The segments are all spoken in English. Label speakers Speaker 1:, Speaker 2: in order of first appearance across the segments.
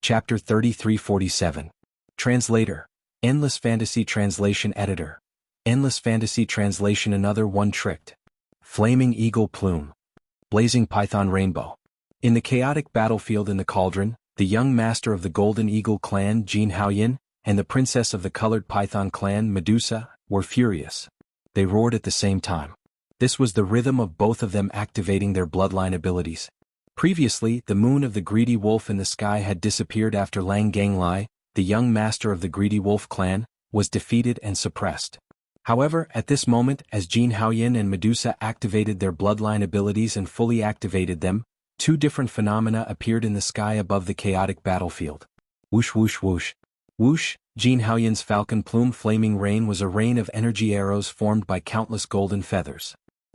Speaker 1: Chapter 3347. Translator. Endless Fantasy Translation Editor. Endless Fantasy Translation. Another one tricked. Flaming Eagle Plume. Blazing Python Rainbow. In the chaotic battlefield in the cauldron, the young master of the Golden Eagle clan Jin Haoyin and the princess of the Colored Python clan Medusa were furious. They roared at the same time. This was the rhythm of both of them activating their bloodline abilities. Previously, the moon of the Greedy Wolf in the sky had disappeared after Lang Ganglai, the young master of the Greedy Wolf clan, was defeated and suppressed. However, at this moment, as Jin Haoyin and Medusa activated their bloodline abilities and fully activated them, two different phenomena appeared in the sky above the chaotic battlefield. Whoosh whoosh whoosh. Whoosh, Jin Haoyin's falcon plume flaming rain was a rain of energy arrows formed by countless golden feathers.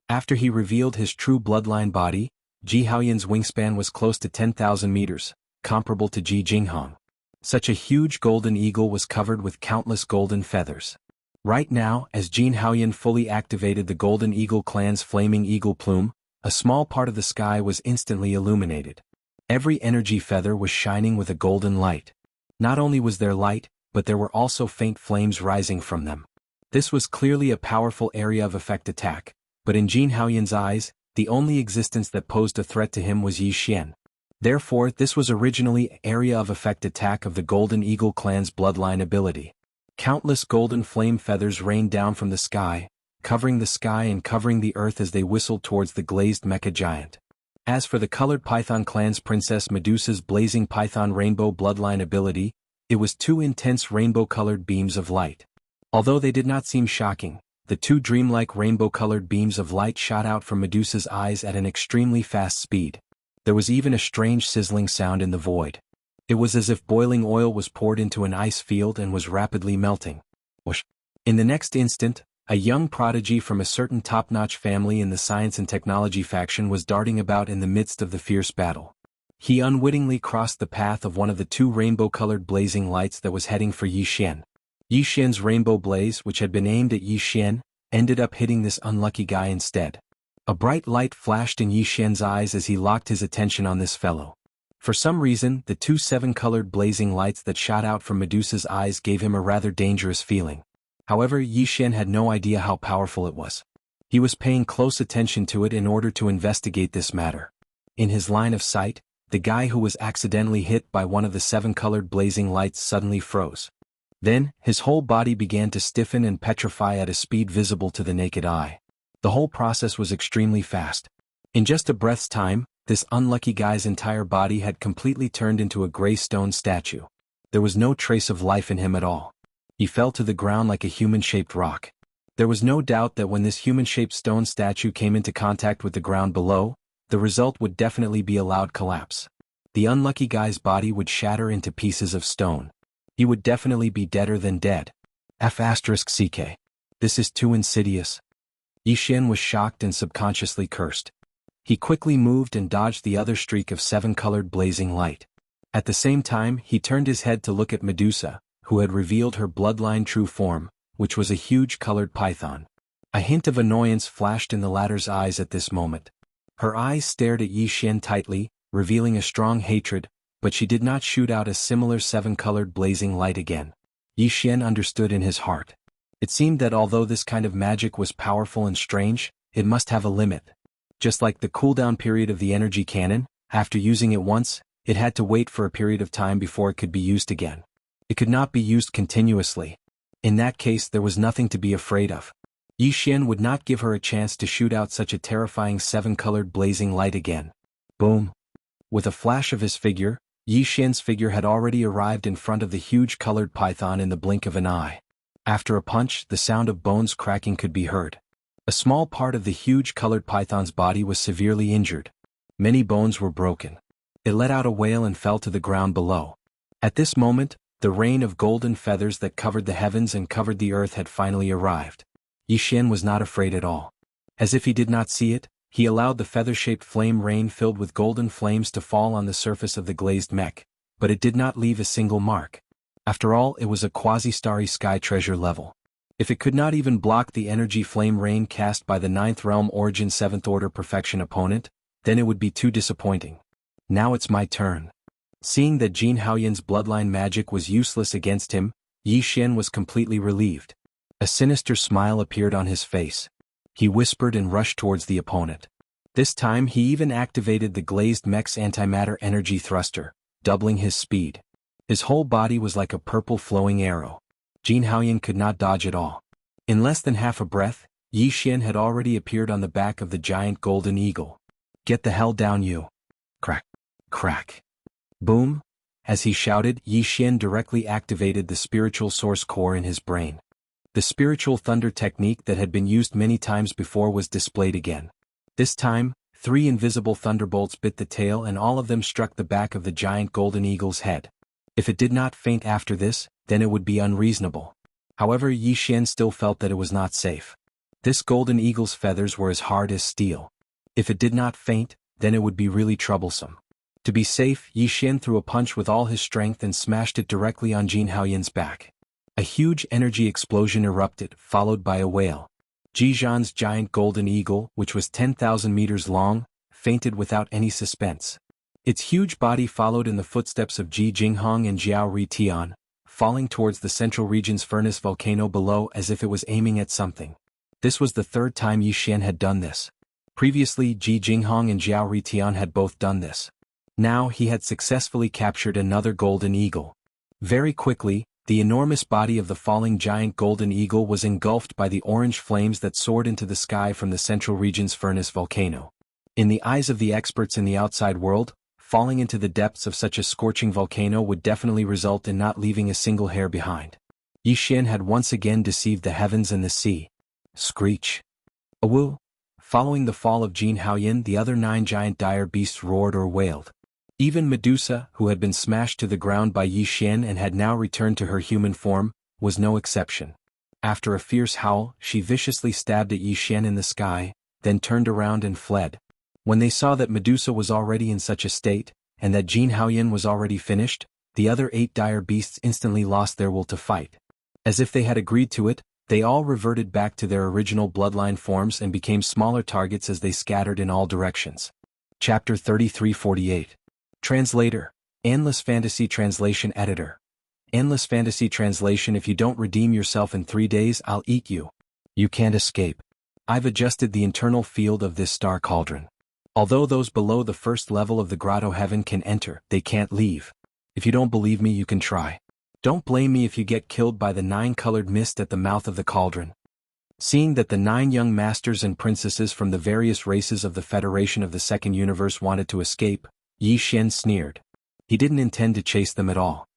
Speaker 1: After he revealed his true bloodline body, Ji Haoyin's wingspan was close to 10,000 meters, comparable to Ji Jinghong. Such a huge golden eagle was covered with countless golden feathers. Right now, as Jin Haoyin fully activated the Golden Eagle clan's flaming eagle plume, a small part of the sky was instantly illuminated. Every energy feather was shining with a golden light. Not only was there light, but there were also faint flames rising from them. This was clearly a powerful area of effect attack, but in Jin Haoyin's eyes, the only existence that posed a threat to him was Yi Xian. Therefore, this was originally area of effect attack of the Golden Eagle clan's bloodline ability. Countless golden flame feathers rained down from the sky, covering the sky and covering the earth as they whistled towards the glazed mecha giant. As for the Colored Python clan's Princess Medusa's blazing python rainbow bloodline ability, it was two intense rainbow-colored beams of light. Although they did not seem shocking, the two dreamlike rainbow-colored beams of light shot out from Medusa's eyes at an extremely fast speed. There was even a strange sizzling sound in the void. It was as if boiling oil was poured into an ice field and was rapidly melting. Whoosh. In the next instant, a young prodigy from a certain top-notch family in the science and technology faction was darting about in the midst of the fierce battle. He unwittingly crossed the path of one of the two rainbow-colored blazing lights that was heading for Yi Xian. Yi Xian's rainbow blaze, which had been aimed at Yi Xian, ended up hitting this unlucky guy instead. A bright light flashed in Yi Xian's eyes as he locked his attention on this fellow. For some reason, the two seven-colored blazing lights that shot out from Medusa's eyes gave him a rather dangerous feeling. However, Yi Xian had no idea how powerful it was. He was paying close attention to it in order to investigate this matter. In his line of sight, the guy who was accidentally hit by one of the seven-colored blazing lights suddenly froze. Then, his whole body began to stiffen and petrify at a speed visible to the naked eye. The whole process was extremely fast. In just a breath's time, this unlucky guy's entire body had completely turned into a gray stone statue. There was no trace of life in him at all. He fell to the ground like a human-shaped rock. There was no doubt that when this human-shaped stone statue came into contact with the ground below, the result would definitely be a loud collapse. The unlucky guy's body would shatter into pieces of stone. He would definitely be deader than dead. F***CK. This is too insidious. Yi Xian was shocked and subconsciously cursed. He quickly moved and dodged the other streak of seven-colored blazing light. At the same time, he turned his head to look at Medusa, who had revealed her bloodline true form, which was a huge colored python. A hint of annoyance flashed in the latter's eyes at this moment. Her eyes stared at Yi Xian tightly, revealing a strong hatred, but she did not shoot out a similar seven-colored blazing light again. Yi Xian understood in his heart. It seemed that although this kind of magic was powerful and strange, it must have a limit. Just like the cooldown period of the energy cannon, after using it once, it had to wait for a period of time before it could be used again. It could not be used continuously. In that case, there was nothing to be afraid of. Yi Xian would not give her a chance to shoot out such a terrifying seven-colored blazing light again. Boom! With a flash of his figure, Yi Xian's figure had already arrived in front of the huge colored python in the blink of an eye. After a punch, the sound of bones cracking could be heard. A small part of the huge colored python's body was severely injured. Many bones were broken. It let out a wail and fell to the ground below. At this moment, the rain of golden feathers that covered the heavens and covered the earth had finally arrived. Yi Xian was not afraid at all. As if he did not see it, he allowed the feather-shaped flame rain filled with golden flames to fall on the surface of the glazed mech, but it did not leave a single mark. After all, it was a quasi-starry sky treasure level. If it could not even block the energy flame rain cast by the 9th Realm Origin 7th Order Perfection opponent, then it would be too disappointing. Now it's my turn. Seeing that Jin Haoyan's bloodline magic was useless against him, Yi Xian was completely relieved. A sinister smile appeared on his face. He whispered and rushed towards the opponent. This time he even activated the glazed mech's antimatter energy thruster, doubling his speed. His whole body was like a purple flowing arrow. Jin Haoyan could not dodge at all. In less than half a breath, Yi Xian had already appeared on the back of the giant golden eagle. "Get the hell down, you!" Crack. Crack. Boom! As he shouted, Yi Xian directly activated the spiritual source core in his brain. The spiritual thunder technique that had been used many times before was displayed again. This time, 3 invisible thunderbolts bit the tail and all of them struck the back of the giant golden eagle's head. If it did not faint after this, then it would be unreasonable. However, Yi Xian still felt that it was not safe. This golden eagle's feathers were as hard as steel. If it did not faint, then it would be really troublesome. To be safe, Yi Xian threw a punch with all his strength and smashed it directly on Jin Haoyan's back. A huge energy explosion erupted, followed by a wail. Ji Zhan's giant golden eagle, which was 10,000 meters long, fainted without any suspense. Its huge body followed in the footsteps of Ji Jinghong and Jiao Ritian, falling towards the central region's furnace volcano below as if it was aiming at something. This was the 3rd time Yi Xian had done this. Previously, Ji Jinghong and Jiao Ritian had both done this. Now he had successfully captured another golden eagle. Very quickly, the enormous body of the falling giant golden eagle was engulfed by the orange flames that soared into the sky from the central region's furnace volcano. In the eyes of the experts in the outside world, falling into the depths of such a scorching volcano would definitely result in not leaving a single hair behind. Yi Xian had once again deceived the heavens and the sea. Screech. Awoo! Following the fall of Jin Haoyan, the other 9 giant dire beasts roared or wailed. Even Medusa, who had been smashed to the ground by Yi Xian and had now returned to her human form, was no exception. After a fierce howl, she viciously stabbed at Yi Xian in the sky, then turned around and fled. When they saw that Medusa was already in such a state, and that Jin Haoyan was already finished, the other 8 dire beasts instantly lost their will to fight. As if they had agreed to it, they all reverted back to their original bloodline forms and became smaller targets as they scattered in all directions. Chapter 3348. Translator. Endless Fantasy Translation Editor. Endless Fantasy Translation. If you don't redeem yourself in 3 days, I'll eat you. You can't escape. I've adjusted the internal field of this star cauldron. Although those below the first level of the grotto heaven can enter, they can't leave. If you don't believe me, you can try. Don't blame me if you get killed by the 9-colored mist at the mouth of the cauldron. Seeing that the 9 young masters and princesses from the various races of the Federation of the Second Universe wanted to escape, Yi Xian sneered. He didn't intend to chase them at all.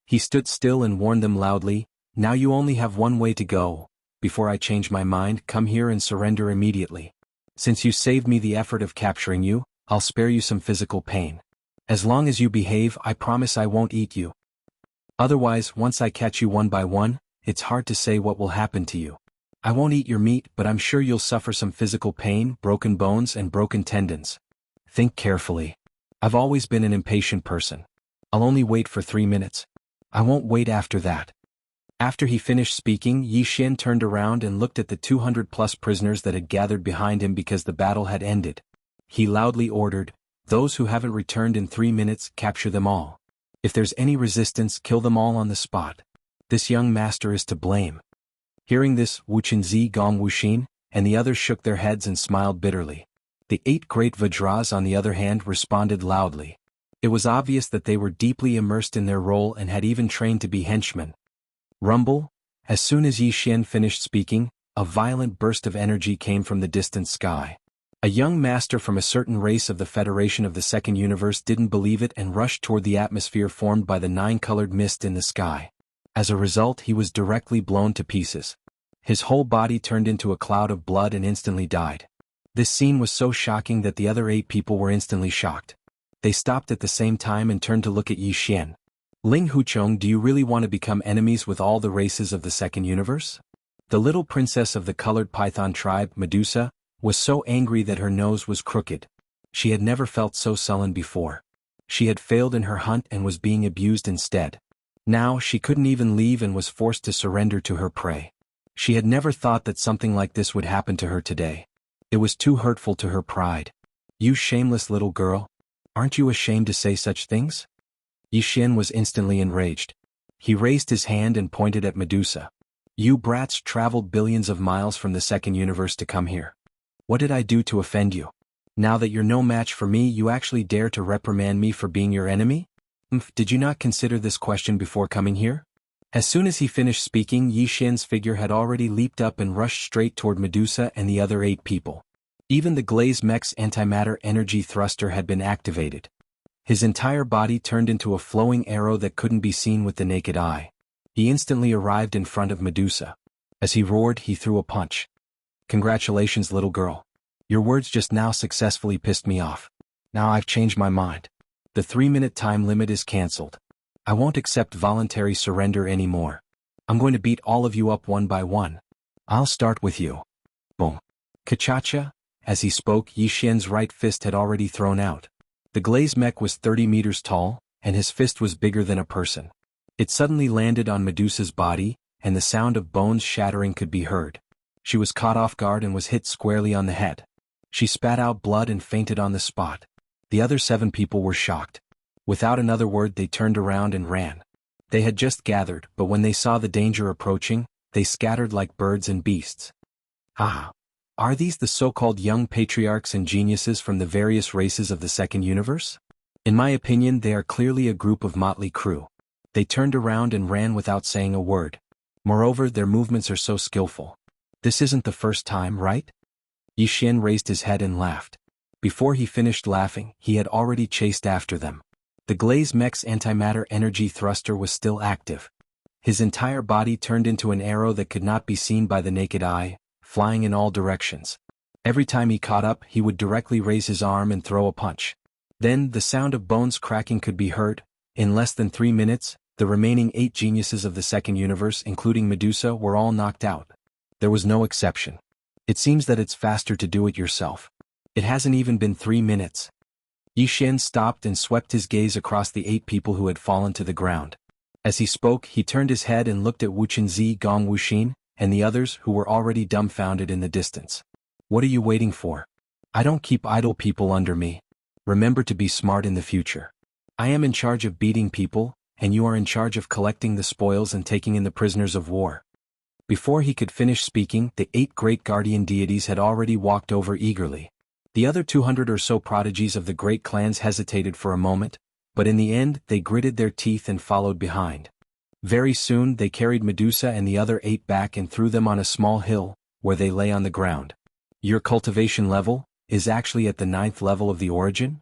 Speaker 1: He stood still and warned them loudly, "Now you only have one way to go. Before I change my mind, come here and surrender immediately. Since you saved me the effort of capturing you, I'll spare you some physical pain. As long as you behave, I promise I won't eat you. Otherwise, once I catch you one by one, it's hard to say what will happen to you. I won't eat your meat, but I'm sure you'll suffer some physical pain, broken bones and broken tendons. Think carefully. I've always been an impatient person. I'll only wait for 3 minutes. I won't wait after that." After he finished speaking, Yi Xian turned around and looked at the 200+ prisoners that had gathered behind him because the battle had ended. He loudly ordered, "Those who haven't returned in 3 minutes, capture them all. If there's any resistance, kill them all on the spot. This young master is to blame." Hearing this, Wu Chenzi, Gong Wuxin, and the others shook their heads and smiled bitterly. The 8 great Vajras, on the other hand, responded loudly. It was obvious that they were deeply immersed in their role and had even trained to be henchmen. Rumble. As soon as Yi Xian finished speaking, a violent burst of energy came from the distant sky. A young master from a certain race of the Federation of the Second Universe didn't believe it and rushed toward the atmosphere formed by the 9-colored mist in the sky. As a result, he was directly blown to pieces. His whole body turned into a cloud of blood and instantly died. This scene was so shocking that the other 8 people were instantly shocked. They stopped at the same time and turned to look at Yi Xian. "Ling Huchong, do you really want to become enemies with all the races of the Second Universe?" The little princess of the colored python tribe, Medusa, was so angry that her nose was crooked. She had never felt so sullen before. She had failed in her hunt and was being abused instead. Now she couldn't even leave and was forced to surrender to her prey. She had never thought that something like this would happen to her today. It was too hurtful to her pride. "You shameless little girl. Aren't you ashamed to say such things? Yi Xian was instantly enraged. He raised his hand and pointed at Medusa. You brats traveled billions of miles from the second universe to come here. What did I do to offend you? Now that you're no match for me, you actually dare to reprimand me for being your enemy? Did you not consider this question before coming here? As soon as he finished speaking, Yi Xian's figure had already leaped up and rushed straight toward Medusa and the other 8 people. Even the Glaze Mech's antimatter energy thruster had been activated. His entire body turned into a flowing arrow that couldn't be seen with the naked eye. He instantly arrived in front of Medusa. As he roared, he threw a punch. Congratulations, little girl. Your words just now successfully pissed me off. Now I've changed my mind. The 3-minute time limit is cancelled. I won't accept voluntary surrender anymore. I'm going to beat all of you up one by one. I'll start with you. Boom. Kachacha. As he spoke, Yi Xian's right fist had already thrown out. The Glaze Mech was 30 meters tall, and his fist was bigger than a person. It suddenly landed on Medusa's body, and the sound of bones shattering could be heard. She was caught off guard and was hit squarely on the head. She spat out blood and fainted on the spot. The other 7 people were shocked. Without another word, they turned around and ran. They had just gathered, but when they saw the danger approaching, they scattered like birds and beasts. Ah! Are these the so-called young patriarchs and geniuses from the various races of the second universe? In my opinion, they are clearly a group of motley crew. They turned around and ran without saying a word. Moreover, their movements are so skillful. This isn't the first time, right? Yi Xian raised his head and laughed. Before he finished laughing, he had already chased after them. The Glaze Mech's antimatter energy thruster was still active. His entire body turned into an arrow that could not be seen by the naked eye, flying in all directions. Every time he caught up, he would directly raise his arm and throw a punch. Then, the sound of bones cracking could be heard. In less than 3 minutes, the remaining 8 geniuses of the second universe, including Medusa, were all knocked out. There was no exception. It seems that it's faster to do it yourself. It hasn't even been 3 minutes. Yi Xian stopped and swept his gaze across the 8 people who had fallen to the ground. As he spoke, he turned his head and looked at Wuchenzi, Gong Wuxin, and the others who were already dumbfounded in the distance. What are you waiting for? I don't keep idle people under me. Remember to be smart in the future. I am in charge of beating people, and you are in charge of collecting the spoils and taking in the prisoners of war. Before he could finish speaking, the 8 great guardian deities had already walked over eagerly. The other 200 or so prodigies of the great clans hesitated for a moment, but in the end they gritted their teeth and followed behind. Very soon they carried Medusa and the other 8 back and threw them on a small hill, where they lay on the ground. Your cultivation level is actually at the 9th level of the origin?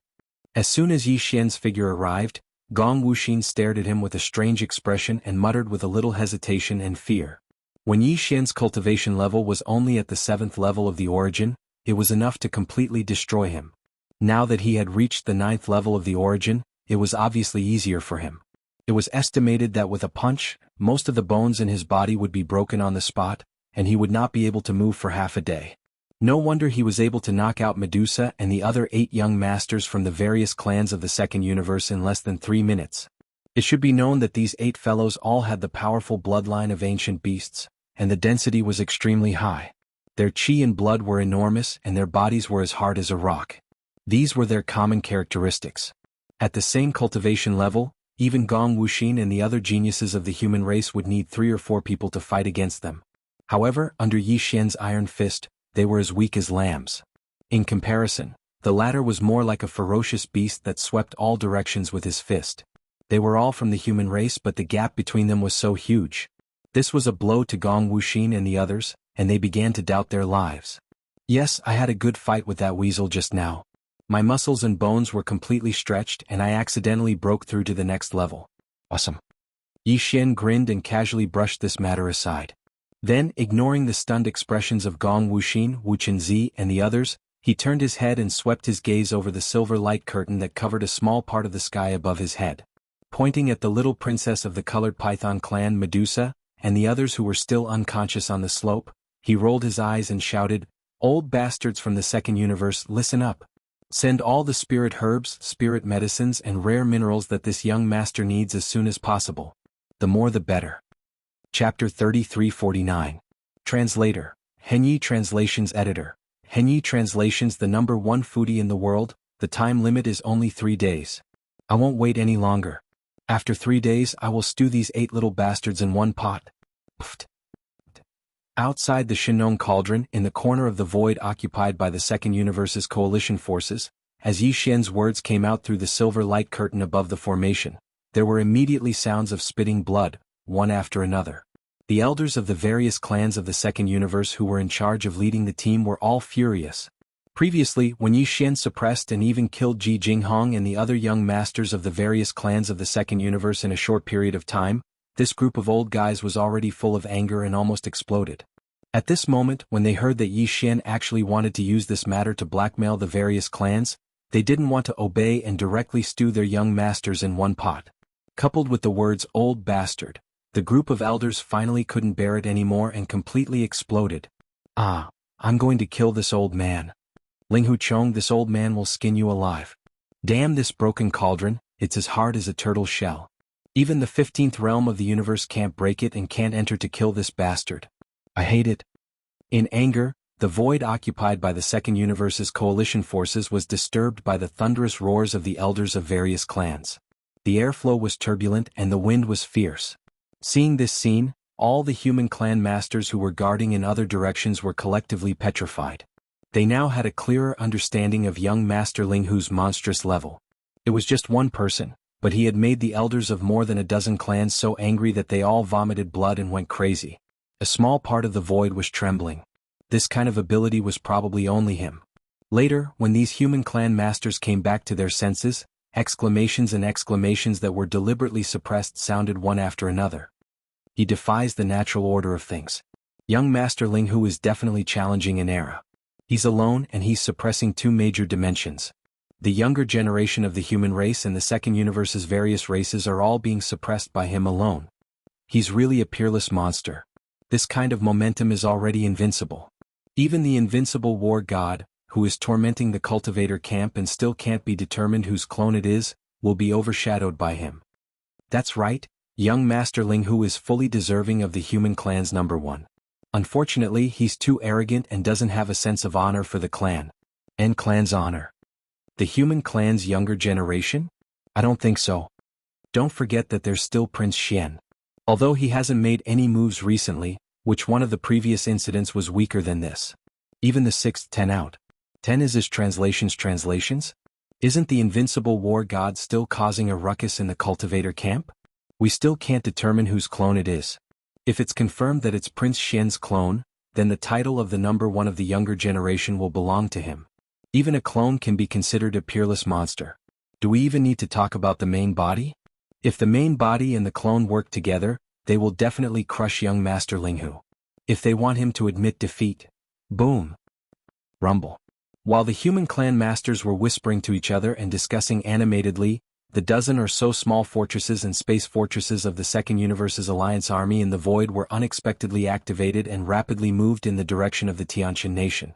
Speaker 1: As soon as Yi Xian's figure arrived, Gong Wuxin stared at him with a strange expression and muttered with a little hesitation and fear. When Yi Xian's cultivation level was only at the 7th level of the origin, it was enough to completely destroy him. Now that he had reached the 9th level of the origin, it was obviously easier for him. It was estimated that with a punch, most of the bones in his body would be broken on the spot, and he would not be able to move for half a day. No wonder he was able to knock out Medusa and the other 8 young masters from the various clans of the second universe in less than 3 minutes. It should be known that these 8 fellows all had the powerful bloodline of ancient beasts, and the density was extremely high. Their chi and blood were enormous and their bodies were as hard as a rock. These were their common characteristics. At the same cultivation level, even Gong Wuxin and the other geniuses of the human race would need 3 or 4 people to fight against them. However, under Yi Xian's iron fist, they were as weak as lambs. In comparison, the latter was more like a ferocious beast that swept all directions with his fist. They were all from the human race, but the gap between them was so huge. This was a blow to Gong Wuxin and the others, and they began to doubt their lives. Yes, I had a good fight with that weasel just now. My muscles and bones were completely stretched and I accidentally broke through to the next level. Awesome. Yi Xian grinned and casually brushed this matter aside. Then, ignoring the stunned expressions of Gong Wuxin, Wuchenzi, and the others, he turned his head and swept his gaze over the silver light curtain that covered a small part of the sky above his head. Pointing at the little princess of the colored python clan, Medusa, and the others who were still unconscious on the slope, he rolled his eyes and shouted, "Old bastards from the second universe, listen up. Send all the spirit herbs, spirit medicines and rare minerals that this young master needs as soon as possible. The more the better." Chapter 3349. Translator. Henyi Translations Editor. Henyi Translations, the #1 foodie in the world, the time limit is only 3 days. I won't wait any longer. After 3 days I will stew these 8 little bastards in one pot. Pfft. Outside the Shinong cauldron, in the corner of the void occupied by the Second Universe's coalition forces, as Yi Xian's words came out through the silver light curtain above the formation, there were immediately sounds of spitting blood, one after another. The elders of the various clans of the Second Universe who were in charge of leading the team were all furious. Previously, when Yi Xian suppressed and even killed Ji Jinghong and the other young masters of the various clans of the Second Universe in a short period of time, this group of old guys was already full of anger and almost exploded. At this moment, when they heard that Yi Xian actually wanted to use this matter to blackmail the various clans, they didn't want to obey and directly stew their young masters in one pot. Coupled with the words "old bastard," the group of elders finally couldn't bear it anymore and completely exploded. "Ah, I'm going to kill this old man. Ling Huchong, this old man will skin you alive. Damn this broken cauldron, it's as hard as a turtle's shell. Even the 15th realm of the universe can't break it and can't enter to kill this bastard. I hate it." In anger, the void occupied by the Second Universe's coalition forces was disturbed by the thunderous roars of the elders of various clans. The airflow was turbulent and the wind was fierce. Seeing this scene, all the human clan masters who were guarding in other directions were collectively petrified. They now had a clearer understanding of young Master Ling Hu's monstrous level. It was just one person, but he had made the elders of more than a dozen clans so angry that they all vomited blood and went crazy. A small part of the void was trembling. This kind of ability was probably only him. Later, when these human clan masters came back to their senses, exclamations and exclamations that were deliberately suppressed sounded one after another. He defies the natural order of things. Young Master Ling Hu is definitely challenging an era. He's alone and he's suppressing 2 major dimensions. The younger generation of the human race and the Second Universe's various races are all being suppressed by him alone. He's really a peerless monster. This kind of momentum is already invincible. Even the invincible war god, who is tormenting the cultivator camp and still can't be determined whose clone it is, will be overshadowed by him. That's right, young Master Ling Hu is fully deserving of the human clan's #1. Unfortunately, he's too arrogant and doesn't have a sense of honor for the clan. And clan's honor. The human clan's younger generation? I don't think so. Don't forget that there's still Prince Xian. Although he hasn't made any moves recently, which one of the previous incidents was weaker than this. Even the 6th 10 out. 10 is his translations? Isn't the invincible war god still causing a ruckus in the cultivator camp? We still can't determine whose clone it is. If it's confirmed that it's Prince Xian's clone, then the title of the #1 of the younger generation will belong to him. Even a clone can be considered a peerless monster. Do we even need to talk about the main body? If the main body and the clone work together, they will definitely crush young Master Ling Hu. If they want him to admit defeat, boom. Rumble. While the human clan masters were whispering to each other and discussing animatedly, the dozen or so small fortresses and space fortresses of the Second Universe's alliance army in the void were unexpectedly activated and rapidly moved in the direction of the Tianqian nation.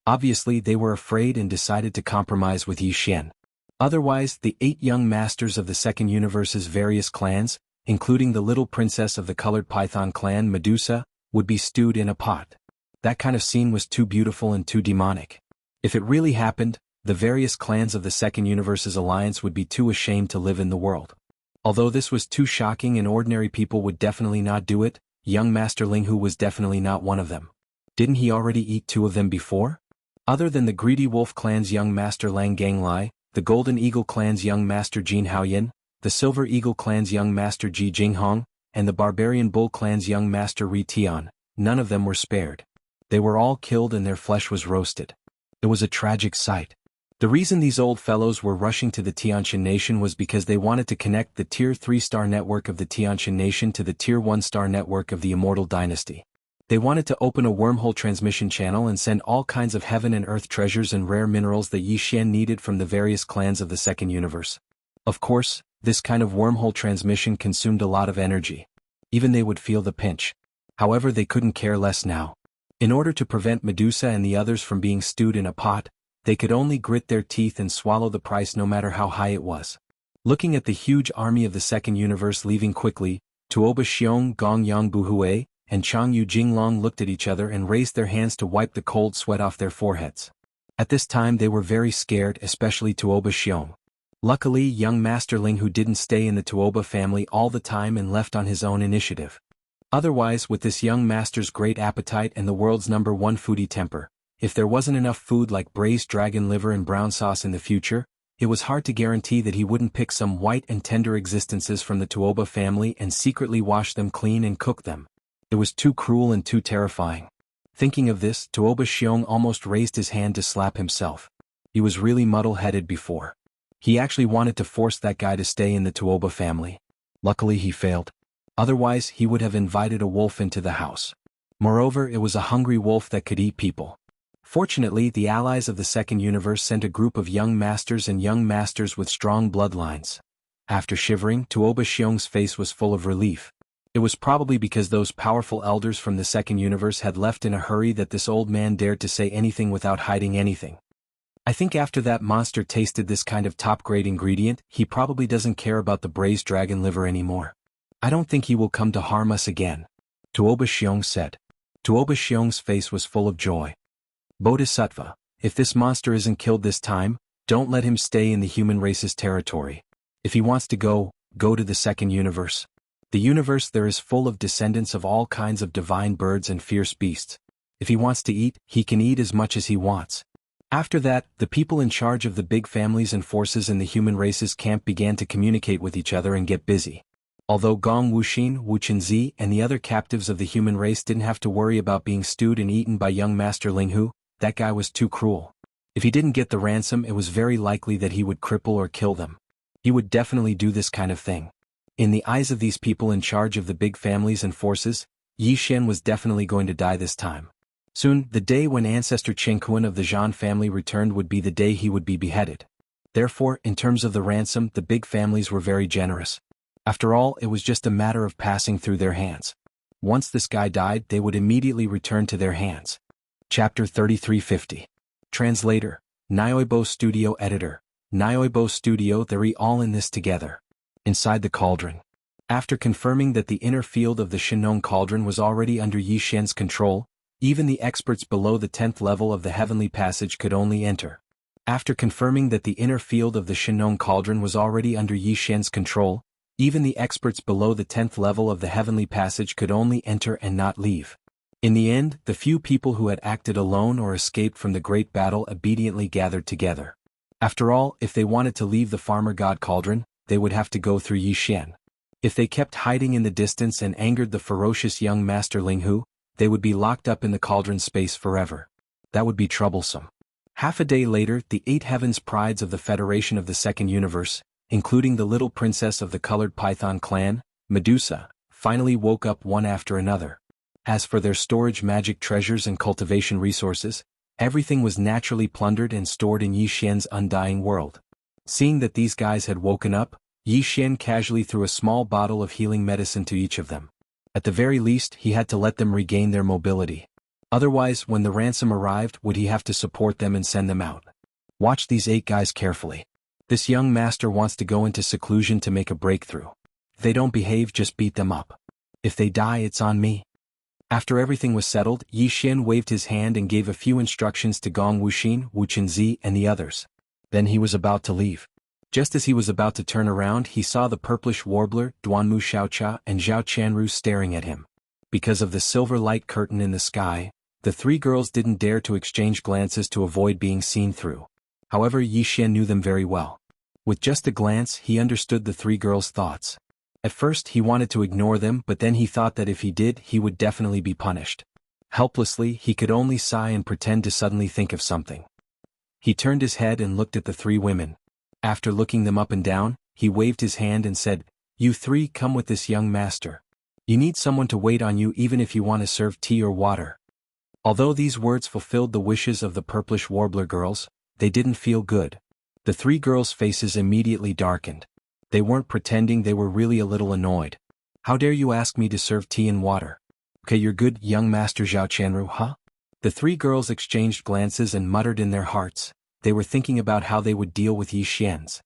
Speaker 1: Obviously they were afraid and decided to compromise with Yi Xian. Otherwise, the 8 young masters of the Second Universe's various clans, including the little princess of the colored python clan Medusa, would be stewed in a pot. That kind of scene was too beautiful and too demonic. If it really happened, the various clans of the Second Universe's alliance would be too ashamed to live in the world. Although this was too shocking and ordinary people would definitely not do it, young Master Ling Hu was definitely not one of them. Didn't he already eat 2 of them before? Other than the Greedy Wolf clan's young Master Lang Ganglai, the Golden Eagle clan's young Master Jin Haoyan, the Silver Eagle clan's young Master Ji Jinghong, and the Barbarian Bull clan's young Master Ri Tian, none of them were spared. They were all killed and their flesh was roasted. It was a tragic sight. The reason these old fellows were rushing to the Tianqian nation was because they wanted to connect the Tier 3 star network of the Tianqian nation to the Tier 1 star network of the Immortal Dynasty. They wanted to open a wormhole transmission channel and send all kinds of heaven and earth treasures and rare minerals that Yi Xian needed from the various clans of the Second Universe. Of course, this kind of wormhole transmission consumed a lot of energy. Even they would feel the pinch. However, they couldn't care less now. In order to prevent Medusa and the others from being stewed in a pot, they could only grit their teeth and swallow the price no matter how high it was. Looking at the huge army of the Second Universe leaving quickly, Tuoba Xiong Gongyang Buhui, and Chang Yu Jinglong looked at each other and raised their hands to wipe the cold sweat off their foreheads. At this time they were very scared, especially Tuoba Xiong. Luckily, young Master Ling Hu didn't stay in the Tuoba family all the time and left on his own initiative. Otherwise, with this young master's great appetite and the world's #1 foodie temper, if there wasn't enough food like braised dragon liver and brown sauce in the future, it was hard to guarantee that he wouldn't pick some white and tender existences from the Tuoba family and secretly wash them clean and cook them. It was too cruel and too terrifying. Thinking of this, Tuoba Xiong almost raised his hand to slap himself. He was really muddle-headed before. He actually wanted to force that guy to stay in the Tuoba family. Luckily he failed. Otherwise, he would have invited a wolf into the house. Moreover, it was a hungry wolf that could eat people. Fortunately, the allies of the Second Universe sent a group of young masters and young masters with strong bloodlines. After shivering, Tuoba Xiong's face was full of relief. It was probably because those powerful elders from the Second Universe had left in a hurry that this old man dared to say anything without hiding anything. I think after that monster tasted this kind of top-grade ingredient, he probably doesn't care about the braised dragon liver anymore. I don't think he will come to harm us again, Tuoba Xiong said. Tuoba Xiong's face was full of joy. Bodhisattva, if this monster isn't killed this time, don't let him stay in the human race's territory. If he wants to go to the Second Universe. The universe there is full of descendants of all kinds of divine birds and fierce beasts. If he wants to eat, he can eat as much as he wants. After that, the people in charge of the big families and forces in the human race's camp began to communicate with each other and get busy. Although Gong Wuxin, Wu Qinzi, and the other captives of the human race didn't have to worry about being stewed and eaten by young Master Ling Hu, that guy was too cruel. If he didn't get the ransom, it was very likely that he would cripple or kill them. He would definitely do this kind of thing. In the eyes of these people in charge of the big families and forces, Yi Xian was definitely going to die this time. Soon, the day when ancestor Chen Kuan of the Zhan family returned would be the day he would be beheaded. Therefore, in terms of the ransom, the big families were very generous. After all, it was just a matter of passing through their hands. Once this guy died, they would immediately return to their hands. Chapter 3350. Translator, Nyoibo Studio Editor. Nyoibo Studio, they're all in this together. Inside the cauldron. After confirming that the inner field of the Shinong cauldron was already under Yi Xian's control, even the experts below the 10th level of the heavenly passage could only enter. After confirming that the inner field of the Shinong cauldron was already under Yi Xian's control, even the experts below the 10th level of the heavenly passage could only enter and not leave. In the end, the few people who had acted alone or escaped from the great battle obediently gathered together. After all, if they wanted to leave the farmer god cauldron, they would have to go through Yi Xian. If they kept hiding in the distance and angered the ferocious young Master Ling Hu, they would be locked up in the cauldron space forever. That would be troublesome. Half a day later, the 8 heavens prides of the Federation of the Second Universe, including the little princess of the colored python clan, Medusa, finally woke up one after another. As for their storage magic treasures and cultivation resources, everything was naturally plundered and stored in Yi Xian's undying world. Seeing that these guys had woken up, Yi Xian casually threw a small bottle of healing medicine to each of them. At the very least, he had to let them regain their mobility. Otherwise, when the ransom arrived, would he have to support them and send them out? Watch these 8 guys carefully. This young master wants to go into seclusion to make a breakthrough. If they don't behave, just beat them up. If they die, it's on me. After everything was settled, Yi Xian waved his hand and gave a few instructions to Gong Wuxin, Wu Qinzi, and the others. Then he was about to leave. Just as he was about to turn around, he saw the purplish warbler, Duanmu Xiaocha, and Zhao Chanru staring at him. Because of the silver light curtain in the sky, the 3 girls didn't dare to exchange glances to avoid being seen through. However, Yi Xian knew them very well. With just a glance, he understood the 3 girls' thoughts. At first, he wanted to ignore them, but then he thought that if he did, he would definitely be punished. Helplessly, he could only sigh and pretend to suddenly think of something. He turned his head and looked at the 3 women. After looking them up and down, he waved his hand and said, "You 3 come with this young master. You need someone to wait on you even if you want to serve tea or water." Although these words fulfilled the wishes of the purplish warbler girls, they didn't feel good. The 3 girls' faces immediately darkened. They weren't pretending, they were really a little annoyed. "How dare you ask me to serve tea and water? Okay, you're good, young Master Zhao Chanru, huh?" The 3 girls exchanged glances and muttered in their hearts. They were thinking about how they would deal with Yi Xian's.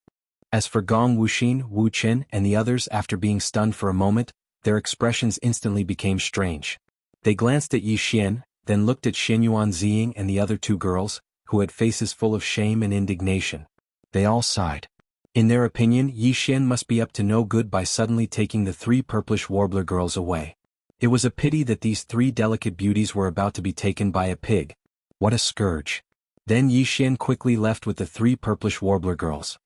Speaker 1: As for Gong Wuxin, Wu Qin, and the others, after being stunned for a moment, their expressions instantly became strange. They glanced at Yi Xian, then looked at Xinyuan Ziying and the other 2 girls, who had faces full of shame and indignation. They all sighed. In their opinion, Yi Xian must be up to no good by suddenly taking the 3 purplish warbler girls away. It was a pity that these 3 delicate beauties were about to be taken by a pig. What a scourge. Then Yi Xian quickly left with the 3 purplish warbler girls.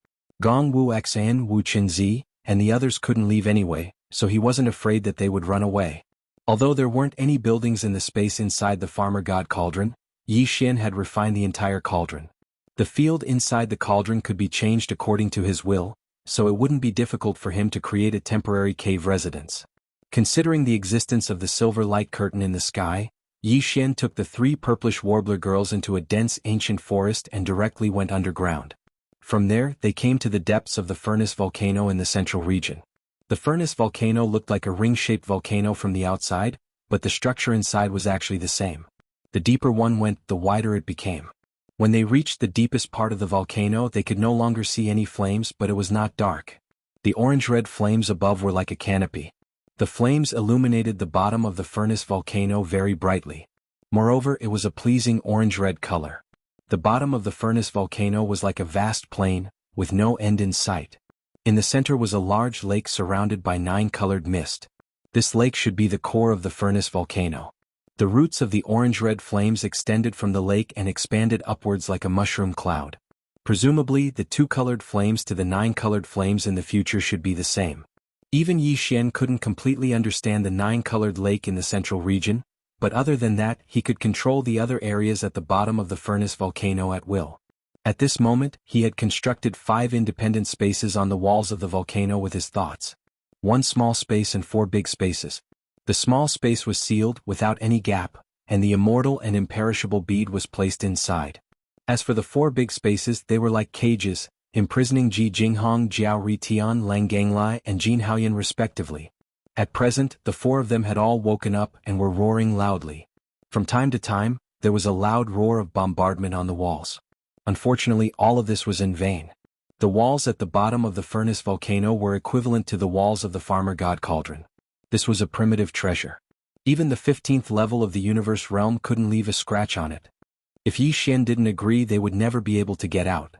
Speaker 1: Gong Wu Xan Wu Qinzi, and the others couldn't leave anyway, so he wasn't afraid that they would run away. Although there weren't any buildings in the space inside the farmer god cauldron, Yi Xian had refined the entire cauldron. The field inside the cauldron could be changed according to his will, so it wouldn't be difficult for him to create a temporary cave residence. Considering the existence of the silver light curtain in the sky, Yi Xian took the 3 purplish warbler girls into a dense ancient forest and directly went underground. From there, they came to the depths of the furnace volcano in the central region. The furnace volcano looked like a ring-shaped volcano from the outside, but the structure inside was actually the same. The deeper one went, the wider it became. When they reached the deepest part of the volcano, they could no longer see any flames, but it was not dark. The orange-red flames above were like a canopy. The flames illuminated the bottom of the furnace volcano very brightly. Moreover, it was a pleasing orange-red color. The bottom of the furnace volcano was like a vast plain, with no end in sight. In the center was a large lake surrounded by 9-colored mist. This lake should be the core of the furnace volcano. The roots of the orange-red flames extended from the lake and expanded upwards like a mushroom cloud. Presumably, the 2-colored flames to the 9-colored flames in the future should be the same. Even Yi Xian couldn't completely understand the 9-colored lake in the central region, but other than that, he could control the other areas at the bottom of the furnace volcano at will. At this moment, he had constructed 5 independent spaces on the walls of the volcano with his thoughts. 1 small space and 4 big spaces. The small space was sealed without any gap, and the immortal and imperishable bead was placed inside. As for the 4 big spaces, they were like cages, imprisoning Ji Jinghong, Jiao Ritian, Lang Ganglai, and Jin Haoyan respectively. At present, the 4 of them had all woken up and were roaring loudly. From time to time, there was a loud roar of bombardment on the walls. Unfortunately, all of this was in vain. The walls at the bottom of the furnace volcano were equivalent to the walls of the farmer god cauldron. This was a primitive treasure. Even the 15th level of the universe realm couldn't leave a scratch on it. If Yi Xian didn't agree, they would never be able to get out.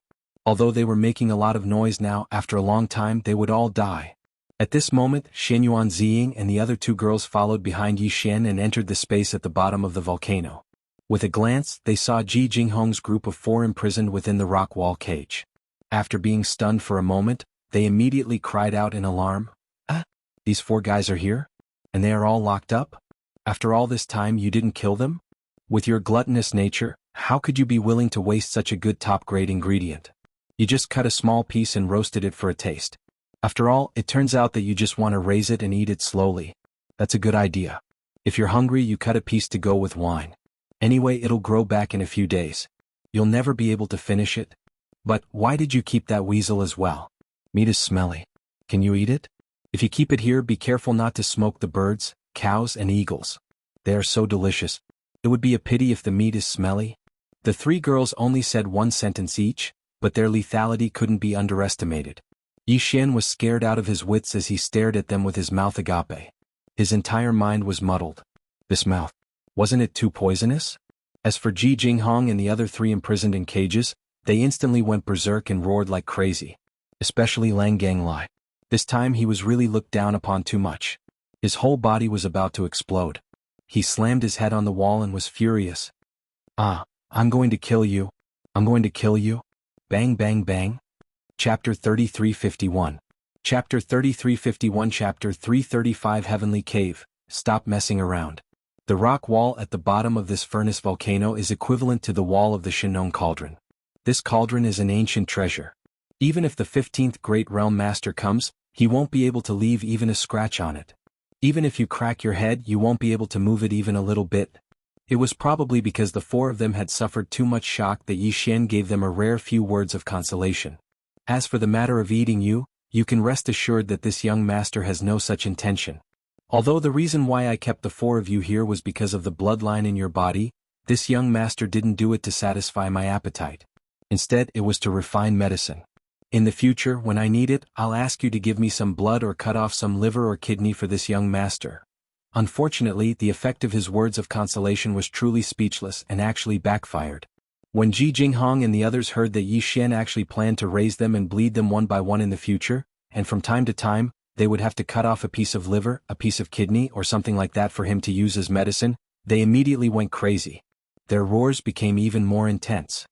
Speaker 1: Although they were making a lot of noise now, after a long time they would all die. At this moment, Xianyuan Ziying and the other 2 girls followed behind Yi Xian and entered the space at the bottom of the volcano. With a glance, they saw Ji Jinghong's group of 4 imprisoned within the rock wall cage. After being stunned for a moment, they immediately cried out in alarm, "Ah! These 4 guys are here? And they are all locked up? After all this time you didn't kill them? With your gluttonous nature, how could you be willing to waste such a good top-grade ingredient? You just cut a small piece and roasted it for a taste. After all, it turns out that you just want to raise it and eat it slowly. That's a good idea. If you're hungry, you cut a piece to go with wine. Anyway, it'll grow back in a few days. You'll never be able to finish it. But why did you keep that weasel as well? Meat is smelly. Can you eat it? If you keep it here, be careful not to smoke the birds, cows, and eagles. They are so delicious. It would be a pity if the meat is smelly." The 3 girls only said 1 sentence each, but their lethality couldn't be underestimated. Yi Xian was scared out of his wits as he stared at them with his mouth agape. His entire mind was muddled. This mouth. Wasn't it too poisonous? As for Ji Jinghong and the other 3 imprisoned in cages, they instantly went berserk and roared like crazy. Especially Lang Ganglai. This time he was really looked down upon too much. His whole body was about to explode. He slammed his head on the wall and was furious. "Ah, I'm going to kill you. I'm going to kill you." Bang bang bang. Chapter 3351. Chapter 3351. Chapter 335. Heavenly Cave. Stop messing around. The rock wall at the bottom of this furnace volcano is equivalent to the wall of the Shinong cauldron. This cauldron is an ancient treasure. Even if the 15th Great Realm Master comes, he won't be able to leave even a scratch on it. Even if you crack your head, you won't be able to move it even a little bit. It was probably because the 4 of them had suffered too much shock that Yi Xian gave them a rare few words of consolation. As for the matter of eating you, you can rest assured that this young master has no such intention. Although the reason why I kept the 4 of you here was because of the bloodline in your body, this young master didn't do it to satisfy my appetite. Instead, it was to refine medicine. In the future, when I need it, I'll ask you to give me some blood or cut off some liver or kidney for this young master. Unfortunately, the effect of his words of consolation was truly speechless and actually backfired. When Ji Jinghong and the others heard that Yi Xian actually planned to raise them and bleed them one by one in the future, and from time to time, they would have to cut off a piece of liver, a piece of kidney, or something like that for him to use as medicine, they immediately went crazy. Their roars became even more intense.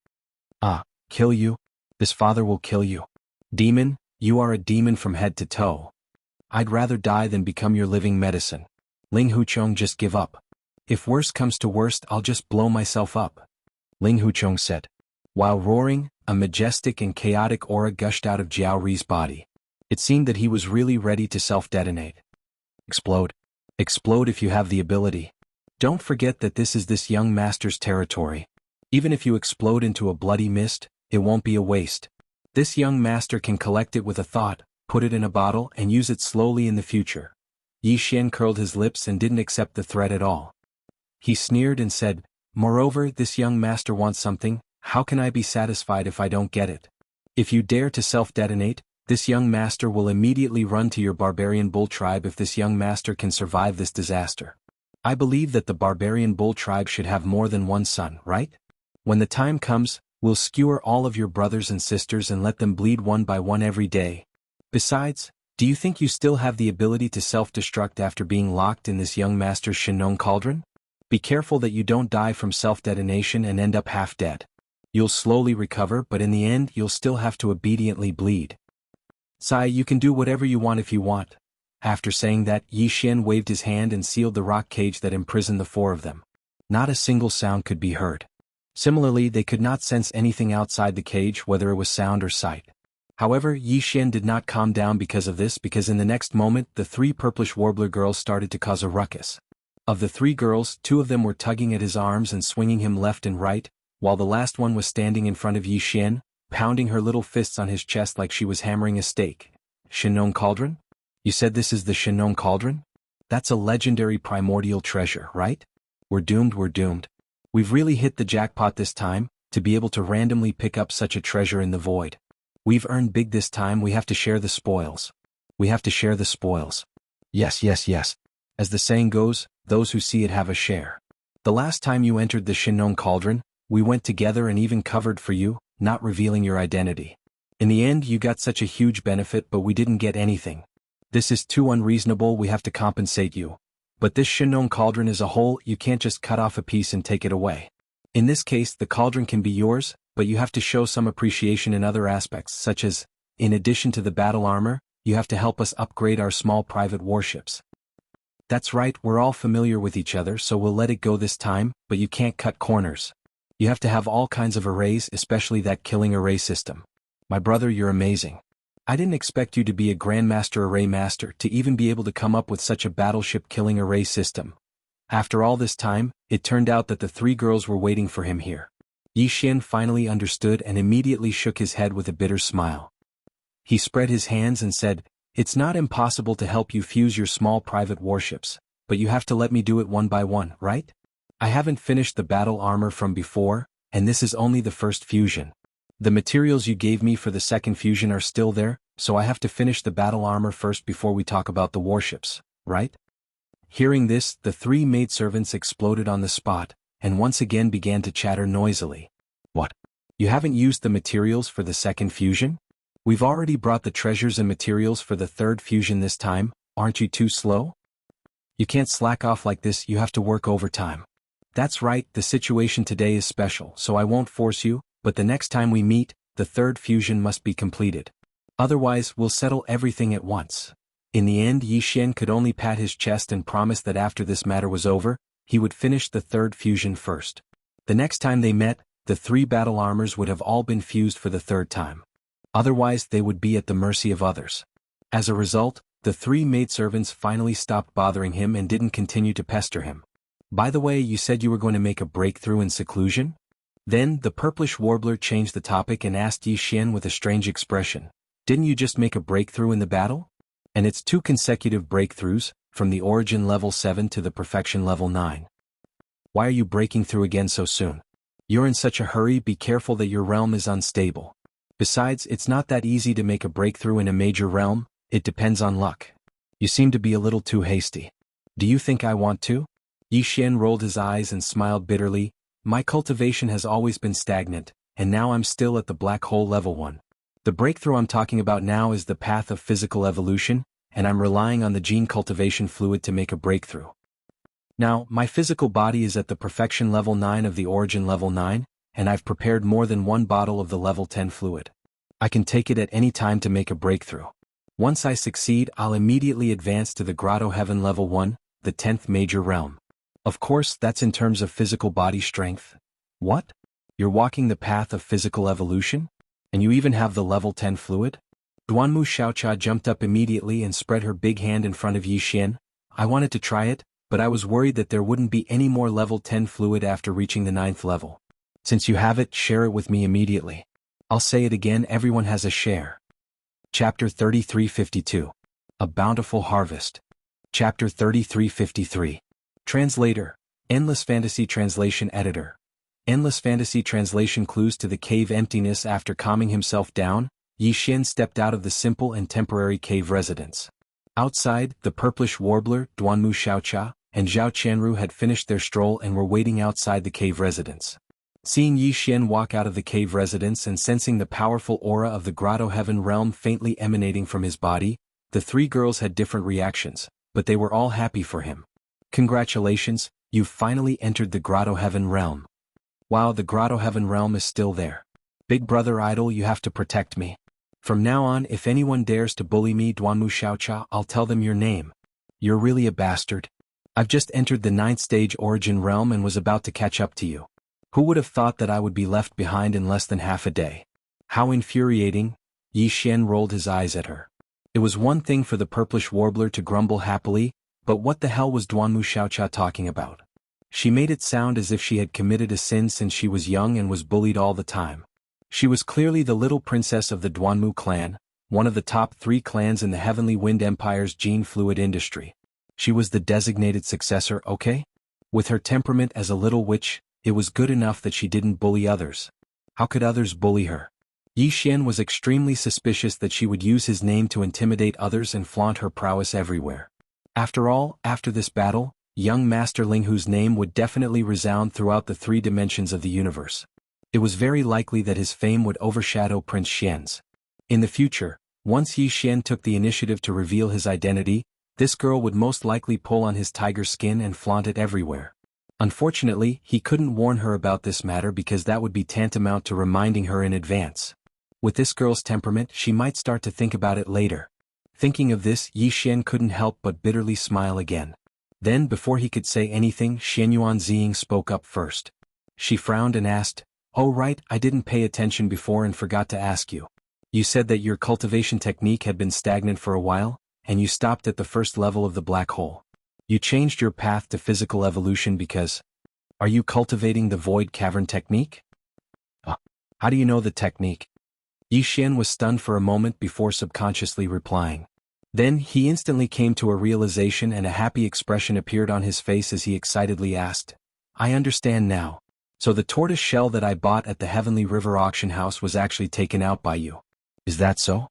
Speaker 1: Ah, kill you? This father will kill you. Demon, you are a demon from head to toe. I'd rather die than become your living medicine. Ling Huchong, just give up. If worst comes to worst, I'll just blow myself up. Ling Huchong said. While roaring, a majestic and chaotic aura gushed out of Jiao Ri's body. It seemed that he was really ready to self-detonate. Explode. Explode if you have the ability. Don't forget that this is this young master's territory. Even if you explode into a bloody mist, it won't be a waste. This young master can collect it with a thought, put it in a bottle, and use it slowly in the future. Yi Xian curled his lips and didn't accept the threat at all. He sneered and said, Moreover, this young master wants something, how can I be satisfied if I don't get it? If you dare to self-detonate, this young master will immediately run to your barbarian bull tribe if this young master can survive this disaster. I believe that the barbarian bull tribe should have more than one son, right? When the time comes, we'll skewer all of your brothers and sisters and let them bleed one by one every day. Besides, do you think you still have the ability to self-destruct after being locked in this young master's Shenong cauldron? Be careful that you don't die from self-detonation and end up half dead. You'll slowly recover, but in the end you'll still have to obediently bleed. Sai, you can do whatever you want if you want. After saying that, Yi Xian waved his hand and sealed the rock cage that imprisoned the four of them. Not a single sound could be heard. Similarly, they could not sense anything outside the cage, whether it was sound or sight. However, Yi Xian did not calm down because of this, because in the next moment the three purplish warbler girls started to cause a ruckus. Of the three girls, two of them were tugging at his arms and swinging him left and right, while the last one was standing in front of Yi Xian, pounding her little fists on his chest like she was hammering a stake. Shenong Cauldron? You said this is the Shenong Cauldron? That's a legendary primordial treasure, right? We're doomed, we're doomed. We've really hit the jackpot this time, to be able to randomly pick up such a treasure in the void. We've earned big this time, we have to share the spoils. We have to share the spoils. Yes, yes, yes. As the saying goes, those who see it have a share. The last time you entered the Shenong Cauldron, we went together and even covered for you, not revealing your identity. In the end you got such a huge benefit, but we didn't get anything. This is too unreasonable, we have to compensate you. But this Shenong Cauldron is a whole, you can't just cut off a piece and take it away. In this case the cauldron can be yours, but you have to show some appreciation in other aspects, such as, in addition to the battle armor, you have to help us upgrade our small private warships. That's right, we're all familiar with each other, so we'll let it go this time, but you can't cut corners. You have to have all kinds of arrays, especially that killing array system. My brother, you're amazing. I didn't expect you to be a Grandmaster Array Master to even be able to come up with such a battleship killing array system. After all this time, it turned out that the three girls were waiting for him here. Yi Xian finally understood and immediately shook his head with a bitter smile. He spread his hands and said, It's not impossible to help you fuse your small private warships, but you have to let me do it one by one, right? I haven't finished the battle armor from before, and this is only the first fusion. The materials you gave me for the second fusion are still there, so I have to finish the battle armor first before we talk about the warships, right? Hearing this, the three maidservants exploded on the spot, and once again began to chatter noisily. What? You haven't used the materials for the second fusion? We've already brought the treasures and materials for the third fusion this time, aren't you too slow? You can't slack off like this, you have to work overtime. That's right, the situation today is special, so I won't force you, but the next time we meet, the third fusion must be completed. Otherwise, we'll settle everything at once. In the end, Yi Xian could only pat his chest and promise that after this matter was over, he would finish the third fusion first. The next time they met, the three battle armors would have all been fused for the third time. Otherwise, they would be at the mercy of others. As a result, the three maidservants finally stopped bothering him and didn't continue to pester him. By the way, you said you were going to make a breakthrough in seclusion? Then, the purplish warbler changed the topic and asked Yi Xian with a strange expression. Didn't you just make a breakthrough in the battle? And it's 2 consecutive breakthroughs, from the origin level 7 to the perfection level 9. Why are you breaking through again so soon? You're in such a hurry, be careful that your realm is unstable. Besides, it's not that easy to make a breakthrough in a major realm, it depends on luck. You seem to be a little too hasty. Do you think I want to? Yi Xian rolled his eyes and smiled bitterly. My cultivation has always been stagnant, and now I'm still at the black hole level 1. The breakthrough I'm talking about now is the path of physical evolution, and I'm relying on the gene cultivation fluid to make a breakthrough. Now, my physical body is at the perfection level 9 of the origin level 9, and I've prepared more than one bottle of the level 10 fluid. I can take it at any time to make a breakthrough. Once I succeed, I'll immediately advance to the Grotto Heaven level 1, the 10th major realm. Of course, that's in terms of physical body strength. What? You're walking the path of physical evolution? And you even have the level 10 fluid? Duanmu Xiaocha jumped up immediately and spread her big hand in front of Yi Xian. I wanted to try it, but I was worried that there wouldn't be any more level 10 fluid after reaching the 9th level. Since you have it, share it with me immediately. I'll say it again, everyone has a share. Chapter 3352. A Bountiful Harvest. Chapter 3353. Translator. Endless Fantasy Translation Editor. Endless Fantasy Translation Clues to the Cave Emptiness. After calming himself down, Yi Xian stepped out of the simple and temporary cave residence. Outside, the purplish warbler, Duanmu Xiaocha, and Zhao Qianru had finished their stroll and were waiting outside the cave residence. Seeing Yi Xian walk out of the cave residence and sensing the powerful aura of the Grotto Heaven realm faintly emanating from his body, the three girls had different reactions, but they were all happy for him. Congratulations, you've finally entered the Grotto Heaven realm. Wow, the Grotto Heaven realm is still there. Big brother idol, you have to protect me. From now on, if anyone dares to bully me, Duanmu Xiaocha, I'll tell them your name. You're really a bastard. I've just entered the 9th stage origin realm and was about to catch up to you. Who would have thought that I would be left behind in less than half a day? How infuriating. Yi Xian rolled his eyes at her. It was one thing for the purplish warbler to grumble happily, but what the hell was Duanmu Xiaocha talking about? She made it sound as if she had committed a sin since she was young and was bullied all the time. She was clearly the little princess of the Duanmu clan, one of the top 3 clans in the Heavenly Wind Empire's gene fluid industry. She was the designated successor, okay? With her temperament as a little witch, it was good enough that she didn't bully others. How could others bully her? Yi Xian was extremely suspicious that she would use his name to intimidate others and flaunt her prowess everywhere. After all, after this battle, young Master Ling Hu's name would definitely resound throughout the 3 dimensions of the universe. It was very likely that his fame would overshadow Prince Xian's. In the future, once Yi Xian took the initiative to reveal his identity, this girl would most likely pull on his tiger skin and flaunt it everywhere. Unfortunately, he couldn't warn her about this matter because that would be tantamount to reminding her in advance. With this girl's temperament, she might start to think about it later. Thinking of this, Yi Xian couldn't help but bitterly smile again. Then, before he could say anything, Xianyuan Ziying spoke up first. She frowned and asked, "Oh right, I didn't pay attention before and forgot to ask you. You said that your cultivation technique had been stagnant for a while, and you stopped at the first level of the black hole. You changed your path to physical evolution because... Are you cultivating the void cavern technique?" How do you know the technique?" Yi Xian was stunned for a moment before subconsciously replying. Then he instantly came to a realization and a happy expression appeared on his face as he excitedly asked, "I understand now. So the tortoise shell that I bought at the Heavenly River auction house was actually taken out by you. Is that so?"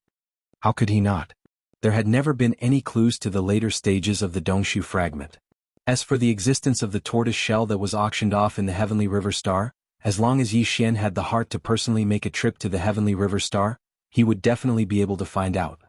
Speaker 1: How could he not? There had never been any clues to the later stages of the Dongshu fragment. As for the existence of the tortoise shell that was auctioned off in the Heavenly River Star, as long as Yi Xian had the heart to personally make a trip to the Heavenly River Star, he would definitely be able to find out.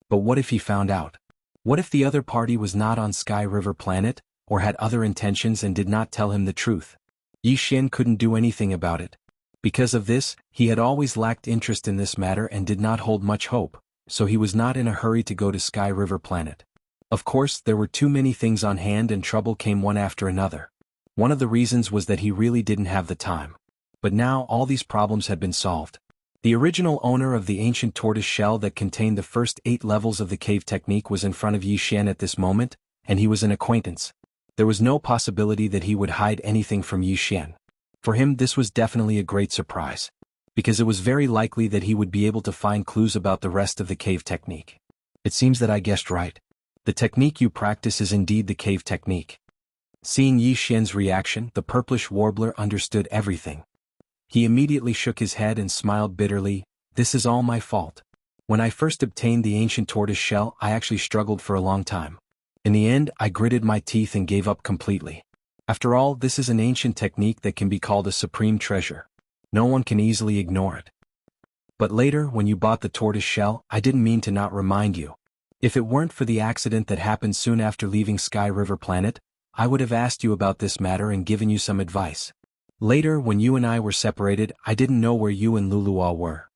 Speaker 1: But what if he found out? What if the other party was not on Sky River Planet, or had other intentions and did not tell him the truth? Yi Xian couldn't do anything about it. Because of this, he had always lacked interest in this matter and did not hold much hope, so he was not in a hurry to go to Sky River Planet. Of course, there were too many things on hand and trouble came one after another. One of the reasons was that he really didn't have the time. But now all these problems had been solved. The original owner of the ancient tortoise shell that contained the first 8 levels of the cave technique was in front of Yi Xian at this moment, and he was an acquaintance. There was no possibility that he would hide anything from Yi Xian. For him this was definitely a great surprise. Because it was very likely that he would be able to find clues about the rest of the cave technique. It seems that I guessed right. The technique you practice is indeed the cave technique. Seeing Yi Xian's reaction, the purplish warbler understood everything. He immediately shook his head and smiled bitterly. "This is all my fault. When I first obtained the ancient tortoise shell, I actually struggled for a long time. In the end, I gritted my teeth and gave up completely. After all, this is an ancient technique that can be called a supreme treasure. No one can easily ignore it. But later, when you bought the tortoise shell, I didn't mean to not remind you. If it weren't for the accident that happened soon after leaving Sky River Planet, I would have asked you about this matter and given you some advice. Later, when you and I were separated, I didn't know where you and Lulua were.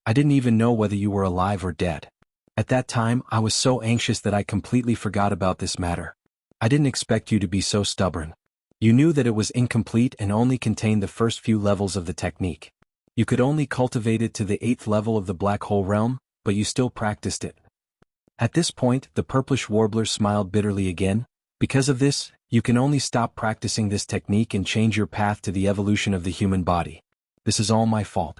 Speaker 1: I didn't even know whether you were alive or dead. At that time, I was so anxious that I completely forgot about this matter. I didn't expect you to be so stubborn. You knew that it was incomplete and only contained the first few levels of the technique. You could only cultivate it to the 8th level of the black hole realm, but you still practiced it. At this point, the purplish warbler smiled bitterly again. Because of this, you can only stop practicing this technique and change your path to the evolution of the human body. This is all my fault.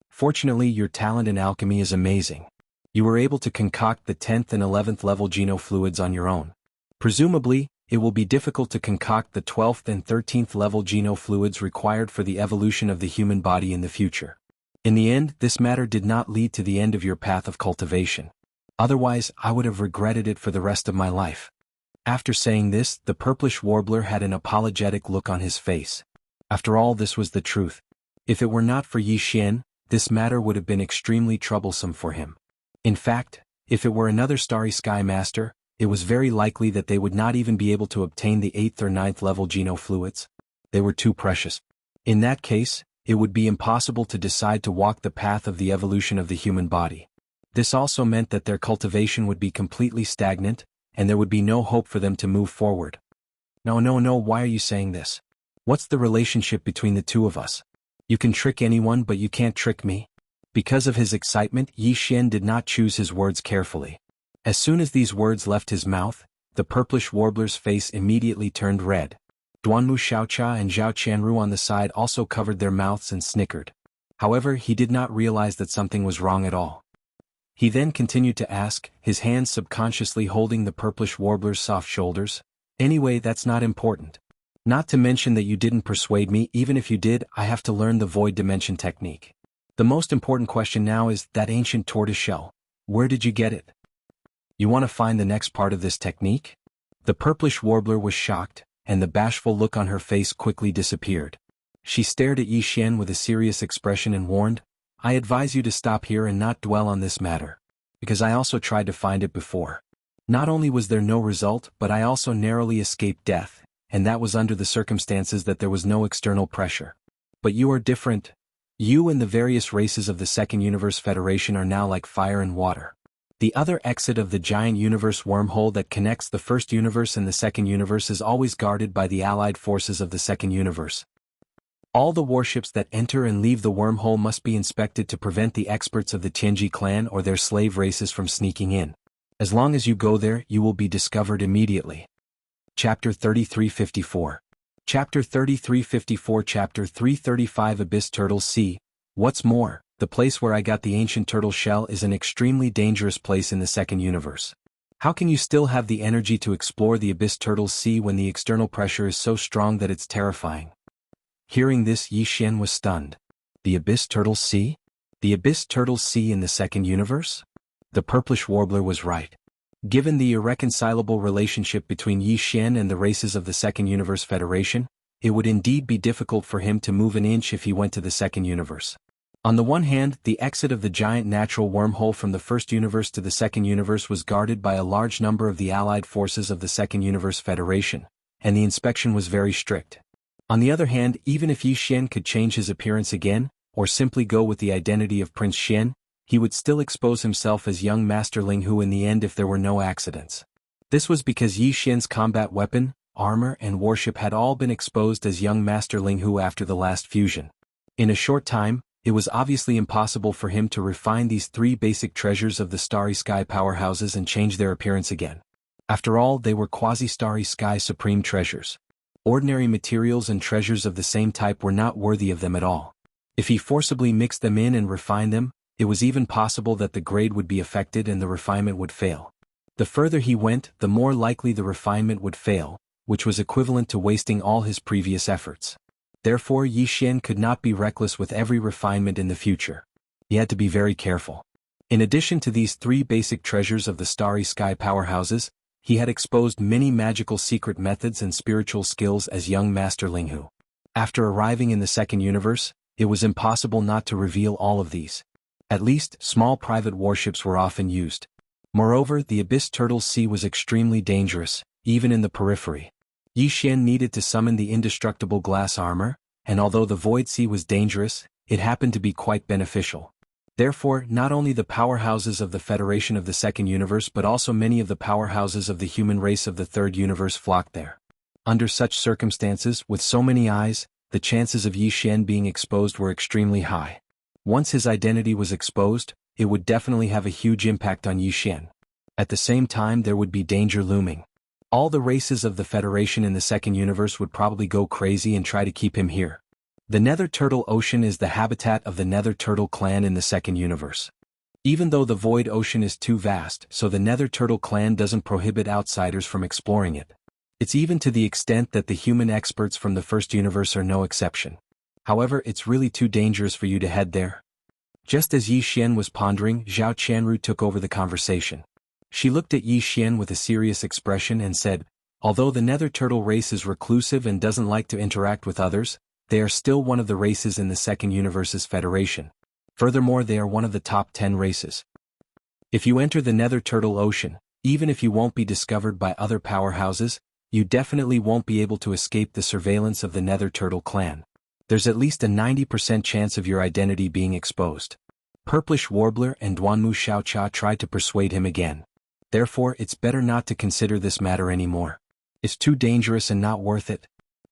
Speaker 1: Fortunately, your talent in alchemy is amazing. You were able to concoct the 10th and 11th level genofluids on your own. Presumably, it will be difficult to concoct the 12th and 13th level genofluids required for the evolution of the human body in the future. In the end, this matter did not lead to the end of your path of cultivation. Otherwise, I would have regretted it for the rest of my life. After saying this, the purplish warbler had an apologetic look on his face. After all, this was the truth. If it were not for Yi Xian, this matter would have been extremely troublesome for him. In fact, if it were another Starry Sky Master, it was very likely that they would not even be able to obtain the 8th or 9th level genofluids. They were too precious. In that case, it would be impossible to decide to walk the path of the evolution of the human body. This also meant that their cultivation would be completely stagnant, and there would be no hope for them to move forward. No, why are you saying this? What's the relationship between the two of us? You can trick anyone, but you can't trick me. Because of his excitement, Yi Xian did not choose his words carefully. As soon as these words left his mouth, the purplish warbler's face immediately turned red. Duanmu Xiaocha and Zhao Qianru on the side also covered their mouths and snickered. However, he did not realize that something was wrong at all. He then continued to ask, his hands subconsciously holding the purplish warbler's soft shoulders. Anyway, that's not important. Not to mention that you didn't persuade me. Even if you did, I have to learn the void dimension technique. The most important question now is that ancient tortoise shell. Where did you get it? You want to find the next part of this technique? The purplish warbler was shocked, and the bashful look on her face quickly disappeared. She stared at Yi Xian with a serious expression and warned, I advise you to stop here and not dwell on this matter. Because I also tried to find it before. Not only was there no result, but I also narrowly escaped death, and that was under the circumstances that there was no external pressure. But you are different. You and the various races of the Second Universe Federation are now like fire and water. The other exit of the giant universe wormhole that connects the first universe and the second universe is always guarded by the allied forces of the second universe. All the warships that enter and leave the wormhole must be inspected to prevent the experts of the Tianji clan or their slave races from sneaking in. As long as you go there, you will be discovered immediately. Chapter 3354. Chapter 3354 Chapter 335 Abyss Turtles Sea. What's more, the place where I got the ancient turtle shell is an extremely dangerous place in the second universe. How can you still have the energy to explore the Abyss Turtles Sea when the external pressure is so strong that it's terrifying? Hearing this, Yi Xian was stunned. The Abyss Turtles Sea? The Abyss Turtles Sea in the second universe? The purplish warbler was right. Given the irreconcilable relationship between Yi Xian and the races of the Second Universe Federation, it would indeed be difficult for him to move an inch if he went to the second universe. On the one hand, the exit of the giant natural wormhole from the first universe to the second universe was guarded by a large number of the allied forces of the Second Universe Federation, and the inspection was very strict. On the other hand, even if Yi Xian could change his appearance again, or simply go with the identity of Prince Xian, he would still expose himself as young Master Ling Hu in the end if there were no accidents. This was because Yi Xian's combat weapon, armor and warship had all been exposed as young Master Ling Hu after the last fusion. In a short time, it was obviously impossible for him to refine these three basic treasures of the Starry Sky powerhouses and change their appearance again. After all, they were quasi-Starry Sky supreme treasures. Ordinary materials and treasures of the same type were not worthy of them at all. If he forcibly mixed them in and refined them, it was even possible that the grade would be affected and the refinement would fail. The further he went, the more likely the refinement would fail, which was equivalent to wasting all his previous efforts. Therefore, Yi Xian could not be reckless with every refinement in the future. He had to be very careful. In addition to these three basic treasures of the Starry Sky powerhouses, he had exposed many magical secret methods and spiritual skills as young Master Linghu. After arriving in the second universe, it was impossible not to reveal all of these. At least, small private warships were often used. Moreover, the Abyss Turtle's Sea was extremely dangerous, even in the periphery. Yi Xian needed to summon the indestructible glass armor, and although the Void Sea was dangerous, it happened to be quite beneficial. Therefore, not only the powerhouses of the Federation of the Second Universe but also many of the powerhouses of the human race of the Third Universe flocked there. Under such circumstances, with so many eyes, the chances of Yi Xian being exposed were extremely high. Once his identity was exposed, it would definitely have a huge impact on Yi Xian. At the same time, there would be danger looming. All the races of the Federation in the Second Universe would probably go crazy and try to keep him here. The Nether Turtle Ocean is the habitat of the Nether Turtle clan in the Second Universe. Even though the Void Ocean is too vast, so the Nether Turtle clan doesn't prohibit outsiders from exploring it. It's even to the extent that the human experts from the First Universe are no exception. However, it's really too dangerous for you to head there. Just as Yi Xian was pondering, Zhao Qianru took over the conversation. She looked at Yi Xian with a serious expression and said, "Although the Nether Turtle race is reclusive and doesn't like to interact with others, they are still one of the races in the Second Universe's Federation. Furthermore, they are one of the top 10 races. If you enter the Nether Turtle Ocean, even if you won't be discovered by other powerhouses, you definitely won't be able to escape the surveillance of the Nether Turtle clan. There's at least a 90% chance of your identity being exposed." Purplish Warbler and Duanmu Xiaocha tried to persuade him again. Therefore, it's better not to consider this matter anymore. It's too dangerous and not worth it.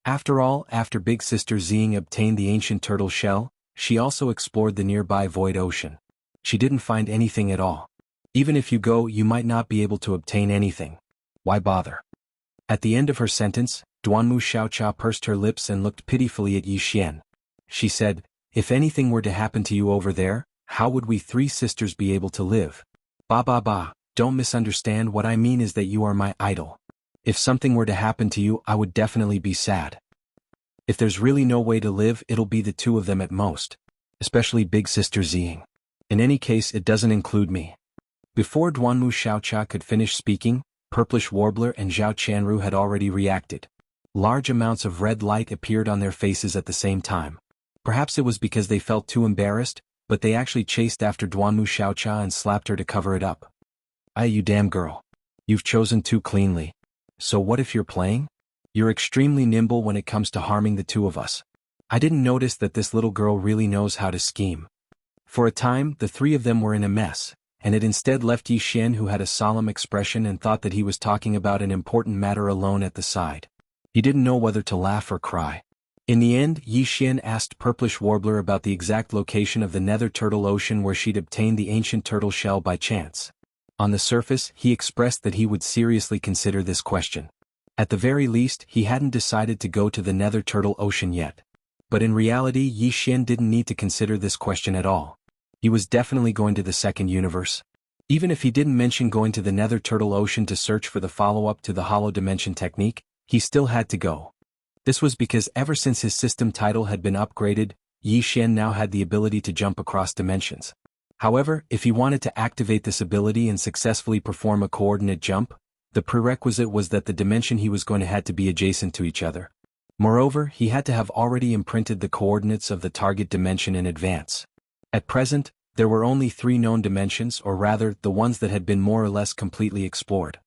Speaker 1: After all, after Big Sister Xing obtained the ancient turtle shell, she also explored the nearby Void Ocean. She didn't find anything at all. Even if you go, you might not be able to obtain anything. Why bother? At the end of her sentence, Duanmu Xiaocha pursed her lips and looked pitifully at Yi Xian. She said, "If anything were to happen to you over there, how would we three sisters be able to live?" Ba, don't misunderstand, what I mean is that you are my idol. If something were to happen to you, I would definitely be sad. If there's really no way to live, it'll be the two of them at most. Especially Big Sister Xing. In any case, it doesn't include me. Before Duanmu Xiaocha could finish speaking, Purplish Warbler and Zhao Qianru had already reacted. Large amounts of red light appeared on their faces at the same time. Perhaps it was because they felt too embarrassed, but they actually chased after Duanmu Xiaocha and slapped her to cover it up. "Aye, you damn girl. You've chosen too cleanly. So what if you're playing? You're extremely nimble when it comes to harming the two of us. I didn't notice that this little girl really knows how to scheme." For a time, the three of them were in a mess, and it instead left Yi Xian, who had a solemn expression and thought that he was talking about an important matter, alone at the side. He didn't know whether to laugh or cry. In the end, Yi Xian asked Purplish Warbler about the exact location of the Nether Turtle Ocean where she'd obtained the ancient turtle shell by chance. On the surface, he expressed that he would seriously consider this question. At the very least, he hadn't decided to go to the Nether Turtle Ocean yet. But in reality, Yi Xian didn't need to consider this question at all. He was definitely going to the Second Universe. Even if he didn't mention going to the Nether Turtle Ocean to search for the follow-up to the Hollow Dimension technique, he still had to go. This was because ever since his system title had been upgraded, Yi Xian now had the ability to jump across dimensions. However, if he wanted to activate this ability and successfully perform a coordinate jump, the prerequisite was that the dimension he was going to have to be adjacent to each other. Moreover, he had to have already imprinted the coordinates of the target dimension in advance. At present, there were only 3 known dimensions, or rather, the ones that had been more or less completely explored.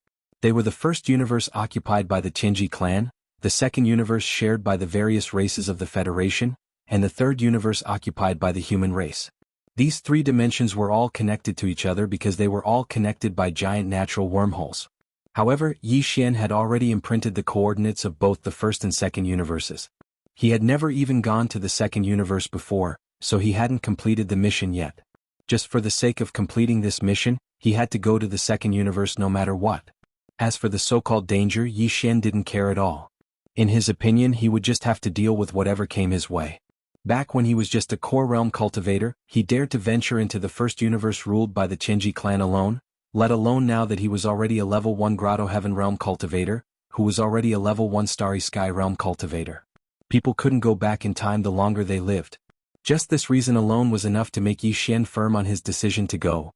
Speaker 1: They were the first universe occupied by the Tianji clan, the second universe shared by the various races of the Federation, and the third universe occupied by the human race. These 3 dimensions were all connected to each other because they were all connected by giant natural wormholes. However, Yi Xian had already imprinted the coordinates of both the first and second universes. He had never even gone to the second universe before, so he hadn't completed the mission yet. Just for the sake of completing this mission, he had to go to the second universe no matter what. As for the so-called danger, Yi Xian didn't care at all. In his opinion, he would just have to deal with whatever came his way. Back when he was just a core realm cultivator, he dared to venture into the first universe ruled by the Tianji clan alone, let alone now that he was already a level 1 Grotto Heaven realm cultivator, who was already a level 1 Starry Sky realm cultivator. People couldn't go back in time the longer they lived. Just this reason alone was enough to make Yi Xian firm on his decision to go.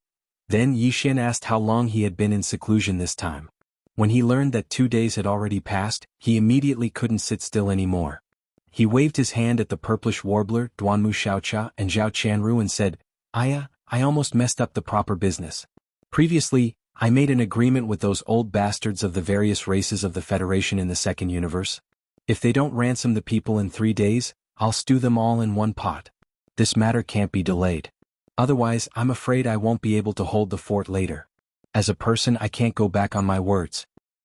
Speaker 1: Then Yi Xian asked how long he had been in seclusion this time. When he learned that 2 days had already passed, he immediately couldn't sit still anymore. He waved his hand at the purplish warbler, Duanmu Xiaocha and Zhao Qianru and said, I almost messed up the proper business. Previously, I made an agreement with those old bastards of the various races of the Federation in the second universe. If they don't ransom the people in 3 days, I'll stew them all in one pot. This matter can't be delayed. Otherwise, I'm afraid I won't be able to hold the fort later. As a person, I can't go back on my words.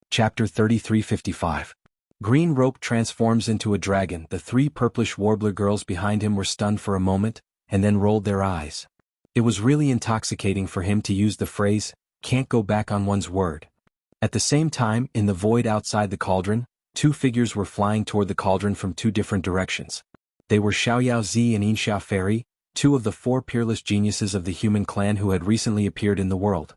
Speaker 1: Chapter 3355. Green Rope transforms into a dragon. The 3 purplish warbler girls behind him were stunned for a moment, and then rolled their eyes. It was really intoxicating for him to use the phrase, can't go back on one's word. At the same time, in the void outside the cauldron, 2 figures were flying toward the cauldron from 2 different directions. They were Xiaoyao Zi and Yinxia Fairy, 2 of the 4 peerless geniuses of the human clan who had recently appeared in the world.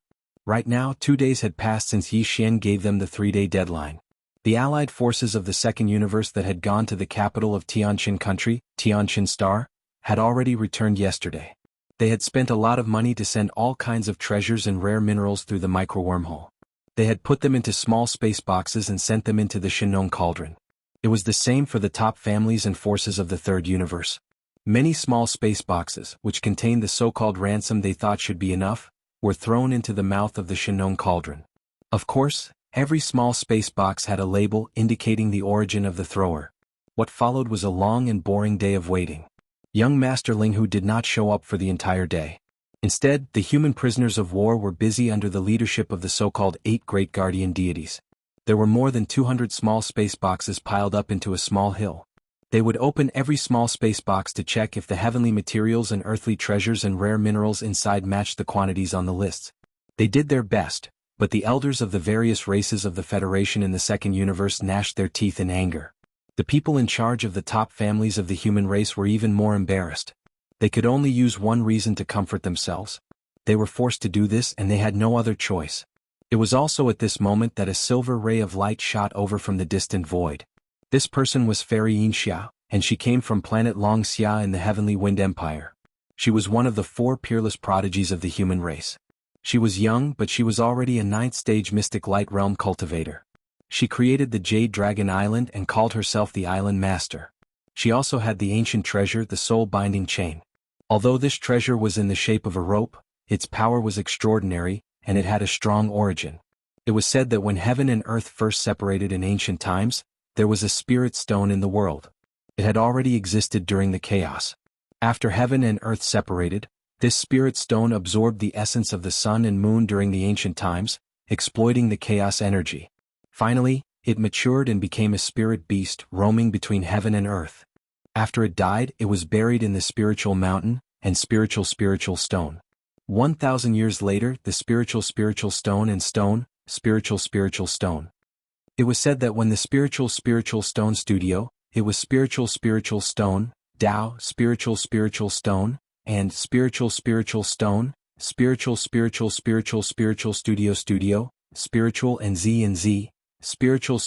Speaker 1: Right now, 2 days had passed since Yi Xian gave them the 3-day deadline. The allied forces of the second universe that had gone to the capital of Tianqin country, Tianqin Star, had already returned yesterday. They had spent a lot of money to send all kinds of treasures and rare minerals through the micro-wormhole. They had put them into small space boxes and sent them into the Shinong cauldron. It was the same for the top families and forces of the third universe. Many small space boxes, which contained the so-called ransom they thought should be enough, were thrown into the mouth of the Shinong cauldron. Of course, every small space box had a label indicating the origin of the thrower. What followed was a long and boring day of waiting. Young Master Linghu did not show up for the entire day. Instead, the human prisoners of war were busy under the leadership of the so-called 8 great guardian deities. There were more than 200 small space boxes piled up into a small hill. They would open every small space box to check if the heavenly materials and earthly treasures and rare minerals inside matched the quantities on the lists. They did their best, but the elders of the various races of the Federation in the second universe gnashed their teeth in anger. The people in charge of the top families of the human race were even more embarrassed. They could only use one reason to comfort themselves. They were forced to do this and they had no other choice. It was also at this moment that a silver ray of light shot over from the distant void. This person was Fairy Yinxia, and she came from planet Long Xia in the Heavenly Wind Empire. She was one of the 4 peerless prodigies of the human race. She was young, but she was already a 9th-stage mystic light realm cultivator. She created the Jade Dragon Island and called herself the Island Master. She also had the ancient treasure, the soul-binding chain. Although this treasure was in the shape of a rope, its power was extraordinary, and it had a strong origin. It was said that when heaven and earth first separated in ancient times, there was a spirit stone in the world. It had already existed during the chaos. After heaven and earth separated, this spirit stone absorbed the essence of the sun and moon during the ancient times, exploiting the chaos energy. Finally, it matured and became a spirit beast roaming between heaven and earth. After it died, it was buried in the spiritual mountain and spiritual stone. 1,000 years later, the spiritual stone and stone, spiritual stone. It was said that when the spiritual stone studio, it was spiritual stone, Tao, spiritual stone, and spiritual stone, spiritual studio, spiritual and Z, spiritual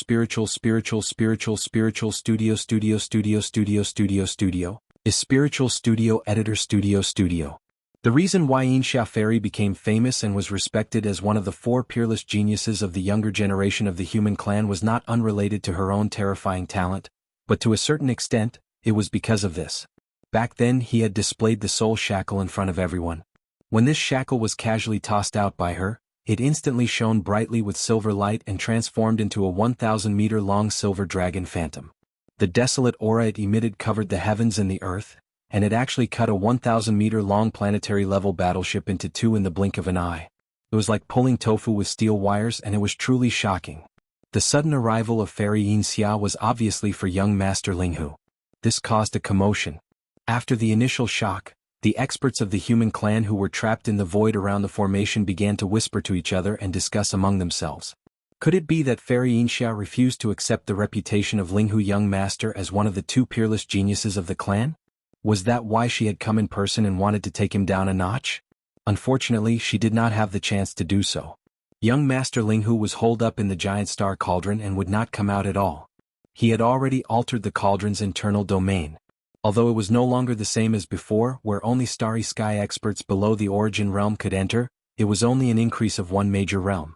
Speaker 1: studio, is spiritual studio editor studio. The reason why Yinxia Fairy became famous and was respected as one of the 4 peerless geniuses of the younger generation of the human clan was not unrelated to her own terrifying talent, but to a certain extent, it was because of this. Back then he had displayed the soul shackle in front of everyone. When this shackle was casually tossed out by her, it instantly shone brightly with silver light and transformed into a 1,000-meter-long silver dragon phantom. The desolate aura it emitted covered the heavens and the earth, and it actually cut a 1,000-meter-long planetary-level battleship into 2 in the blink of an eye. It was like pulling tofu with steel wires, and it was truly shocking. The sudden arrival of Fairy Yinxia was obviously for young Master Linghu. This caused a commotion. After the initial shock, the experts of the human clan who were trapped in the void around the formation began to whisper to each other and discuss among themselves. Could it be that Fairy Yinxia refused to accept the reputation of Linghu Young Master as one of the 2 peerless geniuses of the clan? Was that why she had come in person and wanted to take him down a notch? Unfortunately, she did not have the chance to do so. Young Master Linghu was holed up in the giant star cauldron and would not come out at all. He had already altered the cauldron's internal domain. Although it was no longer the same as before, where only starry sky experts below the origin realm could enter, it was only an increase of 1 major realm.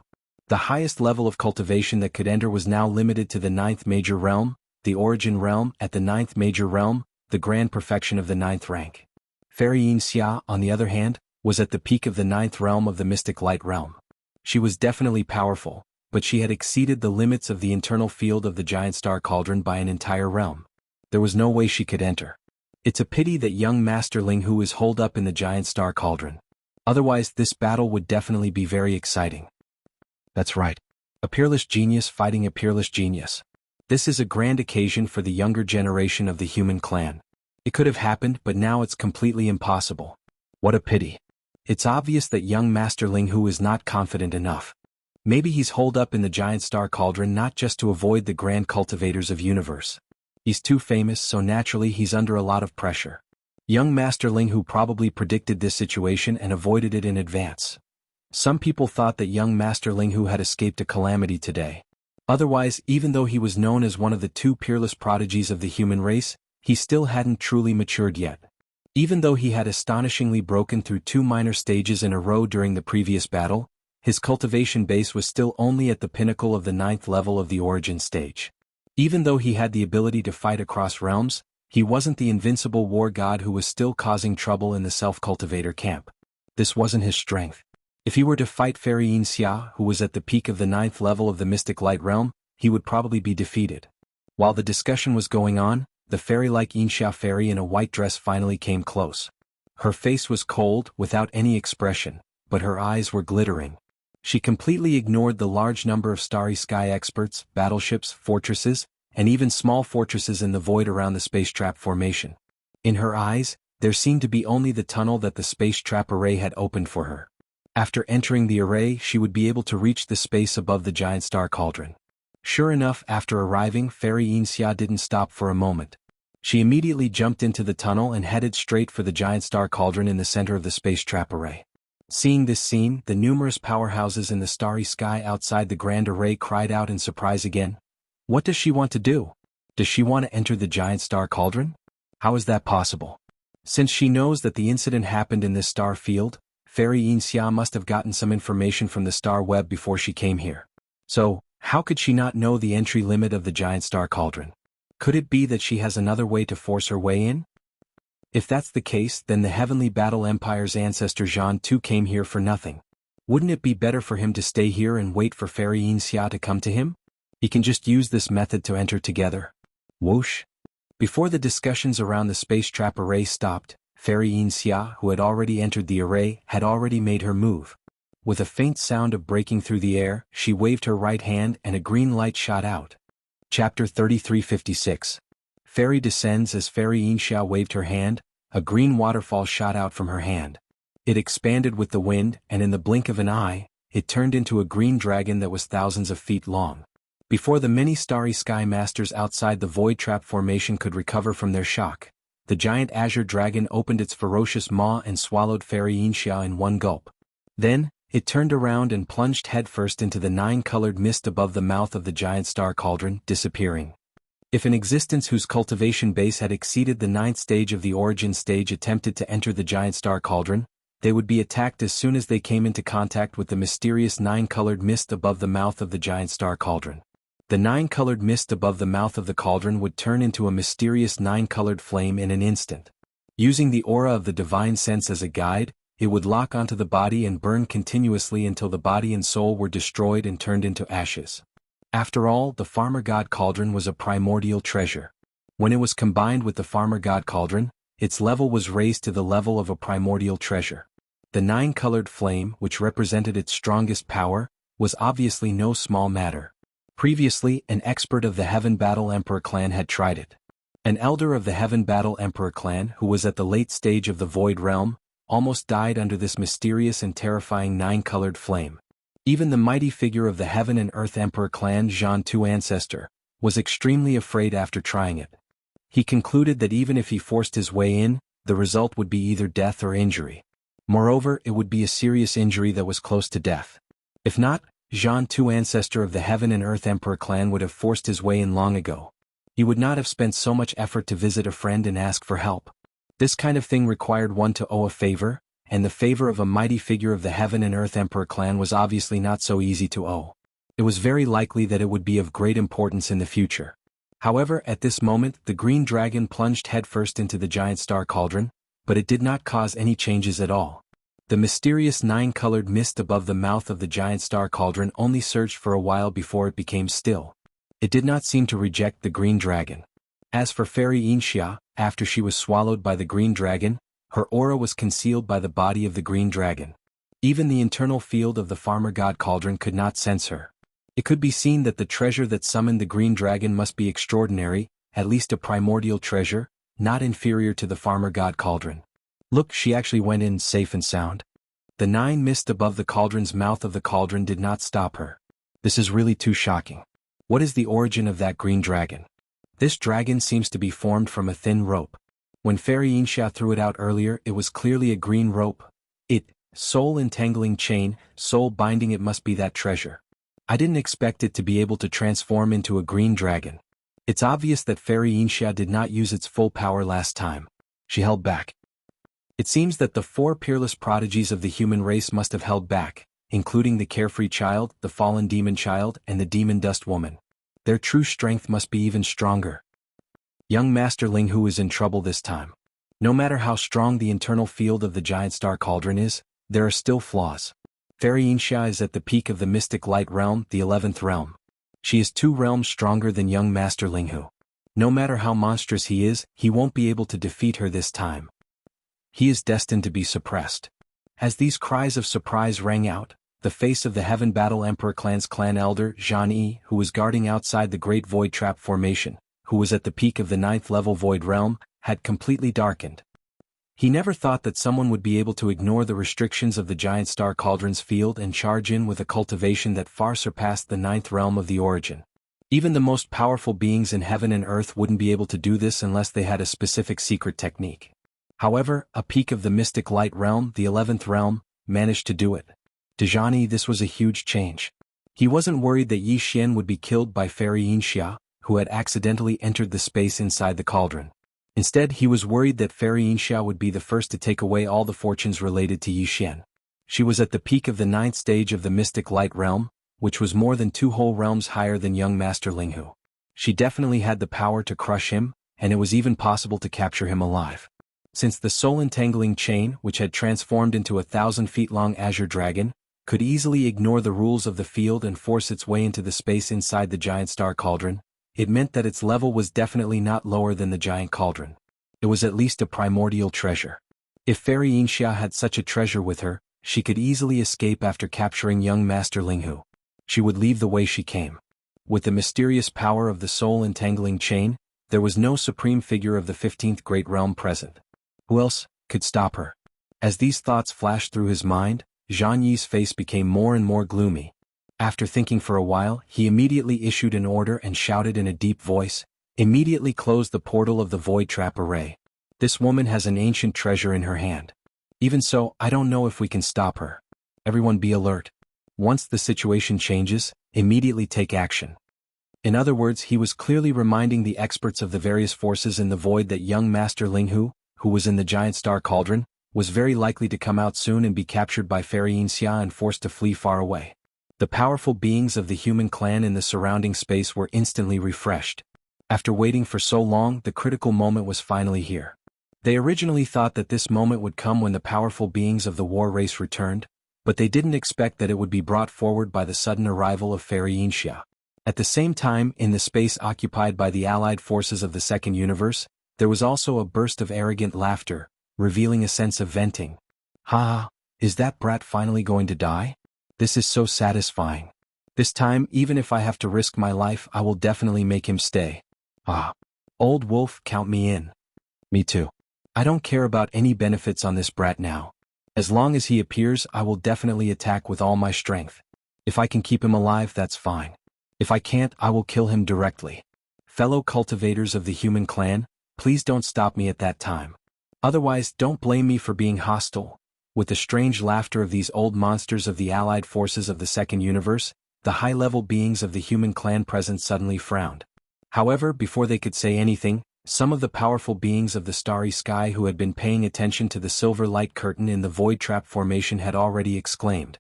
Speaker 1: The highest level of cultivation that could enter was now limited to the 9th major realm, the origin realm. At the 9th major realm, the grand perfection of the 9th rank. Fairy Yin Xia, on the other hand, was at the peak of the 9th realm of the mystic light realm. She was definitely powerful, but she had exceeded the limits of the internal field of the giant star cauldron by an entire realm. There was no way she could enter. It's a pity that young Master Ling Hu is holed up in the giant star cauldron. Otherwise this battle would definitely be very exciting. That's right. A peerless genius fighting a peerless genius. This is a grand occasion for the younger generation of the human clan. It could have happened, but now it's completely impossible. What a pity. It's obvious that young Master Ling Hu is not confident enough. Maybe he's holed up in the giant star cauldron not just to avoid the grand cultivators of universe. He's too famous, so naturally he's under a lot of pressure. Young Master Ling Hu probably predicted this situation and avoided it in advance. Some people thought that young Master Ling Hu had escaped a calamity today. Otherwise, even though he was known as one of the two peerless prodigies of the human race, he still hadn't truly matured yet. Even though he had astonishingly broken through 2 minor stages in a row during the previous battle, his cultivation base was still only at the pinnacle of the 9th level of the origin stage. Even though he had the ability to fight across realms, he wasn't the invincible war god who was still causing trouble in the self-cultivator camp. This wasn't his strength. If he were to fight Fairy Yin Xia, who was at the peak of the 9th level of the mystic light realm, he would probably be defeated. While the discussion was going on, the fairy-like Yin Xia fairy in a white dress finally came close. Her face was cold, without any expression, but her eyes were glittering. She completely ignored the large number of starry sky experts, battleships, fortresses, and even small fortresses in the void around the space trap formation. In her eyes, there seemed to be only the tunnel that the space trap array had opened for her. After entering the array, she would be able to reach the space above the giant star cauldron. Sure enough, after arriving, Fairy Yin Xia didn't stop for a moment. She immediately jumped into the tunnel and headed straight for the giant star cauldron in the center of the space trap array. Seeing this scene, the numerous powerhouses in the starry sky outside the grand array cried out in surprise again. What does she want to do? Does she want to enter the giant star cauldron? How is that possible? Since she knows that the incident happened in this star field, Fairy Yin Xia must have gotten some information from the star web before she came here. So, how could she not know the entry limit of the giant star cauldron? Could it be that she has another way to force her way in? If that's the case, then the Heavenly Battle Empire's ancestor Zhan too came here for nothing. Wouldn't it be better for him to stay here and wait for Fairy Yin Xia to come to him? He can just use this method to enter together. Whoosh! Before the discussions around the space trap array stopped, Fairy Yin Xia, who had already entered the array, had already made her move. With a faint sound of breaking through the air, she waved her right hand and a green light shot out. Chapter 3356. Fairy descends. As Fairy Yin Xia waved her hand, a green waterfall shot out from her hand. It expanded with the wind, and in the blink of an eye, it turned into a green dragon that was thousands of feet long. Before the many starry sky masters outside the void trap formation could recover from their shock, the giant azure dragon opened its ferocious maw and swallowed Fairy Yin Xia in one gulp. Then, it turned around and plunged headfirst into the 9-colored mist above the mouth of the giant star cauldron, disappearing. If an existence whose cultivation base had exceeded the 9th stage of the origin stage attempted to enter the giant star cauldron, they would be attacked as soon as they came into contact with the mysterious 9-colored mist above the mouth of the giant star cauldron. The 9-colored mist above the mouth of the cauldron would turn into a mysterious 9-colored flame in an instant. Using the aura of the divine sense as a guide, it would lock onto the body and burn continuously until the body and soul were destroyed and turned into ashes. After all, the Farmer God Cauldron was a primordial treasure. When it was combined with the Farmer God Cauldron, its level was raised to the level of a primordial treasure. The 9-colored flame, which represented its strongest power, was obviously no small matter. Previously, an expert of the Heaven Battle Emperor clan had tried it. An elder of the Heaven Battle Emperor clan, who was at the late stage of the Void Realm, almost died under this mysterious and terrifying 9-colored flame. Even the mighty figure of the Heaven and Earth Emperor clan, Zhan Tu ancestor, was extremely afraid after trying it. He concluded that even if he forced his way in, the result would be either death or injury. Moreover, it would be a serious injury that was close to death. If not, Zhan Tu ancestor of the Heaven and Earth Emperor clan would have forced his way in long ago. He would not have spent so much effort to visit a friend and ask for help. This kind of thing required one to owe a favor, and the favor of a mighty figure of the Heaven and Earth Emperor clan was obviously not so easy to owe. It was very likely that it would be of great importance in the future. However, at this moment, the green dragon plunged headfirst into the giant star cauldron, but it did not cause any changes at all. The mysterious nine-colored mist above the mouth of the giant star cauldron only surged for a while before it became still. It did not seem to reject the green dragon. As for Fairy Yinxia, after she was swallowed by the green dragon, her aura was concealed by the body of the green dragon. Even the internal field of the farmer god cauldron could not sense her. It could be seen that the treasure that summoned the green dragon must be extraordinary, at least a primordial treasure, not inferior to the farmer god cauldron. Look, she actually went in safe and sound. The nine mist above the cauldron's mouth of the cauldron did not stop her. This is really too shocking. What is the origin of that green dragon? This dragon seems to be formed from a thin rope. When Fairy Yinxia threw it out earlier, it was clearly a green rope. Soul entangling chain, soul binding, it must be that treasure. I didn't expect it to be able to transform into a green dragon. It's obvious that Fairy Yinxia did not use its full power last time. She held back. It seems that the four peerless prodigies of the human race must have held back, including the carefree child, the fallen demon child, and the demon dust woman. Their true strength must be even stronger. Young Master Linghu is in trouble this time. No matter how strong the internal field of the giant star cauldron is, there are still flaws. Fairy Yinxia is at the peak of the mystic light realm, the 11th realm. She is 2 realms stronger than young Master Linghu. No matter how monstrous he is, he won't be able to defeat her this time. He is destined to be suppressed. As these cries of surprise rang out, the face of the Heaven Battle Emperor Clan's clan elder, Zhan Yi, who was guarding outside the Great Void Trap Formation, who was at the peak of the 9th level Void Realm, had completely darkened. He never thought that someone would be able to ignore the restrictions of the giant star cauldron's field and charge in with a cultivation that far surpassed the 9th realm of the origin. Even the most powerful beings in heaven and earth wouldn't be able to do this unless they had a specific secret technique. However, a peak of the mystic light realm, the 11th realm, managed to do it. To Zhan Yi, this was a huge change. He wasn't worried that Yi Xian would be killed by Fairy Yinxia, who had accidentally entered the space inside the cauldron. Instead, he was worried that Fairy Yinxia would be the first to take away all the fortunes related to Yi Xian. She was at the peak of the 9th stage of the mystic light realm, which was more than 2 whole realms higher than young Master Linghu. She definitely had the power to crush him, and it was even possible to capture him alive. Since the soul entangling chain, which had transformed into a 1,000-feet-long azure dragon, could easily ignore the rules of the field and force its way into the space inside the giant star cauldron, it meant that its level was definitely not lower than the giant cauldron. It was at least a primordial treasure. If Fairy Yinxia had such a treasure with her, she could easily escape after capturing young Master Linghu. She would leave the way she came. With the mysterious power of the soul entangling chain, there was no supreme figure of the 15th Great Realm present. Who else could stop her? As these thoughts flashed through his mind, Zhan Yi's face became more and more gloomy. After thinking for a while, he immediately issued an order and shouted in a deep voice, "Immediately close the portal of the void trap array. This woman has an ancient treasure in her hand. Even so, I don't know if we can stop her. Everyone be alert. Once the situation changes, immediately take action." In other words, he was clearly reminding the experts of the various forces in the void that young Master Linghu, who was in the giant star cauldron, was very likely to come out soon and be captured by Fairy Yinxia and forced to flee far away. The powerful beings of the human clan in the surrounding space were instantly refreshed. After waiting for so long, the critical moment was finally here. They originally thought that this moment would come when the powerful beings of the war race returned, but they didn't expect that it would be brought forward by the sudden arrival of Fairy Yinxia. At the same time, in the space occupied by the allied forces of the second universe, there was also a burst of arrogant laughter, revealing a sense of venting. "Ha! Is that brat finally going to die? This is so satisfying. This time, even if I have to risk my life, I will definitely make him stay. Ah! Old wolf, count me in." "Me too. I don't care about any benefits on this brat now. As long as he appears, I will definitely attack with all my strength. If I can keep him alive, that's fine. If I can't, I will kill him directly. Fellow cultivators of the human clan, please don't stop me at that time. Otherwise, don't blame me for being hostile." With the strange laughter of these old monsters of the allied forces of the second universe, the high-level beings of the human clan present suddenly frowned. However, before they could say anything, some of the powerful beings of the starry sky who had been paying attention to the silver light curtain in the void trap formation had already exclaimed,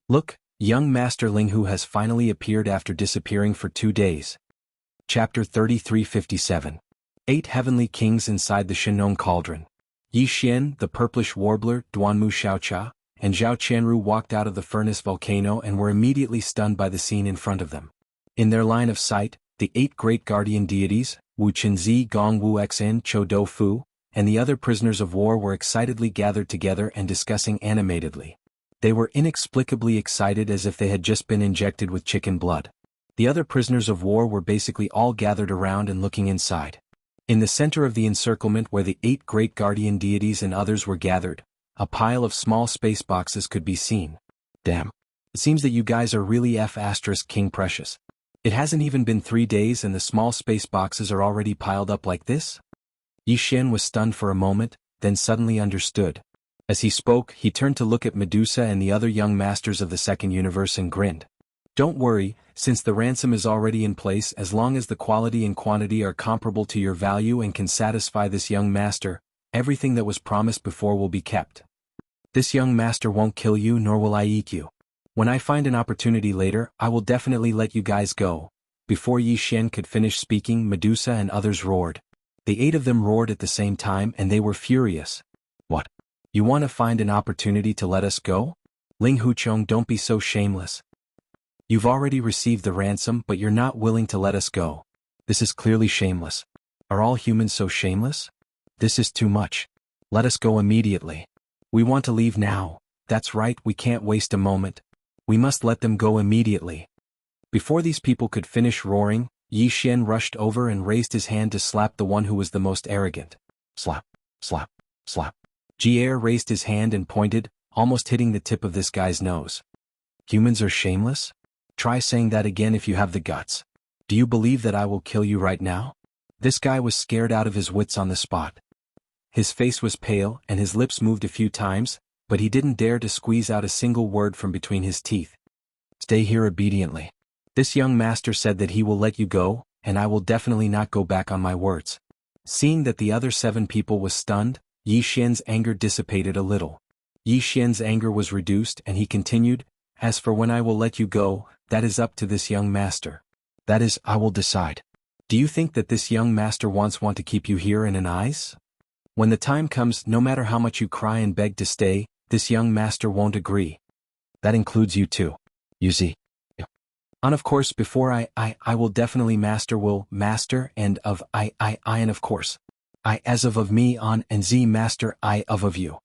Speaker 1: "Look, Young Master Linghu has finally appeared after disappearing for 2 days. Chapter 3357. 8 Heavenly Kings Inside the Shenong Cauldron. Yi Xian, the purplish warbler, Duanmu Xiaocha, and Zhao Qianru walked out of the furnace volcano and were immediately stunned by the scene in front of them. In their line of sight, the 8 great guardian deities, Wu Qinzi, Gong Wu Xin, Chou Do Fu, and the other prisoners of war were excitedly gathered together and discussing animatedly. They were inexplicably excited as if they had just been injected with chicken blood. The other prisoners of war were basically all gathered around and looking inside. In the center of the encirclement where the 8 great guardian deities and others were gathered, a pile of small space boxes could be seen. Damn. It seems that you guys are really King precious. It hasn't even been 3 days and the small space boxes are already piled up like this? Yi Xian was stunned for a moment, then suddenly understood. As he spoke, he turned to look at Medusa and the other young masters of the second universe and grinned. Don't worry, since the ransom is already in place, as long as the quality and quantity are comparable to your value and can satisfy this young master, everything that was promised before will be kept. This young master won't kill you nor will I eat you. When I find an opportunity later, I will definitely let you guys go. Before Yi Xian could finish speaking, Medusa and others roared. The 8 of them roared at the same time and they were furious. What? You want to find an opportunity to let us go? Ling Huchong, don't be so shameless. You've already received the ransom but you're not willing to let us go. This is clearly shameless. Are all humans so shameless? This is too much. Let us go immediately. We want to leave now. That's right, we can't waste a moment. We must let them go immediately. Before these people could finish roaring, Yi Xian rushed over and raised his hand to slap the one who was the most arrogant. Slap, slap, slap. Jier raised his hand and pointed, almost hitting the tip of this guy's nose. Humans are shameless? Try saying that again if you have the guts. Do you believe that I will kill you right now? This guy was scared out of his wits on the spot. His face was pale and his lips moved a few times, but he didn't dare to squeeze out a single word from between his teeth. Stay here obediently. This young master said that he will let you go, and I will definitely not go back on my words. Seeing that the other 7 people was stunned, Yi Xian's anger dissipated a little. Yi Xian's anger was reduced and he continued, as for when I will let you go, that is up to this young master. That is, I will decide. Do you think that this young master want to keep you here in an ice? When the time comes, no matter how much you cry and beg to stay, this young master won't agree. That includes you too. You see. And of course before I will definitely master and of I and of course. I as of me on and z master I of you.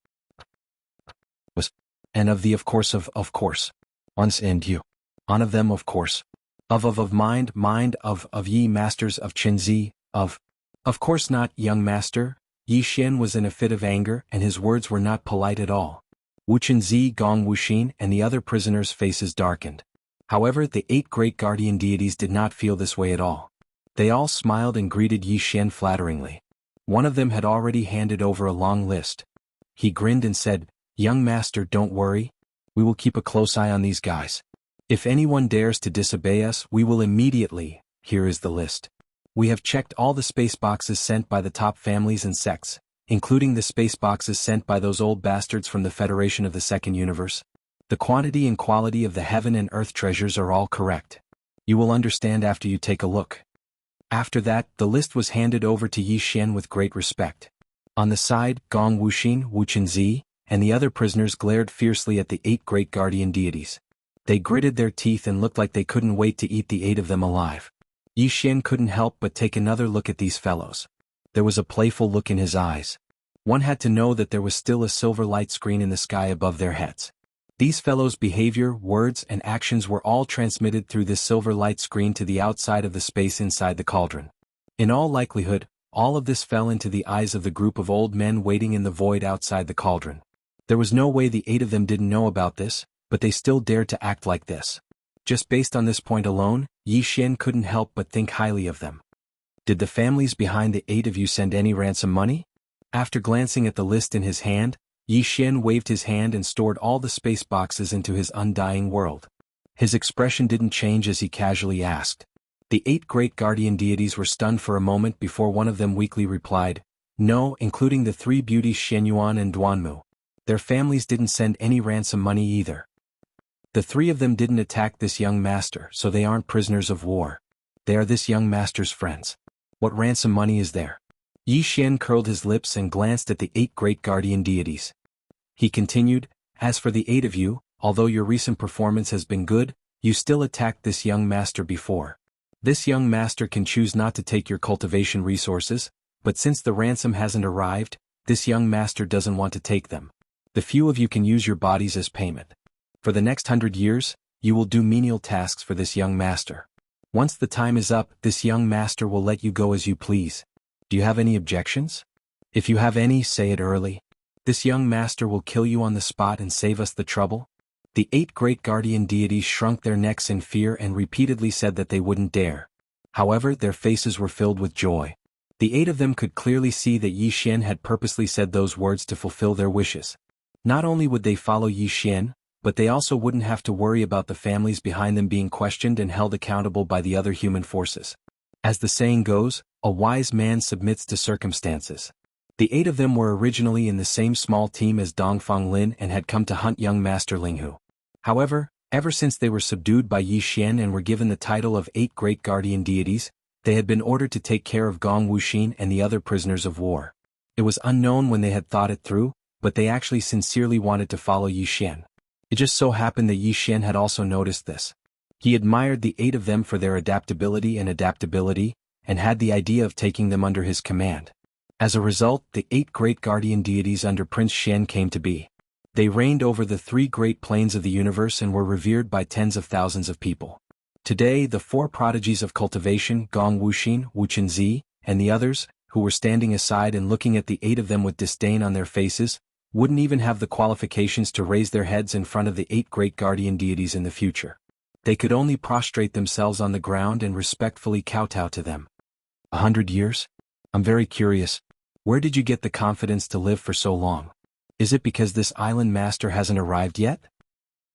Speaker 1: Was. And of the of course. Ons and you. On of them of course. Of mind of ye masters of Qinzi, of course not, young master. Yi Xian was in a fit of anger and his words were not polite at all. Wu Qinzi, Gong Wuxin and the other prisoners' faces darkened. However, the 8 great guardian deities did not feel this way at all. They all smiled and greeted Yi Xian flatteringly. One of them had already handed over a long list. He grinned and said, Young master, don't worry. We will keep a close eye on these guys. If anyone dares to disobey us, we will immediately. Here is the list. We have checked all the space boxes sent by the top families and sects, including the space boxes sent by those old bastards from the Federation of the Second Universe. The quantity and quality of the heaven and earth treasures are all correct. You will understand after you take a look. After that, the list was handed over to Yi Xian with great respect. On the side, Gong Wuxin, Wu Qinzi, and the other prisoners glared fiercely at the 8 great guardian deities. They gritted their teeth and looked like they couldn't wait to eat the 8 of them alive. Yi Xian couldn't help but take another look at these fellows. There was a playful look in his eyes. One had to know that there was still a silver light screen in the sky above their heads. These fellows' behavior, words, and actions were all transmitted through this silver light screen to the outside of the space inside the cauldron. In all likelihood, all of this fell into the eyes of the group of old men waiting in the void outside the cauldron. There was no way the 8 of them didn't know about this, but they still dared to act like this. Just based on this point alone, Yi Xian couldn't help but think highly of them. Did the families behind the 8 of you send any ransom money? After glancing at the list in his hand, Yi Xian waved his hand and stored all the space boxes into his undying world. His expression didn't change as he casually asked. The 8 great guardian deities were stunned for a moment before one of them weakly replied, No, including the 3 beauties Shenyuan and Duanmu. Their families didn't send any ransom money either. The three of them didn't attack this young master, so they aren't prisoners of war. They are this young master's friends. What ransom money is there? Yi Xian curled his lips and glanced at the 8 great guardian deities. He continued, as for the 8 of you, although your recent performance has been good, you still attacked this young master before. This young master can choose not to take your cultivation resources, but since the ransom hasn't arrived, this young master doesn't want to take them. The few of you can use your bodies as payment. For the next 100 years, you will do menial tasks for this young master. Once the time is up, this young master will let you go as you please. Do you have any objections? If you have any, say it early. This young master will kill you on the spot and save us the trouble. The 8 great guardian deities shrunk their necks in fear and repeatedly said that they wouldn't dare. However, their faces were filled with joy. The 8 of them could clearly see that Yi Xian had purposely said those words to fulfill their wishes. Not only would they follow Yi Xian, but they also wouldn't have to worry about the families behind them being questioned and held accountable by the other human forces. As the saying goes, a wise man submits to circumstances. The 8 of them were originally in the same small team as Dongfang Lin and had come to hunt young Master Linghu. However, ever since they were subdued by Yi Xian and were given the title of 8 great guardian deities, they had been ordered to take care of Gong Wuxin and the other prisoners of war. It was unknown when they had thought it through, but they actually sincerely wanted to follow Yi Xian. It just so happened that Yi Xian had also noticed this. He admired the 8 of them for their adaptability, and had the idea of taking them under his command. As a result, the 8 great guardian deities under Prince Xian came to be. They reigned over the 3 great planes of the universe and were revered by tens of thousands of people. Today, the 4 prodigies of cultivation, Gong Wuxin, Wu Qinzi, and the others, who were standing aside and looking at the 8 of them with disdain on their faces, wouldn't even have the qualifications to raise their heads in front of the 8 great guardian deities in the future. They could only prostrate themselves on the ground and respectfully kowtow to them. 100 years? I'm very curious. Where did you get the confidence to live for so long? Is it because this island master hasn't arrived yet?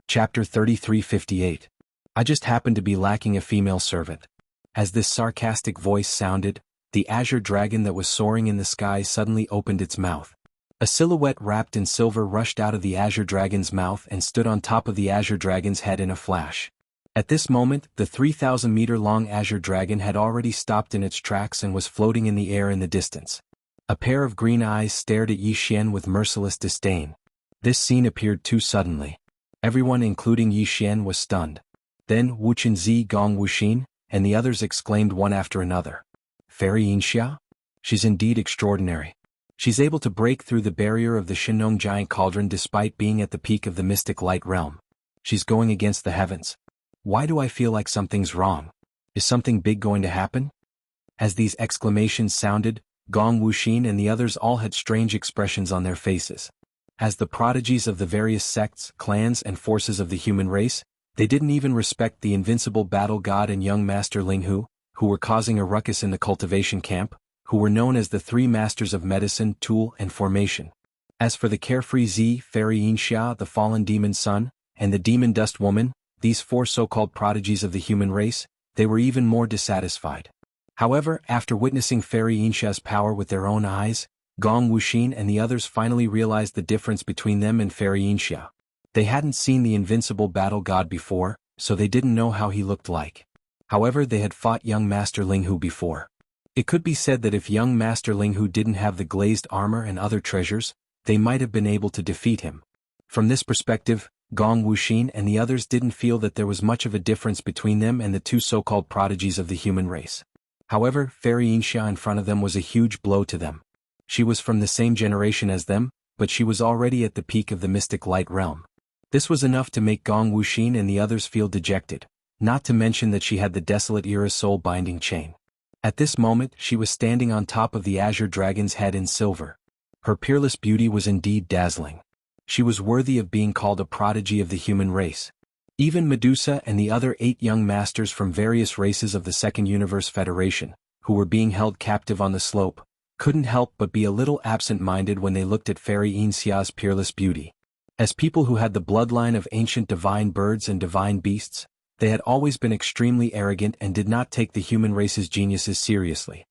Speaker 1: Chapter 3358. I just happened to be lacking a female servant. As this sarcastic voice sounded, the azure dragon that was soaring in the sky suddenly opened its mouth. A silhouette wrapped in silver rushed out of the azure dragon's mouth and stood on top of the azure dragon's head in a flash. At this moment, the 3,000-meter-long azure dragon had already stopped in its tracks and was floating in the air in the distance. A pair of green eyes stared at Yi Xian with merciless disdain. This scene appeared too suddenly. Everyone, including Yi Xian, was stunned. Then Wu Qinzi, Gong Wuxin, and the others exclaimed one after another. Fairy Yinxia? She's indeed extraordinary. She's able to break through the barrier of the Shinong giant cauldron despite being at the peak of the mystic light realm. She's going against the heavens. Why do I feel like something's wrong? Is something big going to happen? As these exclamations sounded, Gong Wuxin and the others all had strange expressions on their faces. As the prodigies of the various sects, clans, and forces of the human race, they didn't even respect the invincible battle god and young master Linghu, who were causing a ruckus in the cultivation camp, who were known as the 3 masters of medicine, tool, and formation. As for the carefree Z, Fairy Yinxia, the fallen demon son, and the demon dust woman, these 4 so-called prodigies of the human race, they were even more dissatisfied. However, after witnessing Fairy Yinxia's power with their own eyes, Gong Wuxin and the others finally realized the difference between them and Fairy Yinxia. They hadn't seen the invincible battle god before, so they didn't know how he looked like. However, they had fought young Master Linghu before. It could be said that if young Master Linghu didn't have the glazed armor and other treasures, they might have been able to defeat him. From this perspective, Gong Wuxin and the others didn't feel that there was much of a difference between them and the 2 so-called prodigies of the human race. However, Fairy Yinxia in front of them was a huge blow to them. She was from the same generation as them, but she was already at the peak of the mystic light realm. This was enough to make Gong Wuxin and the others feel dejected, not to mention that she had the desolate era soul-binding chain. At this moment, she was standing on top of the azure dragon's head in silver. Her peerless beauty was indeed dazzling. She was worthy of being called a prodigy of the human race. Even Medusa and the other 8 young masters from various races of the Second Universe Federation, who were being held captive on the slope, couldn't help but be a little absent-minded when they looked at Fairy Yinxia's peerless beauty. As people who had the bloodline of ancient divine birds and divine beasts, they had always been extremely arrogant and did not take the human race's geniuses seriously.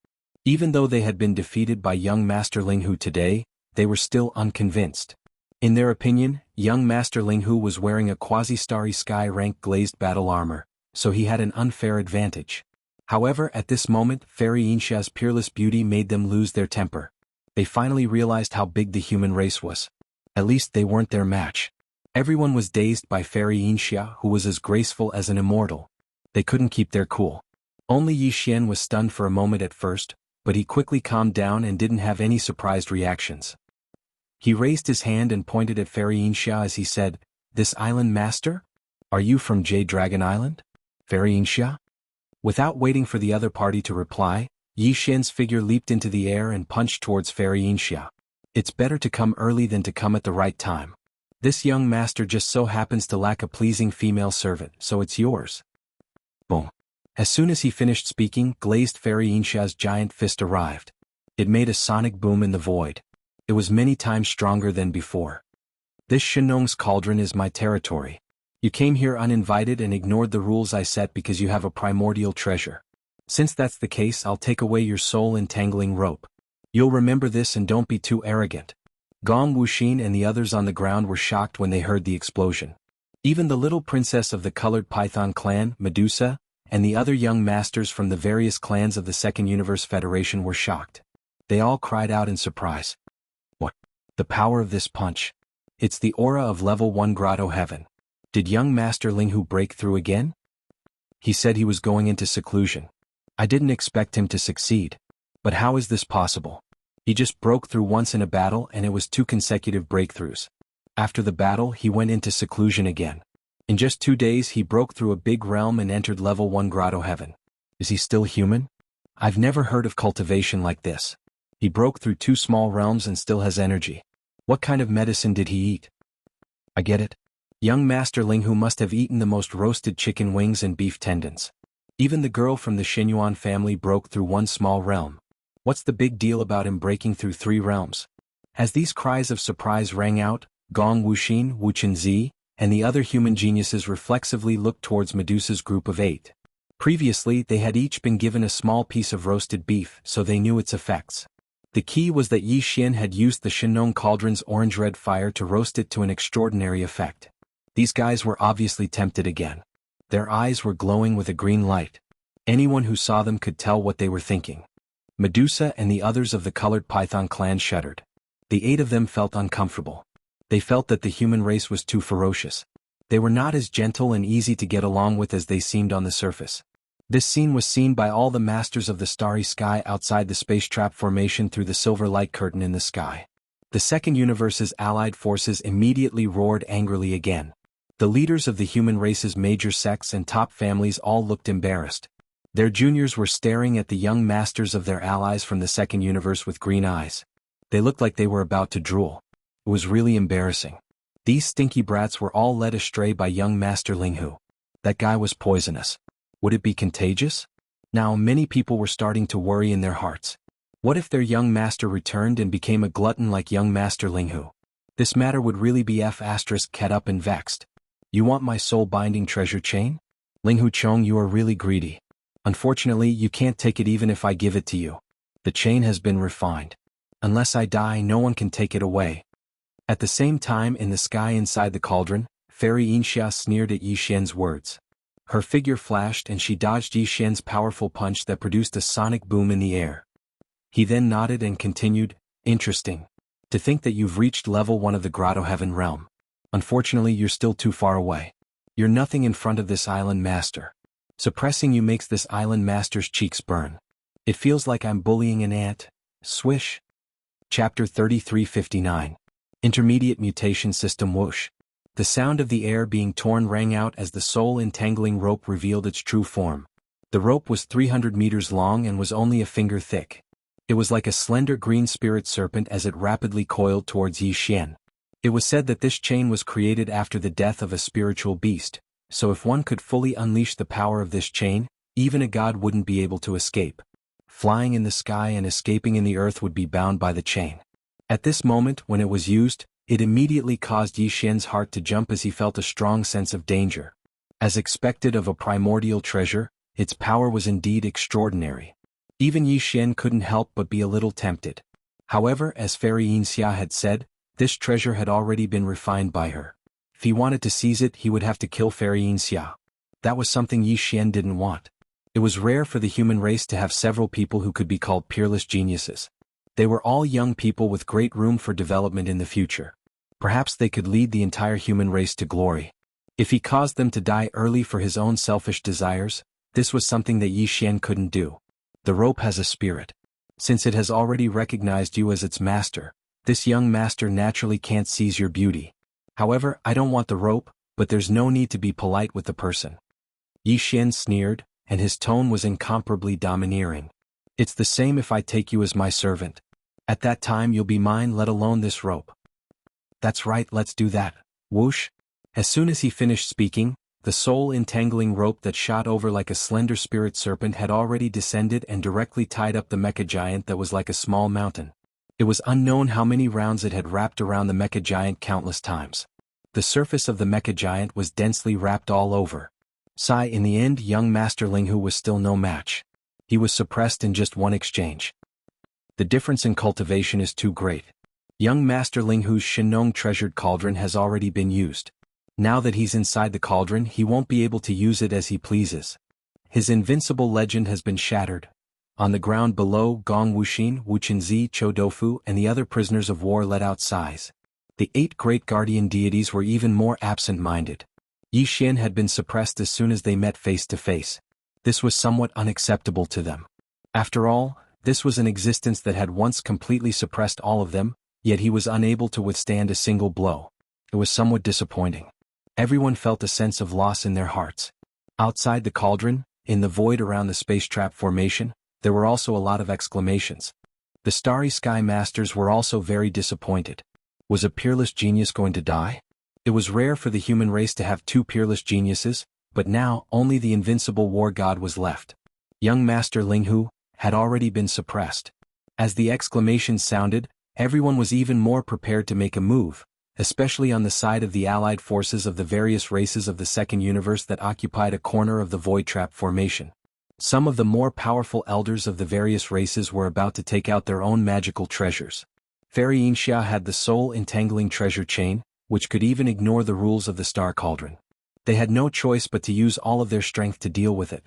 Speaker 1: Even though they had been defeated by young Master Linghu today, they were still unconvinced. In their opinion, young Master Linghu was wearing a quasi-starry sky-rank glazed battle armor, so he had an unfair advantage. However, at this moment, Fairy Yinsha's peerless beauty made them lose their temper. They finally realized how big the human race was. At least they weren't their match. Everyone was dazed by Fairy Yinxia, who was as graceful as an immortal. They couldn't keep their cool. Only Yi Xian was stunned for a moment at first, but he quickly calmed down and didn't have any surprised reactions. He raised his hand and pointed at Fairy Yinxia as he said, "This island master? Are you from Jade Dragon Island? Fairy Yinxia?" Without waiting for the other party to reply, Yi Xian's figure leaped into the air and punched towards Fairy Yinxia. It's better to come early than to come at the right time. This young master just so happens to lack a pleasing female servant, so it's yours. Boom. As soon as he finished speaking, glazed Fairy Yinsha's giant fist arrived. It made a sonic boom in the void. It was many times stronger than before. This Shenong's cauldron is my territory. You came here uninvited and ignored the rules I set because you have a primordial treasure. Since that's the case, I'll take away your soul-entangling rope. You'll remember this and don't be too arrogant. Gong Wuxin and the others on the ground were shocked when they heard the explosion. Even the little princess of the colored python clan, Medusa, and the other young masters from the various clans of the Second Universe Federation were shocked. They all cried out in surprise. What? The power of this punch. It's the aura of level 1 Grotto Heaven. Did young Master Linghu break through again? He said he was going into seclusion. I didn't expect him to succeed. But how is this possible? He just broke through once in a battle and it was 2 consecutive breakthroughs. After the battle, he went into seclusion again. In just 2 days he broke through a big realm and entered level 1 Grotto Heaven. Is he still human? I've never heard of cultivation like this. He broke through 2 small realms and still has energy. What kind of medicine did he eat? I get it. Young Master Linghu must have eaten the most roasted chicken wings and beef tendons. Even the girl from the Xinyuan family broke through 1 small realm. What's the big deal about him breaking through 3 realms? As these cries of surprise rang out, Gong Wuxin, Wu Qinzi, and the other human geniuses reflexively looked towards Medusa's group of 8. Previously, they had each been given a small piece of roasted beef, so they knew its effects. The key was that Yi Xian had used the Shenong cauldron's orange-red fire to roast it to an extraordinary effect. These guys were obviously tempted again. Their eyes were glowing with a green light. Anyone who saw them could tell what they were thinking. Medusa and the others of the colored python clan shuddered. The 8 of them felt uncomfortable. They felt that the human race was too ferocious. They were not as gentle and easy to get along with as they seemed on the surface. This scene was seen by all the masters of the starry sky outside the space trap formation through the silver light curtain in the sky. The Second Universe's allied forces immediately roared angrily again. The leaders of the human race's major sects and top families all looked embarrassed. Their juniors were staring at the young masters of their allies from the Second Universe with green eyes. They looked like they were about to drool. It was really embarrassing. These stinky brats were all led astray by young Master Linghu. That guy was poisonous. Would it be contagious? Now many people were starting to worry in their hearts. What if their young master returned and became a glutton like young Master Linghu? This matter would really be *ket up and vexed. You want my soul-binding treasure chain? Linghu Chong, you are really greedy. Unfortunately, you can't take it even if I give it to you. The chain has been refined. Unless I die, no one can take it away. At the same time, in the sky inside the cauldron, Fairy Yinxia sneered at Yi Xian's words. Her figure flashed and she dodged Yi Xian's powerful punch that produced a sonic boom in the air. He then nodded and continued, "Interesting. To think that you've reached level 1 of the Grotto Heaven realm. Unfortunately, you're still too far away. You're nothing in front of this island master. Suppressing you makes this island master's cheeks burn. It feels like I'm bullying an ant. Swish." Chapter 3359. Intermediate Mutation System Whoosh. The sound of the air being torn rang out as the soul-entangling rope revealed its true form. The rope was 300 meters long and was only a finger thick. It was like a slender green spirit serpent as it rapidly coiled towards Yi Xian. It was said that this chain was created after the death of a spiritual beast, so if one could fully unleash the power of this chain, even a god wouldn't be able to escape. Flying in the sky and escaping in the earth would be bound by the chain. At this moment, when it was used, it immediately caused Yi Xian's heart to jump as he felt a strong sense of danger. As expected of a primordial treasure, its power was indeed extraordinary. Even Yi Xian couldn't help but be a little tempted. However, as Fairy Yinxia had said, This treasure had already been refined by her. If he wanted to seize it, he would have to kill Fairy Yinxia. That was something Yi Xian didn't want. It was rare for the human race to have several people who could be called peerless geniuses. They were all young people with great room for development in the future. Perhaps they could lead the entire human race to glory. If he caused them to die early for his own selfish desires, this was something that Yi Xian couldn't do. The rope has a spirit. Since it has already recognized you as its master, this young master naturally can't seize your beauty. However, I don't want the rope, but there's no need to be polite with the person. Yi Xian sneered, and his tone was incomparably domineering. It's the same if I take you as my servant. At that time you'll be mine, let alone this rope. That's right, let's do that. Whoosh! As soon as he finished speaking, the soul-entangling rope that shot over like a slender spirit serpent had already descended and directly tied up the mecha giant that was like a small mountain. It was unknown how many rounds it had wrapped around the mecha giant countless times. The surface of the mecha giant was densely wrapped all over. In the end, young Master Linghu was still no match. He was suppressed in just one exchange. The difference in cultivation is too great. Young Master Linghu's Shinong treasured cauldron has already been used. Now that he's inside the cauldron, he won't be able to use it as he pleases. His invincible legend has been shattered. On the ground below, Gong Wuxin, Wuchenzi, Chodofu, and the other prisoners of war let out sighs. The 8 great guardian deities were even more absent-minded. Yi Xian had been suppressed as soon as they met face to face. This was somewhat unacceptable to them. After all, this was an existence that had once completely suppressed all of them, yet he was unable to withstand a single blow. It was somewhat disappointing. Everyone felt a sense of loss in their hearts. Outside the cauldron, in the void around the space trap formation, there were also a lot of exclamations. The Starry Sky Masters were also very disappointed. Was a peerless genius going to die? It was rare for the human race to have 2 peerless geniuses, but now only the invincible war god was left. Young Master Linghu had already been suppressed. As the exclamations sounded, everyone was even more prepared to make a move, especially on the side of the allied forces of the various races of the second universe that occupied a corner of the void trap formation. Some of the more powerful elders of the various races were about to take out their own magical treasures. Fairy Yinxia had the soul-entangling treasure chain, which could even ignore the rules of the Star Cauldron. They had no choice but to use all of their strength to deal with it.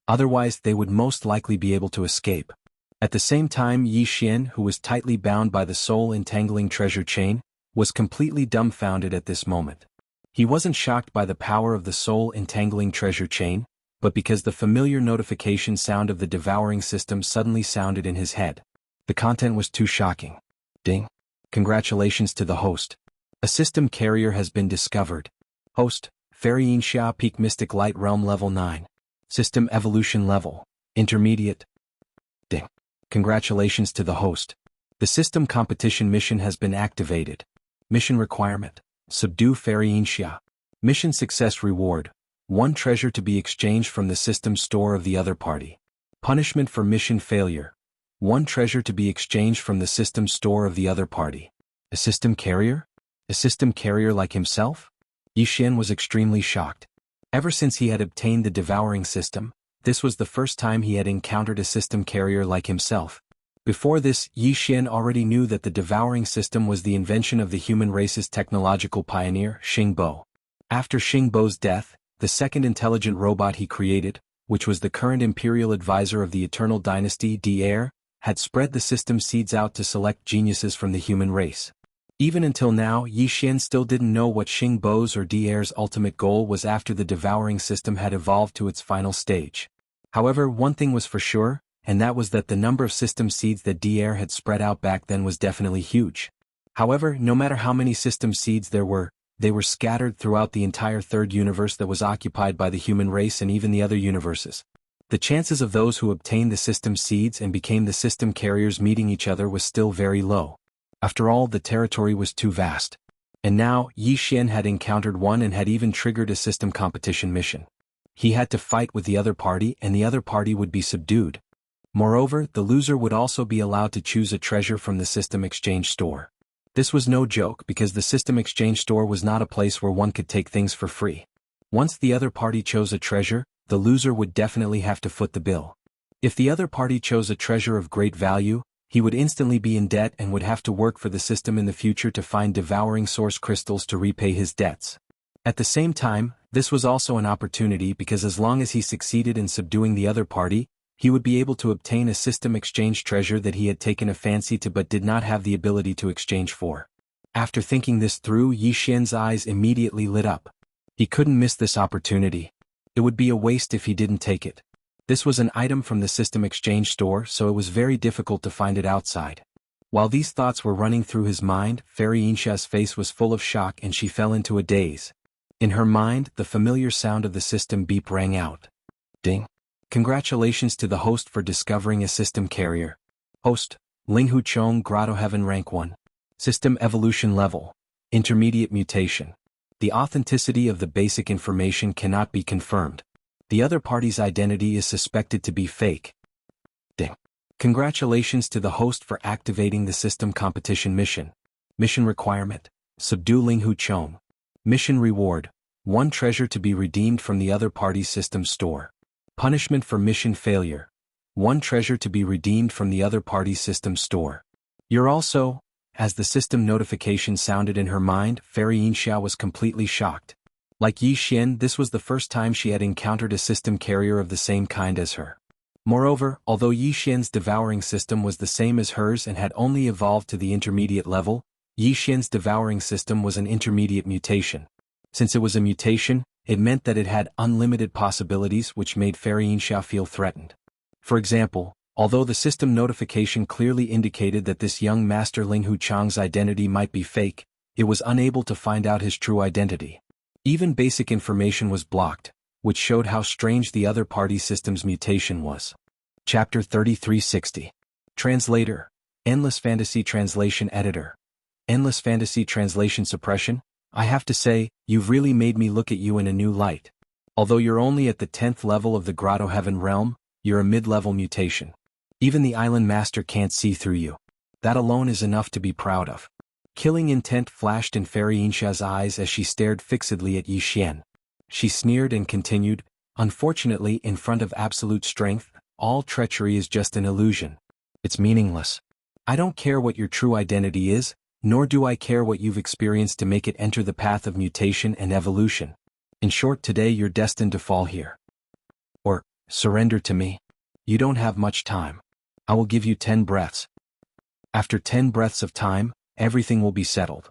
Speaker 1: Otherwise, they would most likely be able to escape. At the same time, Yi Xian, who was tightly bound by the soul-entangling treasure chain, was completely dumbfounded at this moment. He wasn't shocked by the power of the soul-entangling treasure chain, but because the familiar notification sound of the devouring system suddenly sounded in his head. The content was too shocking. Ding. Congratulations to the host. A system carrier has been discovered. Host, Fairy Yinxia Peak Mystic Light Realm Level 9. System Evolution Level, Intermediate. Ding. Congratulations to the host. The system competition mission has been activated. Mission requirement: subdue Fairy Yinxia. Mission success reward: 1 treasure to be exchanged from the system store of the other party. Punishment for mission failure: 1 treasure to be exchanged from the system store of the other party. A system carrier? A system carrier like himself? Yi Xian was extremely shocked. Ever since he had obtained the devouring system, this was the first time he had encountered a system carrier like himself. Before this, Yi Xian already knew that the devouring system was the invention of the human race's technological pioneer, Xing Bo. After Xing Bo's death, the second intelligent robot he created, which was the current imperial advisor of the Eternal Dynasty d'Air, had spread the system seeds out to select geniuses from the human race. Even until now, Yi Xian still didn't know what Xing Bo's or d'Air's ultimate goal was after the devouring system had evolved to its final stage. However, one thing was for sure, and that was that the number of system seeds that d'Air had spread out back then was definitely huge. However, no matter how many system seeds there were, they were scattered throughout the entire third universe that was occupied by the human race and even the other universes. The chances of those who obtained the system seeds and became the system carriers meeting each other was still very low. After all, the territory was too vast. And now, Yi Xian had encountered one and had even triggered a system competition mission. He had to fight with the other party and the other party would be subdued. Moreover, the loser would also be allowed to choose a treasure from the system exchange store. This was no joke because the system exchange store was not a place where one could take things for free. Once the other party chose a treasure, the loser would definitely have to foot the bill. If the other party chose a treasure of great value, he would instantly be in debt and would have to work for the system in the future to find devouring source crystals to repay his debts. At the same time, this was also an opportunity because as long as he succeeded in subduing the other party, he would be able to obtain a system exchange treasure that he had taken a fancy to but did not have the ability to exchange for. After thinking this through, Yi Xian's eyes immediately lit up. He couldn't miss this opportunity. It would be a waste if he didn't take it. This was an item from the system exchange store, so it was very difficult to find it outside. While these thoughts were running through his mind, Fairy Yinsha's face was full of shock and she fell into a daze. In her mind, the familiar sound of the system beep rang out. Ding. Congratulations to the host for discovering a system carrier. Host, Linghu Chong, Grotto Heaven, Rank 1. System Evolution Level. Intermediate Mutation. The authenticity of the basic information cannot be confirmed. The other party's identity is suspected to be fake. Ding. Congratulations to the host for activating the system competition mission. Mission requirement: subdue Linghu Chong. Mission reward: 1 treasure to be redeemed from the other party's system store. Punishment for mission failure: 1 treasure to be redeemed from the other party's system store. You're also... As the system notification sounded in her mind, Fairy Yinxia was completely shocked. Like Yi Xian, this was the first time she had encountered a system carrier of the same kind as her. Moreover, although Yi Xian's devouring system was the same as hers and had only evolved to the intermediate level, Yi Xian's devouring system was an intermediate mutation. Since it was a mutation, it meant that it had unlimited possibilities, which made Fairy Yinxia feel threatened. For example, although the system notification clearly indicated that this young master Linghu Chang's identity might be fake, it was unable to find out his true identity. Even basic information was blocked, which showed how strange the other party system's mutation was. Chapter 3360. Translator. Endless Fantasy Translation Editor. Endless Fantasy Translation Suppression. I have to say, you've really made me look at you in a new light. Although you're only at the 10th level of the Grotto Heaven realm, you're a mid-level mutation. Even the island master can't see through you. That alone is enough to be proud of. Killing intent flashed in Fairy Yinsha's eyes as she stared fixedly at Yi Xian. She sneered and continued, unfortunately, in front of absolute strength, all treachery is just an illusion. It's meaningless. I don't care what your true identity is, nor do I care what you've experienced to make it enter the path of mutation and evolution. In short, today you're destined to fall here. Or, surrender to me. You don't have much time. I will give you 10 breaths. After 10 breaths of time, everything will be settled.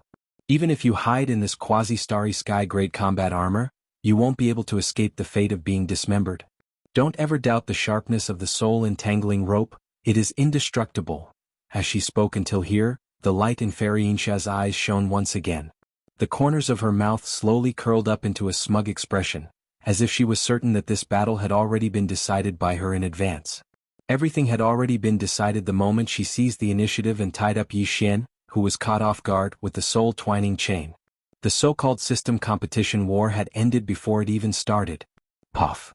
Speaker 1: Even if you hide in this quasi-starry sky-grade combat armor, you won't be able to escape the fate of being dismembered. Don't ever doubt the sharpness of the soul-entangling rope, it is indestructible. As she spoke until here, the light in Fairy Yinsha's eyes shone once again. The corners of her mouth slowly curled up into a smug expression, as if she was certain that this battle had already been decided by her in advance. Everything had already been decided the moment she seized the initiative and tied up Yi Xian, who was caught off guard, with the soul-twining chain. The so-called system competition war had ended before it even started. Puff.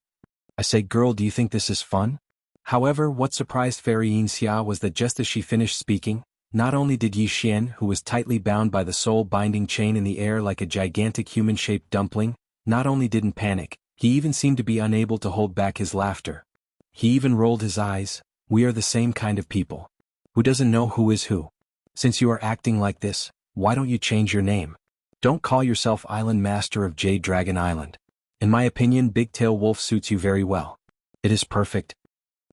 Speaker 1: I say, girl, do you think this is fun? However, what surprised Fairy Yinxia was that just as she finished speaking, not only did Yi Xian, who was tightly bound by the soul-binding chain in the air like a gigantic human-shaped dumpling, not only didn't panic, he even seemed to be unable to hold back his laughter. He even rolled his eyes. We are the same kind of people. Who doesn't know who is who? Since you are acting like this, why don't you change your name? Don't call yourself Island Master of Jade Dragon Island. In my opinion, Big Tail Wolf suits you very well. It is perfect.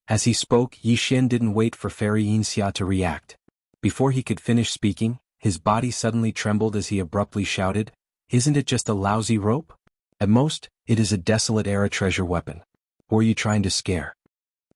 Speaker 1: As he spoke, Yi Xian didn't wait for Fairy Yinxia to react. Before he could finish speaking, his body suddenly trembled as he abruptly shouted, "Isn't it just a lousy rope? At most, it is a desolate-era treasure weapon. Who are you trying to scare?"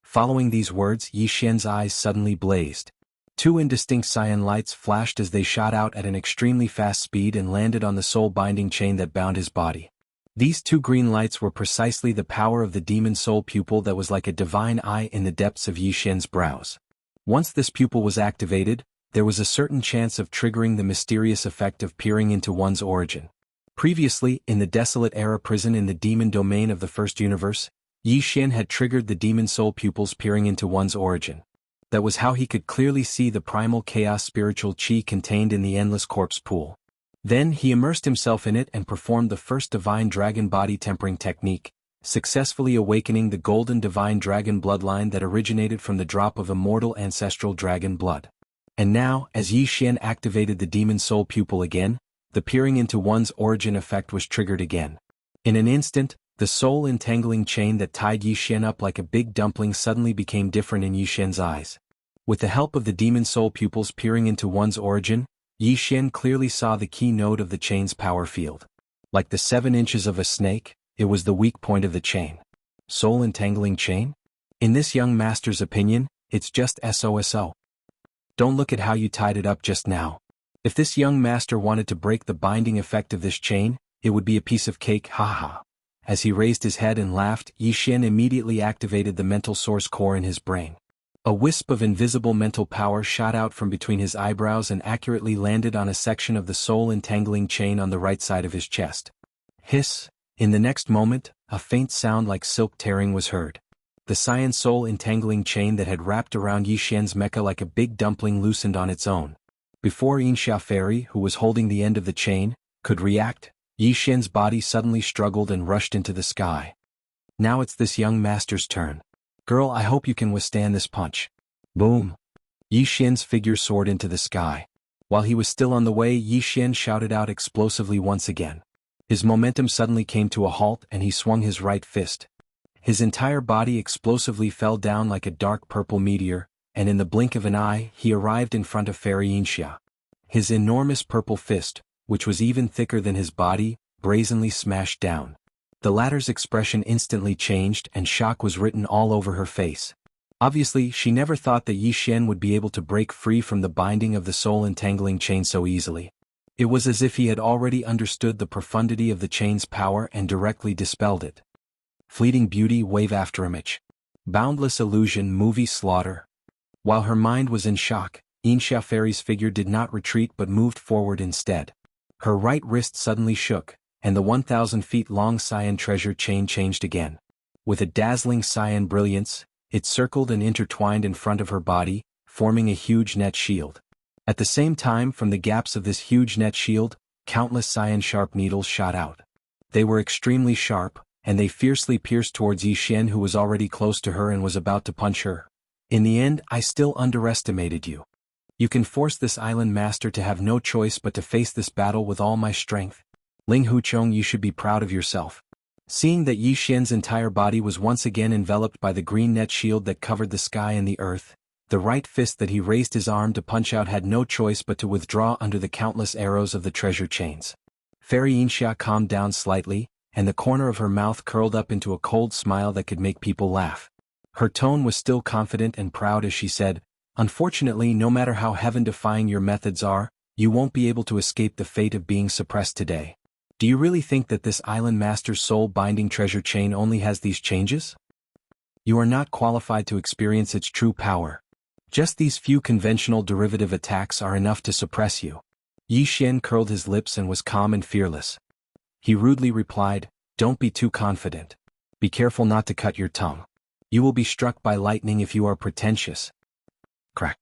Speaker 1: Following these words, Yi Xian's eyes suddenly blazed. 2 indistinct cyan lights flashed as they shot out at an extremely fast speed and landed on the soul-binding chain that bound his body. These 2 green lights were precisely the power of the demon soul pupil that was like a divine eye in the depths of Yi Xian's brows. Once this pupil was activated, there was a certain chance of triggering the mysterious effect of peering into one's origin. Previously, in the desolate era prison in the demon domain of the first universe, Yi Xian had triggered the demon soul pupils peering into one's origin. That was how he could clearly see the primal chaos spiritual chi contained in the endless corpse pool. Then he immersed himself in it and performed the first divine dragon body tempering technique, successfully awakening the golden divine dragon bloodline that originated from the drop of immortal ancestral dragon blood. And now, as Yi Xian activated the demon soul pupil again, the peering into one's origin effect was triggered again. In an instant, the soul entangling chain that tied Yi Xian up like a big dumpling suddenly became different in Yi Xian's eyes. With the help of the demon soul pupils peering into one's origin, Yi Xian clearly saw the key node of the chain's power field. Like the 7 inches of a snake, it was the weak point of the chain. Soul entangling chain? In this young master's opinion, it's just SOSO. Don't look at how you tied it up just now. If this young master wanted to break the binding effect of this chain, it would be a piece of cake, haha. As he raised his head and laughed, Yi Xian immediately activated the mental source core in his brain. A wisp of invisible mental power shot out from between his eyebrows and accurately landed on a section of the soul entangling chain on the right side of his chest. Hiss! In the next moment, a faint sound like silk tearing was heard. The cyan soul entangling chain that had wrapped around Yi Xian's mecha like a big dumpling loosened on its own. Before Yinsha Fairy, who was holding the end of the chain, could react, Yi Xian's body suddenly struggled and rushed into the sky. Now it's this young master's turn. Girl, I hope you can withstand this punch. Boom! Yi Xian's figure soared into the sky. While he was still on the way, Yi Xian shouted out explosively once again. His momentum suddenly came to a halt and he swung his right fist. His entire body explosively fell down like a dark purple meteor, and in the blink of an eye, he arrived in front of Fairy Yinxia. His enormous purple fist, which was even thicker than his body, brazenly smashed down. The latter's expression instantly changed and shock was written all over her face. Obviously, she never thought that Yi Xian would be able to break free from the binding of the soul entangling chain so easily. It was as if he had already understood the profundity of the chain's power and directly dispelled it. Fleeting beauty, wave after image. Boundless illusion, movie slaughter. While her mind was in shock, Yinsha Fairy's figure did not retreat but moved forward instead. Her right wrist suddenly shook, and the 1,000 feet long cyan treasure chain changed again. With a dazzling cyan brilliance, it circled and intertwined in front of her body, forming a huge net shield. At the same time, from the gaps of this huge net shield, countless cyan sharp needles shot out. They were extremely sharp, and they fiercely pierced towards Yi Xian, who was already close to her and was about to punch her. In the end, I still underestimated you. You can force this island master to have no choice but to face this battle with all my strength. Ling Huchong, you should be proud of yourself. Seeing that Yi Xian's entire body was once again enveloped by the green net shield that covered the sky and the earth, the right fist that he raised his arm to punch out had no choice but to withdraw under the countless arrows of the treasure chains. Fairy Yinxia calmed down slightly, and the corner of her mouth curled up into a cold smile that could make people laugh. Her tone was still confident and proud as she said, "Unfortunately, no matter how heaven-defying your methods are, you won't be able to escape the fate of being suppressed today. Do you really think that this island master's soul-binding treasure chain only has these changes? You are not qualified to experience its true power. Just these few conventional derivative attacks are enough to suppress you." Yi Xian curled his lips and was calm and fearless. He rudely replied, "Don't be too confident. Be careful not to cut your tongue. You will be struck by lightning if you are pretentious." Crack.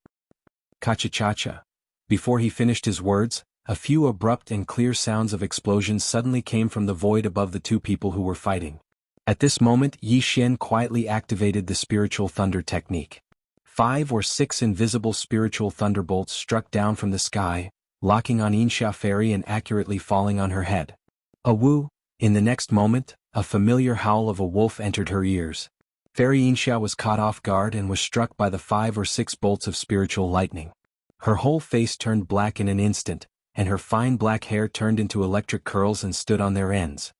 Speaker 1: Kacha-cha-cha. Before he finished his words, a few abrupt and clear sounds of explosions suddenly came from the void above the two people who were fighting. At this moment, Yi Xian quietly activated the spiritual thunder technique. 5 or 6 invisible spiritual thunderbolts struck down from the sky, locking on Yinsha Fairy and accurately falling on her head. A woo! In the next moment, a familiar howl of a wolf entered her ears. Fairy Yinsha was caught off guard and was struck by the 5 or 6 bolts of spiritual lightning. Her whole face turned black in an instant, and her fine black hair turned into electric curls and stood on their ends.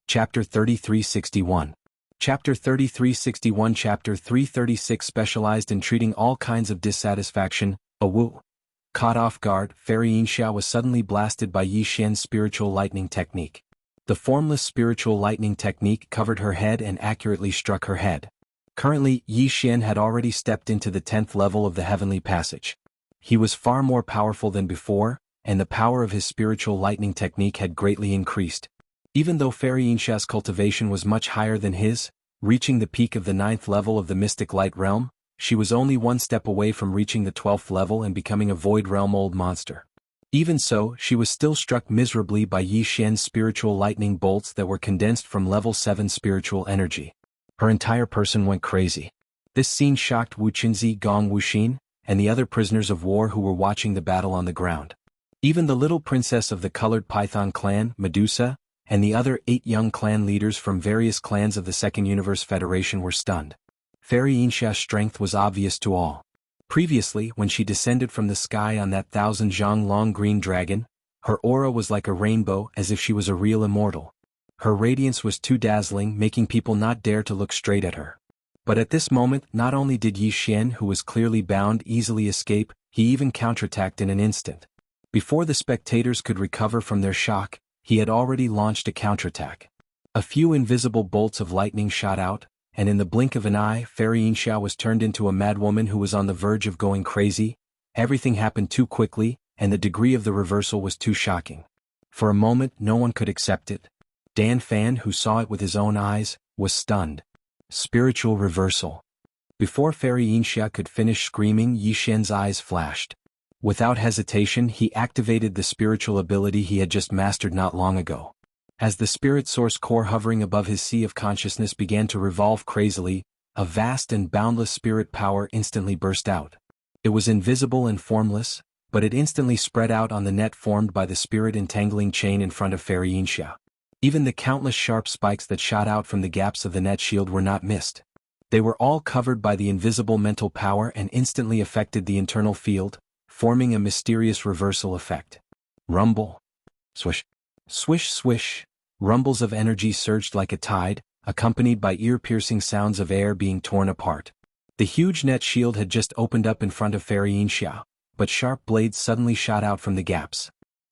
Speaker 1: Chapter 3361. Chapter 3361. Chapter 336. Specialized in treating all kinds of dissatisfaction, a woo. Caught off guard, Fairy Yinsha was suddenly blasted by Yi Xian's spiritual lightning technique. The formless spiritual lightning technique covered her head and accurately struck her head. Currently, Yi Xian had already stepped into the 10th level of the heavenly passage. He was far more powerful than before, and the power of his spiritual lightning technique had greatly increased. Even though Fairy Yinsha's cultivation was much higher than his, reaching the peak of the 9th level of the mystic light realm, she was only one step away from reaching the 12th level and becoming a void realm old monster. Even so, she was still struck miserably by Yi Xian's spiritual lightning bolts that were condensed from level 7 spiritual energy. Her entire person went crazy. This scene shocked Wu Qinzi, Gong Wuxin, and the other prisoners of war who were watching the battle on the ground. Even the little princess of the colored python clan, Medusa, and the other 8 young clan leaders from various clans of the Second Universe Federation were stunned. Fairy Yinxia's strength was obvious to all. Previously, when she descended from the sky on that 1,000 zhang long green dragon, her aura was like a rainbow, as if she was a real immortal. Her radiance was too dazzling, making people not dare to look straight at her. But at this moment, not only did Yi Xian, who was clearly bound, easily escape, he even counterattacked in an instant. Before the spectators could recover from their shock, he had already launched a counterattack. A few invisible bolts of lightning shot out, and in the blink of an eye, Fairy Yinxia was turned into a madwoman who was on the verge of going crazy. Everything happened too quickly, and the degree of the reversal was too shocking. For a moment, no one could accept it. Dan Fan, who saw it with his own eyes, was stunned. Spiritual reversal. Before Fairy Yinxia could finish screaming, Yi Xian's eyes flashed. Without hesitation, he activated the spiritual ability he had just mastered not long ago. As the spirit source core hovering above his sea of consciousness began to revolve crazily, a vast and boundless spirit power instantly burst out. It was invisible and formless, but it instantly spread out on the net formed by the spirit entangling chain in front of Fairy Yinxia. Even the countless sharp spikes that shot out from the gaps of the net shield were not missed. They were all covered by the invisible mental power and instantly affected the internal field, forming a mysterious reversal effect. Rumble. Swish. Swish swish. Rumbles of energy surged like a tide, accompanied by ear-piercing sounds of air being torn apart. The huge net shield had just opened up in front of Fairy Yinxia, but sharp blades suddenly shot out from the gaps.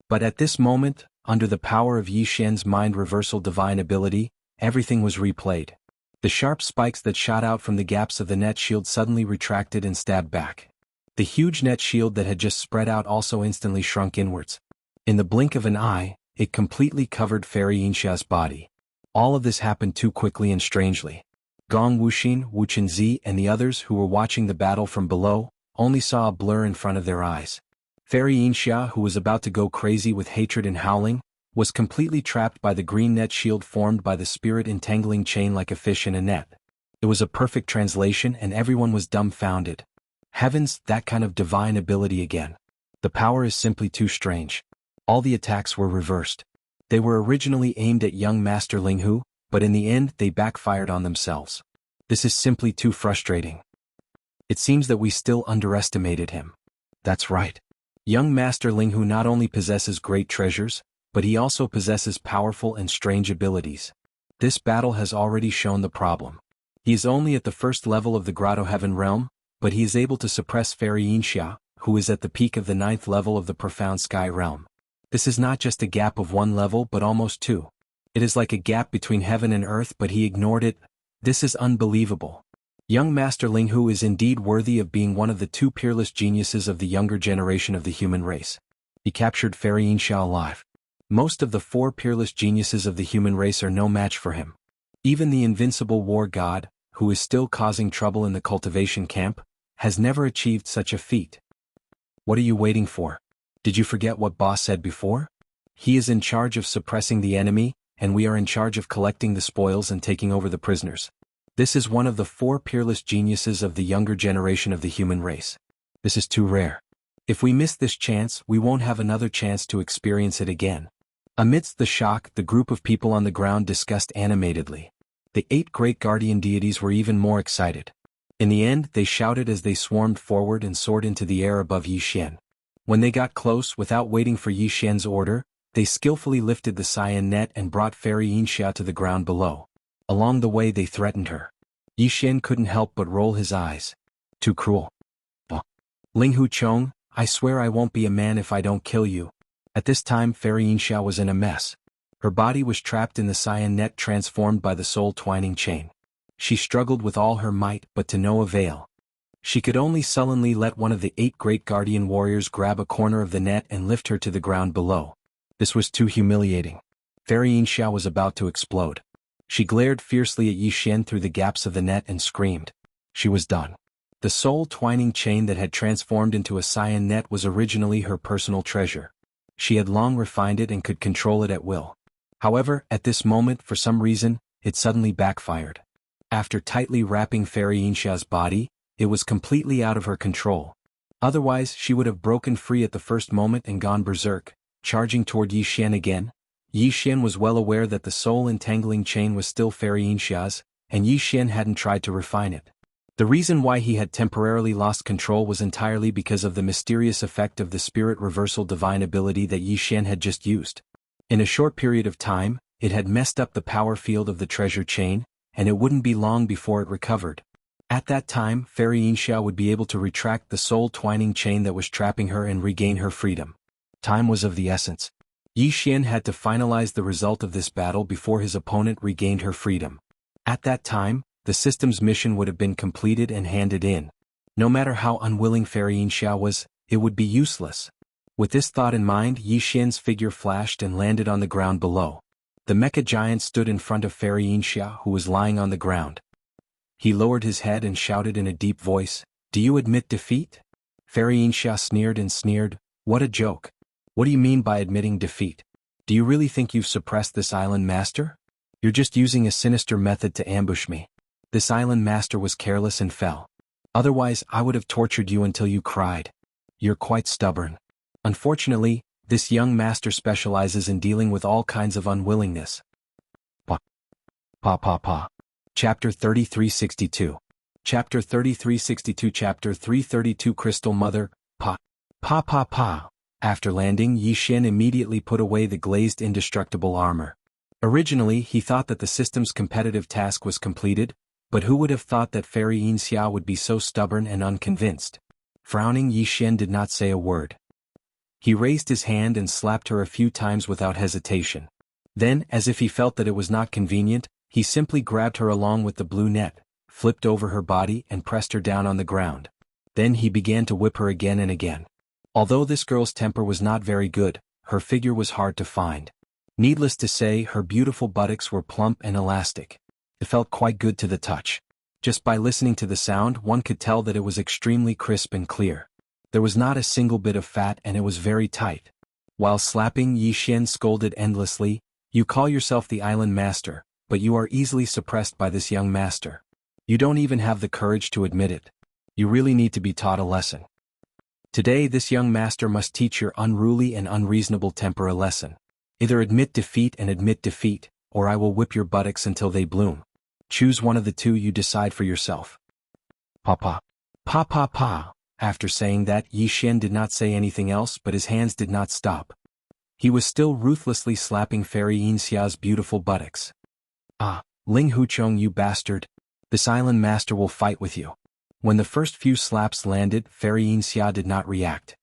Speaker 1: But at this moment, under the power of Yi Xian's mind reversal divine ability, everything was replayed. The sharp spikes that shot out from the gaps of the net shield suddenly retracted and stabbed back. The huge net shield that had just spread out also instantly shrunk inwards. In the blink of an eye, it completely covered Fairy Yinxia's body. All of this happened too quickly and strangely. Gong Wuxin, Wu Qinzi, and the others who were watching the battle from below only saw a blur in front of their eyes. Fairy Yinxia, who was about to go crazy with hatred and howling, was completely trapped by the green net shield formed by the spirit entangling chain like a fish in a net. It was a perfect translation and everyone was dumbfounded. Heavens, that kind of divine ability again. The power is simply too strange. All the attacks were reversed. They were originally aimed at young Master Linghu, but in the end they backfired on themselves. This is simply too frustrating. It seems that we still underestimated him. That's right. Young Master Linghu not only possesses great treasures, but he also possesses powerful and strange abilities. This battle has already shown the problem. He is only at the first level of the Grotto Heaven realm, but he is able to suppress Fairy Yinxia, who is at the peak of the 9th level of the Profound Sky realm. This is not just a gap of 1 level but almost 2. It is like a gap between heaven and earth, but he ignored it. This is unbelievable. Young Master Linghu is indeed worthy of being one of the 2 peerless geniuses of the younger generation of the human race. He captured Fairy Yinxia alive. Most of the 4 peerless geniuses of the human race are no match for him. Even the invincible war god, who is still causing trouble in the cultivation camp, has never achieved such a feat. What are you waiting for? Did you forget what Boss said before? He is in charge of suppressing the enemy, and we are in charge of collecting the spoils and taking over the prisoners. This is one of the 4 peerless geniuses of the younger generation of the human race. This is too rare. If we miss this chance, we won't have another chance to experience it again. Amidst the shock, the group of people on the ground discussed animatedly. The 8 great guardian deities were even more excited. In the end, they shouted as they swarmed forward and soared into the air above Yi Xian. When they got close, without waiting for Yi Xian's order, they skillfully lifted the cyan net and brought Fairy Yinxia to the ground below. Along the way they threatened her. Yi Xian couldn't help but roll his eyes. Too cruel. Linghu Chong, I swear I won't be a man if I don't kill you. At this time Fairy Yinxia was in a mess. Her body was trapped in the cyan net transformed by the soul twining chain. She struggled with all her might but to no avail. She could only sullenly let one of the 8 great guardian warriors grab a corner of the net and lift her to the ground below. This was too humiliating. Fairy Yinxia was about to explode. She glared fiercely at Yi Xian through the gaps of the net and screamed. She was done. The soul twining chain that had transformed into a cyan net was originally her personal treasure. She had long refined it and could control it at will. However, at this moment, for some reason, it suddenly backfired. After tightly wrapping Fairy Yixia's body, it was completely out of her control. Otherwise, she would have broken free at the first moment and gone berserk, charging toward Yi Xian again. Yi Xian was well aware that the soul entangling chain was still Fairy Yixia's, and Yi Xian hadn't tried to refine it. The reason why he had temporarily lost control was entirely because of the mysterious effect of the spirit reversal divine ability that Yi Xian had just used. In a short period of time, it had messed up the power field of the treasure chain, and it wouldn't be long before it recovered. At that time, Fairy Yinxia would be able to retract the soul twining chain that was trapping her and regain her freedom. Time was of the essence. Yi Xian had to finalize the result of this battle before his opponent regained her freedom. At that time, the system's mission would have been completed and handed in. No matter how unwilling Fairy Yinxia was, it would be useless. With this thought in mind, Yi Xian's figure flashed and landed on the ground below. The mecha giant stood in front of Fairy Yinxia, who was lying on the ground. He lowered his head and shouted in a deep voice, "Do you admit defeat?" Fairy Yinxia sneered and sneered, "What a joke. What do you mean by admitting defeat? Do you really think you've suppressed this island master? You're just using a sinister method to ambush me. This island master was careless and fell. Otherwise, I would have tortured you until you cried. You're quite stubborn. Unfortunately, this young master specializes in dealing with all kinds of unwillingness." Pa. Chapter 3362. Chapter 3362. Chapter 332. Crystal Mother. Pa. After landing, Yi Xian immediately put away the glazed indestructible armor. Originally, he thought that the system's competitive task was completed, but who would have thought that Fairy Yinxia would be so stubborn and unconvinced? Frowning, Yi Xian did not say a word. He raised his hand and slapped her a few times without hesitation. Then, as if he felt that it was not convenient, he simply grabbed her along with the blue net, flipped over her body and pressed her down on the ground. Then he began to whip her again and again. Although this girl's temper was not very good, her figure was hard to find. Needless to say, her beautiful buttocks were plump and elastic. It felt quite good to the touch. Just by listening to the sound, one could tell that it was extremely crisp and clear. There was not a single bit of fat and it was very tight. While slapping, Yi Xian scolded endlessly, "You call yourself the island master, but you are easily suppressed by this young master. You don't even have the courage to admit it. You really need to be taught a lesson. Today this young master must teach your unruly and unreasonable temper a lesson. Either admit defeat, or I will whip your buttocks until they bloom. Choose one of the two, you decide for yourself." Pa. After saying that, Yi Xian did not say anything else, but his hands did not stop. He was still ruthlessly slapping Fairy Yinxia's beautiful buttocks. "Ah, Ling Huchong, you bastard. This island master will fight with you." When the first few slaps landed, Fairy Yinxia did not react.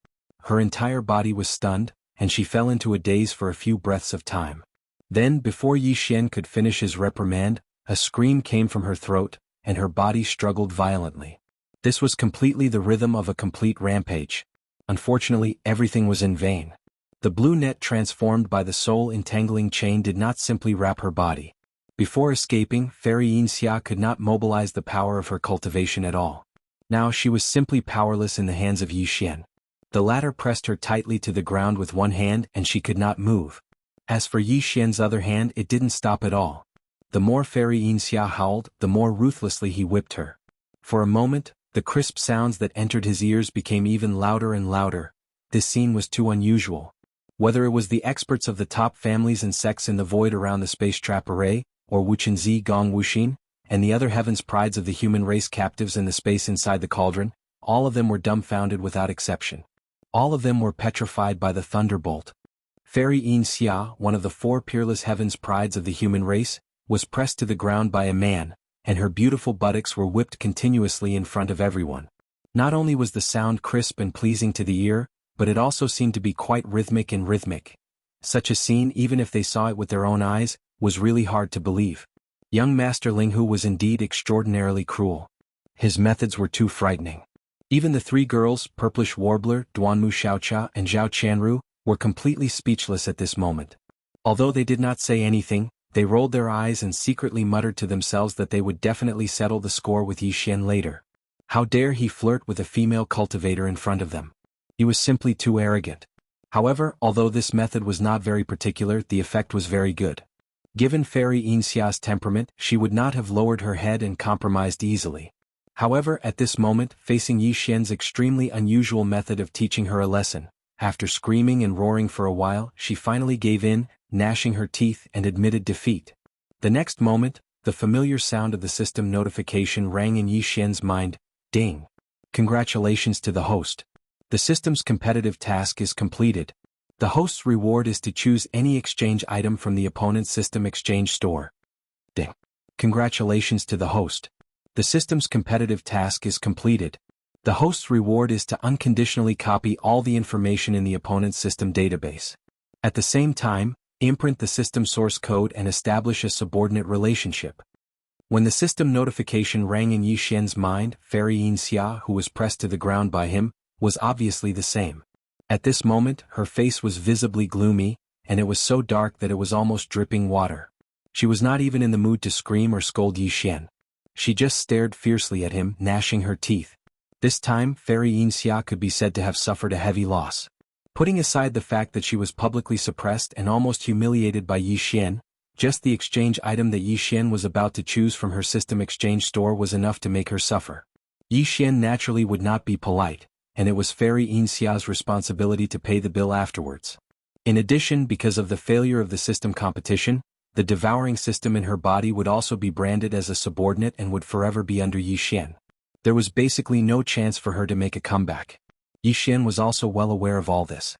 Speaker 1: Her entire body was stunned, and she fell into a daze for a few breaths of time. Then, before Yi Xian could finish his reprimand, a scream came from her throat, and her body struggled violently. This was completely the rhythm of a complete rampage. Unfortunately, everything was in vain. The blue net transformed by the soul entangling chain did not simply wrap her body. Before escaping, Fairy Yinxia could not mobilize the power of her cultivation at all. Now she was simply powerless in the hands of Yi Xian. The latter pressed her tightly to the ground with one hand and she could not move. As for Yi Xian's other hand, it didn't stop at all. The more Fairy Yinxia howled, the more ruthlessly he whipped her. For a moment, the crisp sounds that entered his ears became even louder and louder. This scene was too unusual. Whether it was the experts of the top families and sects in the void around the space trap array, or Wuchenzi Gong Wuxin, and the other heavens prides of the human race captives in the space inside the cauldron, all of them were dumbfounded without exception. All of them were petrified by the thunderbolt. Fairy Yinxia, one of the four peerless heavens prides of the human race, was pressed to the ground by a man, and her beautiful buttocks were whipped continuously in front of everyone. Not only was the sound crisp and pleasing to the ear, but it also seemed to be quite rhythmic. Such a scene, even if they saw it with their own eyes, was really hard to believe. Young Master Linghu was indeed extraordinarily cruel. His methods were too frightening. Even the three girls, Purplish Warbler, Duanmu Xiaocha and Zhao Qianru, were completely speechless at this moment. Although they did not say anything, they rolled their eyes and secretly muttered to themselves that they would definitely settle the score with Yi Xian later. How dare he flirt with a female cultivator in front of them? He was simply too arrogant. However, although this method was not very particular, the effect was very good. Given Fairy Yinxia's temperament, she would not have lowered her head and compromised easily. However, at this moment, facing Yi Xian's extremely unusual method of teaching her a lesson, after screaming and roaring for a while, she finally gave in, gnashing her teeth and admitted defeat. The next moment, the familiar sound of the system notification rang in Yi Xian's mind. Ding! Congratulations to the host. The system's competitive task is completed. The host's reward is to choose any exchange item from the opponent's system exchange store. Ding! Congratulations to the host. The system's competitive task is completed. The host's reward is to unconditionally copy all the information in the opponent's system database. At the same time, imprint the system source code and establish a subordinate relationship. When the system notification rang in Yi Xian's mind, Fairy Yinxia, who was pressed to the ground by him, was obviously the same. At this moment, her face was visibly gloomy, and it was so dark that it was almost dripping water. She was not even in the mood to scream or scold Yi Xian. She just stared fiercely at him, gnashing her teeth. This time, Fairy Yinxia could be said to have suffered a heavy loss. Putting aside the fact that she was publicly suppressed and almost humiliated by Yi Xian, just the exchange item that Yi Xian was about to choose from her system exchange store was enough to make her suffer. Yi Xian naturally would not be polite, and it was Fairy Yinxia's responsibility to pay the bill afterwards. In addition, because of the failure of the system competition, the devouring system in her body would also be branded as a subordinate and would forever be under Yi Xian. There was basically no chance for her to make a comeback. Yi Xian was also well aware of all this.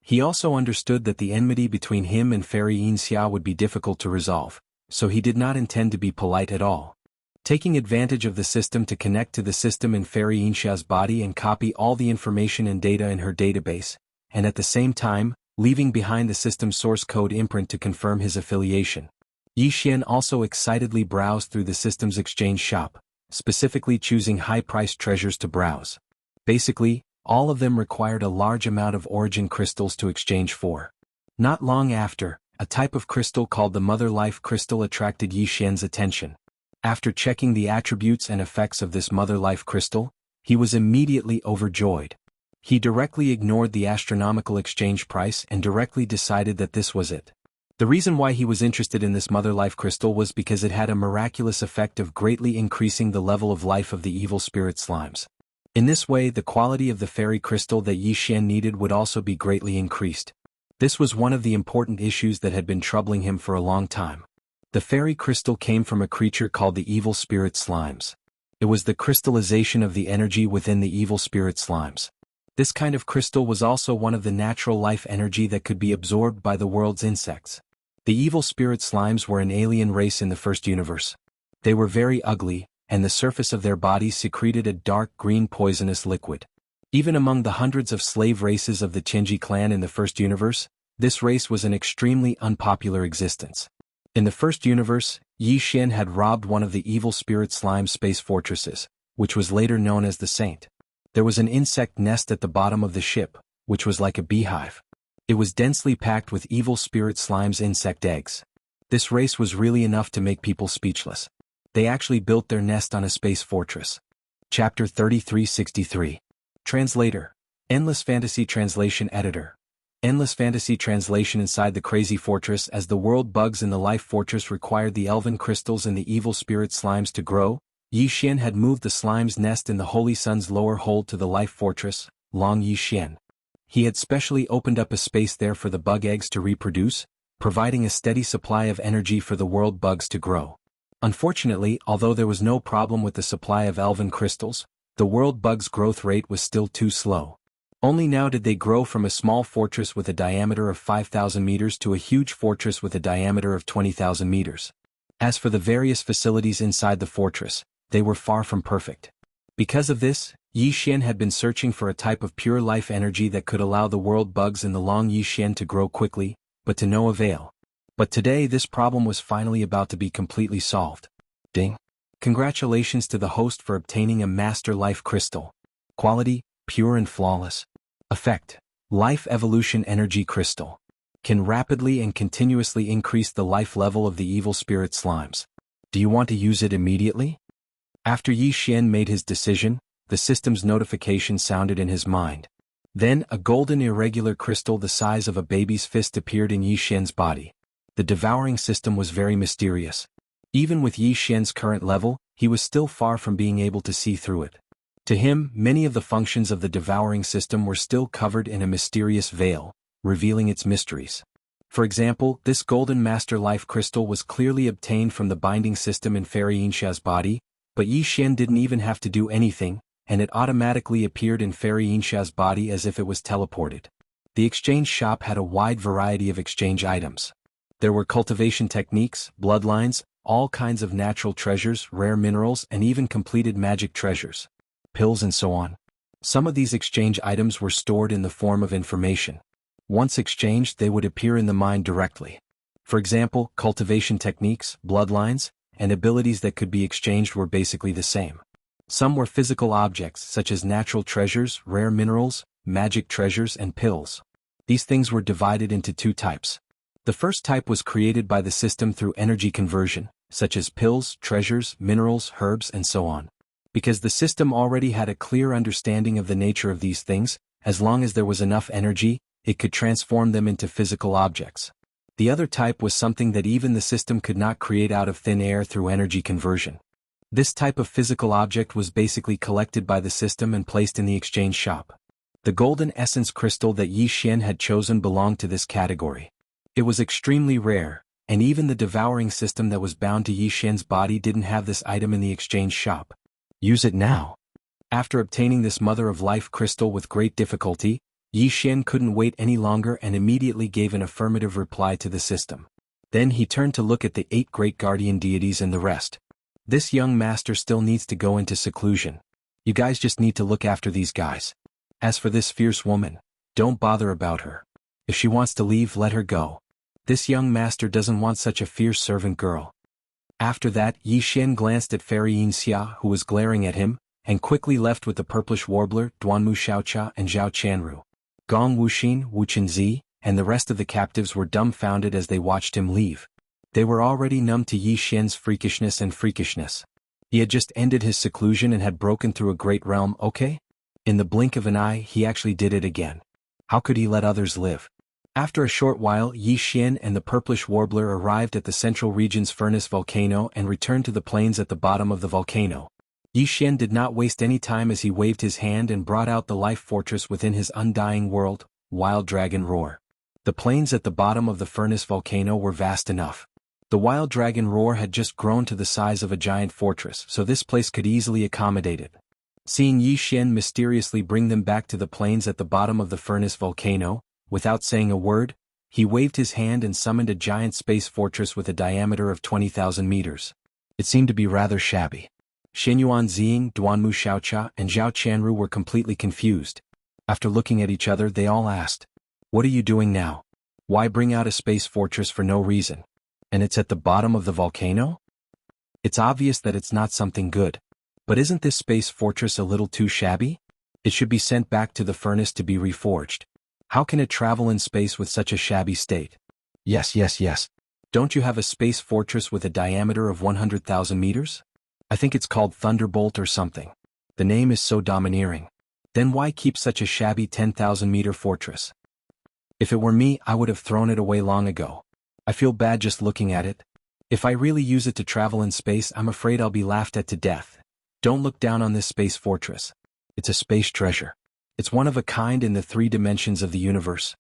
Speaker 1: He also understood that the enmity between him and Fairy Yinxia would be difficult to resolve, so he did not intend to be polite at all. Taking advantage of the system to connect to the system in Fairy Yinxia's body and copy all the information and data in her database, and at the same time, leaving behind the system's source code imprint to confirm his affiliation. Yi Xian also excitedly browsed through the system's exchange shop, specifically choosing high-priced treasures to browse. Basically, all of them required a large amount of origin crystals to exchange for. Not long after, a type of crystal called the Mother Life Crystal attracted Yi Xian's attention. After checking the attributes and effects of this Mother Life Crystal, he was immediately overjoyed. He directly ignored the astronomical exchange price and directly decided that this was it. The reason why he was interested in this Mother Life Crystal was because it had a miraculous effect of greatly increasing the level of life of the evil spirit slimes. In this way, the quality of the fairy crystal that Yi Xian needed would also be greatly increased. This was one of the important issues that had been troubling him for a long time. The fairy crystal came from a creature called the evil spirit slimes. It was the crystallization of the energy within the evil spirit slimes. This kind of crystal was also one of the natural life energy that could be absorbed by the world's insects. The evil spirit slimes were an alien race in the first universe. They were very ugly, and the surface of their bodies secreted a dark green poisonous liquid. Even among the hundreds of slave races of the Tianji clan in the first universe, this race was an extremely unpopular existence. In the first universe, Yi Xian had robbed one of the evil spirit slime space fortresses, which was later known as the Saint. There was an insect nest at the bottom of the ship, which was like a beehive. It was densely packed with evil spirit slime's insect eggs. This race was really enough to make people speechless. They actually built their nest on a space fortress. Chapter 3363. Translator. Endless Fantasy Translation Editor. Endless Fantasy Translation. Inside the crazy fortress, as the world bugs in the life fortress required the elven crystals and the evil spirit slimes to grow, Yi Xian had moved the slime's nest in the Holy Sun's lower hold to the life fortress, Long Yi Xian. He had specially opened up a space there for the bug eggs to reproduce, providing a steady supply of energy for the world bugs to grow. Unfortunately, although there was no problem with the supply of elven crystals, the world bugs' growth rate was still too slow. Only now did they grow from a small fortress with a diameter of 5,000 meters to a huge fortress with a diameter of 20,000 meters. As for the various facilities inside the fortress, they were far from perfect. Because of this, Yi Xian had been searching for a type of pure life energy that could allow the world bugs in the Long Yi Xian to grow quickly, but to no avail. But today this problem was finally about to be completely solved. Ding! Congratulations to the host for obtaining a Master Life Crystal. Quality, pure and flawless. Effect, Life Evolution Energy Crystal. Can rapidly and continuously increase the life level of the evil spirit slimes. Do you want to use it immediately? After Yi Xian made his decision, the system's notification sounded in his mind. Then, a golden irregular crystal the size of a baby's fist appeared in Yi Xian's body. The devouring system was very mysterious. Even with Yi Xian's current level, he was still far from being able to see through it. To him, many of the functions of the devouring system were still covered in a mysterious veil, revealing its mysteries. For example, this golden master life crystal was clearly obtained from the binding system in Fairy Yinsha's body, but Yi Xian didn't even have to do anything, and it automatically appeared in Fairy Yinsha's body as if it was teleported. The exchange shop had a wide variety of exchange items. There were cultivation techniques, bloodlines, all kinds of natural treasures, rare minerals, and even completed magic treasures, pills and so on. Some of these exchange items were stored in the form of information. Once exchanged, they would appear in the mind directly. For example, cultivation techniques, bloodlines, and abilities that could be exchanged were basically the same. Some were physical objects such as natural treasures, rare minerals, magic treasures, and pills. These things were divided into two types. The first type was created by the system through energy conversion, such as pills, treasures, minerals, herbs, and so on. Because the system already had a clear understanding of the nature of these things, as long as there was enough energy, it could transform them into physical objects. The other type was something that even the system could not create out of thin air through energy conversion. This type of physical object was basically collected by the system and placed in the exchange shop. The golden essence crystal that Yi Xian had chosen belonged to this category. It was extremely rare, and even the devouring system that was bound to Yi Xian's body didn't have this item in the exchange shop. Use it now. After obtaining this mother of life crystal with great difficulty, Yi Xian couldn't wait any longer and immediately gave an affirmative reply to the system. Then he turned to look at the 8 great guardian deities and the rest. This young master still needs to go into seclusion. You guys just need to look after these guys. As for this fierce woman, don't bother about her. If she wants to leave, let her go. This young master doesn't want such a fierce servant girl. After that, Yi Xian glanced at Fairy Yinxia, who was glaring at him, and quickly left with the purplish warbler, Duanmu Xiaocha and Zhao Qianru. Gong Wuxin, Wu Qinzi, and the rest of the captives were dumbfounded as they watched him leave. They were already numb to Yi Xian's freakishness. He had just ended his seclusion and had broken through a great realm, okay? In the blink of an eye, he actually did it again. How could he let others live? After a short while, Yi Xian and the purplish warbler arrived at the central region's furnace volcano and returned to the plains at the bottom of the volcano. Yi Xian did not waste any time as he waved his hand and brought out the life fortress within his undying world, Wild Dragon Roar. The plains at the bottom of the furnace volcano were vast enough. The Wild Dragon Roar had just grown to the size of a giant fortress, so this place could easily accommodate it. Seeing Yi Xian mysteriously bring them back to the plains at the bottom of the furnace volcano, without saying a word, he waved his hand and summoned a giant space fortress with a diameter of 20,000 meters. It seemed to be rather shabby. Xianyuan Ziying, Duanmu Xiaocha, and Zhao Qianru were completely confused. After looking at each other, they all asked, "What are you doing now? Why bring out a space fortress for no reason? And it's at the bottom of the volcano? It's obvious that it's not something good. But isn't this space fortress a little too shabby? It should be sent back to the furnace to be reforged. How can it travel in space with such a shabby state? Yes. Don't you have a space fortress with a diameter of 100,000 meters? I think it's called Thunderbolt or something. The name is so domineering. Then why keep such a shabby 10,000-meter fortress? If it were me, I would have thrown it away long ago. I feel bad just looking at it. If I really use it to travel in space, I'm afraid I'll be laughed at to death. Don't look down on this space fortress. It's a space treasure. It's one of a kind in the 3 dimensions of the universe."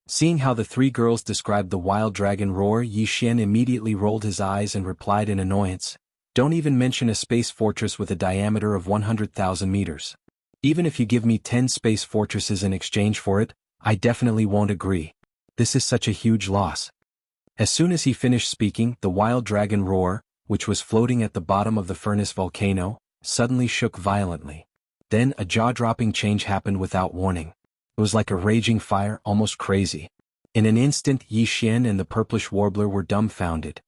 Speaker 1: Seeing how the 3 girls described the Wild Dragon Roar, Yi Xian immediately rolled his eyes and replied in annoyance, "Don't even mention a space fortress with a diameter of 100,000 meters. Even if you give me 10 space fortresses in exchange for it, I definitely won't agree. This is such a huge loss." As soon as he finished speaking, the Wild Dragon Roar, which was floating at the bottom of the furnace volcano, suddenly shook violently. Then a jaw-dropping change happened without warning. It was like a raging fire, almost crazy. In an instant, Yi Xian and the purplish warbler were dumbfounded.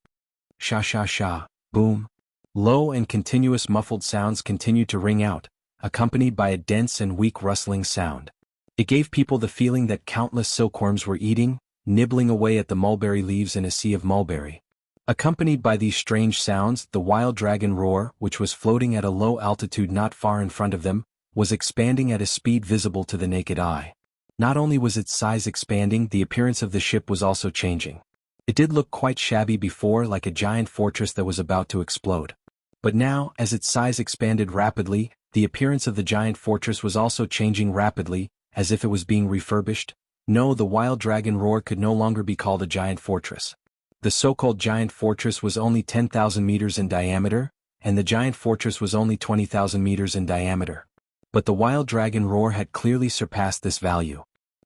Speaker 1: Sha, boom. Low and continuous muffled sounds continued to ring out, accompanied by a dense and weak rustling sound. It gave people the feeling that countless silkworms were eating, nibbling away at the mulberry leaves in a sea of mulberry. Accompanied by these strange sounds, the Wild Dragon Roar, which was floating at a low altitude not far in front of them, was expanding at a speed visible to the naked eye. Not only was its size expanding, the appearance of the ship was also changing. It did look quite shabby before, like a giant fortress that was about to explode. But now, as its size expanded rapidly, the appearance of the giant fortress was also changing rapidly, as if it was being refurbished. No, the wild dragon roar could no longer be called a giant fortress. The so-called giant fortress was only 10,000 meters in diameter, and the giant fortress was only 20,000 meters in diameter. But the wild dragon roar had clearly surpassed this value.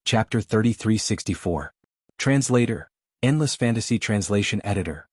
Speaker 1: Chapter 3364. Translator. Endless Fantasy Translation Editor.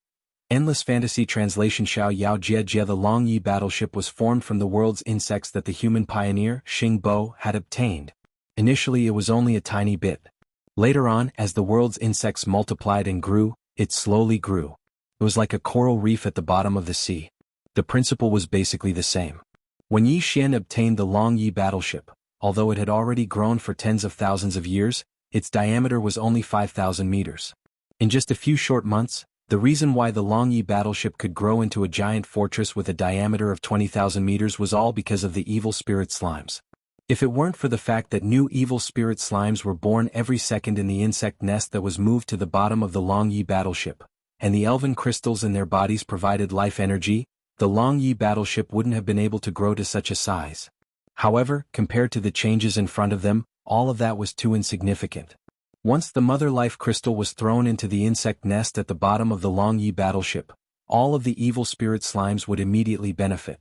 Speaker 1: Endless Fantasy Translation. Xiao Yao Jie Jie. The Long Yi battleship was formed from the world's insects that the human pioneer, Xing Bo, had obtained. Initially it was only a tiny bit. Later on, as the world's insects multiplied and grew, it slowly grew. It was like a coral reef at the bottom of the sea. The principle was basically the same. When Yi Xian obtained the Long Yi battleship, although it had already grown for tens of thousands of years, its diameter was only 5,000 meters. In just a few short months, the reason why the Long Yi battleship could grow into a giant fortress with a diameter of 20,000 meters was all because of the evil spirit slimes. If it weren't for the fact that new evil spirit slimes were born every second in the insect nest that was moved to the bottom of the Long Yi battleship, and the elven crystals in their bodies provided life energy, the Long Yi battleship wouldn't have been able to grow to such a size. However, compared to the changes in front of them, all of that was too insignificant. Once the mother life crystal was thrown into the insect nest at the bottom of the Long Yi battleship, all of the evil spirit slimes would immediately benefit.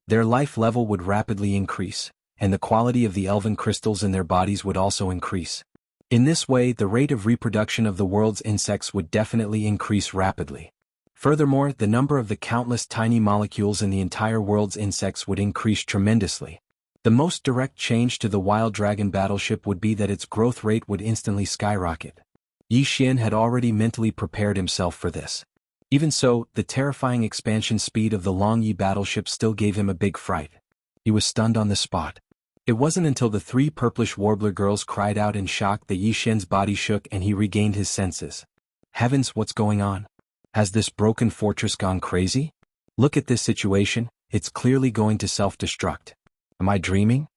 Speaker 1: Their life level would rapidly increase, and the quality of the elven crystals in their bodies would also increase. In this way, the rate of reproduction of the world's insects would definitely increase rapidly. Furthermore, the number of the countless tiny molecules in the entire world's insects would increase tremendously. The most direct change to the Wild Dragon battleship would be that its growth rate would instantly skyrocket. Yi Xian had already mentally prepared himself for this. Even so, the terrifying expansion speed of the Long Yi battleship still gave him a big fright. He was stunned on the spot. It wasn't until the three purplish warbler girls cried out in shock that Yi Xian's body shook and he regained his senses. Heavens, what's going on? Has this broken fortress gone crazy? Look at this situation, it's clearly going to self-destruct. Am I dreaming?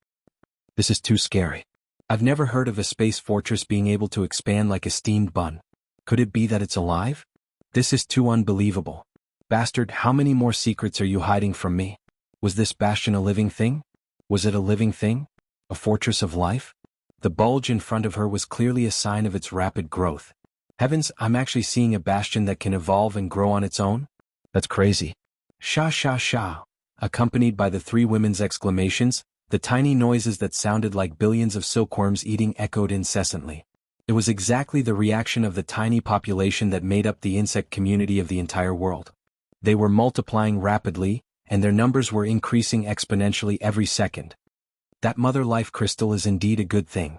Speaker 1: This is too scary. I've never heard of a space fortress being able to expand like a steamed bun. Could it be that it's alive? This is too unbelievable. Bastard, how many more secrets are you hiding from me? Was this bastion a living thing? Was it a living thing? A fortress of life? The bulge in front of her was clearly a sign of its rapid growth. Heavens, I'm actually seeing a bastion that can evolve and grow on its own? That's crazy. Sha sha sha. Accompanied by the three women's exclamations, the tiny noises that sounded like billions of silkworms eating echoed incessantly. It was exactly the reaction of the tiny population that made up the insect community of the entire world. They were multiplying rapidly, and their numbers were increasing exponentially every second. That mother life crystal is indeed a good thing.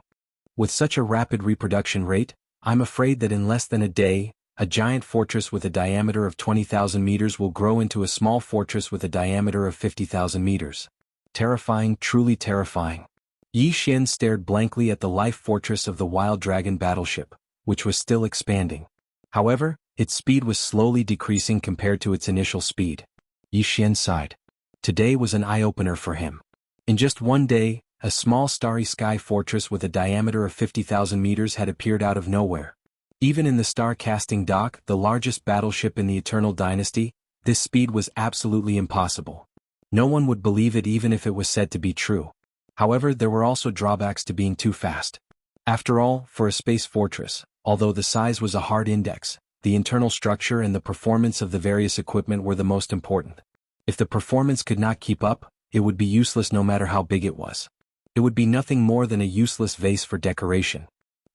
Speaker 1: With such a rapid reproduction rate, I'm afraid that in less than a day, a giant fortress with a diameter of 20,000 meters will grow into a small fortress with a diameter of 50,000 meters. Terrifying, truly terrifying. Yi Xian stared blankly at the life fortress of the Wild Dragon battleship, which was still expanding. However, its speed was slowly decreasing compared to its initial speed. Yi Xian sighed. Today was an eye-opener for him. In just one day, a small starry sky fortress with a diameter of 50,000 meters had appeared out of nowhere. Even in the star-casting dock, the largest battleship in the Eternal Dynasty, this speed was absolutely impossible. No one would believe it even if it was said to be true. However, there were also drawbacks to being too fast. After all, for a space fortress, although the size was a hard index, the internal structure and the performance of the various equipment were the most important. If the performance could not keep up, it would be useless no matter how big it was. It would be nothing more than a useless vase for decoration.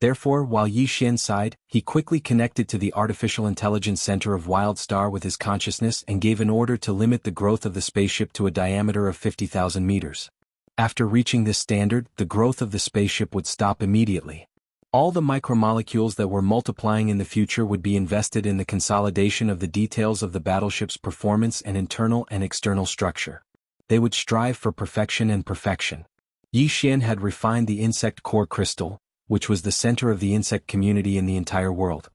Speaker 1: Therefore, while Yi Xian sighed, he quickly connected to the Artificial Intelligence Center of Wild Star with his consciousness and gave an order to limit the growth of the spaceship to a diameter of 50,000 meters. After reaching this standard, the growth of the spaceship would stop immediately. All the micromolecules that were multiplying in the future would be invested in the consolidation of the details of the battleship's performance and internal and external structure. They would strive for perfection and perfection. Yi Xian had refined the insect core crystal, which was the center of the insect community in the entire world.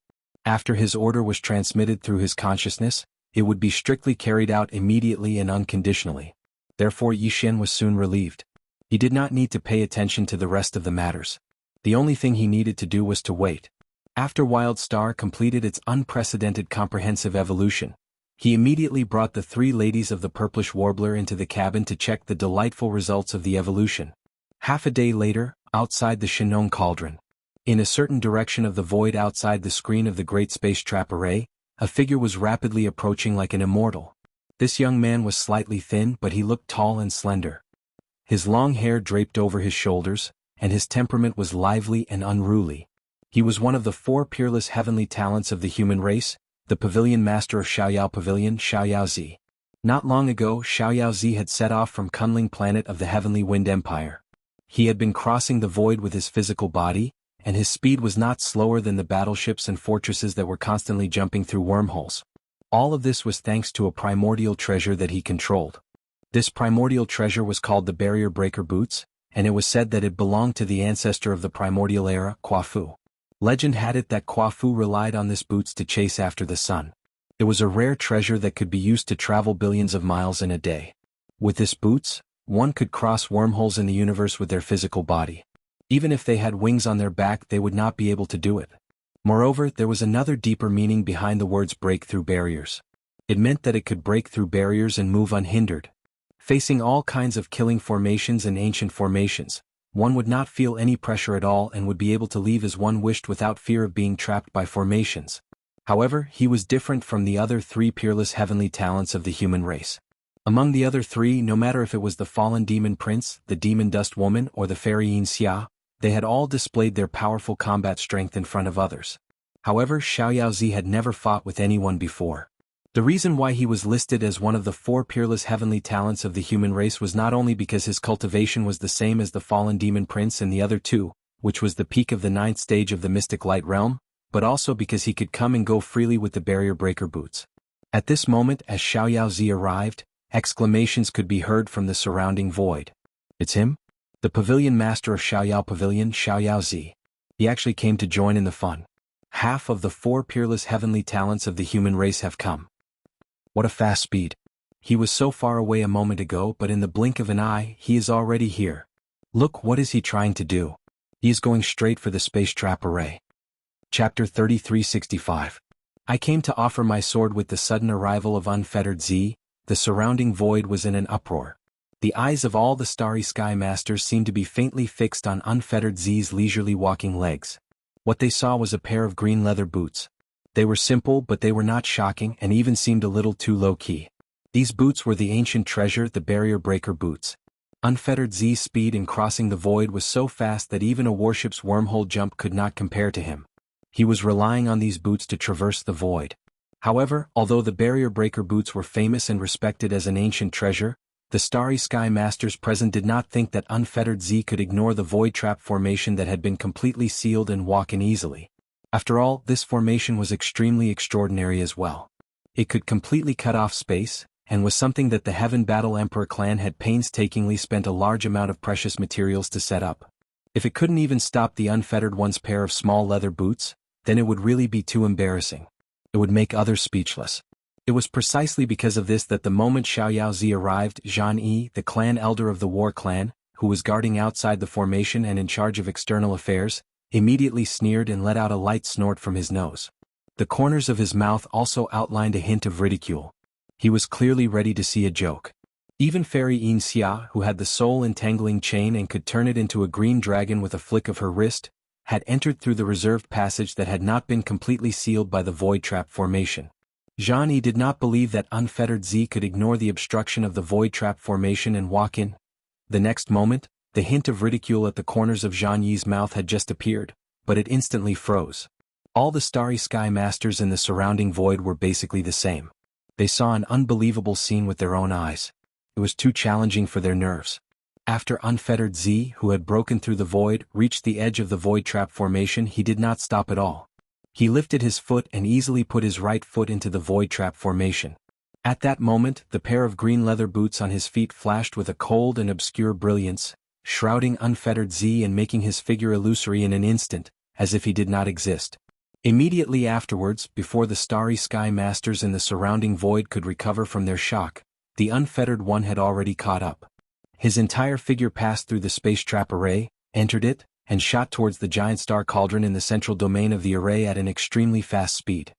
Speaker 1: After his order was transmitted through his consciousness, it would be strictly carried out immediately and unconditionally. Therefore Yi Xian was soon relieved. He did not need to pay attention to the rest of the matters. The only thing he needed to do was to wait. After Wild Star completed its unprecedented comprehensive evolution, he immediately brought the three ladies of the purplish warbler into the cabin to check the delightful results of the evolution. Half a day later, outside the Shinong Cauldron, in a certain direction of the void outside the screen of the Great Space Trap Array, a figure was rapidly approaching like an immortal. This young man was slightly thin, but he looked tall and slender. His long hair draped over his shoulders, and his temperament was lively and unruly. He was one of the four peerless heavenly talents of the human race, the Pavilion Master of Xiaoyao Pavilion, Xiaoyao-Zi. Not long ago, Xiaoyao-Zi had set off from Kunling planet of the Heavenly Wind Empire. He had been crossing the void with his physical body, and his speed was not slower than the battleships and fortresses that were constantly jumping through wormholes. All of this was thanks to a primordial treasure that he controlled. This primordial treasure was called the Barrier Breaker Boots, and it was said that it belonged to the ancestor of the primordial era, Quafu. Legend had it that Quafu relied on this boots to chase after the sun. It was a rare treasure that could be used to travel billions of miles in a day. With this boots, one could cross wormholes in the universe with their physical body. Even if they had wings on their back, they would not be able to do it. Moreover, there was another deeper meaning behind the words break through barriers. It meant that it could break through barriers and move unhindered. Facing all kinds of killing formations and ancient formations, one would not feel any pressure at all and would be able to leave as one wished without fear of being trapped by formations. However, he was different from the other three peerless heavenly talents of the human race. Among the other three, no matter if it was the fallen demon prince, the demon dust woman, or the fairy Yin Xia, they had all displayed their powerful combat strength in front of others. However, Xiaoyao-Zi had never fought with anyone before. The reason why he was listed as one of the four peerless heavenly talents of the human race was not only because his cultivation was the same as the fallen demon prince and the other two, which was the peak of the 9th stage of the mystic light realm, but also because he could come and go freely with the barrier breaker boots. At this moment, as Xiaoyao-Zi arrived, exclamations could be heard from the surrounding void. It's him? The Pavilion Master of Xiaoyao Pavilion, Xiaoyao-Zi. He actually came to join in the fun. Half of the four peerless heavenly talents of the human race have come. What a fast speed. He was so far away a moment ago, but in the blink of an eye, he is already here. Look, what is he trying to do? He is going straight for the space trap array. Chapter 3365. I came to offer my sword. With the sudden arrival of Unfettered Z, the surrounding void was in an uproar. The eyes of all the Starry Sky Masters seemed to be faintly fixed on Unfettered Z's leisurely walking legs. What they saw was a pair of green leather boots. They were simple, but they were not shocking and even seemed a little too low-key. These boots were the ancient treasure, the Barrier Breaker Boots. Unfettered Z's speed in crossing the void was so fast that even a warship's wormhole jump could not compare to him. He was relying on these boots to traverse the void. However, although the Barrier Breaker Boots were famous and respected as an ancient treasure, the Starry Sky Masters present did not think that Unfettered Z could ignore the void trap formation that had been completely sealed and walk in easily. After all, this formation was extremely extraordinary as well. It could completely cut off space, and was something that the Heaven Battle Emperor clan had painstakingly spent a large amount of precious materials to set up. If it couldn't even stop the Unfettered One's pair of small leather boots, then it would really be too embarrassing. It would make others speechless. It was precisely because of this that the moment Xiaoyao-Zi arrived, Zhan Yi, the clan elder of the War Clan, who was guarding outside the formation and in charge of external affairs, immediately sneered and let out a light snort from his nose. The corners of his mouth also outlined a hint of ridicule. He was clearly ready to see a joke. Even Fairy Yin Xia, who had the soul entangling chain and could turn it into a green dragon with a flick of her wrist, had entered through the reserved passage that had not been completely sealed by the void trap formation. Zhan Yi did not believe that Unfettered Z could ignore the obstruction of the void trap formation and walk in. The next moment, the hint of ridicule at the corners of Zhan Yi's mouth had just appeared, but it instantly froze. All the Starry Sky Masters in the surrounding void were basically the same. They saw an unbelievable scene with their own eyes. It was too challenging for their nerves. After Unfettered Z, who had broken through the void, reached the edge of the void trap formation, he did not stop at all. He lifted his foot and easily put his right foot into the void trap formation. At that moment, the pair of green leather boots on his feet flashed with a cold and obscure brilliance, shrouding Unfettered Z and making his figure illusory in an instant, as if he did not exist. Immediately afterwards, before the Starry Sky Masters in the surrounding void could recover from their shock, the Unfettered One had already caught up. His entire figure passed through the space trap array, entered it, and shot towards the giant star cauldron in the central domain of the array at an extremely fast speed.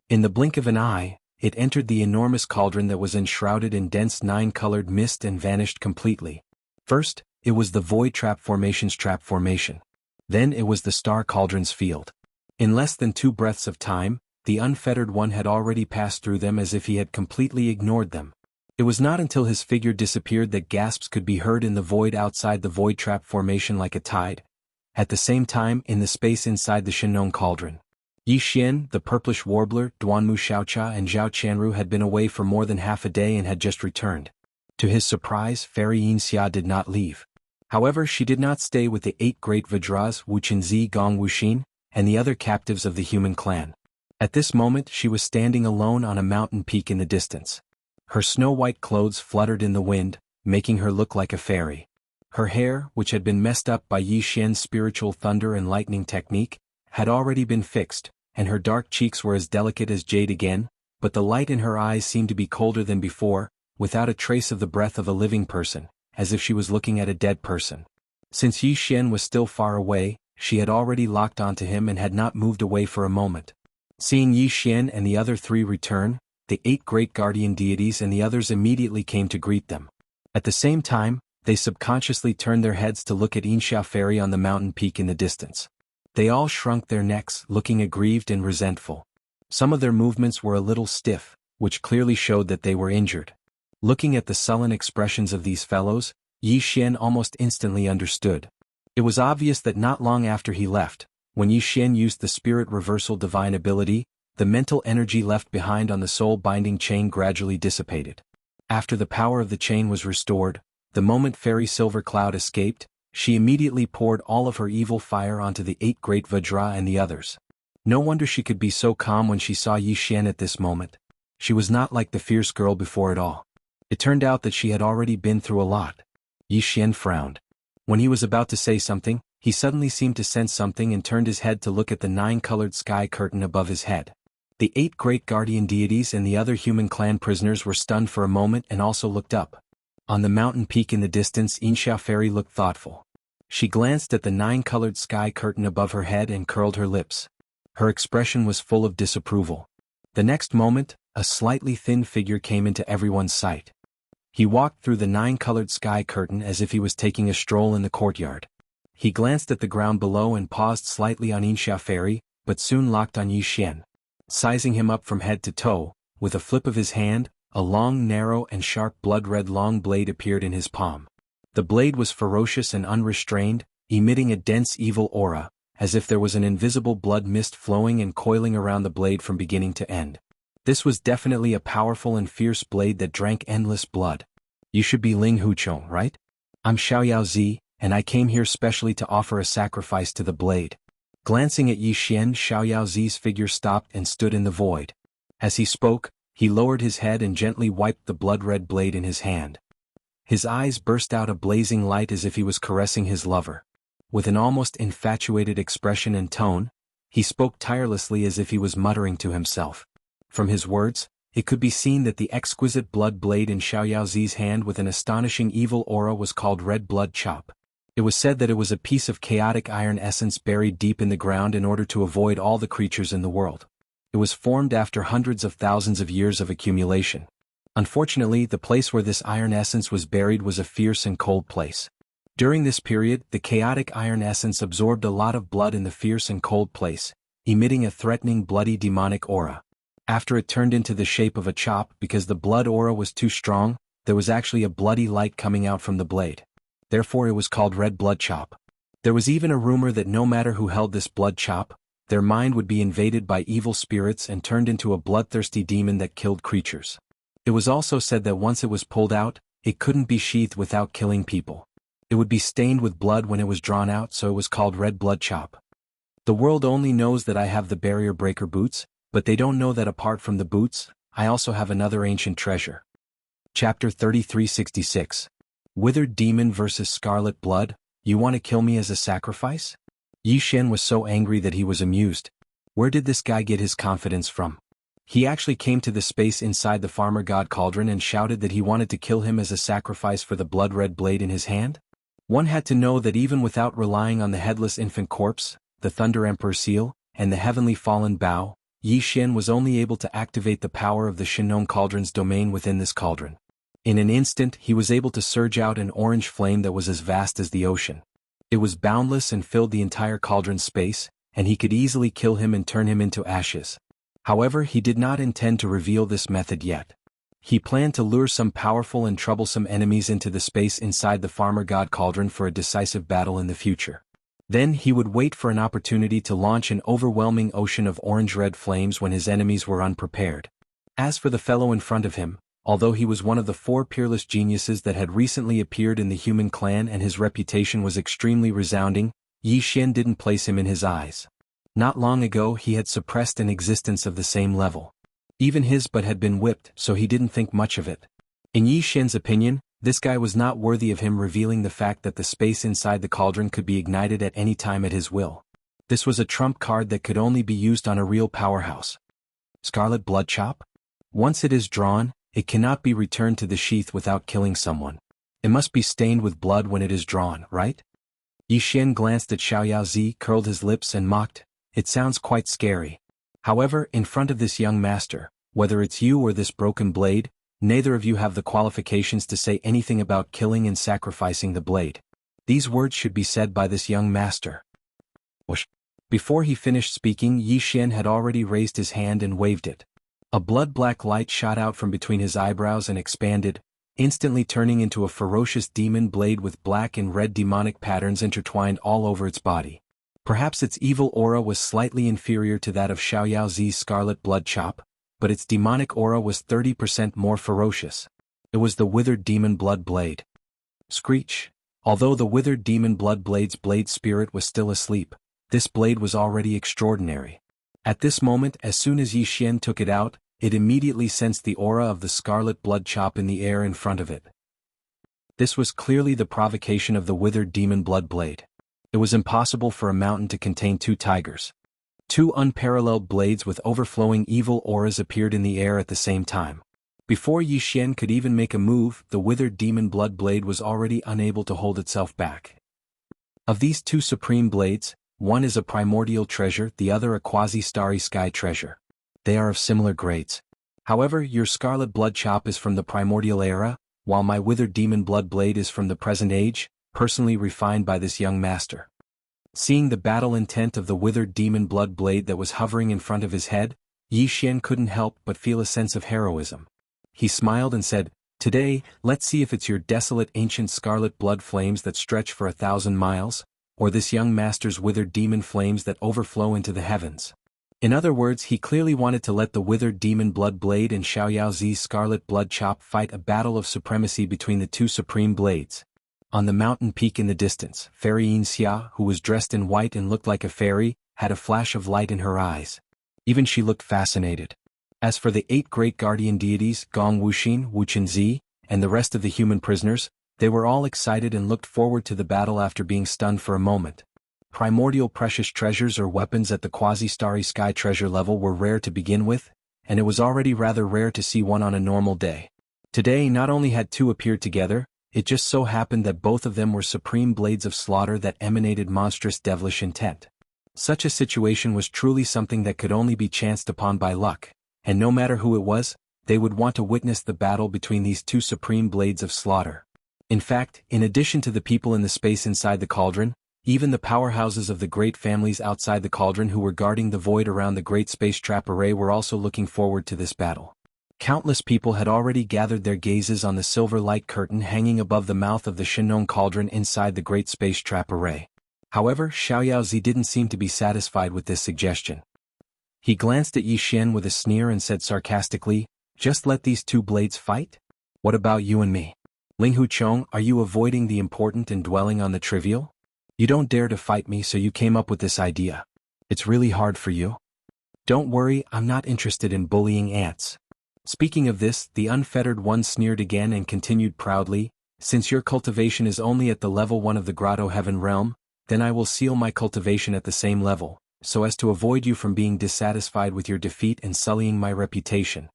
Speaker 1: In the blink of an eye, it entered the enormous cauldron that was enshrouded in dense nine-colored mist and vanished completely. First, it was the void trap formation's trap formation. Then it was the star cauldron's field. In less than 2 breaths of time, the unfettered one had already passed through them as if he had completely ignored them. It was not until his figure disappeared that gasps could be heard in the void outside the void trap formation like a tide. At the same time, in the space inside the Shenong cauldron, Yi Xian, the purplish warbler, Duanmu Xiaocha and Zhao Qianru had been away for more than half a day and had just returned. To his surprise, Fairy Yinxia did not leave. However, she did not stay with the 8 great Vajras Wuchenzi Gong Wuxin, and the other captives of the human clan. At this moment she was standing alone on a mountain peak in the distance. Her snow-white clothes fluttered in the wind, making her look like a fairy. Her hair, which had been messed up by Yi Xian's spiritual thunder and lightning technique, had already been fixed, and her dark cheeks were as delicate as jade again, but the light in her eyes seemed to be colder than before, without a trace of the breath of a living person, as if she was looking at a dead person. Since Yi Xian was still far away, she had already locked onto him and had not moved away for a moment. Seeing Yi Xian and the other 3 return, the 8 great guardian deities and the others immediately came to greet them. At the same time, they subconsciously turned their heads to look at Yinxia Fairy on the mountain peak in the distance. They all shrunk their necks, looking aggrieved and resentful. Some of their movements were a little stiff, which clearly showed that they were injured. Looking at the sullen expressions of these fellows, Yi Xian almost instantly understood. It was obvious that not long after he left, when Yi Xian used the spirit reversal divine ability, the mental energy left behind on the soul-binding chain gradually dissipated. After the power of the chain was restored, the moment Fairy Silver Cloud escaped, she immediately poured all of her evil fire onto the 8 great Vajra and the others. No wonder she could be so calm when she saw Yi Xian at this moment. She was not like the fierce girl before it all. It turned out that she had already been through a lot. Yi Xian frowned. When he was about to say something, he suddenly seemed to sense something and turned his head to look at the 9-colored sky curtain above his head. The 8 great guardian deities and the other human clan prisoners were stunned for a moment and also looked up. On the mountain peak in the distance, Yinxia Fairy looked thoughtful. She glanced at the 9-colored sky curtain above her head and curled her lips. Her expression was full of disapproval. The next moment, a slightly thin figure came into everyone's sight. He walked through the 9-colored sky curtain as if he was taking a stroll in the courtyard. He glanced at the ground below and paused slightly on Yinxia Fairy, but soon locked on Yi Xian. Sizing him up from head to toe, with a flip of his hand, a long, narrow and sharp blood-red long blade appeared in his palm. The blade was ferocious and unrestrained, emitting a dense evil aura, as if there was an invisible blood mist flowing and coiling around the blade from beginning to end. This was definitely a powerful and fierce blade that drank endless blood. You should be Ling Huchong, right? I'm Xiaoyao Zi, and I came here specially to offer a sacrifice to the blade. Glancing at Yi Xian, Xiaoyao Zi's figure stopped and stood in the void. As he spoke, he lowered his head and gently wiped the blood-red blade in his hand. His eyes burst out a blazing light as if he was caressing his lover. With an almost infatuated expression and tone, he spoke tirelessly as if he was muttering to himself. From his words, it could be seen that the exquisite blood blade in Xiaoyao Zi's hand with an astonishing evil aura was called Red Blood Chop. It was said that it was a piece of chaotic iron essence buried deep in the ground in order to avoid all the creatures in the world. It was formed after hundreds of thousands of years of accumulation. Unfortunately, the place where this iron essence was buried was a fierce and cold place. During this period, the chaotic iron essence absorbed a lot of blood in the fierce and cold place, emitting a threatening bloody demonic aura. After it turned into the shape of a chop because the blood aura was too strong, there was actually a bloody light coming out from the blade. Therefore it was called Red Blood Chop. There was even a rumor that no matter who held this blood chop, their mind would be invaded by evil spirits and turned into a bloodthirsty demon that killed creatures. It was also said that once it was pulled out, it couldn't be sheathed without killing people. It would be stained with blood when it was drawn out, so it was called Red Blood Chop. The world only knows that I have the barrier breaker boots, but they don't know that apart from the boots, I also have another ancient treasure. Chapter 3366. Withered Demon vs. Scarlet Blood, you want to kill me as a sacrifice? Yi Xian was so angry that he was amused. Where did this guy get his confidence from? He actually came to the space inside the farmer god cauldron and shouted that he wanted to kill him as a sacrifice for the blood-red blade in his hand? One had to know that even without relying on the headless infant corpse, the Thunder Emperor seal, and the heavenly fallen bow, Yi Xian was only able to activate the power of the Shinong Cauldron's domain within this cauldron. In an instant he was able to surge out an orange flame that was as vast as the ocean. It was boundless and filled the entire cauldron's space, and he could easily kill him and turn him into ashes. However, he did not intend to reveal this method yet. He planned to lure some powerful and troublesome enemies into the space inside the Farmer God Cauldron for a decisive battle in the future. Then he would wait for an opportunity to launch an overwhelming ocean of orange-red flames when his enemies were unprepared. As for the fellow in front of him, although he was one of the 4 peerless geniuses that had recently appeared in the human clan and his reputation was extremely resounding, Yi Xian didn't place him in his eyes. Not long ago he had suppressed an existence of the same level. Even his butt had been whipped, so he didn't think much of it. In Yi Xian's opinion, this guy was not worthy of him revealing the fact that the space inside the cauldron could be ignited at any time at his will. This was a trump card that could only be used on a real powerhouse. Scarlet Blood Chop? Once it is drawn, it cannot be returned to the sheath without killing someone. It must be stained with blood when it is drawn, right? Yi Xian glanced at Xiaoyaozi, curled his lips and mocked, "It sounds quite scary. However, in front of this young master, whether it's you or this broken blade, neither of you have the qualifications to say anything about killing and sacrificing the blade. These words should be said by this young master." Whoosh. Before he finished speaking, Yi Xian had already raised his hand and waved it. A blood-black light shot out from between his eyebrows and expanded, instantly turning into a ferocious demon blade with black and red demonic patterns intertwined all over its body. Perhaps its evil aura was slightly inferior to that of Xiaoyaozi's Scarlet Blood Chop, but its demonic aura was 30% more ferocious. It was the Withered Demon Blood Blade. Screech. Although the Withered Demon Blood Blade's blade spirit was still asleep, this blade was already extraordinary. At this moment, as soon as Yi Xian took it out, it immediately sensed the aura of the Scarlet Blood Chop in the air in front of it. This was clearly the provocation of the Withered Demon Blood Blade. It was impossible for a mountain to contain 2 tigers. 2 unparalleled blades with overflowing evil auras appeared in the air at the same time. Before Yi Xian could even make a move, the Withered Demon Blood Blade was already unable to hold itself back. Of these 2 supreme blades, one is a primordial treasure, the other a quasi-starry sky treasure. They are of similar grades. However, your Scarlet Blood Chop is from the primordial era, while my Withered Demon Blood Blade is from the present age, personally refined by this young master. Seeing the battle intent of the Withered Demon Blood Blade that was hovering in front of his head, Yi Xian couldn't help but feel a sense of heroism. He smiled and said, "Today, let's see if it's your desolate ancient scarlet blood flames that stretch for 1,000 miles, or this young master's withered demon flames that overflow into the heavens." In other words, he clearly wanted to let the Withered Demon Blood Blade and Xiaoyaozi's Scarlet Blood Chop fight a battle of supremacy between the 2 supreme blades. On the mountain peak in the distance, Fairy Yin Xia, who was dressed in white and looked like a fairy, had a flash of light in her eyes. Even she looked fascinated. As for the 8 great guardian deities, Gong Wuxin, Wuchenzi, and the rest of the human prisoners, they were all excited and looked forward to the battle after being stunned for a moment. Primordial precious treasures or weapons at the quasi-starry sky treasure level were rare to begin with, and it was already rather rare to see one on a normal day. Today not only had 2 appeared together, it just so happened that both of them were supreme blades of slaughter that emanated monstrous devilish intent. Such a situation was truly something that could only be chanced upon by luck, and no matter who it was, they would want to witness the battle between these 2 supreme blades of slaughter. In fact, in addition to the people in the space inside the cauldron, even the powerhouses of the great families outside the cauldron who were guarding the void around the great space trap array were also looking forward to this battle. Countless people had already gathered their gazes on the silver light curtain hanging above the mouth of the Shinong cauldron inside the great space trap array. However, Xiaoyaozi didn't seem to be satisfied with this suggestion. He glanced at Yi Xian with a sneer and said sarcastically, "Just let these 2 blades fight? What about you and me? Ling Huchong, are you avoiding the important and dwelling on the trivial? You don't dare to fight me, so you came up with this idea. It's really hard for you? Don't worry, I'm not interested in bullying ants." Speaking of this, the unfettered one sneered again and continued proudly, "Since your cultivation is only at the level 1 of the Grotto Heaven realm, then I will seal my cultivation at the same level, so as to avoid you from being dissatisfied with your defeat and sullying my reputation.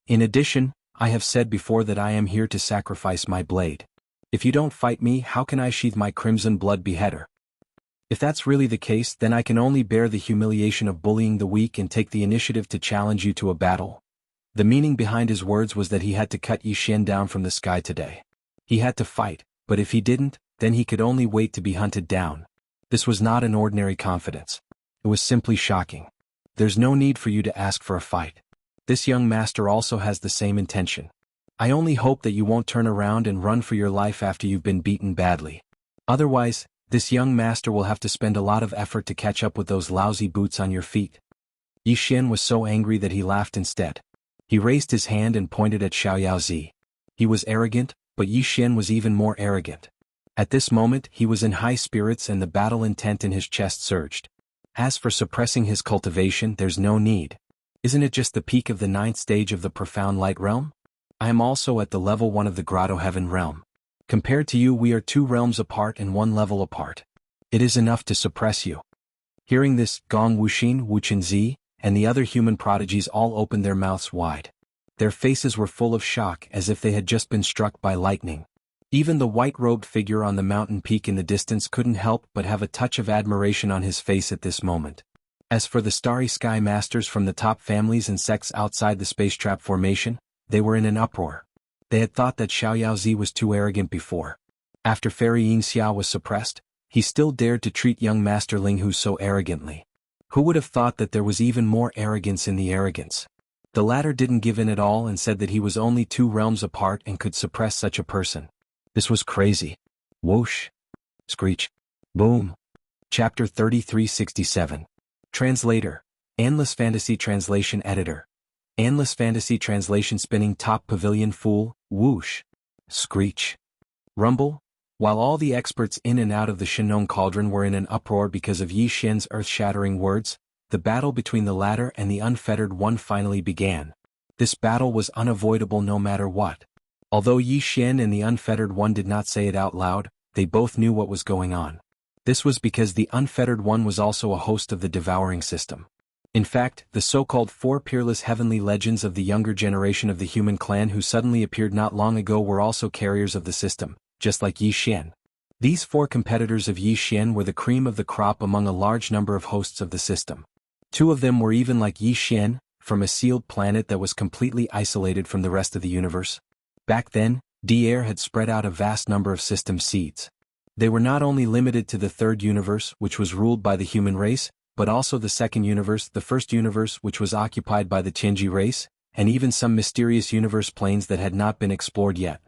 Speaker 1: In addition, I have said before that I am here to sacrifice my blade. If you don't fight me, how can I sheathe my crimson blood beheader? If that's really the case, then I can only bear the humiliation of bullying the weak and take the initiative to challenge you to a battle. The meaning behind his words was that he had to cut Yi Xian down from the sky today. He had to fight, but if he didn't, then he could only wait to be hunted down. This was not an ordinary confidence. It was simply shocking. There's no need for you to ask for a fight. This young master also has the same intention. I only hope that you won't turn around and run for your life after you've been beaten badly. Otherwise, this young master will have to spend a lot of effort to catch up with those lousy boots on your feet. Yi Xian was so angry that he laughed instead. He raised his hand and pointed at Xiao Yaozi. He was arrogant, but Yi Xian was even more arrogant. At this moment he was in high spirits and the battle intent in his chest surged. As for suppressing his cultivation, there's no need. Isn't it just the peak of the 9th stage of the profound light realm? I am also at the level 1 of the grotto heaven realm. Compared to you, we are 2 realms apart and 1 level apart. It is enough to suppress you. Hearing this, Gong Wuxin, Wuchenzi, and the other human prodigies all opened their mouths wide. Their faces were full of shock as if they had just been struck by lightning. Even the white-robed figure on the mountain peak in the distance couldn't help but have a touch of admiration on his face at this moment. As for the starry sky masters from the top families and sects outside the space trap formation, they were in an uproar. They had thought that Xiao Yaozi was too arrogant before. After Fairy Yin Xia was suppressed, he still dared to treat young Master Ling Hu so arrogantly. Who would have thought that there was even more arrogance in the arrogance? The latter didn't give in at all and said that he was only 2 realms apart and could suppress such a person. This was crazy. Whoosh. Screech. Boom. Chapter 3367. Translator. Endless Fantasy Translation Editor. Endless Fantasy Translation Spinning Top Pavilion Fool. Whoosh. Screech. Rumble. While all the experts in and out of the Shenong Cauldron were in an uproar because of Yi Xian's earth-shattering words, the battle between the latter and the Unfettered One finally began. This battle was unavoidable no matter what. Although Yi Xian and the Unfettered One did not say it out loud, they both knew what was going on. This was because the Unfettered One was also a host of the devouring system. In fact, the so-called 4 peerless heavenly legends of the younger generation of the human clan who suddenly appeared not long ago were also carriers of the system, just like Yi Xian. These 4 competitors of Yi Xian were the cream of the crop among a large number of hosts of the system. 2 of them were even like Yi Xian, from a sealed planet that was completely isolated from the rest of the universe. Back then, Dier had spread out a vast number of system seeds. They were not only limited to the 3rd universe, which was ruled by the human race, but also the 2nd universe, the 1st universe, which was occupied by the Tianji race, and even some mysterious universe planes that had not been explored yet.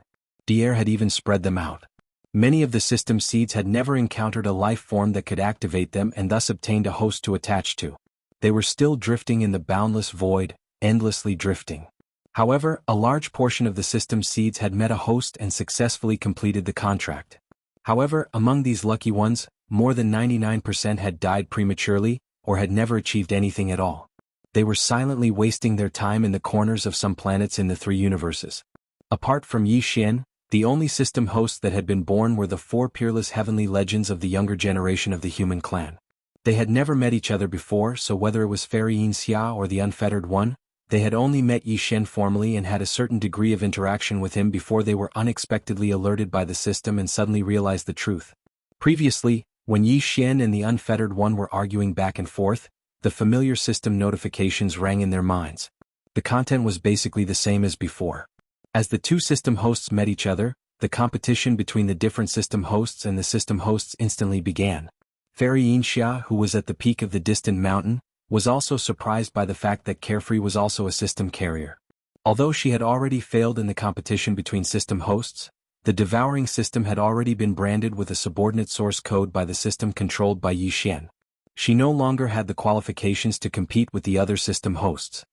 Speaker 1: Dier had even spread them out. Many of the system seeds had never encountered a life form that could activate them and thus obtained a host to attach to. They were still drifting in the boundless void, endlessly drifting. However, a large portion of the system seeds had met a host and successfully completed the contract. However, among these lucky ones, more than 99% had died prematurely, or had never achieved anything at all. They were silently wasting their time in the corners of some planets in the 3 universes. Apart from Yi Xian, the only system hosts that had been born were the 4 peerless heavenly legends of the younger generation of the human clan. They had never met each other before, so whether it was Fairy Yin Xia or the Unfettered One, they had only met Yi Xian formally and had a certain degree of interaction with him before they were unexpectedly alerted by the system and suddenly realized the truth. Previously, when Yi Xian and the Unfettered One were arguing back and forth, the familiar system notifications rang in their minds. The content was basically the same as before. As the 2 system hosts met each other, the competition between the different system hosts and the system hosts instantly began. Fairy Yin Xia, who was at the peak of the distant mountain, was also surprised by the fact that Carefree was also a system carrier. Although she had already failed in the competition between system hosts, the devouring system had already been branded with a subordinate source code by the system controlled by Yi Xian. She no longer had the qualifications to compete with the other system hosts.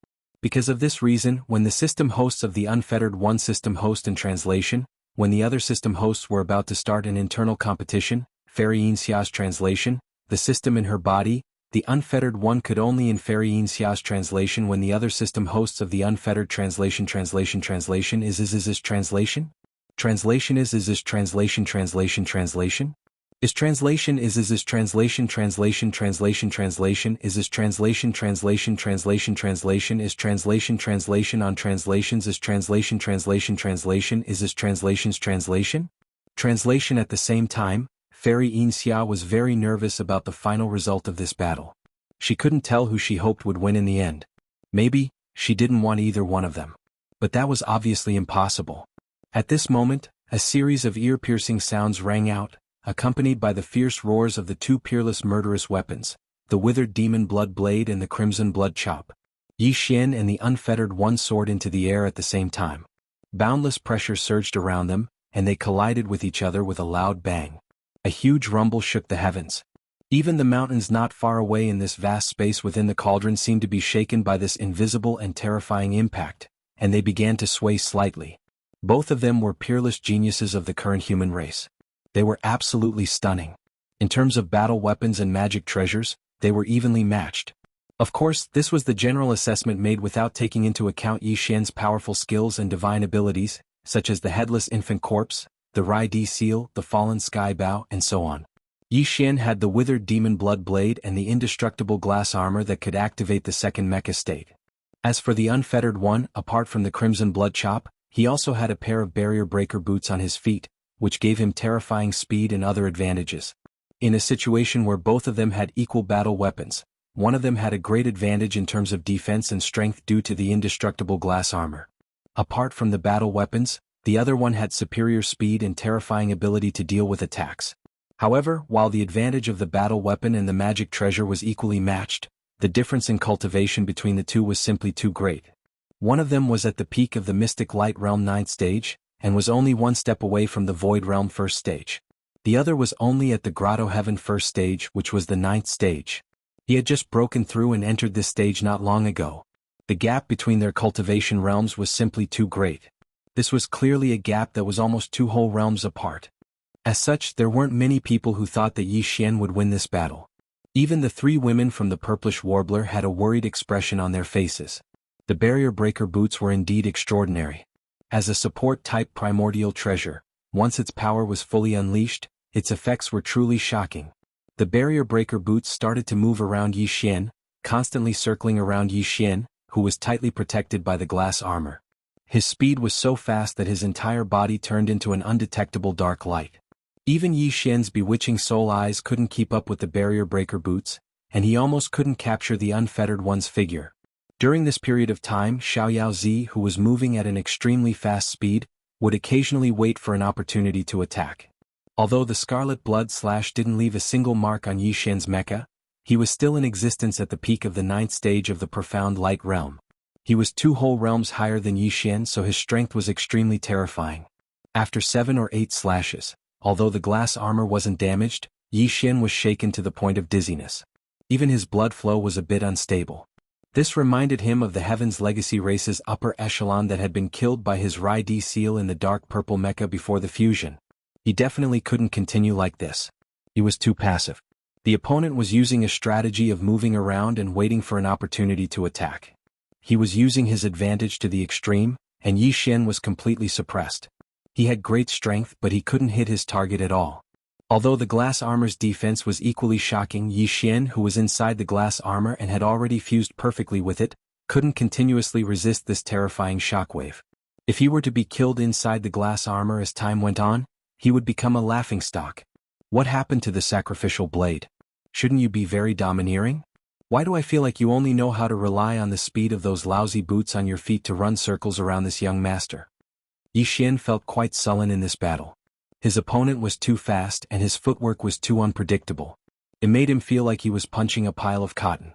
Speaker 1: Because of this reason, when the system hosts of the Unfettered One system host in translation, when the other system hosts were about to start an internal competition, Fairy Yin Xia's translation, the system in her body, the Unfettered One could only in Fairy Yin Xia's translation when the other system hosts of the Unfettered translation is translation is translation? Translation is translation Is translation is translation translation is translation on translations is translation is translation's translation? Translation: at the same time, Fairy Inxia was very nervous about the final result of this battle. She couldn't tell who she hoped would win in the end. Maybe, she didn't want either one of them. But that was obviously impossible. At this moment, a series of ear-piercing sounds rang out, accompanied by the fierce roars of the two peerless murderous weapons, the withered demon blood blade and the crimson blood chop. Yi Xian and the unfettered one soared into the air at the same time. Boundless pressure surged around them, and they collided with each other with a loud bang. A huge rumble shook the heavens. Even the mountains not far away in this vast space within the cauldron seemed to be shaken by this invisible and terrifying impact, and they began to sway slightly. Both of them were peerless geniuses of the current human race. They were absolutely stunning. In terms of battle weapons and magic treasures, they were evenly matched. Of course, this was the general assessment made without taking into account Yi Xian's powerful skills and divine abilities, such as the headless infant corpse, the Rai Di seal, the fallen sky bow, and so on. Yi Xian had the withered demon blood blade and the indestructible glass armor that could activate the second mecha state. As for the unfettered one, apart from the crimson blood chop, he also had a pair of barrier breaker boots on his feet, which gave him terrifying speed and other advantages. In a situation where both of them had equal battle weapons, one of them had a great advantage in terms of defense and strength due to the indestructible glass armor. Apart from the battle weapons, the other one had superior speed and terrifying ability to deal with attacks. However, while the advantage of the battle weapon and the magic treasure was equally matched, the difference in cultivation between the two was simply too great. One of them was at the peak of the Mystic Light Realm 9th stage, and was only one step away from the Void Realm 1st stage. The other was only at the Grotto Heaven 1st stage, which was the 9th stage. He had just broken through and entered this stage not long ago. The gap between their cultivation realms was simply too great. This was clearly a gap that was almost 2 whole realms apart. As such, there weren't many people who thought that Yi Xian would win this battle. Even the 3 women from the Purplish Warbler had a worried expression on their faces. The barrier breaker boots were indeed extraordinary. As a support-type primordial treasure, once its power was fully unleashed, its effects were truly shocking. The barrier breaker boots started to move around Yi Xian, constantly circling around Yi Xian, who was tightly protected by the glass armor. His speed was so fast that his entire body turned into an undetectable dark light. Even Yi Xian's bewitching soul eyes couldn't keep up with the barrier breaker boots, and he almost couldn't capture the unfettered one's figure. During this period of time, Xiaoyao Zi, who was moving at an extremely fast speed, would occasionally wait for an opportunity to attack. Although the scarlet blood slash didn't leave a single mark on Yi Xian's mecha, he was still in existence at the peak of the 9th stage of the Profound Light Realm. He was 2 whole realms higher than Yi Xian, so his strength was extremely terrifying. After 7 or 8 slashes, although the glass armor wasn't damaged, Yi Xian was shaken to the point of dizziness. Even his blood flow was a bit unstable. This reminded him of the Heaven's Legacy race's upper echelon that had been killed by his Rai Di seal in the dark purple mecha before the fusion. He definitely couldn't continue like this. He was too passive. The opponent was using a strategy of moving around and waiting for an opportunity to attack. He was using his advantage to the extreme, and Yi Xian was completely suppressed. He had great strength, but he couldn't hit his target at all. Although the glass armor's defense was equally shocking, Yi Xian, who was inside the glass armor and had already fused perfectly with it, couldn't continuously resist this terrifying shockwave. If he were to be killed inside the glass armor as time went on, he would become a laughingstock. What happened to the sacrificial blade? Shouldn't you be very domineering? Why do I feel like you only know how to rely on the speed of those lousy boots on your feet to run circles around this young master? Yi Xian felt quite sullen in this battle. His opponent was too fast and his footwork was too unpredictable. It made him feel like he was punching a pile of cotton.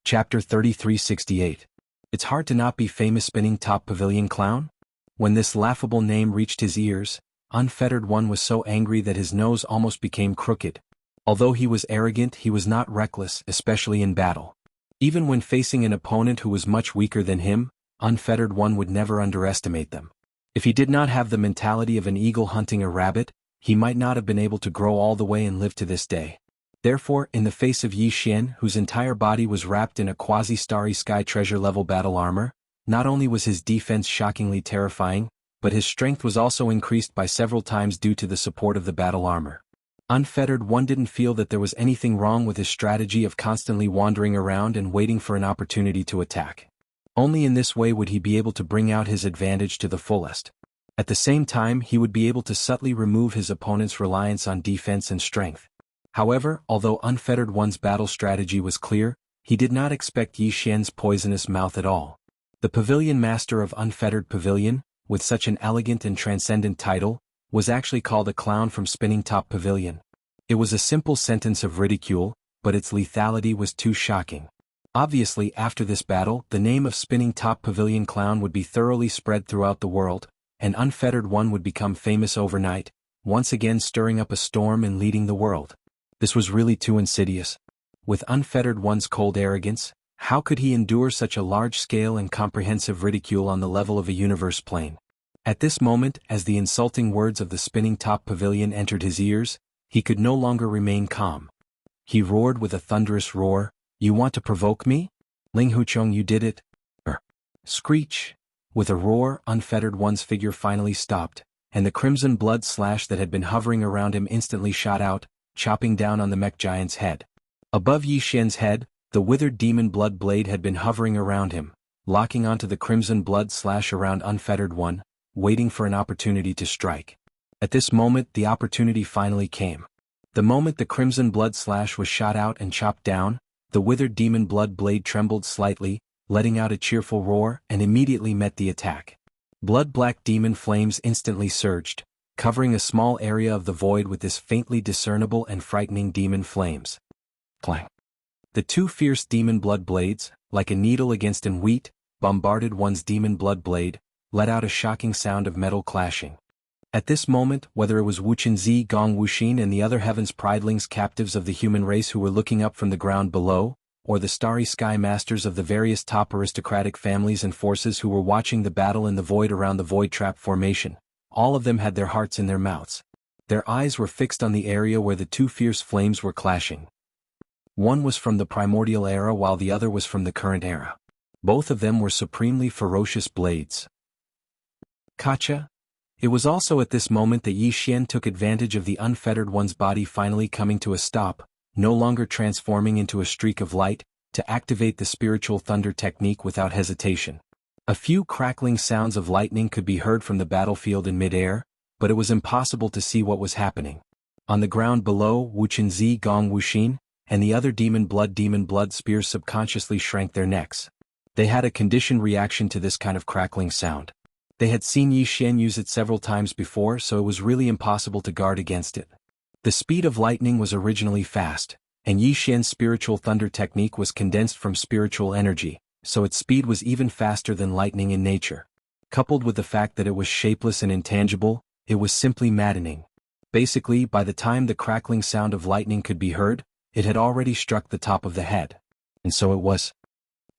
Speaker 1: Chapter 3368. It's hard to not be famous spinning top pavilion clown? When this laughable name reached his ears, Unfettered One was so angry that his nose almost became crooked. Although he was arrogant, he was not reckless, especially in battle. Even when facing an opponent who was much weaker than him, Unfettered One would never underestimate them. If he did not have the mentality of an eagle hunting a rabbit, he might not have been able to grow all the way and live to this day. Therefore, in the face of Yi Xian, whose entire body was wrapped in a quasi-starry sky treasure-level battle armor, not only was his defense shockingly terrifying, but his strength was also increased by several times due to the support of the battle armor. Unfettered One didn't feel that there was anything wrong with his strategy of constantly wandering around and waiting for an opportunity to attack. Only in this way would he be able to bring out his advantage to the fullest. At the same time, he would be able to subtly remove his opponent's reliance on defense and strength. However, although Unfettered One's battle strategy was clear, he did not expect Yi Xian's poisonous mouth at all. The pavilion master of Unfettered Pavilion, with such an elegant and transcendent title, was actually called a clown from Spinning Top Pavilion. It was a simple sentence of ridicule, but its lethality was too shocking. Obviously, after this battle, the name of Spinning Top Pavilion Clown would be thoroughly spread throughout the world, and Unfettered One would become famous overnight, once again stirring up a storm and leading the world. This was really too insidious. With Unfettered One's cold arrogance, how could he endure such a large-scale and comprehensive ridicule on the level of a universe plane? At this moment, as the insulting words of the Spinning Top Pavilion entered his ears, he could no longer remain calm. He roared with a thunderous roar, "You want to provoke me? Ling Huchong, you did it!" Screech! With a roar, Unfettered One's figure finally stopped, and the crimson blood slash that had been hovering around him instantly shot out, chopping down on the mech giant's head. Above Yi Xian's head, the withered demon blood blade had been hovering around him, locking onto the crimson blood slash around Unfettered One, waiting for an opportunity to strike. At this moment, the opportunity finally came. The moment the crimson blood slash was shot out and chopped down, the withered demon blood blade trembled slightly, letting out a cheerful roar, and immediately met the attack. Blood-black demon flames instantly surged, covering a small area of the void with this faintly discernible and frightening demon flames. Clang! The two fierce demon blood blades, like a needle against an wheat, bombarded one's demon blood blade, let out a shocking sound of metal clashing. At this moment, whether it was Wuchenzi Gong Wuxin and the other Heaven's Pridelings captives of the human race who were looking up from the ground below, or the starry sky masters of the various top aristocratic families and forces who were watching the battle in the void around the Void Trap formation, all of them had their hearts in their mouths. Their eyes were fixed on the area where the two fierce flames were clashing. One was from the primordial era while the other was from the current era. Both of them were supremely ferocious blades. Kacha? It was also at this moment that Yi Xian took advantage of the Unfettered One's body finally coming to a stop, no longer transforming into a streak of light, to activate the spiritual thunder technique without hesitation. A few crackling sounds of lightning could be heard from the battlefield in mid-air, but it was impossible to see what was happening. On the ground below, Wuchenzi Gong Wuxin and the other demon blood spears subconsciously shrank their necks. They had a conditioned reaction to this kind of crackling sound. They had seen Yi Xian use it several times before, so it was really impossible to guard against it. The speed of lightning was originally fast, and Yi Xian's spiritual thunder technique was condensed from spiritual energy, so its speed was even faster than lightning in nature. Coupled with the fact that it was shapeless and intangible, it was simply maddening. Basically, by the time the crackling sound of lightning could be heard, it had already struck the top of the head. And so it was.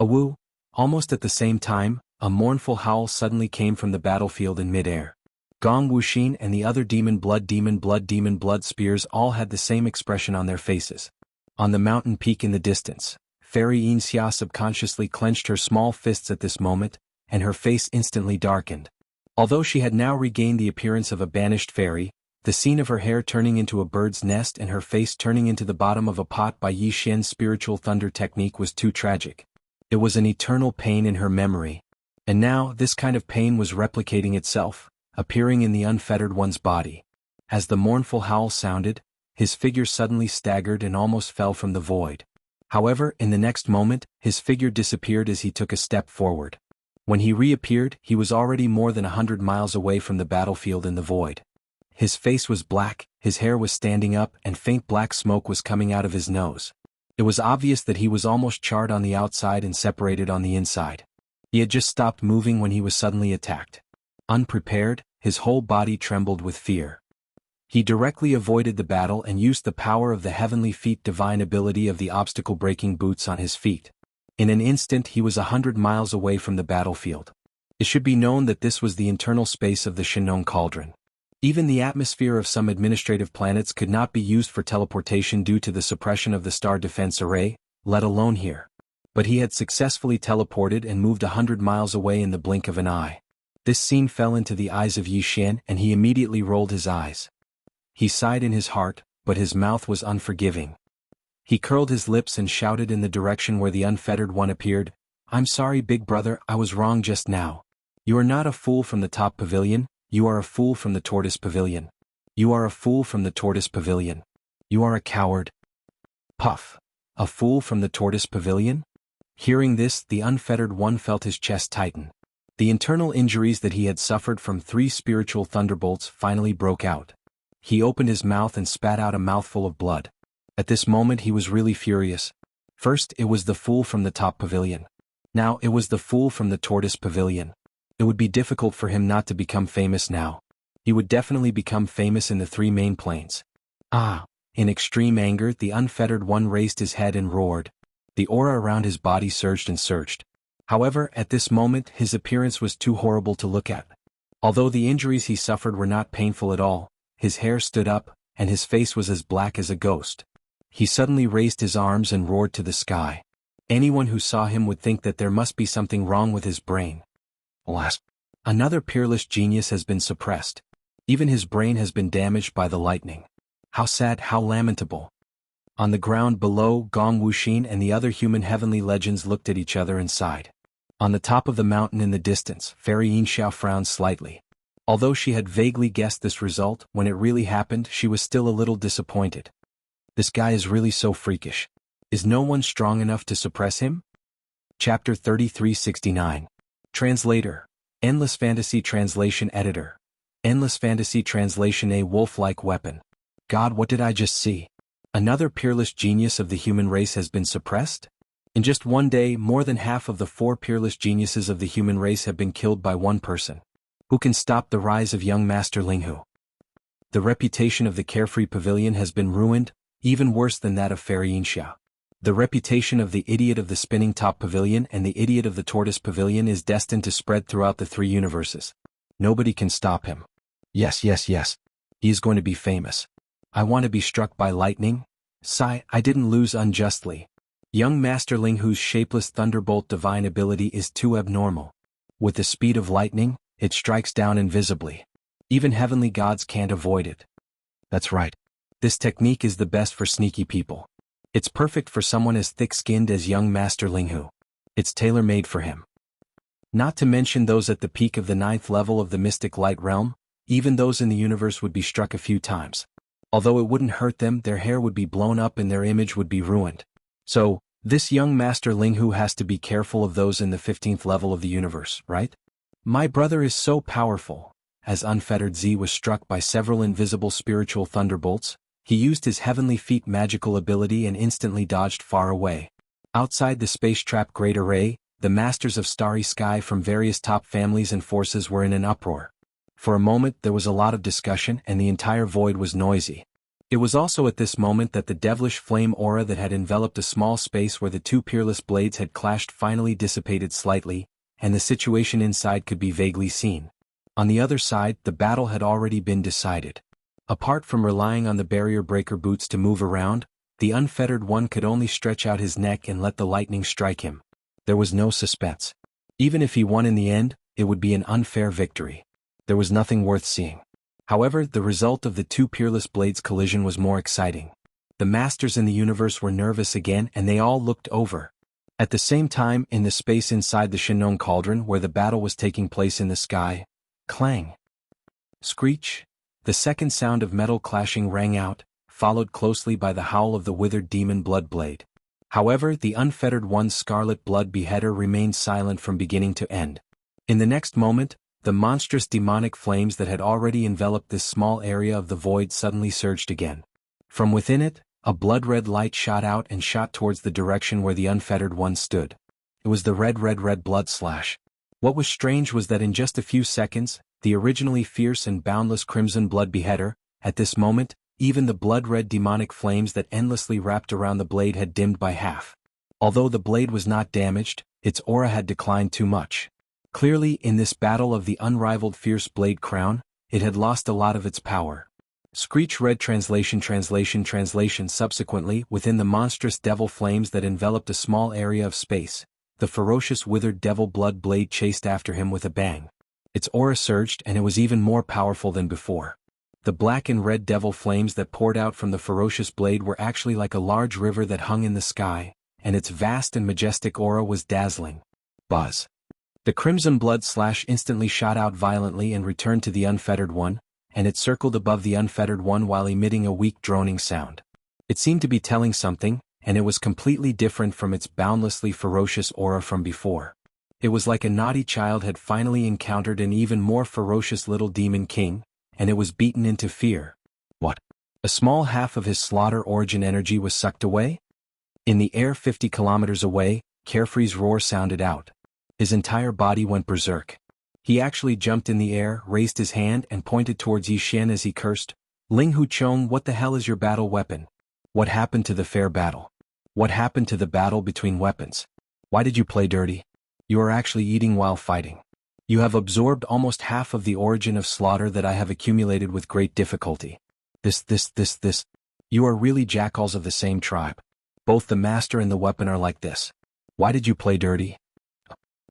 Speaker 1: Awoo! Almost at the same time, a mournful howl suddenly came from the battlefield in mid-air. Gong Wuxin and the other demon blood spears all had the same expression on their faces. On the mountain peak in the distance, Fairy Yinxia subconsciously clenched her small fists at this moment, and her face instantly darkened. Although she had now regained the appearance of a banished fairy, the scene of her hair turning into a bird's nest and her face turning into the bottom of a pot by Yi Xian's spiritual thunder technique was too tragic. It was an eternal pain in her memory. And now, this kind of pain was replicating itself, appearing in the Unfettered One's body. As the mournful howl sounded, his figure suddenly staggered and almost fell from the void. However, in the next moment, his figure disappeared as he took a step forward. When he reappeared, he was already more than 100 miles away from the battlefield in the void. His face was black, his hair was standing up, and faint black smoke was coming out of his nose. It was obvious that he was almost charred on the outside and separated on the inside. He had just stopped moving when he was suddenly attacked. Unprepared, his whole body trembled with fear. He directly avoided the battle and used the power of the heavenly feet divine ability of the obstacle-breaking boots on his feet. In an instant he was 100 miles away from the battlefield. It should be known that this was the internal space of the Shinong Cauldron. Even the atmosphere of some administrative planets could not be used for teleportation due to the suppression of the star defense array, let alone here. But he had successfully teleported and moved 100 miles away in the blink of an eye. This scene fell into the eyes of Yi Xian and he immediately rolled his eyes. He sighed in his heart, but his mouth was unforgiving. He curled his lips and shouted in the direction where the Unfettered One appeared, "I'm sorry, big brother, I was wrong just now. You are not a fool from the top pavilion, You are a fool from the Tortoise Pavilion. You are a fool from the Tortoise Pavilion. You are a coward. Puff. A fool from the Tortoise Pavilion? Hearing this, the unfettered one felt his chest tighten. The internal injuries that he had suffered from 3 spiritual thunderbolts finally broke out. He opened his mouth and spat out a mouthful of blood. At this moment he was really furious. First it was the fool from the top pavilion. Now it was the fool from the Tortoise Pavilion. It would be difficult for him not to become famous now. He would definitely become famous in the 3 main planes. Ah! In extreme anger, the unfettered one raised his head and roared. The aura around his body surged and surged. However, at this moment his appearance was too horrible to look at. Although the injuries he suffered were not painful at all, his hair stood up, and his face was as black as a ghost. He suddenly raised his arms and roared to the sky. Anyone who saw him would think that there must be something wrong with his brain. Alas! Another peerless genius has been suppressed. Even his brain has been damaged by the lightning. How sad, how lamentable. On the ground below, Gong Wuxin and the other human heavenly legends looked at each other and sighed. On the top of the mountain in the distance, Fairy Yinxiao frowned slightly. Although she had vaguely guessed this result, when it really happened she was still a little disappointed. This guy is really so freakish. Is no one strong enough to suppress him? Chapter 3369. Translator. Endless Fantasy Translation Editor. Endless Fantasy Translation. A wolf-like weapon. God, what did I just see? Another peerless genius of the human race has been suppressed? In just one day, more than half of the 4 peerless geniuses of the human race have been killed by one person. Who can stop the rise of young Master Linghu? The reputation of the Carefree Pavilion has been ruined, even worse than that of Fairy Yinxiao. The reputation of the idiot of the Spinning Top Pavilion and the idiot of the Tortoise Pavilion is destined to spread throughout the 3 universes. Nobody can stop him. Yes. He is going to be famous. I want to be struck by lightning. Sigh, I didn't lose unjustly. Young Master Linghu's shapeless thunderbolt divine ability is too abnormal. With the speed of lightning, it strikes down invisibly. Even heavenly gods can't avoid it. That's right. This technique is the best for sneaky people. It's perfect for someone as thick-skinned as young Master Linghu. It's tailor-made for him. Not to mention those at the peak of the 9th level of the mystic light realm, even those in the universe would be struck a few times. Although it wouldn't hurt them, their hair would be blown up and their image would be ruined. So, this young Master Linghu has to be careful of those in the 15th level of the universe, right? My brother is so powerful. As Unfettered Z was struck by several invisible spiritual thunderbolts, he used his heavenly feet magical ability and instantly dodged far away. Outside the space trap Great Array, the masters of Starry Sky from various top families and forces were in an uproar. For a moment there was a lot of discussion and the entire void was noisy. It was also at this moment that the devilish flame aura that had enveloped a small space where the 2 peerless blades had clashed finally dissipated slightly, and the situation inside could be vaguely seen. On the other side, the battle had already been decided. Apart from relying on the barrier breaker boots to move around, the unfettered one could only stretch out his neck and let the lightning strike him. There was no suspense. Even if he won in the end, it would be an unfair victory. There was nothing worth seeing. However, the result of the 2 peerless blades' collision was more exciting. The masters in the universe were nervous again and they all looked over. At the same time, in the space inside the Shinong Cauldron where the battle was taking place in the sky, clang! Screech! The second sound of metal clashing rang out, followed closely by the howl of the withered demon Bloodblade. However, the unfettered one's scarlet blood beheader remained silent from beginning to end. In the next moment, the monstrous demonic flames that had already enveloped this small area of the void suddenly surged again. From within it, a blood-red light shot out and shot towards the direction where the unfettered one stood. It was the red blood slash. What was strange was that in just a few seconds, the originally fierce and boundless crimson blood beheader, at this moment, even the blood-red demonic flames that endlessly wrapped around the blade had dimmed by half. Although the blade was not damaged, its aura had declined too much. Clearly, in this battle of the unrivaled fierce blade crown, it had lost a lot of its power. Screech read translation. Subsequently, within the monstrous devil flames that enveloped a small area of space, the ferocious withered devil blood blade chased after him with a bang. Its aura surged and it was even more powerful than before. The black and red devil flames that poured out from the ferocious blade were actually like a large river that hung in the sky, and its vast and majestic aura was dazzling. Buzz. The crimson blood slash instantly shot out violently and returned to the unfettered one, and it circled above the unfettered one while emitting a weak droning sound. It seemed to be telling something, and it was completely different from its boundlessly ferocious aura from before. It was like a naughty child had finally encountered an even more ferocious little demon king, and it was beaten into fear. What? A small half of his slaughter origin energy was sucked away? In the air 50 kilometers away, Carefree's roar sounded out. His entire body went berserk. He actually jumped in the air, raised his hand and pointed towards Yi Xian as he cursed, "Ling Hu Chong, what the hell is your battle weapon? What happened to the fair battle? What happened to the battle between weapons? Why did you play dirty? You are actually eating while fighting. You have absorbed almost half of the origin of slaughter that I have accumulated with great difficulty. This. You are really jackals of the same tribe. Both the master and the weapon are like this. Why did you play dirty?"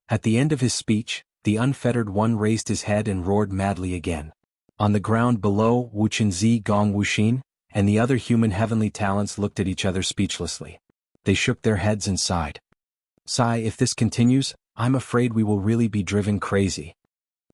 Speaker 1: At the end of his speech, the unfettered one raised his head and roared madly again. On the ground below, Wuchen Zi Gong Wuxin and the other human heavenly talents looked at each other speechlessly. They shook their heads and sighed. "Sigh, if this continues, I'm afraid we will really be driven crazy."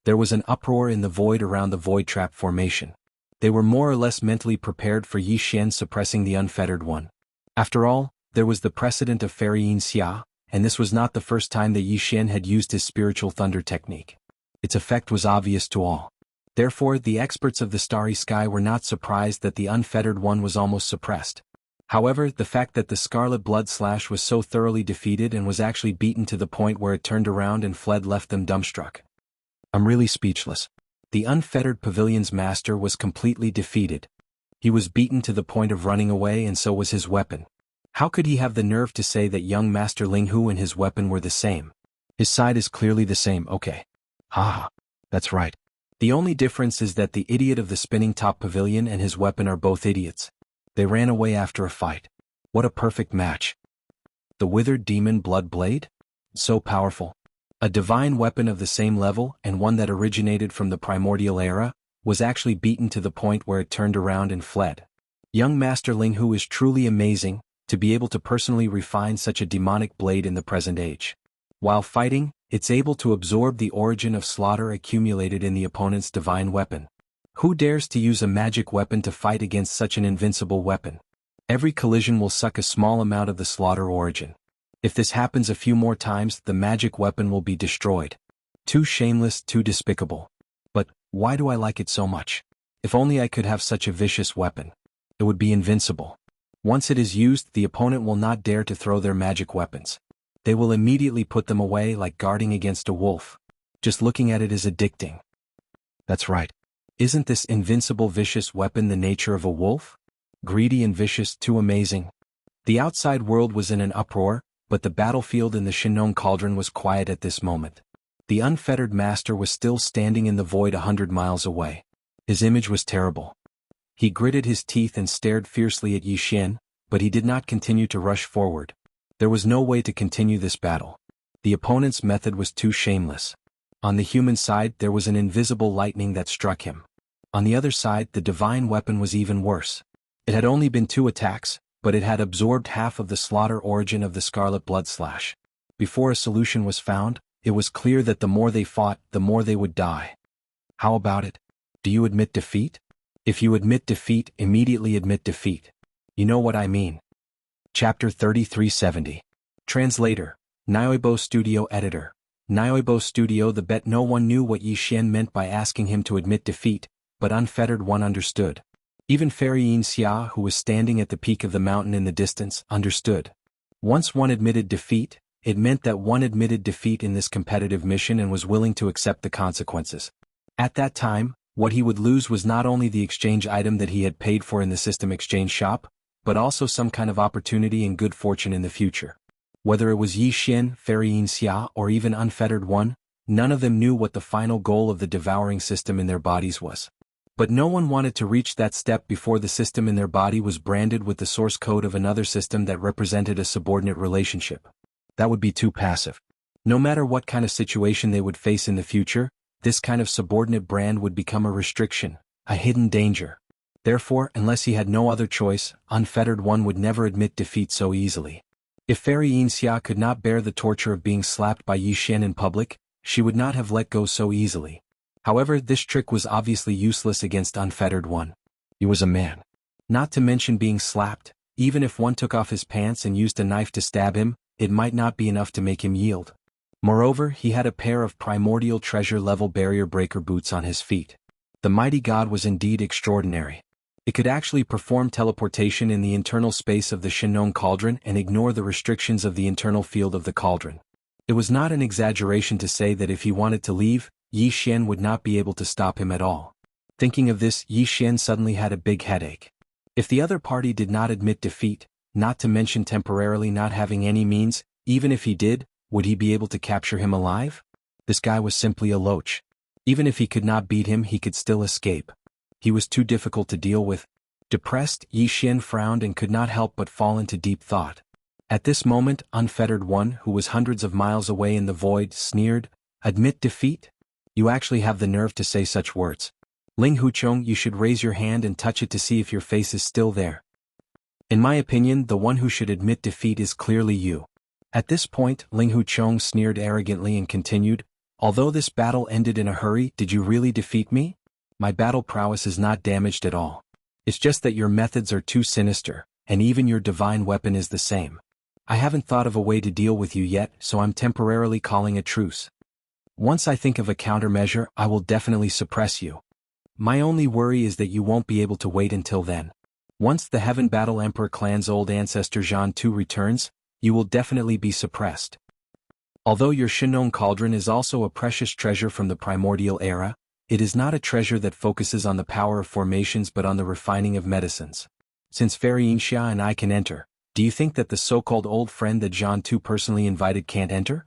Speaker 1: There was an uproar in the void around the void trap formation. They were more or less mentally prepared for Yi Xian suppressing the unfettered one. After all, there was the precedent of Fairy Yin Xia, and this was not the first time that Yi Xian had used his spiritual thunder technique. Its effect was obvious to all. Therefore, the experts of the starry sky were not surprised that the unfettered one was almost suppressed. However, the fact that the scarlet blood slash was so thoroughly defeated and was actually beaten to the point where it turned around and fled left them dumbstruck. "I'm really speechless. The unfettered pavilion's master was completely defeated. He was beaten to the point of running away, and so was his weapon. How could he have the nerve to say that young Master Ling Hu and his weapon were the same? His side is clearly the same, okay. Haha, that's right. The only difference is that the idiot of the spinning top pavilion and his weapon are both idiots. They ran away after a fight. What a perfect match. The withered demon blood blade? So powerful. A divine weapon of the same level and one that originated from the primordial era, was actually beaten to the point where it turned around and fled. Young Master Ling Hu is truly amazing, to be able to personally refine such a demonic blade in the present age. While fighting, it's able to absorb the origin of slaughter accumulated in the opponent's divine weapon. Who dares to use a magic weapon to fight against such an invincible weapon? Every collision will suck a small amount of the slaughter origin. If this happens a few more times, the magic weapon will be destroyed. Too shameless, too despicable. But, why do I like it so much? If only I could have such a vicious weapon. It would be invincible. Once it is used, the opponent will not dare to throw their magic weapons. They will immediately put them away like guarding against a wolf. Just looking at it is addicting. That's right. Isn't this invincible vicious weapon the nature of a wolf? Greedy and vicious, too amazing. The outside world was in an uproar, but the battlefield in the Shinong Cauldron was quiet at this moment. The unfettered master was still standing in the void 100 miles away. His image was terrible. He gritted his teeth and stared fiercely at Yi Xian, but he did not continue to rush forward. There was no way to continue this battle. The opponent's method was too shameless. On the human side, there was an invisible lightning that struck him. On the other side, the divine weapon was even worse. It had only been 2 attacks, but it had absorbed half of the slaughter origin of the scarlet blood slash. Before a solution was found, it was clear that the more they fought, the more they would die. How about it? Do you admit defeat? If you admit defeat, immediately admit defeat. You know what I mean. Chapter 3370. Translator. Nyoibo Studio Editor. Nyoibo Studio. The bet no one knew what Yi Xian meant by asking him to admit defeat, but Unfettered One understood. Even Fairy Yin Xia, who was standing at the peak of the mountain in the distance, understood. Once one admitted defeat, it meant that one admitted defeat in this competitive mission and was willing to accept the consequences. At that time, what he would lose was not only the exchange item that he had paid for in the system exchange shop, but also some kind of opportunity and good fortune in the future. Whether it was Yi Xian, Fairy Yin Xia, or even Unfettered One, none of them knew what the final goal of the devouring system in their bodies was. But no one wanted to reach that step before the system in their body was branded with the source code of another system that represented a subordinate relationship. That would be too passive. No matter what kind of situation they would face in the future, this kind of subordinate brand would become a restriction, a hidden danger. Therefore, unless he had no other choice, Unfettered One would never admit defeat so easily. If Fairy Yin Xia could not bear the torture of being slapped by Yi Xian in public, she would not have let go so easily. However, this trick was obviously useless against Unfettered One. He was a man. Not to mention being slapped, even if one took off his pants and used a knife to stab him, it might not be enough to make him yield. Moreover, he had a pair of primordial treasure-level barrier breaker boots on his feet. The mighty god was indeed extraordinary. It could actually perform teleportation in the internal space of the Shinnon cauldron and ignore the restrictions of the internal field of the cauldron. It was not an exaggeration to say that if he wanted to leave, Yi Xian would not be able to stop him at all. Thinking of this, Yi Xian suddenly had a big headache. If the other party did not admit defeat, not to mention temporarily not having any means, even if he did, would he be able to capture him alive? This guy was simply a loach. Even if he could not beat him, he could still escape. He was too difficult to deal with. Depressed, Yi Xian frowned and could not help but fall into deep thought. At this moment, Unfettered One, who was hundreds of miles away in the void, sneered, "Admit defeat? You actually have the nerve to say such words. Ling Huchong, you should raise your hand and touch it to see if your face is still there. In my opinion, the one who should admit defeat is clearly you." At this point, Ling Huchong sneered arrogantly and continued, "Although this battle ended in a hurry, did you really defeat me? My battle prowess is not damaged at all. It's just that your methods are too sinister, and even your divine weapon is the same. I haven't thought of a way to deal with you yet, so I'm temporarily calling a truce. Once I think of a countermeasure, I will definitely suppress you. My only worry is that you won't be able to wait until then. Once the Heaven Battle Emperor clan's old ancestor Zhan Tu returns, you will definitely be suppressed. Although your Shinnon cauldron is also a precious treasure from the primordial era, it is not a treasure that focuses on the power of formations but on the refining of medicines. Since Fairy Yinxia and I can enter, do you think that the so-called old friend that Zhan Tu personally invited can't enter?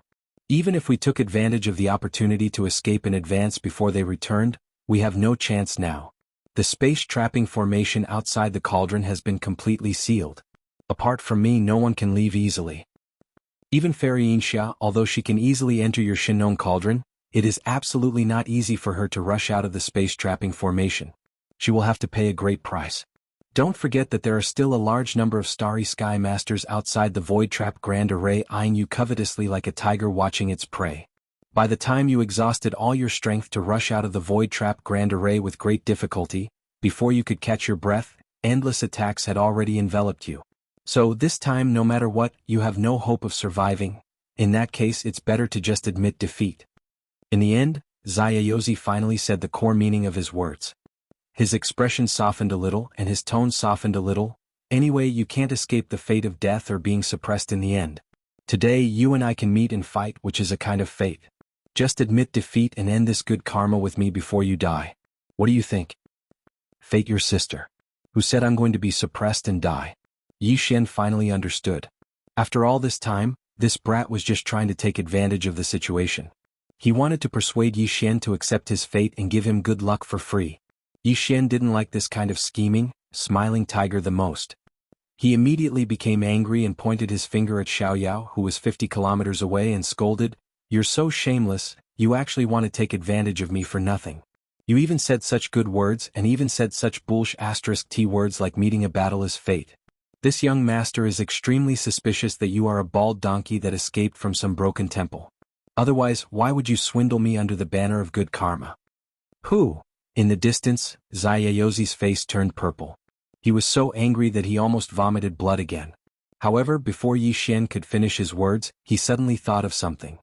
Speaker 1: Even if we took advantage of the opportunity to escape in advance before they returned, we have no chance now. The space trapping formation outside the cauldron has been completely sealed. Apart from me, no one can leave easily. Even Fairy Yinxia, although she can easily enter your Shinnon cauldron, it is absolutely not easy for her to rush out of the space trapping formation. She will have to pay a great price. Don't forget that there are still a large number of Starry Sky Masters outside the Void Trap Grand Array eyeing you covetously like a tiger watching its prey. By the time you exhausted all your strength to rush out of the Void Trap Grand Array with great difficulty, before you could catch your breath, endless attacks had already enveloped you. So this time, no matter what, you have no hope of surviving. In that case, it's better to just admit defeat. In the end, Zayayozi finally said the core meaning of his words. His expression softened a little and his tone softened a little. Anyway, you can't escape the fate of death or being suppressed in the end. Today, you and I can meet and fight, which is a kind of fate. Just admit defeat and end this good karma with me before you die. What do you think? Fate, your sister, who said I'm going to be suppressed and die. Yi Xian finally understood. After all this time, this brat was just trying to take advantage of the situation. He wanted to persuade Yi Xian to accept his fate and give him good luck for free. Yi Xian didn't like this kind of scheming, smiling tiger the most. He immediately became angry and pointed his finger at Xiaoyao, who was 50 kilometers away, and scolded, "You're so shameless, you actually want to take advantage of me for nothing. You even said such good words and even said such *T words like meeting a battle is fate. This young master is extremely suspicious that you are a bald donkey that escaped from some broken temple. Otherwise, why would you swindle me under the banner of good karma?" Who? In the distance, Zayayozi's face turned purple. He was so angry that he almost vomited blood again. However, before Yi Xian could finish his words, he suddenly thought of something.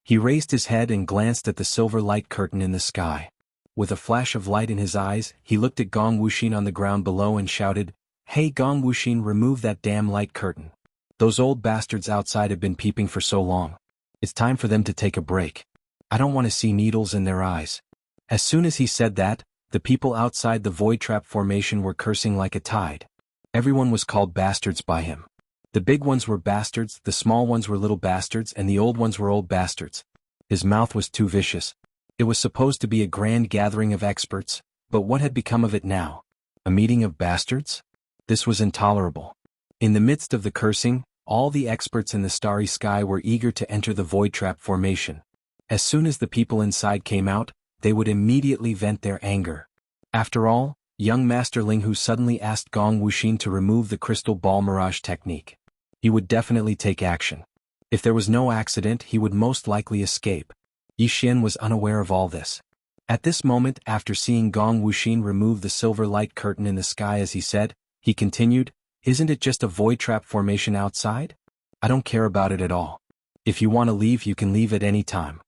Speaker 1: He raised his head and glanced at the silver light curtain in the sky. With a flash of light in his eyes, he looked at Gong Wuxin on the ground below and shouted, "Hey Gong Wuxin, remove that damn light curtain. Those old bastards outside have been peeping for so long. It's time for them to take a break. I don't want to see needles in their eyes." As soon as he said that, the people outside the Void Trap formation were cursing like a tide. Everyone was called bastards by him. The big ones were bastards, the small ones were little bastards, and the old ones were old bastards. His mouth was too vicious. It was supposed to be a grand gathering of experts, but what had become of it now? A meeting of bastards? This was intolerable. In the midst of the cursing, all the experts in the starry sky were eager to enter the Void Trap formation. As soon as the people inside came out, they would immediately vent their anger. After all, young Master Ling Hu suddenly asked Gong Wuxin to remove the crystal ball mirage technique. He would definitely take action. If there was no accident, he would most likely escape. Yi Xian was unaware of all this. At this moment, after seeing Gong Wuxin remove the silver light curtain in the sky as he said, he continued, "Isn't it just a void trap formation outside? I don't care about it at all. If you want to leave, you can leave at any time.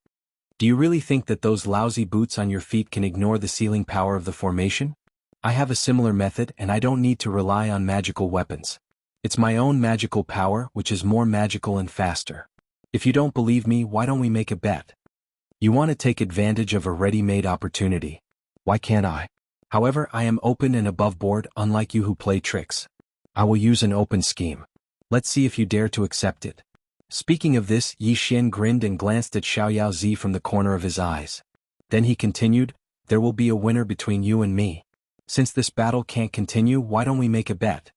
Speaker 1: Do you really think that those lousy boots on your feet can ignore the sealing power of the formation? I have a similar method and I don't need to rely on magical weapons. It's my own magical power which is more magical and faster. If you don't believe me, why don't we make a bet? You want to take advantage of a ready-made opportunity. Why can't I? However, I am open and above board, unlike you who play tricks. I will use an open scheme. Let's see if you dare to accept it." Speaking of this, Yi Xian grinned and glanced at Xiao Zi from the corner of his eyes. Then he continued, "There will be a winner between you and me. Since this battle can't continue, why don't we make a bet?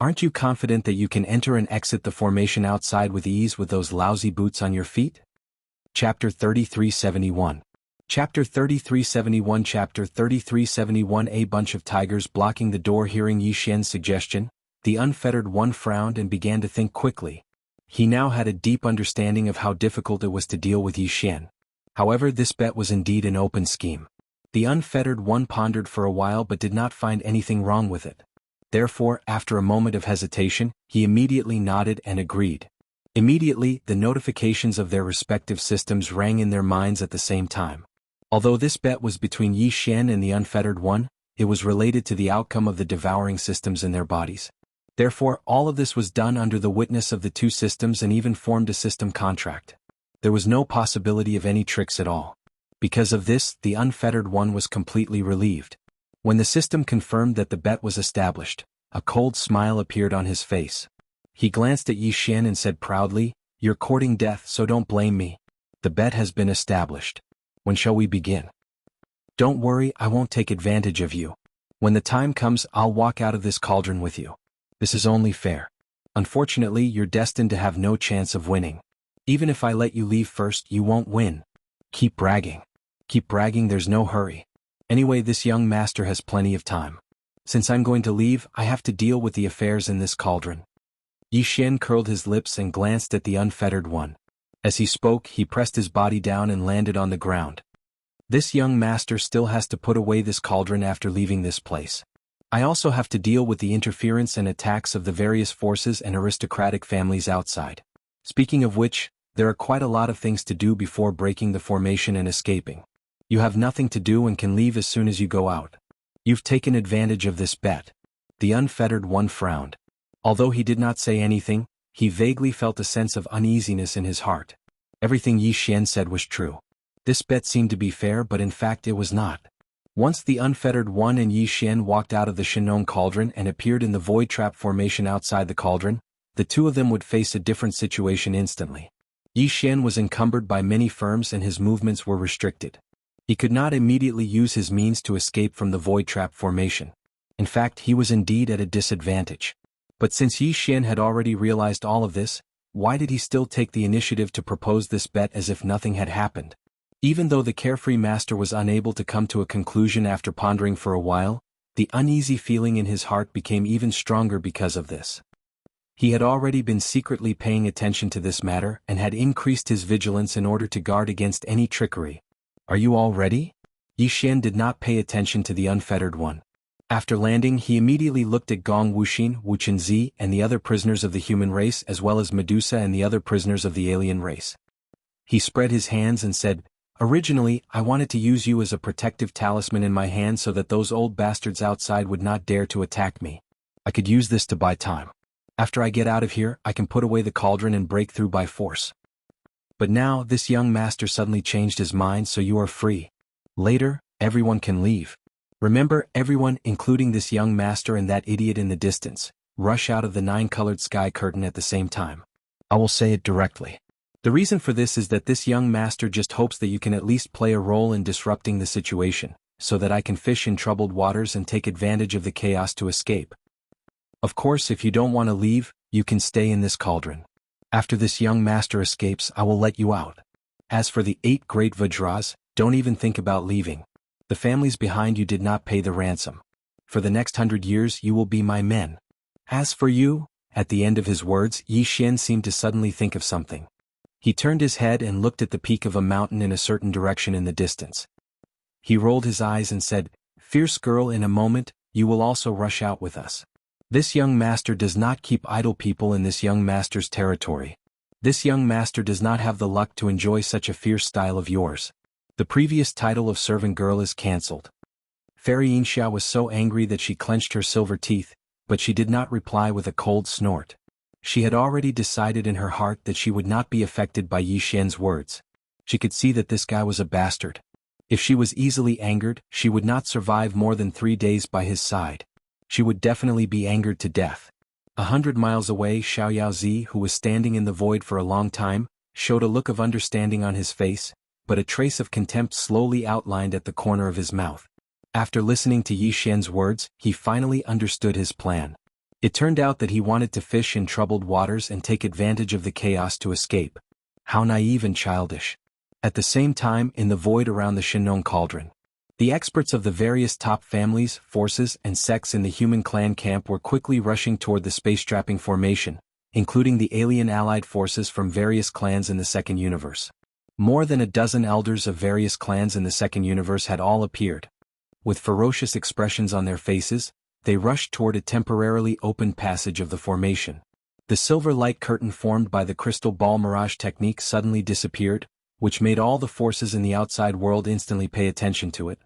Speaker 1: Aren't you confident that you can enter and exit the formation outside with ease with those lousy boots on your feet?" Chapter 3371. Chapter 3371. Chapter 3371. A bunch of tigers blocking the door. Hearing Yi Xian's suggestion, the unfettered one frowned and began to think quickly. He now had a deep understanding of how difficult it was to deal with Yi Xian. However, this bet was indeed an open scheme. The unfettered one pondered for a while but did not find anything wrong with it. Therefore, after a moment of hesitation, he immediately nodded and agreed. Immediately, the notifications of their respective systems rang in their minds at the same time. Although this bet was between Yi Xian and the unfettered one, it was related to the outcome of the devouring systems in their bodies. Therefore, all of this was done under the witness of the two systems and even formed a system contract. There was no possibility of any tricks at all. Because of this, the unfettered one was completely relieved. When the system confirmed that the bet was established, a cold smile appeared on his face. He glanced at Yi Xian and said proudly, "You're courting death, so don't blame me. The bet has been established. When shall we begin?" "Don't worry, I won't take advantage of you. When the time comes, I'll walk out of this cauldron with you. This is only fair. Unfortunately, you're destined to have no chance of winning. Even if I let you leave first, you won't win. Keep bragging. Keep bragging, there's no hurry. Anyway, this young master has plenty of time. Since I'm going to leave, I have to deal with the affairs in this cauldron." Yi Xian curled his lips and glanced at the unfettered one. As he spoke, he pressed his body down and landed on the ground. "This young master still has to put away this cauldron after leaving this place. I also have to deal with the interference and attacks of the various forces and aristocratic families outside. Speaking of which, there are quite a lot of things to do before breaking the formation and escaping. You have nothing to do and can leave as soon as you go out. You've taken advantage of this bet." The unfettered one frowned. Although he did not say anything, he vaguely felt a sense of uneasiness in his heart. Everything Yi Xian said was true. This bet seemed to be fair, but in fact it was not. Once the unfettered one and Yi Xian walked out of the Shenong cauldron and appeared in the void trap formation outside the cauldron, the two of them would face a different situation instantly. Yi Xian was encumbered by many firms and his movements were restricted. He could not immediately use his means to escape from the void trap formation. In fact, he was indeed at a disadvantage. But since Yi Xian had already realized all of this, why did he still take the initiative to propose this bet as if nothing had happened? Even though the carefree master was unable to come to a conclusion after pondering for a while, the uneasy feeling in his heart became even stronger because of this. He had already been secretly paying attention to this matter and had increased his vigilance in order to guard against any trickery. "Are you all ready?" Yi Xian did not pay attention to the unfettered one. After landing, he immediately looked at Gong Wuxin, Wuchen Zi, and the other prisoners of the human race as well as Medusa and the other prisoners of the alien race. He spread his hands and said, "Originally, I wanted to use you as a protective talisman in my hand so that those old bastards outside would not dare to attack me. I could use this to buy time. After I get out of here, I can put away the cauldron and break through by force. But now, this young master suddenly changed his mind, so you are free. Later, everyone can leave. Remember, everyone, including this young master and that idiot in the distance, rush out of the 9-colored sky curtain at the same time. I will say it directly. The reason for this is that this young master just hopes that you can at least play a role in disrupting the situation, so that I can fish in troubled waters and take advantage of the chaos to escape. Of course, if you don't want to leave, you can stay in this cauldron. After this young master escapes, I will let you out. As for the 8 great Vajras, don't even think about leaving. The families behind you did not pay the ransom. For the next 100 years you will be my men. As for you," at the end of his words, Yi Xian seemed to suddenly think of something. He turned his head and looked at the peak of a mountain in a certain direction in the distance. He rolled his eyes and said, "Fierce girl, in a moment, you will also rush out with us. This young master does not keep idle people in this young master's territory. This young master does not have the luck to enjoy such a fierce style of yours. The previous title of servant girl is cancelled." Fairy Yinxia was so angry that she clenched her silver teeth, but she did not reply with a cold snort. She had already decided in her heart that she would not be affected by Yi Xian's words. She could see that this guy was a bastard. If she was easily angered, she would not survive more than 3 days by his side. She would definitely be angered to death. 100 miles away, Xiao Yaozi, who was standing in the void for a long time, showed a look of understanding on his face, but a trace of contempt slowly outlined at the corner of his mouth. After listening to Yi Xian's words, he finally understood his plan. It turned out that he wanted to fish in troubled waters and take advantage of the chaos to escape. How naive and childish. At the same time, in the void around the Shenong cauldron, the experts of the various top families, forces, and sects in the human clan camp were quickly rushing toward the space-trapping formation, including the alien allied forces from various clans in the second universe. More than a dozen elders of various clans in the second universe had all appeared. With ferocious expressions on their faces, they rushed toward a temporarily opened passage of the formation. The silver light curtain formed by the crystal ball mirage technique suddenly disappeared, which made all the forces in the outside world instantly pay attention to it.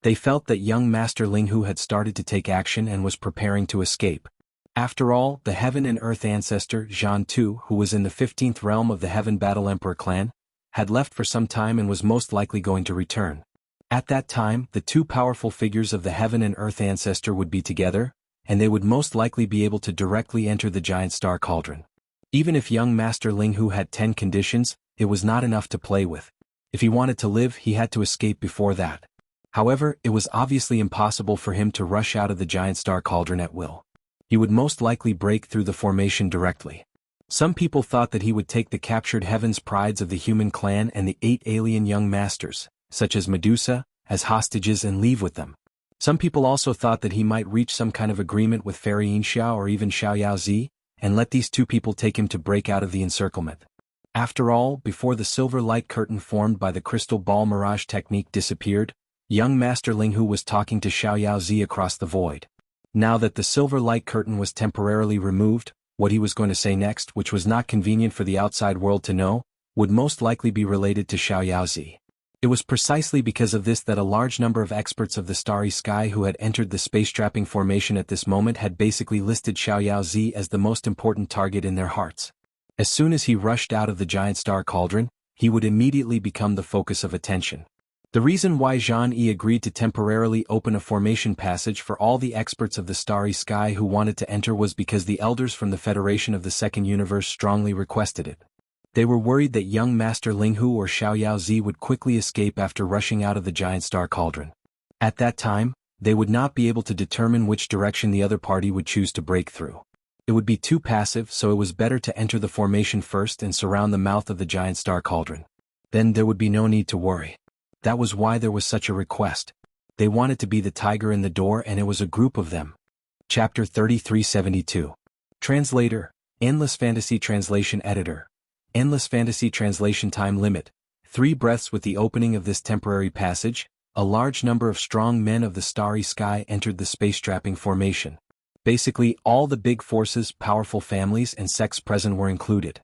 Speaker 1: They felt that young Master Linghu had started to take action and was preparing to escape. After all, the Heaven and Earth ancestor, Zhan Tu, who was in the 15th realm of the Heaven Battle Emperor clan, had left for some time and was most likely going to return. At that time, the two powerful figures of the Heaven and Earth ancestor would be together, and they would most likely be able to directly enter the giant star cauldron. Even if young Master Linghu had 10 conditions, it was not enough to play with. If he wanted to live, he had to escape before that. However, it was obviously impossible for him to rush out of the giant star cauldron at will. He would most likely break through the formation directly. Some people thought that he would take the captured heavens prides of the human clan and the 8 alien young masters, such as Medusa, as hostages and leave with them. Some people also thought that he might reach some kind of agreement with Fairy Yinxia or even Xiao Yaozi, and let these two people take him to break out of the encirclement. After all, before the silver light curtain formed by the crystal ball mirage technique disappeared, young Master Linghu was talking to Xiao Yaozi across the void. Now that the silver light curtain was temporarily removed, what he was going to say next, which was not convenient for the outside world to know, would most likely be related to Xiao Yaozi. It was precisely because of this that a large number of experts of the starry sky who had entered the space-trapping formation at this moment had basically listed Xiao Yaozi as the most important target in their hearts. As soon as he rushed out of the giant star cauldron, he would immediately become the focus of attention. The reason why Zhan Yi agreed to temporarily open a formation passage for all the experts of the starry sky who wanted to enter was because the elders from the Federation of the Second Universe strongly requested it. They were worried that young Master Linghu or Xiao Yaozi would quickly escape after rushing out of the giant star cauldron. At that time, they would not be able to determine which direction the other party would choose to break through. It would be too passive, so it was better to enter the formation first and surround the mouth of the giant star cauldron. Then there would be no need to worry. That was why there was such a request. They wanted to be the tiger in the door, and it was a group of them. Chapter 3372. Translator, Endless Fantasy Translation Editor. Endless Fantasy Translation Time Limit. 3 breaths. With the opening of this temporary passage, a large number of strong men of the starry sky entered the space-trapping formation. Basically, all the big forces, powerful families, and sects present were included.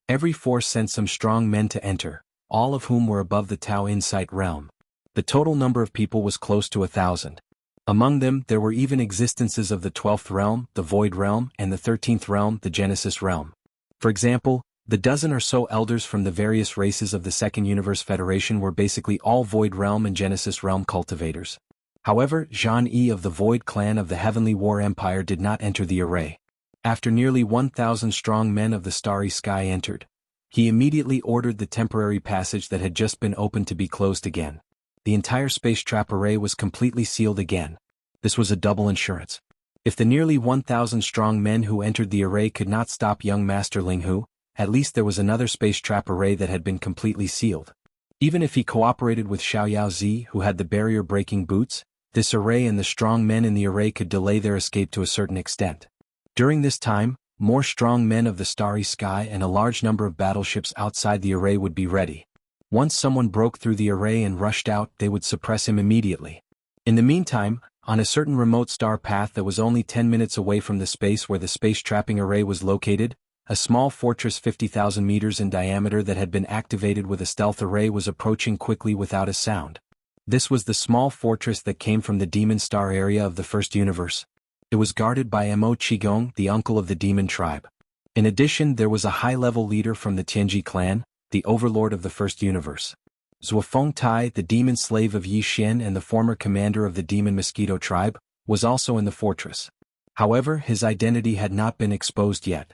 Speaker 1: Every force sent some strong men to enter, all of whom were above the Tao Insight realm. The total number of people was close to 1,000. Among them, there were even existences of the 12th realm, the Void realm, and the 13th realm, the Genesis realm. For example, the dozen or so elders from the various races of the Second Universe Federation were basically all Void realm and Genesis realm cultivators. However, Zhan Yi of the Void clan of the Heavenly War Empire did not enter the array. After nearly 1,000 strong men of the starry sky entered, he immediately ordered the temporary passage that had just been opened to be closed again. The entire space trap array was completely sealed again. This was a double insurance. If the nearly 1,000 strong men who entered the array could not stop young Master Linghu, at least there was another space trap array that had been completely sealed. Even if he cooperated with Xiao Yaozi, who had the barrier-breaking boots, this array and the strong men in the array could delay their escape to a certain extent. During this time, more strong men of the starry sky and a large number of battleships outside the array would be ready. Once someone broke through the array and rushed out, they would suppress him immediately. In the meantime, on a certain remote star path that was only 10 minutes away from the space where the space trapping array was located, a small fortress 50,000 meters in diameter that had been activated with a stealth array was approaching quickly without a sound. This was the small fortress that came from the demon star area of the first universe. It was guarded by Mo Qigong, the uncle of the demon tribe. In addition, there was a high-level leader from the Tianji clan, the overlord of the first universe. Zuofeng Tai, the demon slave of Yi Xian and the former commander of the demon mosquito tribe, was also in the fortress. However, his identity had not been exposed yet.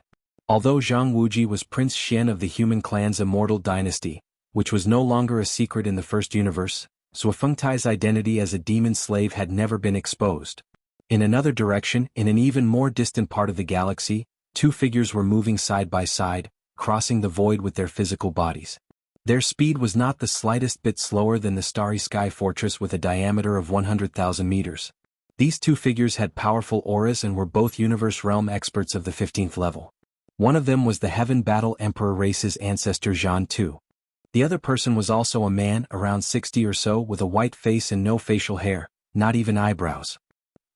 Speaker 1: Although Zhang Wuji was Prince Xian of the human clan's immortal dynasty, which was no longer a secret in the first universe, Zuofeng Tai's identity as a demon slave had never been exposed. In another direction, in an even more distant part of the galaxy, two figures were moving side by side, crossing the void with their physical bodies. Their speed was not the slightest bit slower than the starry sky fortress with a diameter of 100,000 meters. These two figures had powerful auras and were both universe realm experts of the 15th level. One of them was the Heaven Battle Emperor race's ancestor Zhan Tu. The other person was also a man, around 60 or so, with a white face and no facial hair, not even eyebrows.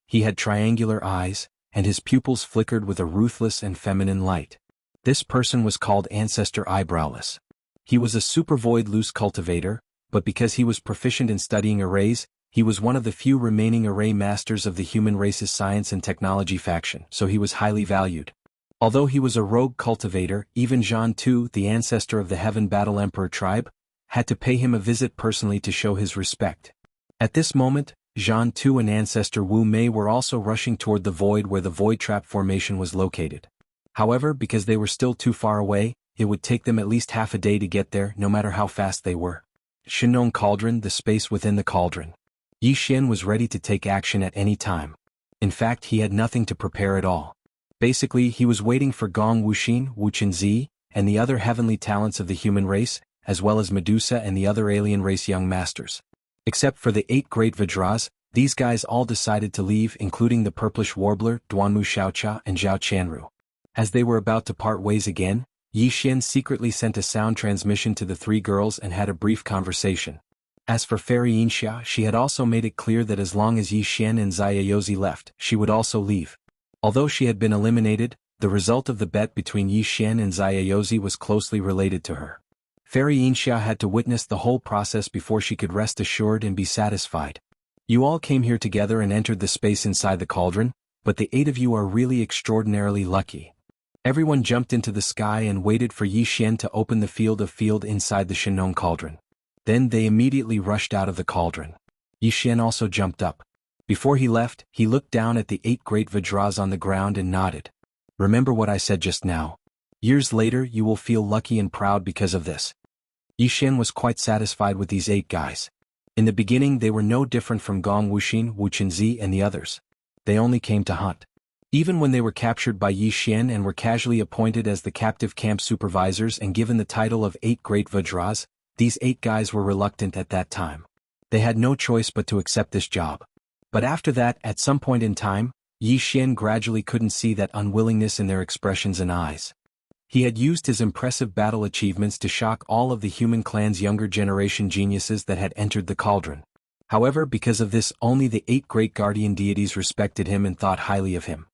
Speaker 1: He had triangular eyes, and his pupils flickered with a ruthless and feminine light. This person was called Ancestor Eyebrowless. He was a supervoid loose cultivator, but because he was proficient in studying arrays, he was one of the few remaining array masters of the human race's science and technology faction, so he was highly valued. Although he was a rogue cultivator, even Zhan Tu, the ancestor of the Heaven Battle Emperor tribe, had to pay him a visit personally to show his respect. At this moment, Zhan Tu and ancestor Wu Mei were also rushing toward the void where the void trap formation was located. However, because they were still too far away, it would take them at least half a day to get there, no matter how fast they were. Shinong Cauldron, the space within the cauldron. Yi Xian was ready to take action at any time. In fact, he had nothing to prepare at all. Basically, he was waiting for Gong Wuxin, Wuchenzi, and the other heavenly talents of the human race, as well as Medusa and the other alien race young masters. Except for the 8 great Vajras, these guys all decided to leave, including the purplish warbler, Duanmu Xiaocha and Zhao Chanru. As they were about to part ways again, Yi Xian secretly sent a sound transmission to the 3 girls and had a brief conversation. As for Fairy Yinxia, she had also made it clear that as long as Yi Xian and Zaya left, she would also leave. Although she had been eliminated, the result of the bet between Yi Xian and Zaya was closely related to her. Fairy Yinxia had to witness the whole process before she could rest assured and be satisfied. You all came here together and entered the space inside the cauldron, but the 8 of you are really extraordinarily lucky. Everyone jumped into the sky and waited for Yi Xian to open the field inside the Shinong cauldron. Then they immediately rushed out of the cauldron. Yi Xian also jumped up. Before he left, he looked down at the 8 great Vajras on the ground and nodded. Remember what I said just now. Years later you will feel lucky and proud because of this. Yi Xian was quite satisfied with these 8 guys. In the beginning they were no different from Gong Wuxin, Wuchenzi and the others. They only came to hunt. Even when they were captured by Yi Xian and were casually appointed as the captive camp supervisors and given the title of 8 great Vajras, these 8 guys were reluctant at that time. They had no choice but to accept this job. But after that, at some point in time, Yi Xian gradually couldn't see that unwillingness in their expressions and eyes. He had used his impressive battle achievements to shock all of the human clan's younger generation geniuses that had entered the cauldron. However, because of this, only the 8 great guardian deities respected him and thought highly of him.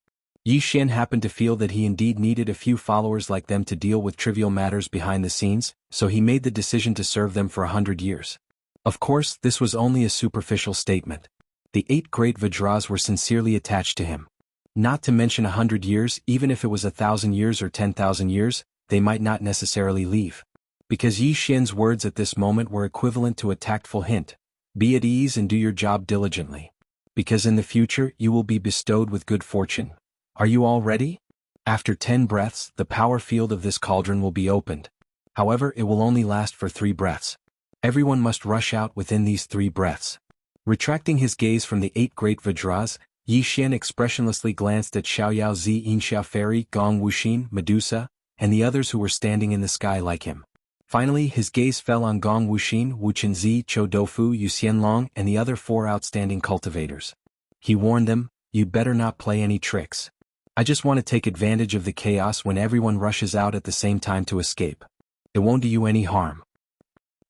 Speaker 1: Yi Xian happened to feel that he indeed needed a few followers like them to deal with trivial matters behind the scenes, so he made the decision to serve them for 100 years. Of course, this was only a superficial statement. The 8 great Vajras were sincerely attached to him. Not to mention 100 years, even if it was 1,000 years or 10,000 years, they might not necessarily leave. Because Yi Xian's words at this moment were equivalent to a tactful hint. Be at ease and do your job diligently. Because in the future you will be bestowed with good fortune. Are you all ready? After 10 breaths, the power field of this cauldron will be opened. However, it will only last for 3 breaths. Everyone must rush out within these 3 breaths. Retracting his gaze from the 8 great Vajras, Yi Xian expressionlessly glanced at Xiaoyao Zi Yinxia Fairy, Gong Wuxin, Medusa, and the others who were standing in the sky like him. Finally, his gaze fell on Gong Wuxin, Wuchenzi, Chou Doufu, Yu Xianlong, and the other 4 outstanding cultivators. He warned them, "You'd better not play any tricks. I just want to take advantage of the chaos when everyone rushes out at the same time to escape. It won't do you any harm.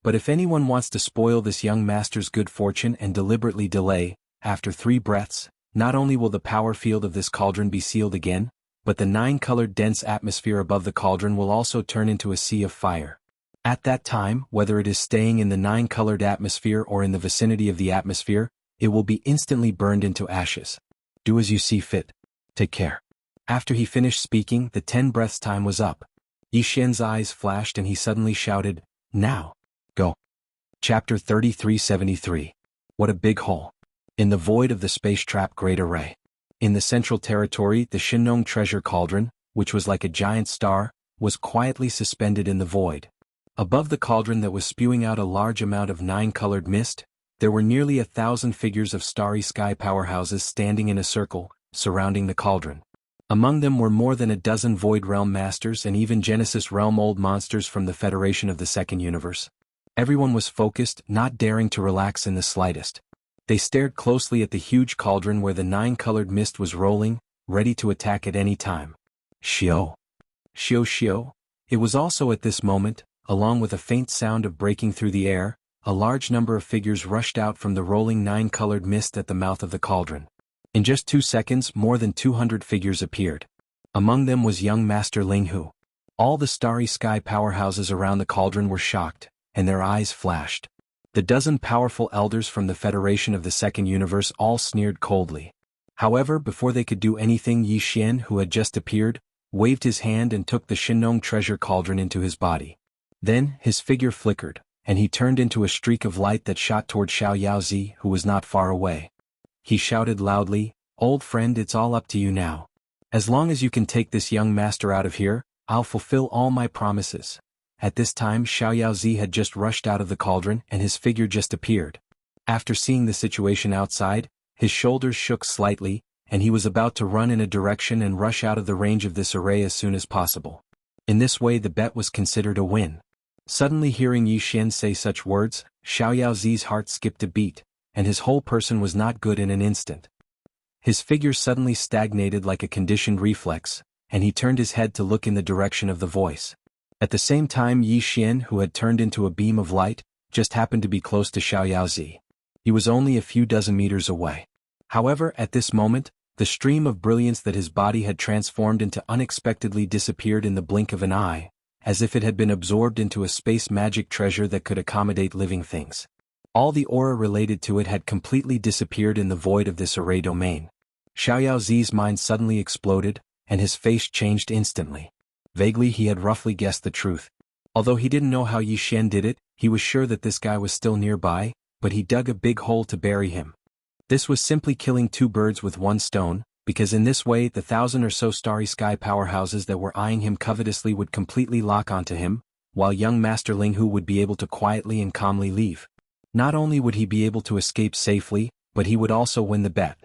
Speaker 1: But if anyone wants to spoil this young master's good fortune and deliberately delay, after 3 breaths, not only will the power field of this cauldron be sealed again, but the 9-colored dense atmosphere above the cauldron will also turn into a sea of fire. At that time, whether it is staying in the 9-colored atmosphere or in the vicinity of the atmosphere, it will be instantly burned into ashes. Do as you see fit. Take care. After he finished speaking, the 10 breaths time was up. Yi Xian's eyes flashed and he suddenly shouted, "Now! Go!" Chapter 3373. What a big hole. In the void of the space trap Great Array. In the central territory, the Shinong treasure cauldron, which was like a giant star, was quietly suspended in the void. Above the cauldron that was spewing out a large amount of 9-colored mist, there were nearly 1,000 figures of starry sky powerhouses standing in a circle, surrounding the cauldron. Among them were more than a dozen Void Realm Masters and even Genesis Realm Old Monsters from the Federation of the Second Universe. Everyone was focused, not daring to relax in the slightest. They stared closely at the huge cauldron where the 9-colored mist was rolling, ready to attack at any time. Shio. Shio shio. It was also at this moment, along with a faint sound of breaking through the air, a large number of figures rushed out from the rolling 9-colored mist at the mouth of the cauldron. In just 2 seconds, more than 200 figures appeared. Among them was young Master Linghu. All the starry sky powerhouses around the cauldron were shocked, and their eyes flashed. The dozen powerful elders from the Federation of the Second Universe all sneered coldly. However, before they could do anything, Yi Xian, who had just appeared, waved his hand and took the Shinong treasure cauldron into his body. Then, his figure flickered, and he turned into a streak of light that shot toward Xiao Yaozi, who was not far away. He shouted loudly, "Old friend, it's all up to you now. As long as you can take this young master out of here, I'll fulfill all my promises." At this time Xiao Yaozi had just rushed out of the cauldron and his figure just appeared. After seeing the situation outside, his shoulders shook slightly, and he was about to run in a direction and rush out of the range of this array as soon as possible. In this way the bet was considered a win. Suddenly hearing Yi Xian say such words, Xiao Yaozi's heart skipped a beat, and his whole person was not good in an instant. His figure suddenly stagnated like a conditioned reflex, and he turned his head to look in the direction of the voice. At the same time Yi Xian, who had turned into a beam of light, just happened to be close to Xiao Yaozi. He was only a few dozen meters away. However, at this moment, the stream of brilliance that his body had transformed into unexpectedly disappeared in the blink of an eye, as if it had been absorbed into a space magic treasure that could accommodate living things. All the aura related to it had completely disappeared in the void of this array domain. Xiao Yaozi's mind suddenly exploded, and his face changed instantly. Vaguely he had roughly guessed the truth. Although he didn't know how Yi Xian did it, he was sure that this guy was still nearby, but he dug a big hole to bury him. This was simply killing 2 birds with 1 stone, because in this way the 1,000 or so starry sky powerhouses that were eyeing him covetously would completely lock onto him, while young Master Linghu would be able to quietly and calmly leave. Not only would he be able to escape safely, but he would also win the bet.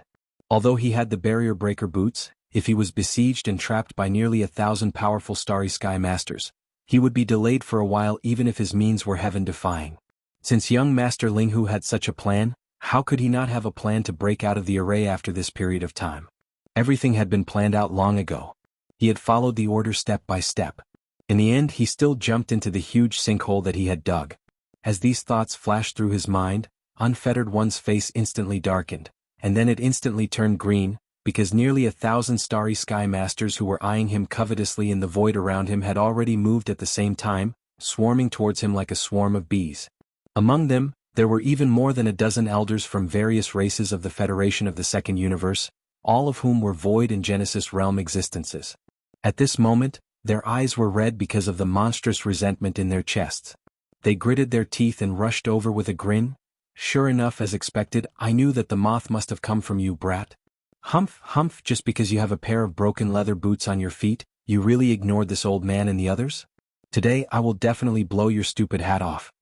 Speaker 1: Although he had the barrier breaker boots, if he was besieged and trapped by nearly 1,000 powerful starry sky masters, he would be delayed for a while even if his means were heaven-defying. Since young Master Linghu had such a plan, how could he not have a plan to break out of the array after this period of time? Everything had been planned out long ago. He had followed the order step by step. In the end he still jumped into the huge sinkhole that he had dug. As these thoughts flashed through his mind, Unfettered One's face instantly darkened, and then it instantly turned green, because nearly 1,000 starry sky masters who were eyeing him covetously in the void around him had already moved at the same time, swarming towards him like a swarm of bees. Among them, there were even more than a dozen elders from various races of the Federation of the Second Universe, all of whom were Void and Genesis realm existences. At this moment, their eyes were red because of the monstrous resentment in their chests. They gritted their teeth and rushed over with a grin. "Sure enough, as expected, I knew that the moth must have come from you, brat. Humph, humph, just because you have a pair of broken leather boots on your feet, you really ignored this old man and the others? Today I will definitely blow your stupid hat off.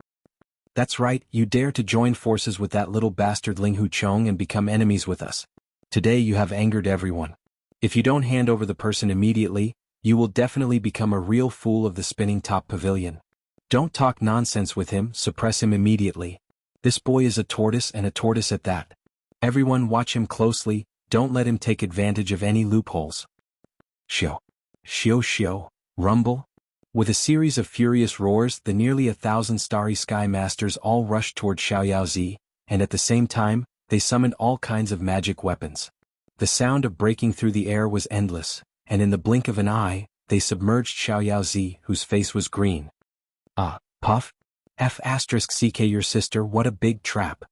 Speaker 1: That's right, you dare to join forces with that little bastard Linghu Chong and become enemies with us. Today you have angered everyone. If you don't hand over the person immediately, you will definitely become a real fool of the Spinning Top Pavilion. Don't talk nonsense with him, suppress him immediately. This boy is a tortoise and a tortoise at that. Everyone watch him closely, don't let him take advantage of any loopholes." Shio. Shio shio, rumble. With a series of furious roars, the nearly 1,000 starry sky masters all rushed toward Xiaoyaozi, and at the same time, they summoned all kinds of magic weapons. The sound of breaking through the air was endless, and in the blink of an eye, they submerged Xiaoyaozi, whose face was green. Ah, puff? F*ck your sister, what a big trap.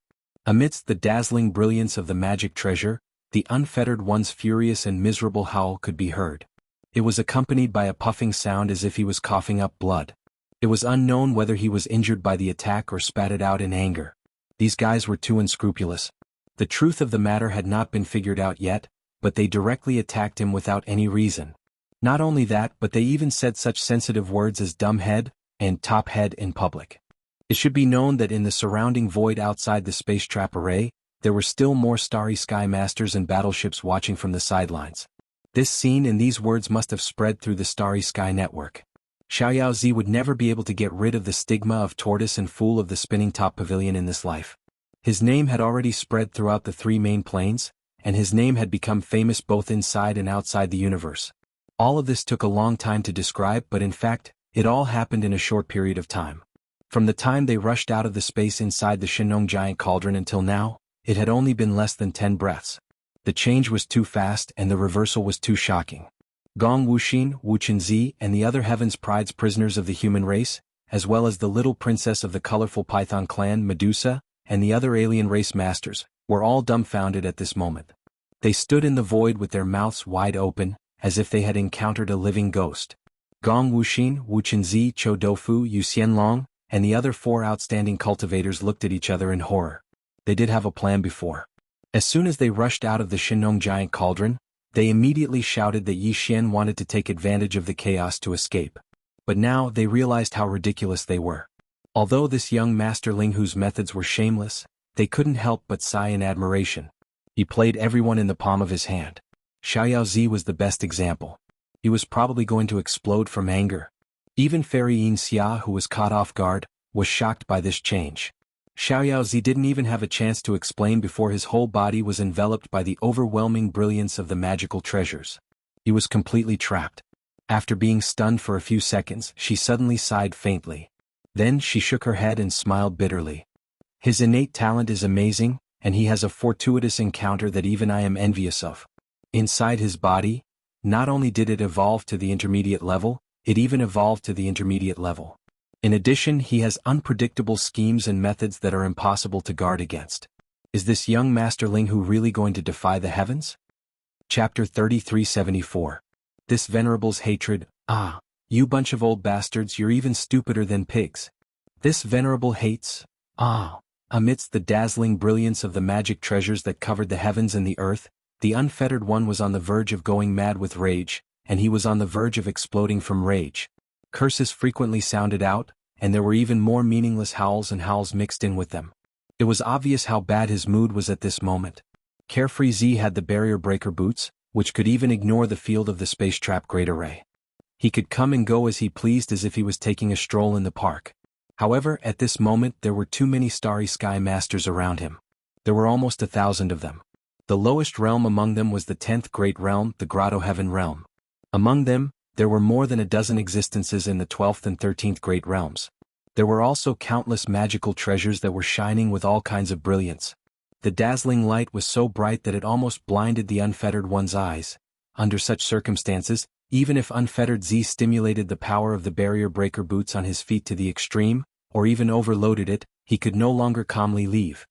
Speaker 1: Amidst the dazzling brilliance of the magic treasure, the unfettered one's furious and miserable howl could be heard. It was accompanied by a puffing sound as if he was coughing up blood. It was unknown whether he was injured by the attack or spat it out in anger. These guys were too unscrupulous. The truth of the matter had not been figured out yet, but they directly attacked him without any reason. Not only that, but they even said such sensitive words as dumbhead and top head in public. It should be known that in the surrounding void outside the space trap array, there were still more starry sky masters and battleships watching from the sidelines. This scene and these words must have spread through the starry sky network. Xiaoyaozi would never be able to get rid of the stigma of tortoise and fool of the spinning top pavilion in this life. His name had already spread throughout the 3 main planes, and his name had become famous both inside and outside the universe. All of this took a long time to describe, but in fact, it all happened in a short period of time. From the time they rushed out of the space inside the Shenong giant cauldron until now, it had only been less than 10 breaths. The change was too fast and the reversal was too shocking. Gong Wuxin, Wuchenzi, and the other Heaven's Pride's prisoners of the human race, as well as the little princess of the colorful Python clan, Medusa, and the other alien race masters, were all dumbfounded at this moment. They stood in the void with their mouths wide open, as if they had encountered a living ghost. Gong Wuxin, Wuchenzi, Chou Doufu, Yu Xianlong, and the other 4 outstanding cultivators looked at each other in horror. They did have a plan before. As soon as they rushed out of the Shenong giant cauldron, they immediately shouted that Yi Xian wanted to take advantage of the chaos to escape. But now they realized how ridiculous they were. Although this young masterling whose methods were shameless, they couldn't help but sigh in admiration. He played everyone in the palm of his hand. Xiaoyaozi was the best example. He was probably going to explode from anger. Even Fairy Yin Xia, who was caught off guard, was shocked by this change. Xiaoyaozi didn't even have a chance to explain before his whole body was enveloped by the overwhelming brilliance of the magical treasures. He was completely trapped. After being stunned for a few seconds, she suddenly sighed faintly. Then she shook her head and smiled bitterly. His innate talent is amazing, and he has a fortuitous encounter that even I am envious of. Inside his body, not only did it evolve to the intermediate level, it even evolved to the intermediate level. In addition, he has unpredictable schemes and methods that are impossible to guard against. Is this young masterling who really going to defy the heavens? Chapter 3374. This venerable's hatred. Ah, you bunch of old bastards, you're even stupider than pigs. This venerable hates. Ah. Amidst the dazzling brilliance of the magic treasures that covered the heavens and the earth, the unfettered one was on the verge of going mad with rage, and he was on the verge of exploding from rage. Curses frequently sounded out, and there were even more meaningless howls and howls mixed in with them. It was obvious how bad his mood was at this moment. Carefree Z had the barrier breaker boots, which could even ignore the field of the space trap great array. He could come and go as he pleased as if he was taking a stroll in the park. However, at this moment there were too many starry sky masters around him. There were almost 1,000 of them. The lowest realm among them was the 10th great realm, the Grotto Heaven realm. Among them, there were more than a dozen existences in the 12th and 13th great realms. There were also countless magical treasures that were shining with all kinds of brilliance. The dazzling light was so bright that it almost blinded the unfettered one's eyes. Under such circumstances, even if unfettered Z stimulated the power of the barrier breaker boots on his feet to the extreme, or even overloaded it, he could no longer calmly leave.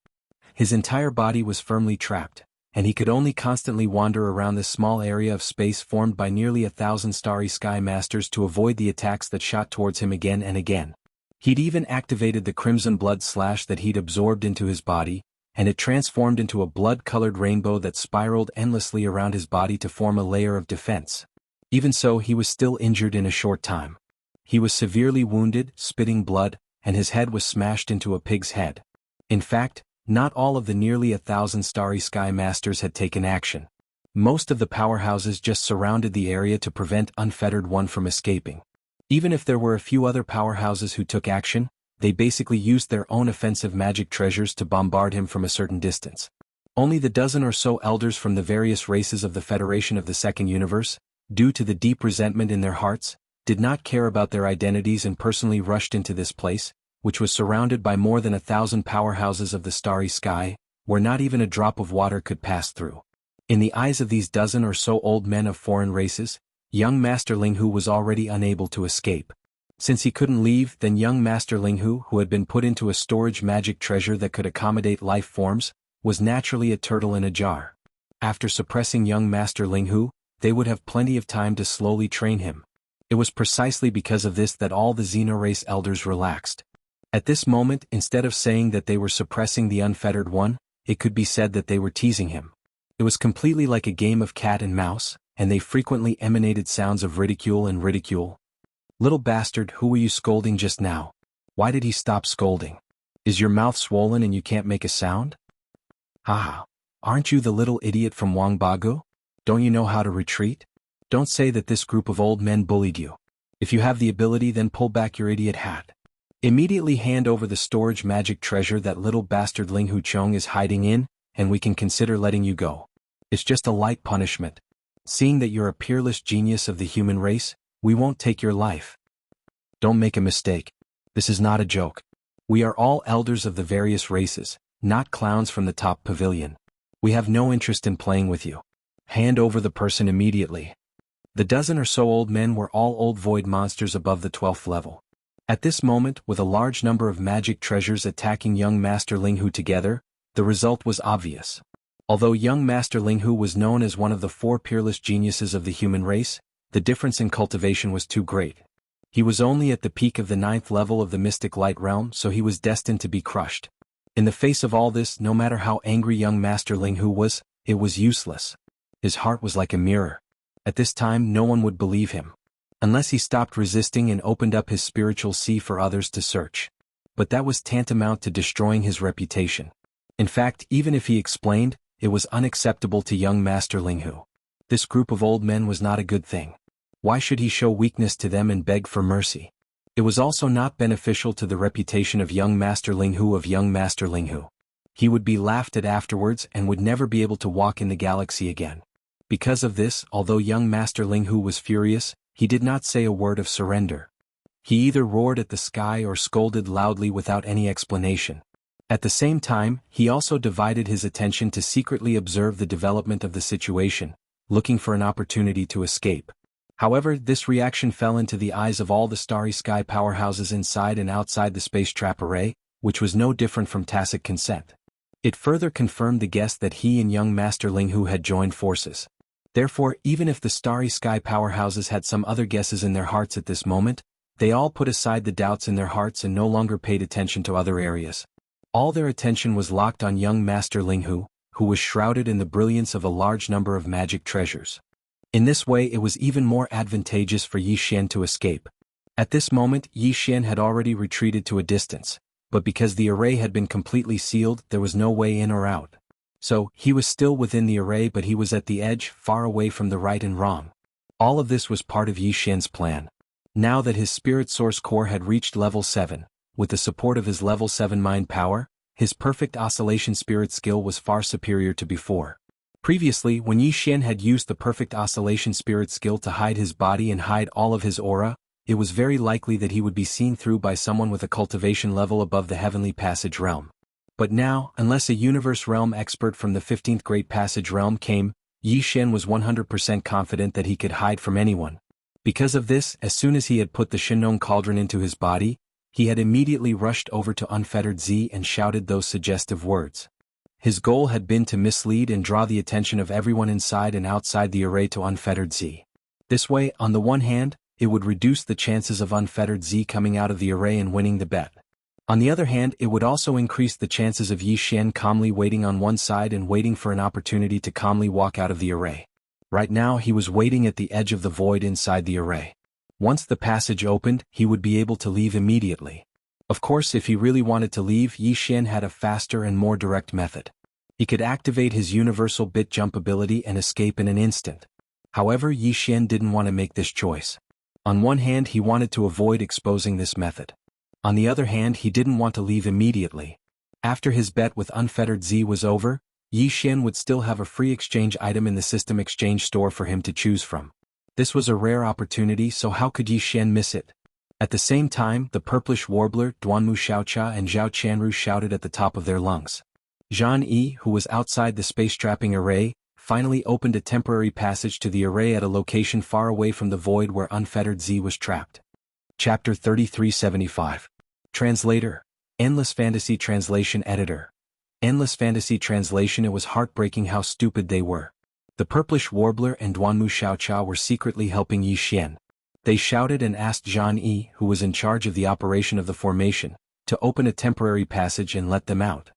Speaker 1: His entire body was firmly trapped, and he could only constantly wander around this small area of space formed by nearly 1,000 starry sky masters to avoid the attacks that shot towards him again and again. He'd even activated the crimson blood slash that he'd absorbed into his body, and it transformed into a blood-colored rainbow that spiraled endlessly around his body to form a layer of defense. Even so, he was still injured in a short time. He was severely wounded, spitting blood, and his head was smashed into a pig's head. In fact, not all of the nearly 1,000 starry sky masters had taken action. Most of the powerhouses just surrounded the area to prevent unfettered one from escaping. Even if there were a few other powerhouses who took action, they basically used their own offensive magic treasures to bombard him from a certain distance. Only the dozen or so elders from the various races of the Federation of the Second Universe, due to the deep resentment in their hearts, did not care about their identities and personally rushed into this place, which was surrounded by more than 1,000 powerhouses of the starry sky, where not even a drop of water could pass through. In the eyes of these dozen or so old men of foreign races, young Master Linghu was already unable to escape. Since he couldn't leave, then young Master Linghu, who had been put into a storage magic treasure that could accommodate life forms, was naturally a turtle in a jar. After suppressing young Master Linghu, they would have plenty of time to slowly train him. It was precisely because of this that all the Xenorace elders relaxed. At this moment, instead of saying that they were suppressing the unfettered one, it could be said that they were teasing him. It was completely like a game of cat and mouse, and they frequently emanated sounds of ridicule and ridicule. "Little bastard, who were you scolding just now? Why did he stop scolding? Is your mouth swollen and you can't make a sound? Haha, aren't you the little idiot from Wangbagu? Don't you know how to retreat? Don't say that this group of old men bullied you. If you have the ability, then pull back your idiot hat. Immediately hand over the storage magic treasure that little bastard Linghu Chong is hiding in, and we can consider letting you go. It's just a light punishment. Seeing that you're a peerless genius of the human race, we won't take your life. Don't make a mistake. This is not a joke. We are all elders of the various races, not clowns from the top pavilion. We have no interest in playing with you. Hand over the person immediately." The dozen or so old men were all old void monsters above the 12th level. At this moment, with a large number of magic treasures attacking young Master Linghu together, the result was obvious. Although young Master Linghu was known as one of the 4 peerless geniuses of the human race, the difference in cultivation was too great. He was only at the peak of the 9th level of the mystic light realm, so he was destined to be crushed. In the face of all this, no matter how angry young Master Linghu was, it was useless. His heart was like a mirror. At this time no one would believe him. Unless he stopped resisting and opened up his spiritual sea for others to search. But that was tantamount to destroying his reputation. In fact, even if he explained, it was unacceptable to young Master Linghu. This group of old men was not a good thing. Why should he show weakness to them and beg for mercy? It was also not beneficial to the reputation of young Master Linghu. He would be laughed at afterwards and would never be able to walk in the galaxy again. Because of this, although young Master Linghu was furious, he did not say a word of surrender. He either roared at the sky or scolded loudly without any explanation. At the same time, he also divided his attention to secretly observe the development of the situation, looking for an opportunity to escape. However, this reaction fell into the eyes of all the starry sky powerhouses inside and outside the space trap array, which was no different from tacit consent. It further confirmed the guess that he and young Master Linghu had joined forces. Therefore, even if the starry sky powerhouses had some other guesses in their hearts at this moment, they all put aside the doubts in their hearts and no longer paid attention to other areas. All their attention was locked on young Master Linghu, who was shrouded in the brilliance of a large number of magic treasures. In this way it was even more advantageous for Yi Xian to escape. At this moment Yi Xian had already retreated to a distance, but because the array had been completely sealed there was no way in or out. So, he was still within the array but he was at the edge, far away from the right and wrong. All of this was part of Yi Xian's plan. Now that his spirit source core had reached level 7, with the support of his level 7 mind power, his perfect oscillation spirit skill was far superior to before. Previously, when Yi Xian had used the perfect oscillation spirit skill to hide his body and hide all of his aura, it was very likely that he would be seen through by someone with a cultivation level above the heavenly passage realm. But now, unless a universe realm expert from the 15th Great Passage realm came, Yi Xian was 100% confident that he could hide from anyone. Because of this, as soon as he had put the Shinong cauldron into his body, he had immediately rushed over to Unfettered Z and shouted those suggestive words. His goal had been to mislead and draw the attention of everyone inside and outside the array to Unfettered Z. This way, on the one hand, it would reduce the chances of Unfettered Z coming out of the array and winning the bet. On the other hand, it would also increase the chances of Yi Xian calmly waiting on one side and waiting for an opportunity to calmly walk out of the array. Right now he was waiting at the edge of the void inside the array. Once the passage opened, he would be able to leave immediately. Of course, if he really wanted to leave, Yi Xian had a faster and more direct method. He could activate his universal bit jump ability and escape in an instant. However, Yi Xian didn't want to make this choice. On one hand, he wanted to avoid exposing this method. On the other hand, he didn't want to leave immediately. After his bet with Unfettered Z was over, Yi Xian would still have a free exchange item in the system exchange store for him to choose from. This was a rare opportunity, so how could Yi Xian miss it? At the same time, the purplish warbler, Duanmu Xiaocha and Zhao Qianru shouted at the top of their lungs. Zhang Yi, who was outside the space-trapping array, finally opened a temporary passage to the array at a location far away from the void where unfettered Z was trapped. Chapter 3375. Translator. Endless Fantasy Translation Editor. Endless Fantasy Translation. It was heartbreaking how stupid they were. The purplish warbler and Duanmu Xiaocha were secretly helping Yi Xian. They shouted and asked Zhang Yi, who was in charge of the operation of the formation, to open a temporary passage and let them out.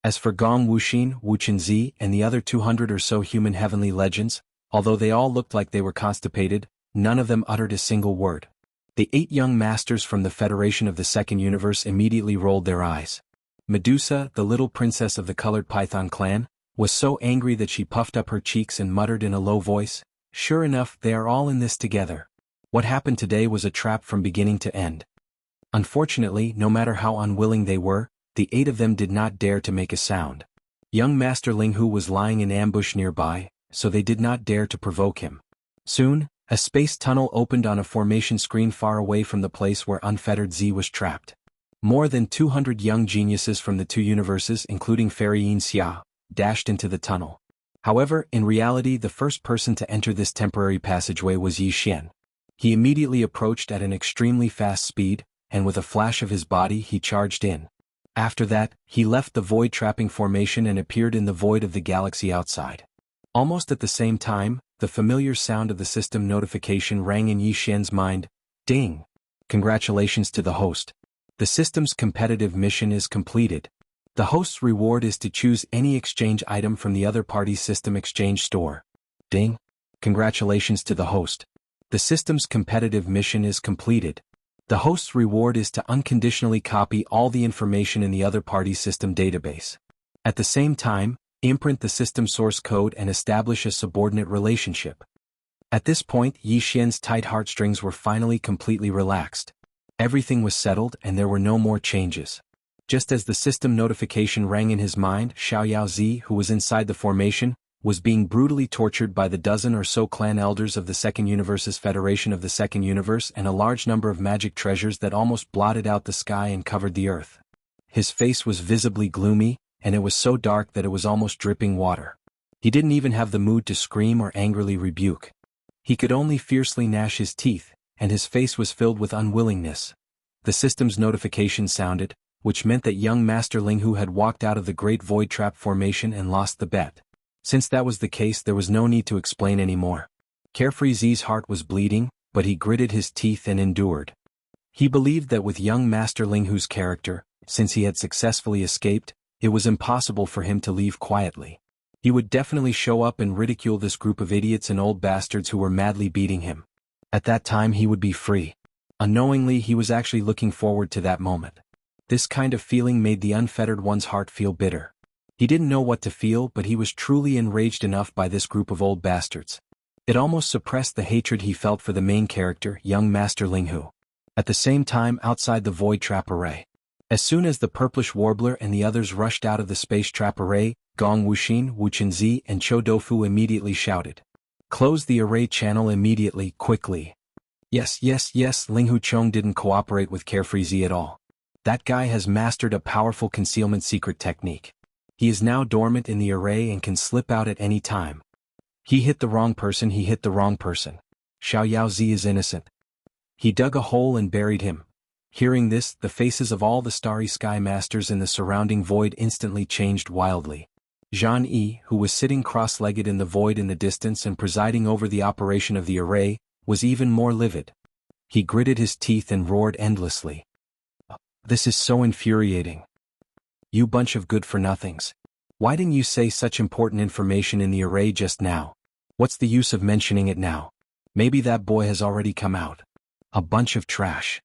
Speaker 1: As for Gong Wuxin, Wuchen Zi, and the other 200 or so human heavenly legends, although they all looked like they were constipated, none of them uttered a single word. The 8 young masters from the Federation of the Second Universe immediately rolled their eyes. Medusa, the little princess of the Colored Python clan, was so angry that she puffed up her cheeks and muttered in a low voice, "Sure enough, they are all in this together. What happened today was a trap from beginning to end." Unfortunately, no matter how unwilling they were, the 8 of them did not dare to make a sound. Young Master Linghu was lying in ambush nearby, so they did not dare to provoke him. Soon, a space tunnel opened on a formation screen far away from the place where unfettered Z was trapped. More than 200 young geniuses from the 2 universes, including Fairy Yin Xia, dashed into the tunnel. However, in reality, the first person to enter this temporary passageway was Yi Xian. He immediately approached at an extremely fast speed, and with a flash of his body he charged in. After that, he left the void-trapping formation and appeared in the void of the galaxy outside. Almost at the same time, the familiar sound of the system notification rang in Yi Xian's mind. Ding! Congratulations to the host. The system's competitive mission is completed. The host's reward is to choose any exchange item from the other party's system exchange store. Ding! Congratulations to the host. The system's competitive mission is completed. The host's reward is to unconditionally copy all the information in the other party's system database. At the same time, imprint the system source code and establish a subordinate relationship. At this point, Yi Xian's tight heartstrings were finally completely relaxed. Everything was settled and there were no more changes. Just as the system notification rang in his mind, Xiaoyao Zi, who was inside the formation, was being brutally tortured by the dozen or so clan elders of the Second Universe's Federation of the Second Universe and a large number of magic treasures that almost blotted out the sky and covered the earth. His face was visibly gloomy, and it was so dark that it was almost dripping water. He didn't even have the mood to scream or angrily rebuke. He could only fiercely gnash his teeth, and his face was filled with unwillingness. The system's notification sounded, which meant that young Master Linghu had walked out of the Great Void Trap formation and lost the bet. Since that was the case, there was no need to explain anymore. Carefree Z's heart was bleeding, but he gritted his teeth and endured. He believed that with young Master Linghu's character, since he had successfully escaped, it was impossible for him to leave quietly. He would definitely show up and ridicule this group of idiots and old bastards who were madly beating him. At that time he would be free. Unknowingly, he was actually looking forward to that moment. This kind of feeling made the unfettered one's heart feel bitter. He didn't know what to feel, but he was truly enraged enough by this group of old bastards. It almost suppressed the hatred he felt for the main character, young Master Linghu. At the same time, outside the void trap array. As soon as the purplish warbler and the others rushed out of the space trap array, Gong Wuxin, Wuchen Zi, and Chou Doufu immediately shouted. Close the array channel immediately, quickly. Yes, Linghu Chong didn't cooperate with Carefree Z at all. That guy has mastered a powerful concealment secret technique. He is now dormant in the array and can slip out at any time. He hit the wrong person. Xiaoyao Zi is innocent. He dug a hole and buried him. Hearing this, the faces of all the Starry Sky Masters in the surrounding void instantly changed wildly. Zhang Yi, who was sitting cross-legged in the void in the distance and presiding over the operation of the array, was even more livid. He gritted his teeth and roared endlessly. This is so infuriating. You bunch of good-for-nothings. Why didn't you say such important information in the array just now? What's the use of mentioning it now? Maybe that boy has already come out. A bunch of trash.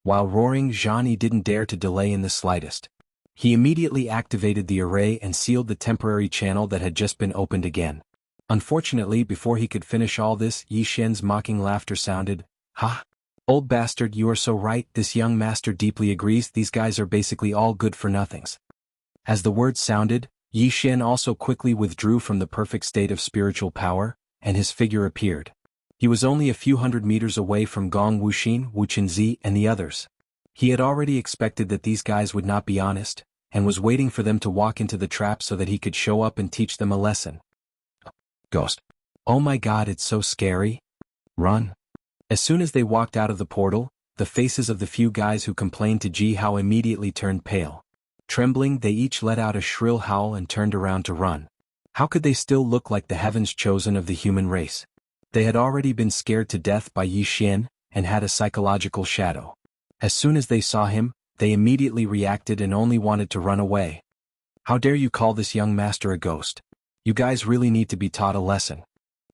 Speaker 1: While roaring, Zhang Yi didn't dare to delay in the slightest. He immediately activated the array and sealed the temporary channel that had just been opened again. Unfortunately, before he could finish all this, Yi Xian's mocking laughter sounded. Ha! Old bastard, you are so right. This young master deeply agrees. These guys are basically all good-for-nothings. As the words sounded, Yi Xian also quickly withdrew from the perfect state of spiritual power, and his figure appeared. He was only a few hundred meters away from Gong Wuxin, Wu Qinzi, and the others. He had already expected that these guys would not be honest, and was waiting for them to walk into the trap so that he could show up and teach them a lesson. Ghost. Oh my god, it's so scary. Run. As soon as they walked out of the portal, the faces of the few guys who complained to Ji Hao immediately turned pale. Trembling, they each let out a shrill howl and turned around to run. How could they still look like the heavens chosen of the human race? They had already been scared to death by Yi Xian, and had a psychological shadow. As soon as they saw him, they immediately reacted and only wanted to run away. How dare you call this young master a ghost? You guys really need to be taught a lesson.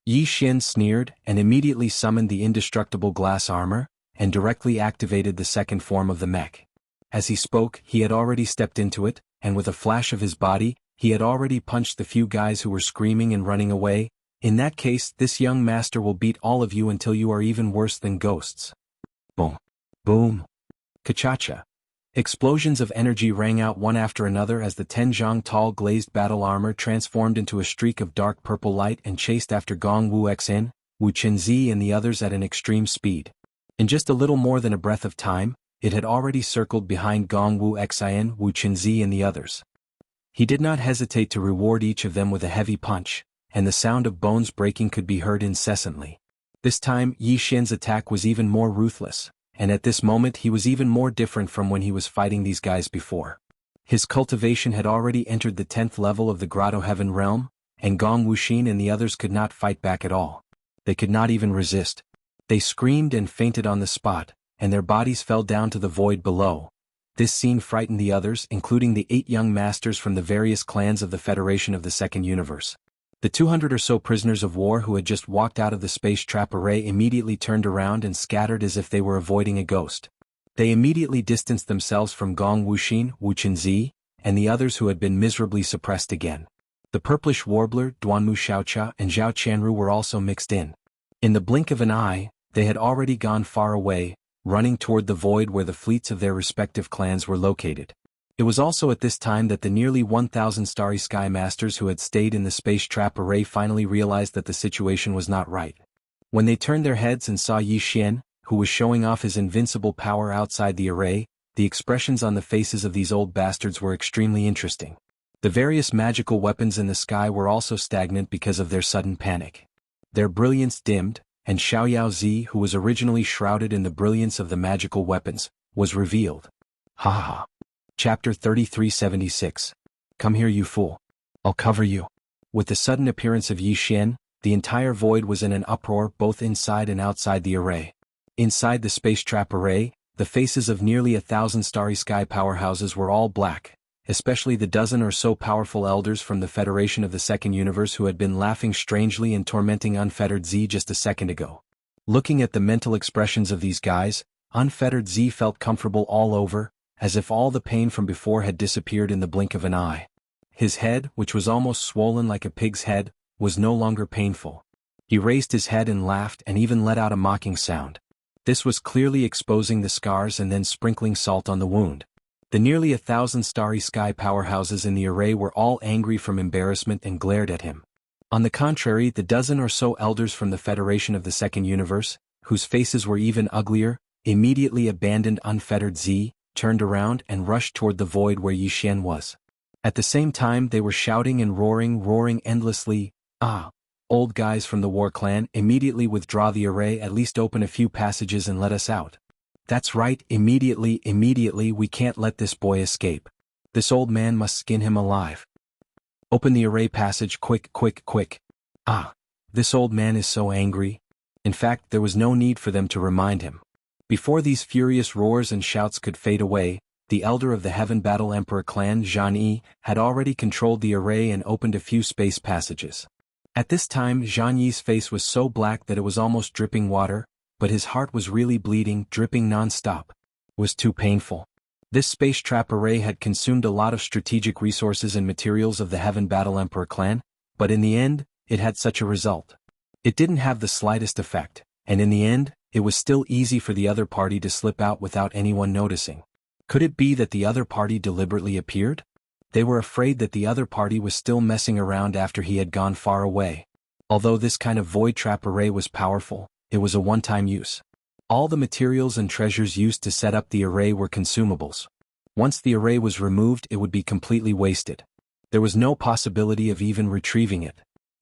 Speaker 1: Yi Xian sneered and immediately summoned the indestructible glass armor, and directly activated the second form of the mech. As he spoke, he had already stepped into it, and with a flash of his body, he had already punched the few guys who were screaming and running away. In that case, this young master will beat all of you until you are even worse than ghosts. Boom. Boom. Kachacha. Explosions of energy rang out one after another as the Tenjiang tall glazed battle armor transformed into a streak of dark purple light and chased after Gong Wu Xin, Wu Qinzi and the others at an extreme speed. In just a little more than a breath of time, it had already circled behind Gong Wu Xin, Wu Qinzi and the others. He did not hesitate to reward each of them with a heavy punch, and the sound of bones breaking could be heard incessantly. This time, Yi Xian's attack was even more ruthless, and at this moment he was even more different from when he was fighting these guys before. His cultivation had already entered the 10th level of the Grotto Heaven realm, and Gong Wuxin and the others could not fight back at all. They could not even resist. They screamed and fainted on the spot, and their bodies fell down to the void below. This scene frightened the others, including the 8 young masters from the various clans of the Federation of the Second Universe. The 200 or so prisoners of war who had just walked out of the space trap array immediately turned around and scattered as if they were avoiding a ghost. They immediately distanced themselves from Gong Wuxin, Wu Qinzi, and the others who had been miserably suppressed again. The purplish warbler, Duanmu Xiaocha and Zhao Qianru were also mixed in. In the blink of an eye, they had already gone far away, running toward the void where the fleets of their respective clans were located. It was also at this time that the nearly 1,000 Starry Sky Masters who had stayed in the space trap array finally realized that the situation was not right. When they turned their heads and saw Yi Xian, who was showing off his invincible power outside the array, the expressions on the faces of these old bastards were extremely interesting. The various magical weapons in the sky were also stagnant because of their sudden panic. Their brilliance dimmed, and Xiaoyao Zi, who was originally shrouded in the brilliance of the magical weapons, was revealed. Ha ha. Chapter 3376. Come here, you fool. I'll cover you. With the sudden appearance of Yi Xian, the entire void was in an uproar both inside and outside the array. Inside the space trap array, the faces of nearly 1,000 Starry Sky powerhouses were all black, especially the dozen or so powerful elders from the Federation of the Second Universe who had been laughing strangely and tormenting Unfettered Z just a second ago. Looking at the mental expressions of these guys, Unfettered Z felt comfortable all over, as if all the pain from before had disappeared in the blink of an eye. His head, which was almost swollen like a pig's head, was no longer painful. He raised his head and laughed and even let out a mocking sound. This was clearly exposing the scars and then sprinkling salt on the wound. The nearly 1,000 Starry Sky powerhouses in the array were all angry from embarrassment and glared at him. On the contrary, the dozen or so elders from the Federation of the Second Universe, whose faces were even uglier, immediately abandoned Unfettered Z, turned around and rushed toward the void where Yi Xian was. At the same time they were shouting and roaring endlessly. Ah! Old guys from the war clan, immediately withdraw the array, at least open a few passages and let us out. That's right, immediately, we can't let this boy escape. This old man must skin him alive. Open the array passage, quick. Ah! This old man is so angry. In fact, there was no need for them to remind him. Before these furious roars and shouts could fade away, the elder of the Heaven Battle Emperor clan, Zhang Yi, had already controlled the array and opened a few space passages. At this time, Zhang Yi's face was so black that it was almost dripping water, but his heart was really bleeding, dripping non-stop. It was too painful. This space trap array had consumed a lot of strategic resources and materials of the Heaven Battle Emperor clan, but in the end, it had such a result. It didn't have the slightest effect, and in the end, it was still easy for the other party to slip out without anyone noticing. Could it be that the other party deliberately appeared? They were afraid that the other party was still messing around after he had gone far away. Although this kind of void trap array was powerful, it was a one-time use. All the materials and treasures used to set up the array were consumables. Once the array was removed, it would be completely wasted. There was no possibility of even retrieving it.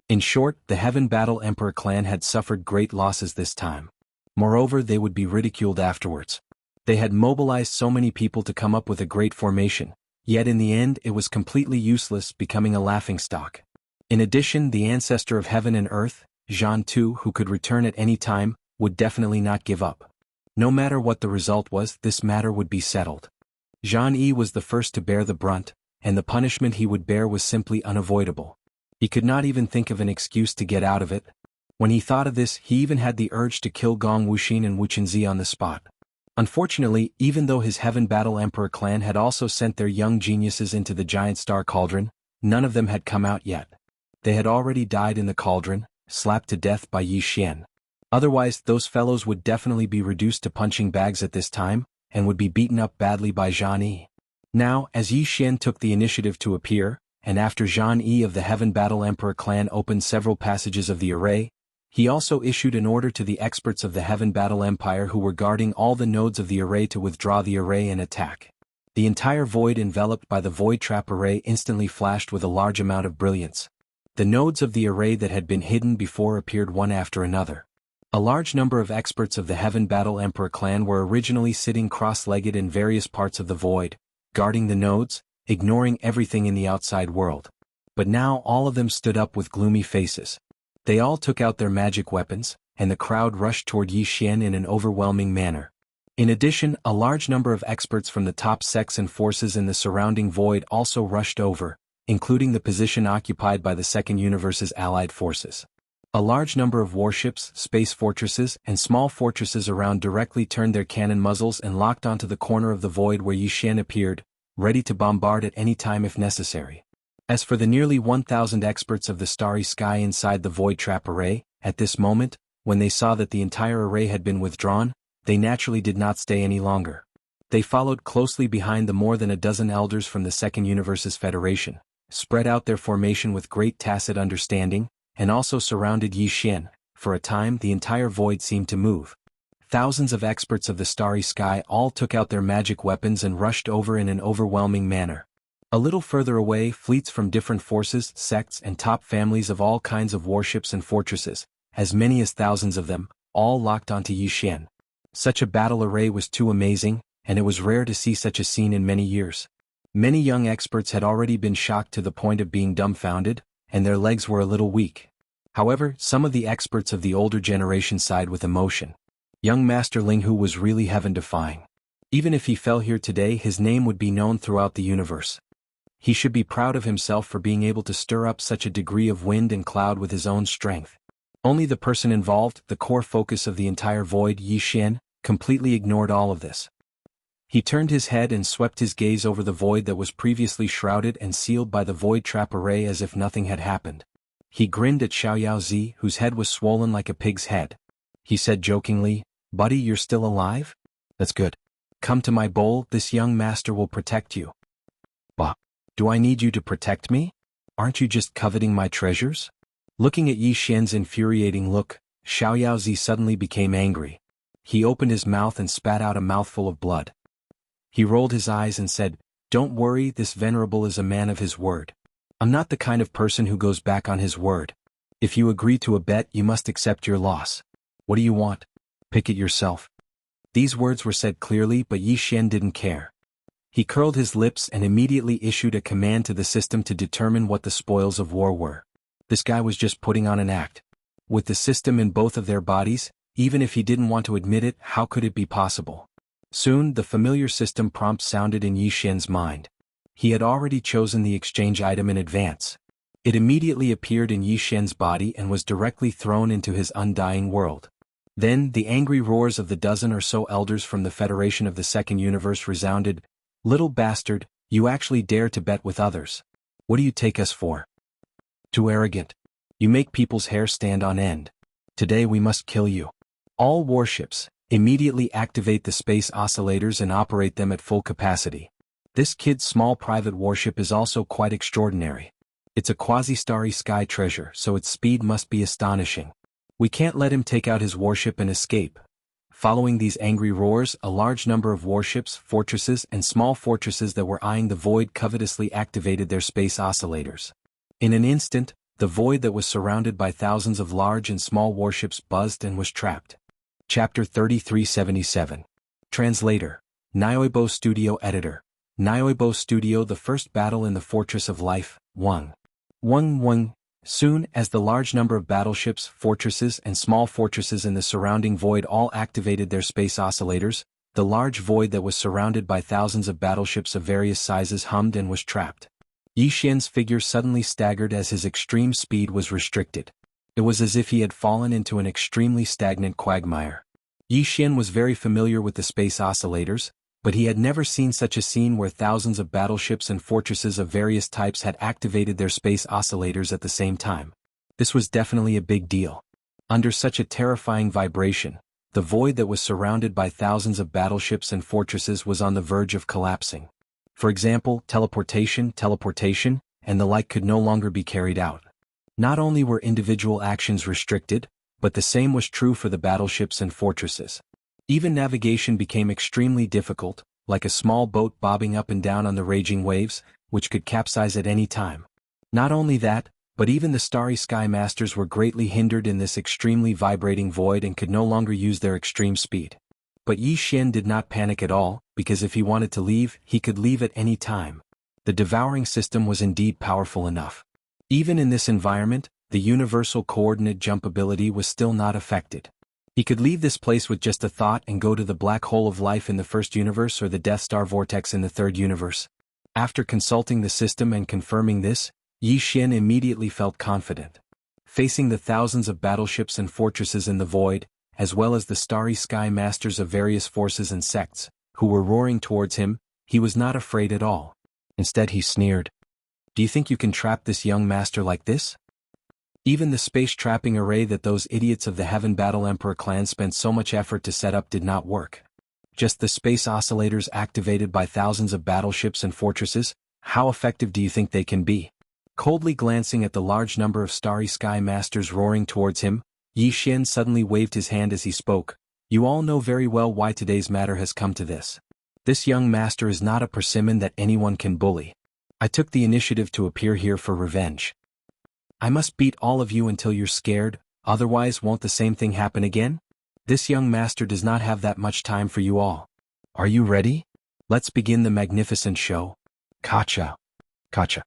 Speaker 1: In short, the Heaven Battle Emperor clan had suffered great losses this time. Moreover, they would be ridiculed afterwards. They had mobilized so many people to come up with a great formation, yet in the end it was completely useless, becoming a laughingstock. In addition, the ancestor of heaven and earth, Jean too, who could return at any time, would definitely not give up. No matter what the result was, this matter would be settled. Jean was the first to bear the brunt, and the punishment he would bear was simply unavoidable. He could not even think of an excuse to get out of it. When he thought of this, he even had the urge to kill Gong Wuxin and Wuchenzi on the spot. Unfortunately, even though his Heaven Battle Emperor clan had also sent their young geniuses into the giant star cauldron, none of them had come out yet. They had already died in the cauldron, slapped to death by Yi Xian. Otherwise, those fellows would definitely be reduced to punching bags at this time, and would be beaten up badly by Zhang Yi. Now, as Yi Xian took the initiative to appear, and after Zhang Yi of the Heaven Battle Emperor clan opened several passages of the array, he also issued an order to the experts of the Heaven Battle Empire who were guarding all the nodes of the array to withdraw the array and attack. The entire void enveloped by the void trap array instantly flashed with a large amount of brilliance. The nodes of the array that had been hidden before appeared one after another. A large number of experts of the Heaven Battle Emperor clan were originally sitting cross-legged in various parts of the void, guarding the nodes, ignoring everything in the outside world. But now all of them stood up with gloomy faces. They all took out their magic weapons, and the crowd rushed toward Yi Xian in an overwhelming manner. In addition, a large number of experts from the top sects and forces in the surrounding void also rushed over, including the position occupied by the Second Universe's allied forces. A large number of warships, space fortresses, and small fortresses around directly turned their cannon muzzles and locked onto the corner of the void where Yi Xian appeared, ready to bombard at any time if necessary. As for the nearly 1,000 experts of the starry sky inside the void trap array, at this moment, when they saw that the entire array had been withdrawn, they naturally did not stay any longer. They followed closely behind the more than a dozen elders from the Second Universe's Federation, spread out their formation with great tacit understanding, and also surrounded Yi Xian. For a time the entire void seemed to move. Thousands of experts of the starry sky all took out their magic weapons and rushed over in an overwhelming manner. A little further away, fleets from different forces, sects, and top families of all kinds of warships and fortresses, as many as thousands of them, all locked onto Yi Xian. Such a battle array was too amazing, and it was rare to see such a scene in many years. Many young experts had already been shocked to the point of being dumbfounded, and their legs were a little weak. However, some of the experts of the older generation sighed with emotion. Young Master Linghu was really heaven-defying. Even if he fell here today, his name would be known throughout the universe. He should be proud of himself for being able to stir up such a degree of wind and cloud with his own strength. Only the person involved, the core focus of the entire void, Yi Xian, completely ignored all of this. He turned his head and swept his gaze over the void that was previously shrouded and sealed by the void trap array as if nothing had happened. He grinned at Xiao Zi, whose head was swollen like a pig's head. He said jokingly, "Buddy, you're still alive? That's good. Come to my bowl, this young master will protect you." "Bah. Do I need you to protect me? Aren't you just coveting my treasures?" Looking at Yi Xian's infuriating look, Xiao Zi suddenly became angry. He opened his mouth and spat out a mouthful of blood. He rolled his eyes and said, "Don't worry, this venerable is a man of his word. I'm not the kind of person who goes back on his word. If you agree to a bet, you must accept your loss. What do you want? Pick it yourself." These words were said clearly, but Yi Xian didn't care. He curled his lips and immediately issued a command to the system to determine what the spoils of war were. This guy was just putting on an act. With the system in both of their bodies, even if he didn't want to admit it, how could it be possible? Soon, the familiar system prompt sounded in Yi Xian's mind. He had already chosen the exchange item in advance. It immediately appeared in Yi Xian's body and was directly thrown into his undying world. Then, the angry roars of the dozen or so elders from the Federation of the Second Universe resounded. "Little bastard, you actually dare to bet with others. What do you take us for? Too arrogant. You make people's hair stand on end. Today we must kill you. All warships, immediately activate the space oscillators and operate them at full capacity. This kid's small private warship is also quite extraordinary. It's a quasi-starry sky treasure, so its speed must be astonishing. We can't let him take out his warship and escape. Following these angry roars, a large number of warships, fortresses, and small fortresses that were eyeing the void covetously activated their space oscillators. In an instant, the void that was surrounded by thousands of large and small warships buzzed and was trapped. Chapter 3377. Translator. Nyoibo Studio Editor. Nyoibo Studio. The First Battle in the Fortress of Life, Wang. Soon as the large number of battleships, fortresses, and small fortresses in the surrounding void all activated their space oscillators, the large void that was surrounded by thousands of battleships of various sizes hummed and was trapped. Yi Xian's figure suddenly staggered as his extreme speed was restricted. It was as if he had fallen into an extremely stagnant quagmire. Yi Xian was very familiar with the space oscillators, but he had never seen such a scene where thousands of battleships and fortresses of various types had activated their space oscillators at the same time. This was definitely a big deal. Under such a terrifying vibration, the void that was surrounded by thousands of battleships and fortresses was on the verge of collapsing. For example, teleportation, and the like could no longer be carried out. Not only were individual actions restricted, but the same was true for the battleships and fortresses. Even navigation became extremely difficult, like a small boat bobbing up and down on the raging waves, which could capsize at any time. Not only that, but even the Starry Sky Masters were greatly hindered in this extremely vibrating void and could no longer use their extreme speed. But Yi Xian did not panic at all, because if he wanted to leave, he could leave at any time. The devouring system was indeed powerful enough. Even in this environment, the universal coordinate jump ability was still not affected. He could leave this place with just a thought and go to the black hole of life in the first universe or the Death Star vortex in the third universe. After consulting the system and confirming this, Yi Xian immediately felt confident. Facing the thousands of battleships and fortresses in the void, as well as the Starry Sky Masters of various forces and sects, who were roaring towards him, he was not afraid at all. Instead he sneered. "Do you think you can trap this young master like this?" Even the space trapping array that those idiots of the Heaven Battle Emperor clan spent so much effort to set up did not work. Just the space oscillators activated by thousands of battleships and fortresses, how effective do you think they can be? Coldly glancing at the large number of Starry Sky Masters roaring towards him, Yi Xian suddenly waved his hand as he spoke. "You all know very well why today's matter has come to this. This young master is not a persimmon that anyone can bully. I took the initiative to appear here for revenge. I must beat all of you until you're scared, otherwise won't the same thing happen again? This young master does not have that much time for you all. Are you ready? Let's begin the magnificent show. Kacha. Kacha.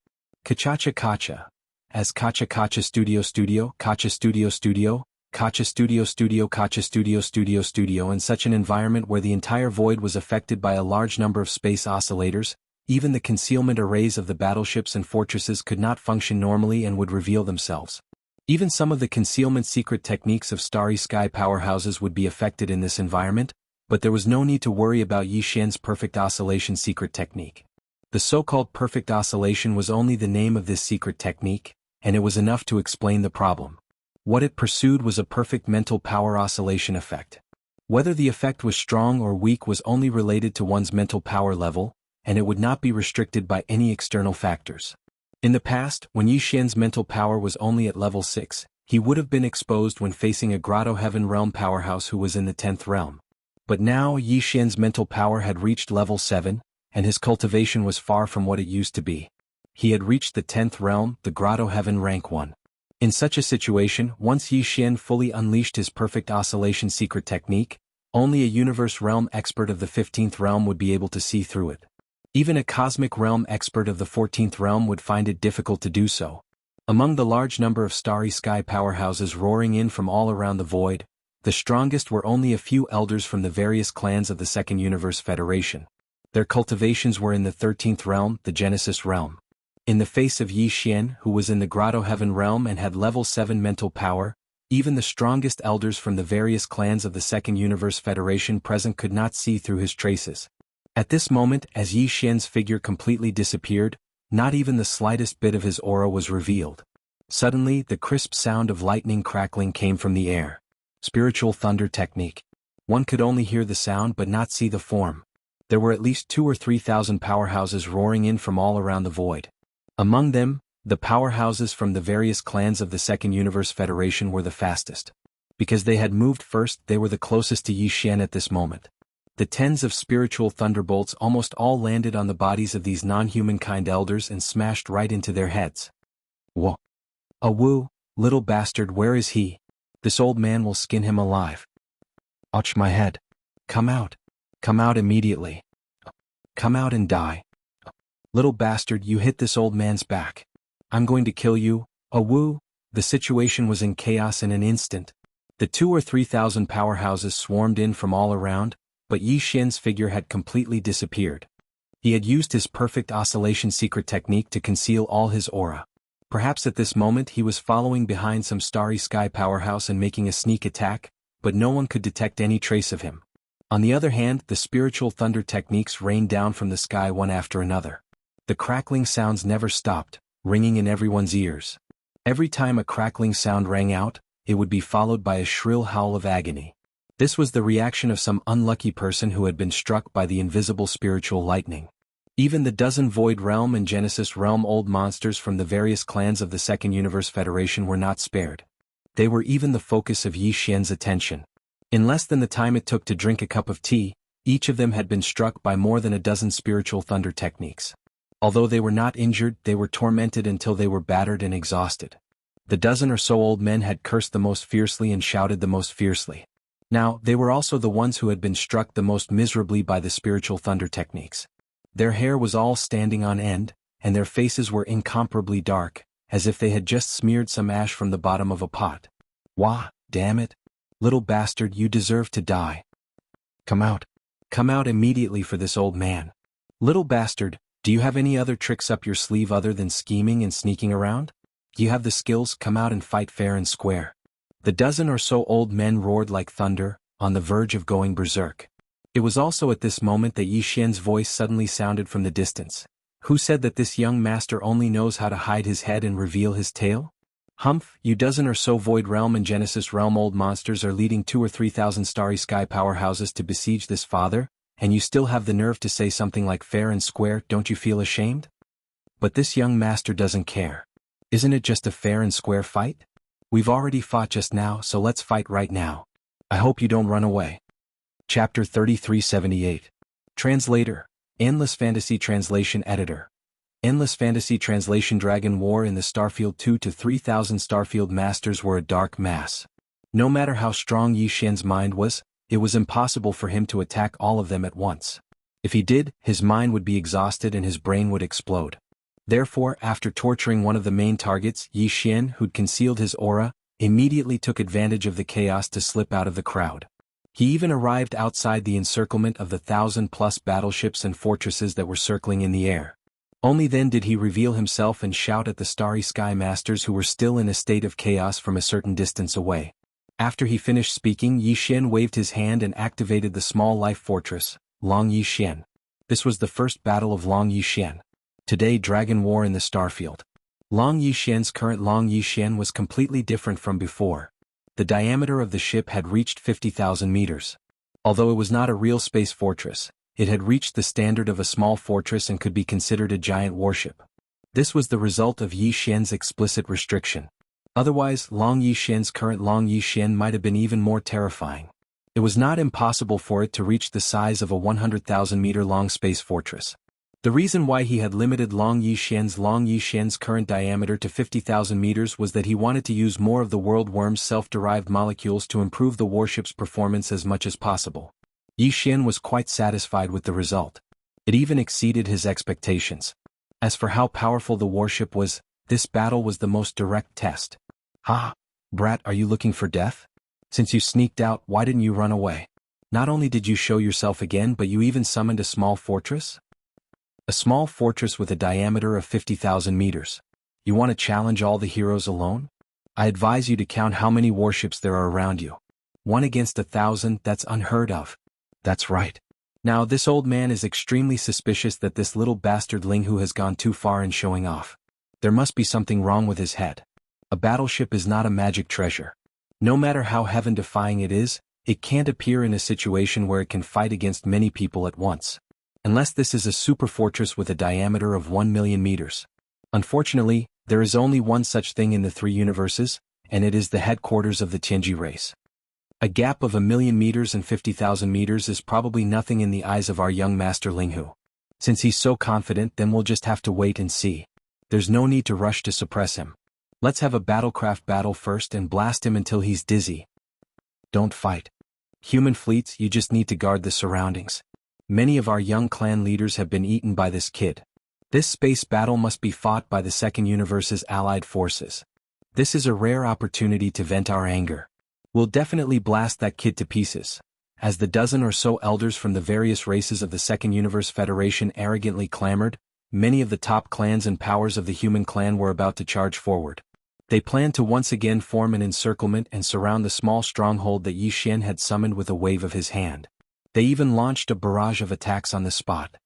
Speaker 1: Kachacha Kacha. As Kacha Kacha Studio Studio, Kacha Studio Studio, Kacha Studio Studio, Kacha Studio Studio Studio. In such an environment where the entire void was affected by a large number of space oscillators, even the concealment arrays of the battleships and fortresses could not function normally and would reveal themselves. Even some of the concealment secret techniques of Starry Sky powerhouses would be affected in this environment, but there was no need to worry about Yi Xian's perfect oscillation secret technique. The so-called perfect oscillation was only the name of this secret technique, and it was enough to explain the problem. What it pursued was a perfect mental power oscillation effect. Whether the effect was strong or weak was only related to one's mental power level, and it would not be restricted by any external factors. In the past, when Yi Xian's mental power was only at level 6, he would have been exposed when facing a Grotto Heaven Realm powerhouse who was in the 10th realm. But now Yi Xian's mental power had reached level 7, and his cultivation was far from what it used to be. He had reached the 10th realm, the Grotto Heaven rank 1. In such a situation, once Yi Xian fully unleashed his perfect oscillation secret technique, only a universe realm expert of the 15th realm would be able to see through it. Even a cosmic realm expert of the 14th realm would find it difficult to do so. Among the large number of Starry Sky powerhouses roaring in from all around the void, the strongest were only a few elders from the various clans of the Second Universe Federation. Their cultivations were in the 13th realm, the Genesis realm. In the face of Yi Xian, who was in the Grotto Heaven realm and had level 7 mental power, even the strongest elders from the various clans of the Second Universe Federation present could not see through his traces. At this moment, as Yi Xian's figure completely disappeared, not even the slightest bit of his aura was revealed. Suddenly, the crisp sound of lightning crackling came from the air. Spiritual thunder technique. One could only hear the sound but not see the form. There were at least 2,000 or 3,000 powerhouses roaring in from all around the void. Among them, the powerhouses from the various clans of the Second Universe Federation were the fastest. Because they had moved first, they were the closest to Yi Xian at this moment. The tens of spiritual thunderbolts almost all landed on the bodies of these non-humankind elders and smashed right into their heads. Whoa! A Wu, little bastard, where is he? This old man will skin him alive. Ouch, my head. Come out. Come out immediately. Come out and die. Little bastard, you hit this old man's back. I'm going to kill you. A Wu! The situation was in chaos in an instant. The 2,000 or 3,000 powerhouses swarmed in from all around, but Yi Xian's figure had completely disappeared. He had used his perfect oscillation secret technique to conceal all his aura. Perhaps at this moment he was following behind some starry sky powerhouse and making a sneak attack, but no one could detect any trace of him. On the other hand, the spiritual thunder techniques rained down from the sky one after another. The crackling sounds never stopped, ringing in everyone's ears. Every time a crackling sound rang out, it would be followed by a shrill howl of agony. This was the reaction of some unlucky person who had been struck by the invisible spiritual lightning. Even the dozen Void Realm and Genesis Realm old monsters from the various clans of the Second Universe Federation were not spared. They were even the focus of Yi Xian's attention. In less than the time it took to drink a cup of tea, each of them had been struck by more than a dozen spiritual thunder techniques. Although they were not injured, they were tormented until they were battered and exhausted. The dozen or so old men had cursed the most fiercely and shouted the most fiercely. Now, they were also the ones who had been struck the most miserably by the spiritual thunder techniques. Their hair was all standing on end, and their faces were incomparably dark, as if they had just smeared some ash from the bottom of a pot. Wah, damn it! Little bastard, you deserve to die. Come out. Come out immediately for this old man. Little bastard, do you have any other tricks up your sleeve other than scheming and sneaking around? You have the skills, come out and fight fair and square. The dozen or so old men roared like thunder, on the verge of going berserk. It was also at this moment that Yi Xian's voice suddenly sounded from the distance. Who said that this young master only knows how to hide his head and reveal his tail? Humph, you dozen or so Void Realm and Genesis Realm old monsters are leading 2,000 or 3,000 starry sky powerhouses to besiege this father, and you still have the nerve to say something like fair and square. Don't you feel ashamed? But this young master doesn't care. Isn't it just a fair and square fight? We've already fought just now, so let's fight right now. I hope you don't run away. Chapter 3378. Translator. Endless Fantasy Translation Editor. Endless Fantasy Translation. Dragon War in the Starfield. 2,000 to 3,000 Starfield Masters were a dark mass. No matter how strong Yi Xian's mind was, it was impossible for him to attack all of them at once. If he did, his mind would be exhausted and his brain would explode. Therefore, after torturing one of the main targets, Yi Xian, who'd concealed his aura, immediately took advantage of the chaos to slip out of the crowd. He even arrived outside the encirclement of the 1,000+ battleships and fortresses that were circling in the air. Only then did he reveal himself and shout at the starry sky masters who were still in a state of chaos from a certain distance away. After he finished speaking, Yi Xian waved his hand and activated the small life fortress, Long Yi Xian. This was the first battle of Long Yi Xian. Today, Dragon War in the Starfield. Long Yi Xian's current Long Yi Xian was completely different from before. The diameter of the ship had reached 50,000 meters. Although it was not a real space fortress, it had reached the standard of a small fortress and could be considered a giant warship. This was the result of Yi Xian's explicit restriction. Otherwise, Long Yi Xian's current Long Yi Xian might have been even more terrifying. It was not impossible for it to reach the size of a 100,000-meter-long space fortress. The reason why he had limited Long Yi Xian's current diameter to 50,000 meters was that he wanted to use more of the world worm's self-derived molecules to improve the warship's performance as much as possible. Yi Xian was quite satisfied with the result. It even exceeded his expectations. As for how powerful the warship was, this battle was the most direct test. Ha! Brat, are you looking for death? Since you sneaked out, why didn't you run away? Not only did you show yourself again, but you even summoned a small fortress? A small fortress with a diameter of 50,000 meters. You want to challenge all the heroes alone? I advise you to count how many warships there are around you. 1 against 1,000, that's unheard of. That's right. Now this old man is extremely suspicious that this little bastard Ling Hu has gone too far in showing off. There must be something wrong with his head. A battleship is not a magic treasure. No matter how heaven-defying it is, it can't appear in a situation where it can fight against many people at once. Unless this is a super fortress with a diameter of 1 million meters. Unfortunately, there is only one such thing in the 3 universes, and it is the headquarters of the Tianji race. A gap of 1,000,000 meters and 50,000 meters is probably nothing in the eyes of our young master Linghu. Since he's so confident, then we'll just have to wait and see. There's no need to rush to suppress him. Let's have a battlecraft battle first and blast him until he's dizzy. Don't fight. Human fleets, you just need to guard the surroundings. Many of our young clan leaders have been eaten by this kid. This space battle must be fought by the Second Universe's allied forces. This is a rare opportunity to vent our anger. We'll definitely blast that kid to pieces. As the dozen or so elders from the various races of the Second Universe Federation arrogantly clamored, many of the top clans and powers of the human clan were about to charge forward. They planned to once again form an encirclement and surround the small stronghold that Yi Xian had summoned with a wave of his hand. They even launched a barrage of attacks on the spot.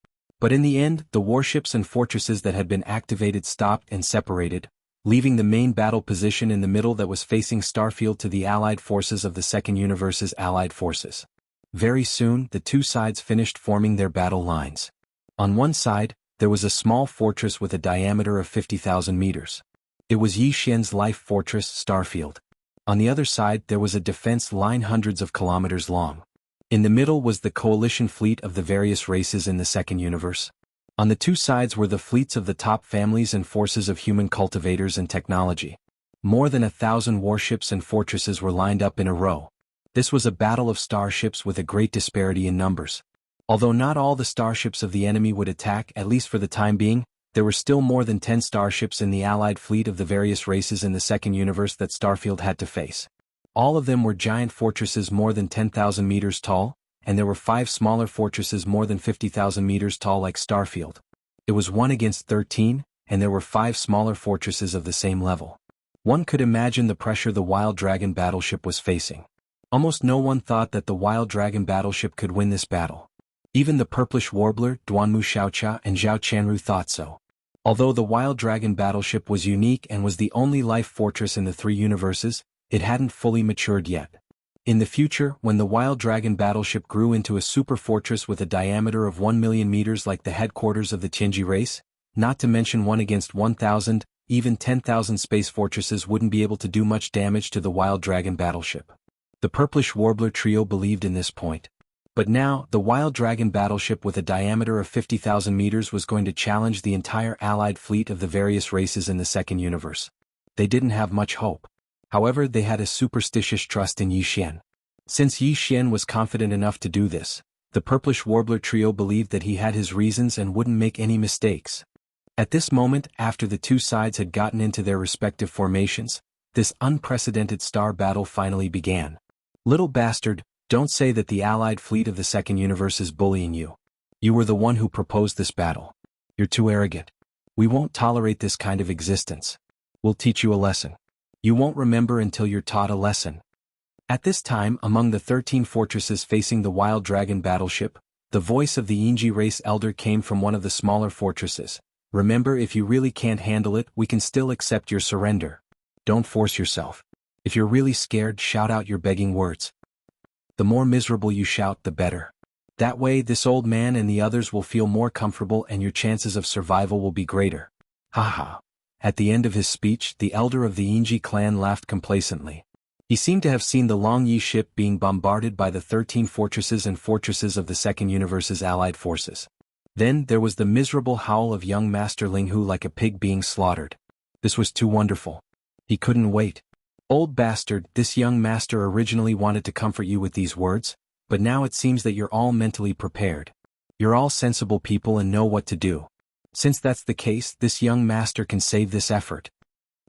Speaker 1: But in the end, the warships and fortresses that had been activated stopped and separated, leaving the main battle position in the middle that was facing Starfield to the allied forces of the Second Universe's allied forces. Very soon, the two sides finished forming their battle lines. On one side, there was a small fortress with a diameter of 50,000 meters. It was Yi Xian's life fortress, Starfield. On the other side, there was a defense line hundreds of kilometers long. In the middle was the coalition fleet of the various races in the Second Universe. On the two sides were the fleets of the top families and forces of human cultivators and technology. More than 1,000 warships and fortresses were lined up in a row. This was a battle of starships with a great disparity in numbers. Although not all the starships of the enemy would attack, at least for the time being, there were still more than 10 starships in the allied fleet of the various races in the Second Universe that Starfield had to face. All of them were giant fortresses more than 10,000 meters tall, and there were 5 smaller fortresses more than 50,000 meters tall like Starfield. It was 1 against 13, and there were 5 smaller fortresses of the same level. One could imagine the pressure the Wild Dragon battleship was facing. Almost no one thought that the Wild Dragon battleship could win this battle. Even the Purplish Warbler, Duanmu Xiaocha and Zhao Qianru thought so. Although the Wild Dragon battleship was unique and was the only life fortress in the 3 universes, it hadn't fully matured yet. In the future, when the Wild Dragon battleship grew into a super fortress with a diameter of 1,000,000 meters like the headquarters of the Tianji race, not to mention 1 against 1,000, even 10,000 space fortresses wouldn't be able to do much damage to the Wild Dragon battleship. The Purplish Warbler trio believed in this point. But now, the Wild Dragon battleship with a diameter of 50,000 meters was going to challenge the entire allied fleet of the various races in the Second Universe. They didn't have much hope. However, they had a superstitious trust in Yi Xian. Since Yi Xian was confident enough to do this, the Purplish Warbler trio believed that he had his reasons and wouldn't make any mistakes. At this moment, after the two sides had gotten into their respective formations, this unprecedented star battle finally began. Little bastard, don't say that the allied fleet of the Second Universe is bullying you. You were the one who proposed this battle. You're too arrogant. We won't tolerate this kind of existence. We'll teach you a lesson. You won't remember until you're taught a lesson. At this time, among the 13 fortresses facing the Wild Dragon battleship, the voice of the Yinji race elder came from one of the smaller fortresses. Remember, if you really can't handle it, we can still accept your surrender. Don't force yourself. If you're really scared, shout out your begging words. The more miserable you shout, the better. That way, this old man and the others will feel more comfortable and your chances of survival will be greater. Haha. At the end of his speech, the elder of the Yinji clan laughed complacently. He seemed to have seen the Long Yi ship being bombarded by the 13 fortresses and fortresses of the Second Universe's allied forces. Then there was the miserable howl of young Master Linghu like a pig being slaughtered. This was too wonderful. He couldn't wait. Old bastard, this young master originally wanted to comfort you with these words, but now it seems that you're all mentally prepared. You're all sensible people and know what to do. Since that's the case, this young master can save this effort.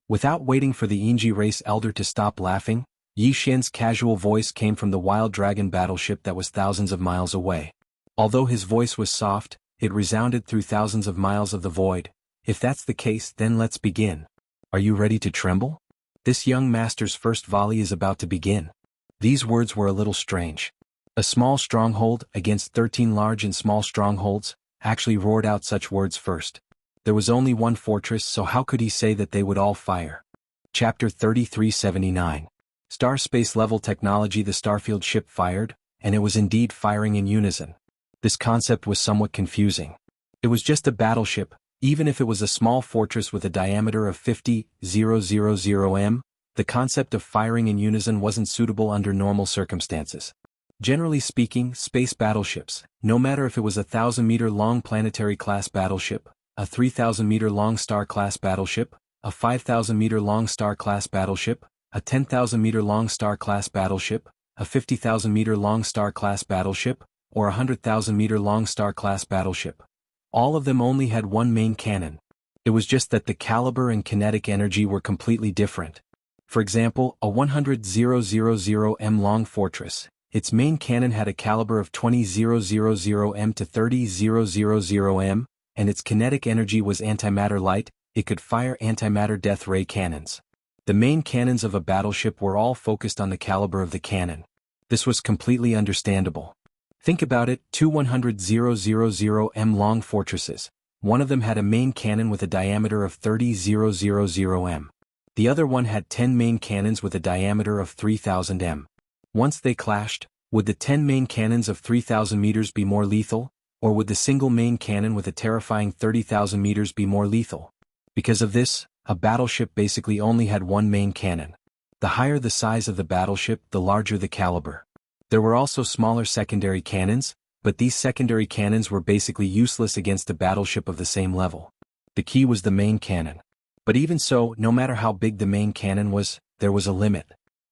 Speaker 1: Without waiting for the Yinji race elder to stop laughing, Yi Xian's casual voice came from the Wild Dragon battleship that was thousands of miles away. Although his voice was soft, it resounded through thousands of miles of the void. If that's the case, then let's begin. Are you ready to tremble? This young master's first volley is about to begin. These words were a little strange. A small stronghold against 13 large and small strongholds actually roared out such words first. There was only one fortress, so how could he say that they would all fire? Chapter 3379. Star space level technology. The Starfield ship fired, and it was indeed firing in unison. This concept was somewhat confusing. It was just a battleship, even if it was a small fortress with a diameter of 50,000 m, the concept of firing in unison wasn't suitable under normal circumstances. Generally speaking, space battleships, no matter if it was a 1,000-meter-long planetary-class battleship, a 3,000-meter-long star-class battleship, a 5,000-meter-long star-class battleship, a 10,000-meter-long star-class battleship, a 50,000-meter-long star-class battleship, or a 100,000-meter-long star-class battleship. All of them only had one main cannon. It was just that the caliber and kinetic energy were completely different. For example, a 100,000 m long fortress, its main cannon had a caliber of 20,000 m to 30,000 m, and its kinetic energy was antimatter light. It could fire antimatter death ray cannons. The main cannons of a battleship were all focused on the caliber of the cannon. This was completely understandable. Think about it, two 100,000 m long fortresses. One of them had a main cannon with a diameter of 30,000 m. The other one had 10 main cannons with a diameter of 3,000 m. Once they clashed, would the 10 main cannons of 3,000 meters be more lethal, or would the single main cannon with a terrifying 30,000 meters be more lethal? Because of this, a battleship basically only had one main cannon. The higher the size of the battleship, the larger the caliber. There were also smaller secondary cannons, but these secondary cannons were basically useless against a battleship of the same level. The key was the main cannon. But even so, no matter how big the main cannon was, there was a limit.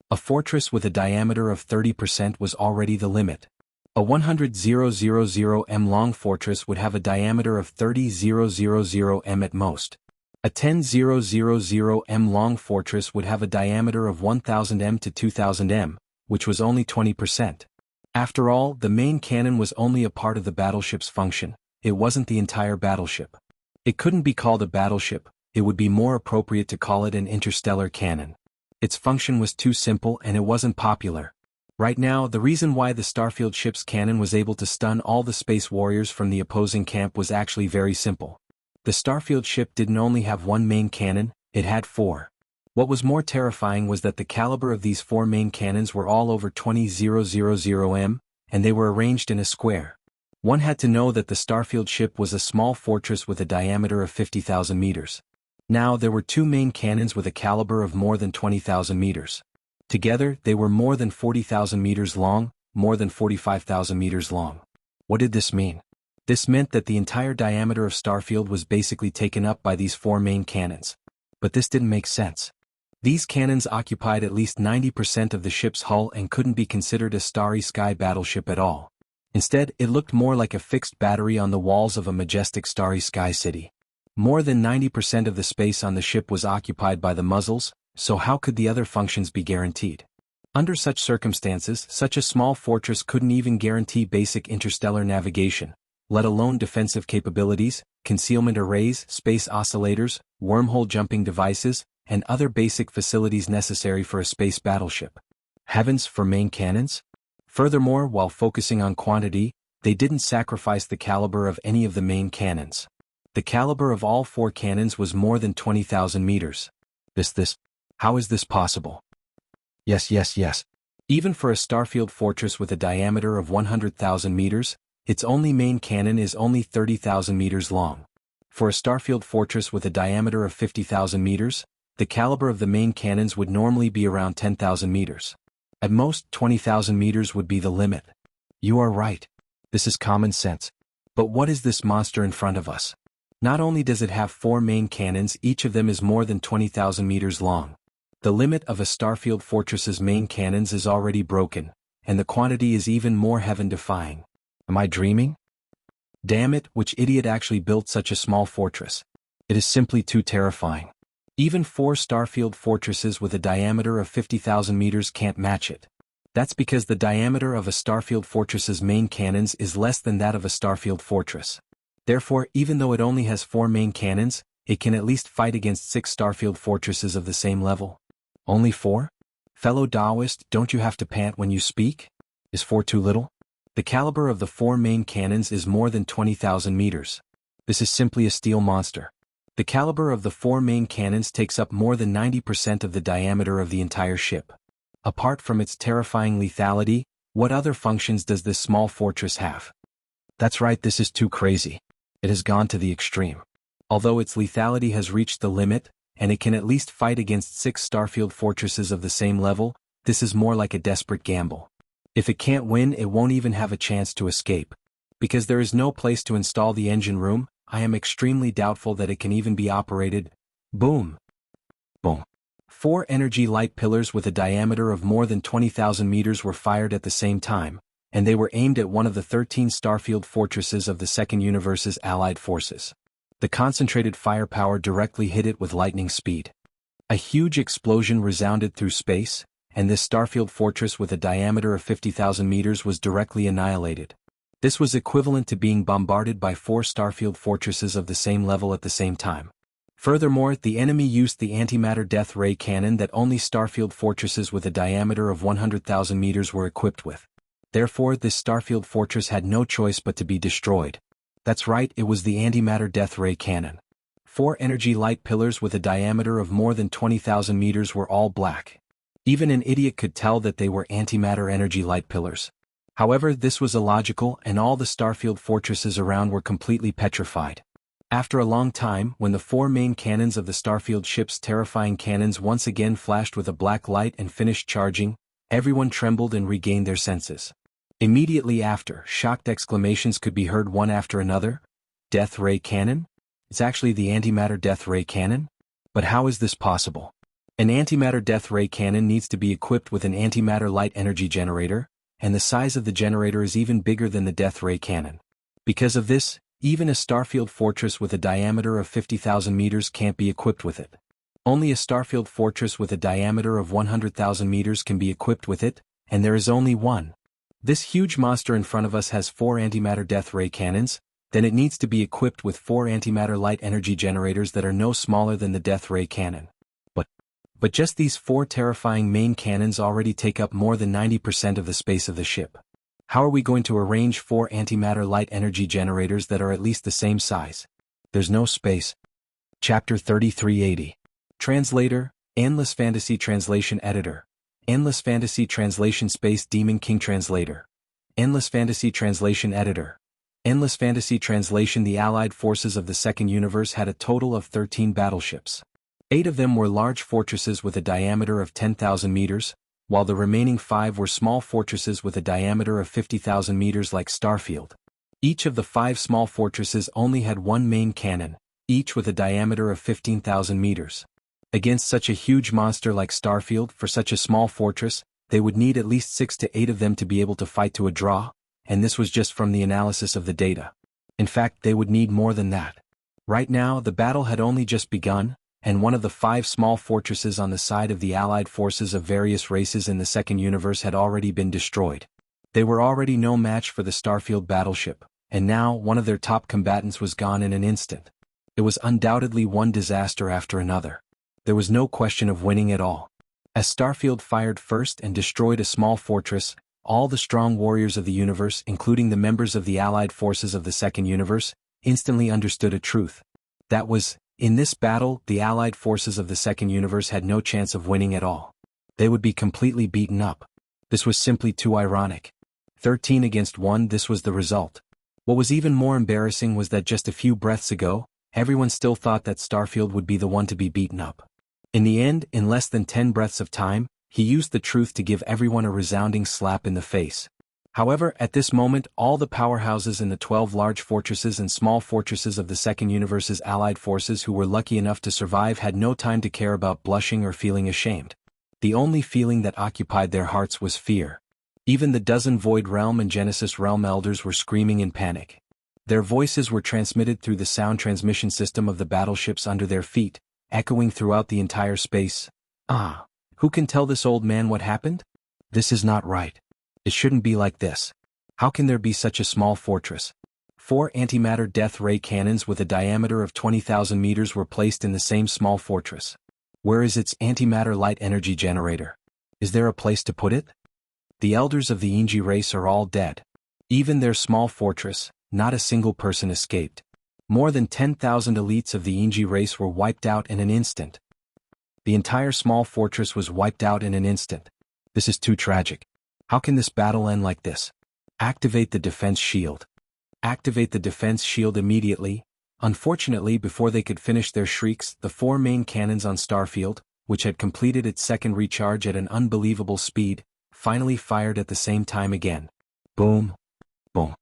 Speaker 1: A fortress with a diameter of 30% was already the limit. A 100,000 m long fortress would have a diameter of 30,000 m at most. A 10,000 m long fortress would have a diameter of 1,000 m to 2,000 m, which was only 20%. After all, the main cannon was only a part of the battleship's function. It wasn't the entire battleship. It couldn't be called a battleship. It would be more appropriate to call it an interstellar cannon. Its function was too simple and it wasn't popular. Right now, the reason why the Starfield ship's cannon was able to stun all the space warriors from the opposing camp was actually very simple. The Starfield ship didn't only have one main cannon, it had four. What was more terrifying was that the caliber of these four main cannons were all over 20,000 m, and they were arranged in a square. One had to know that the Starfield ship was a small fortress with a diameter of 50,000 meters. Now there were two main cannons with a caliber of more than 20,000 meters. Together, they were more than 40,000 meters long, more than 45,000 meters long. What did this mean? This meant that the entire diameter of Starfield was basically taken up by these four main cannons. But this didn't make sense. These cannons occupied at least 90% of the ship's hull and couldn't be considered a starry sky battleship at all. Instead, it looked more like a fixed battery on the walls of a majestic starry sky city. More than 90% of the space on the ship was occupied by the muzzles, so how could the other functions be guaranteed? Under such circumstances, such a small fortress couldn't even guarantee basic interstellar navigation, let alone defensive capabilities, concealment arrays, space oscillators, wormhole jumping devices, and other basic facilities necessary for a space battleship. Heavens for main cannons? Furthermore, while focusing on quantity, they didn't sacrifice the caliber of any of the main cannons. The caliber of all four cannons was more than 20,000 meters. How is this possible? Yes. Even for a Starfield fortress with a diameter of 100,000 meters, its only main cannon is only 30,000 meters long. For a Starfield fortress with a diameter of 50,000 meters, the caliber of the main cannons would normally be around 10,000 meters. At most, 20,000 meters would be the limit. You are right. This is common sense. But what is this monster in front of us? Not only does it have four main cannons, each of them is more than 20,000 meters long. The limit of a Starfield fortress's main cannons is already broken, and the quantity is even more heaven-defying. Am I dreaming? Damn it, which idiot actually built such a small fortress? It is simply too terrifying. Even four Starfield fortresses with a diameter of 50,000 meters can't match it. That's because the diameter of a Starfield fortress's main cannons is less than that of a Starfield fortress. Therefore, even though it only has four main cannons, it can at least fight against 6 Starfield fortresses of the same level. Only 4? Fellow Taoist, don't you have to pant when you speak? Is 4 too little? The caliber of the 4 main cannons is more than 20,000 meters. This is simply a steel monster. The caliber of the 4 main cannons takes up more than 90% of the diameter of the entire ship. Apart from its terrifying lethality, what other functions does this small fortress have? That's right, this is too crazy. It has gone to the extreme. Although its lethality has reached the limit, and it can at least fight against 6 starfield fortresses of the same level. This is more like a desperate gamble. If it can't win, it won't even have a chance to escape. Because there is no place to install the engine room, I am extremely doubtful that it can even be operated. Boom. Boom. 4 energy light pillars with a diameter of more than 20,000 meters were fired at the same time, and they were aimed at one of the 13 starfield fortresses of the Second Universe's allied forces. The concentrated firepower directly hit it with lightning speed. A huge explosion resounded through space, and this starfield fortress with a diameter of 50,000 meters was directly annihilated. This was equivalent to being bombarded by 4 starfield fortresses of the same level at the same time. Furthermore, the enemy used the antimatter death ray cannon that only starfield fortresses with a diameter of 100,000 meters were equipped with. Therefore, this starfield fortress had no choice but to be destroyed. That's right, it was the antimatter death ray cannon. 4 energy light pillars with a diameter of more than 20,000 meters were all black. Even an idiot could tell that they were antimatter energy light pillars. However, this was illogical, and all the starfield fortresses around were completely petrified. After a long time, when the 4 main cannons of the starfield ship's terrifying cannons once again flashed with a black light and finished charging, everyone trembled and regained their senses. Immediately after, shocked exclamations could be heard one after another. Death ray cannon? It's actually the antimatter death ray cannon? But how is this possible? An antimatter death ray cannon needs to be equipped with an antimatter light energy generator, and the size of the generator is even bigger than the death ray cannon. Because of this, even a starfield fortress with a diameter of 50,000 meters can't be equipped with it. Only a starfield fortress with a diameter of 100,000 meters can be equipped with it, and there is only one. This huge monster in front of us has 4 antimatter death ray cannons, then it needs to be equipped with 4 antimatter light energy generators that are no smaller than the death ray cannon. But just these 4 terrifying main cannons already take up more than 90% of the space of the ship. How are we going to arrange 4 antimatter light energy generators that are at least the same size? There's no space. Chapter 3380. Translator, Endless Fantasy Translation Editor. Endless Fantasy Translation Space Demon King Translator. Endless Fantasy Translation Editor. Endless Fantasy Translation. The Allied forces of the Second Universe had a total of 13 battleships. 8 of them were large fortresses with a diameter of 10,000 meters, while the remaining 5 were small fortresses with a diameter of 50,000 meters like Starfield. Each of the 5 small fortresses only had 1 main cannon, each with a diameter of 15,000 meters. Against such a huge monster like Starfield, for such a small fortress, they would need at least 6 to 8 of them to be able to fight to a draw, and this was just from the analysis of the data. In fact, they would need more than that. Right now, the battle had only just begun, and one of the 5 small fortresses on the side of the allied forces of various races in the Second Universe had already been destroyed. They were already no match for the Starfield battleship, and now one of their top combatants was gone in an instant. It was undoubtedly one disaster after another. There was no question of winning at all. As Starfield fired first and destroyed a small fortress, all the strong warriors of the universe, including the members of the allied forces of the Second Universe, instantly understood a truth. That was, in this battle, the allied forces of the Second Universe had no chance of winning at all. They would be completely beaten up. This was simply too ironic. 13 against 1, this was the result. What was even more embarrassing was that just a few breaths ago, everyone still thought that Starfield would be the one to be beaten up. In the end, in less than 10 breaths of time, he used the truth to give everyone a resounding slap in the face. However, at this moment, all the powerhouses in the 12 large fortresses and small fortresses of the Second Universe's allied forces who were lucky enough to survive had no time to care about blushing or feeling ashamed. The only feeling that occupied their hearts was fear. Even the dozen Void Realm and Genesis Realm elders were screaming in panic. Their voices were transmitted through the sound transmission system of the battleships under their feet, echoing throughout the entire space. Ah, who can tell this old man what happened? This is not right. It shouldn't be like this. How can there be such a small fortress? 4 antimatter death ray cannons with a diameter of 20,000 meters were placed in the same small fortress. Where is its antimatter light energy generator? Is there a place to put it? The elders of the Inji race are all dead. Even their small fortress, not a single person escaped. More than 10,000 elites of the Inji race were wiped out in an instant. The entire small fortress was wiped out in an instant. This is too tragic. How can this battle end like this? Activate the defense shield. Activate the defense shield immediately. Unfortunately, before they could finish their shrieks, the 4 main cannons on Starfield, which had completed its second recharge at an unbelievable speed, finally fired at the same time again. Boom. Boom.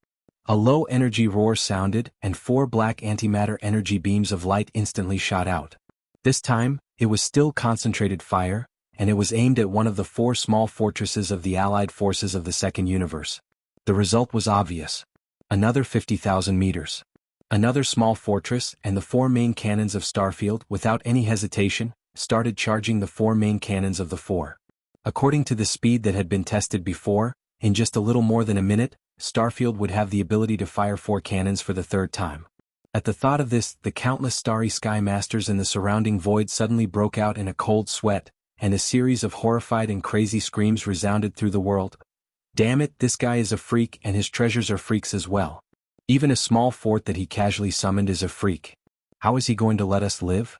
Speaker 1: A low-energy roar sounded, and 4 black antimatter energy beams of light instantly shot out. This time, it was still concentrated fire, and it was aimed at one of the 4 small fortresses of the Allied forces of the Second Universe. The result was obvious. Another 50,000 meters. Another small fortress, and the 4 main cannons of Starfield, without any hesitation, started charging the 4 main cannons of the 4. According to the speed that had been tested before, in just a little more than a minute, Starfield would have the ability to fire 4 cannons for the 3rd time. At the thought of this, the countless starry sky masters in the surrounding void suddenly broke out in a cold sweat, and a series of horrified and crazy screams resounded through the world. Damn it, this guy is a freak, and his treasures are freaks as well. Even a small fort that he casually summoned is a freak. How is he going to let us live?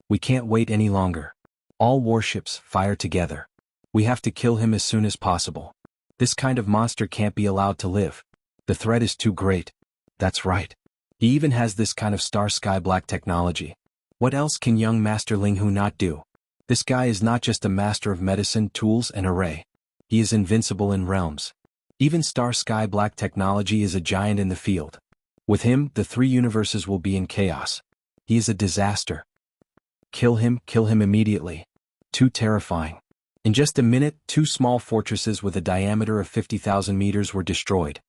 Speaker 1: We can't wait any longer. All warships, fire together. We have to kill him as soon as possible. This kind of monster can't be allowed to live. The threat is too great. That's right. He even has this kind of star sky black technology. What else can young Master Ling Hu not do? This guy is not just a master of medicine, tools, and array. He is invincible in realms. Even star sky black technology is a giant in the field. With him, the 3 universes will be in chaos. He is a disaster. Kill him immediately. Too terrifying. In just a minute, 2 small fortresses with a diameter of 50,000 meters were destroyed.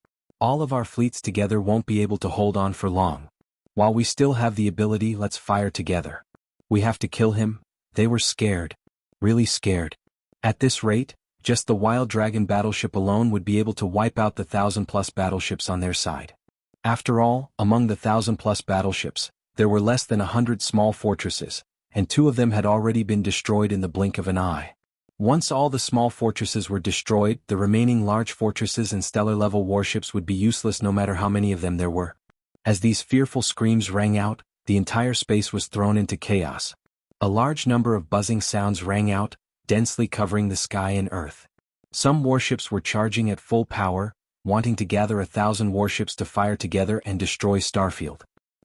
Speaker 1: All of our fleets together won't be able to hold on for long. While we still have the ability, let's fire together. We have to kill him. They were scared. Really scared. At this rate, just the Wild Dragon battleship alone would be able to wipe out the 1,000+ battleships on their side. After all, among the 1,000+ battleships, there were less than 100 small fortresses, and 2 of them had already been destroyed in the blink of an eye. Once all the small fortresses were destroyed, the remaining large fortresses and stellar-level warships would be useless no matter how many of them there were. As these fearful screams rang out, the entire space was thrown into chaos. A large number of buzzing sounds rang out, densely covering the sky and earth. Some warships were charging at full power, wanting to gather 1,000 warships to fire together and destroy Starfield.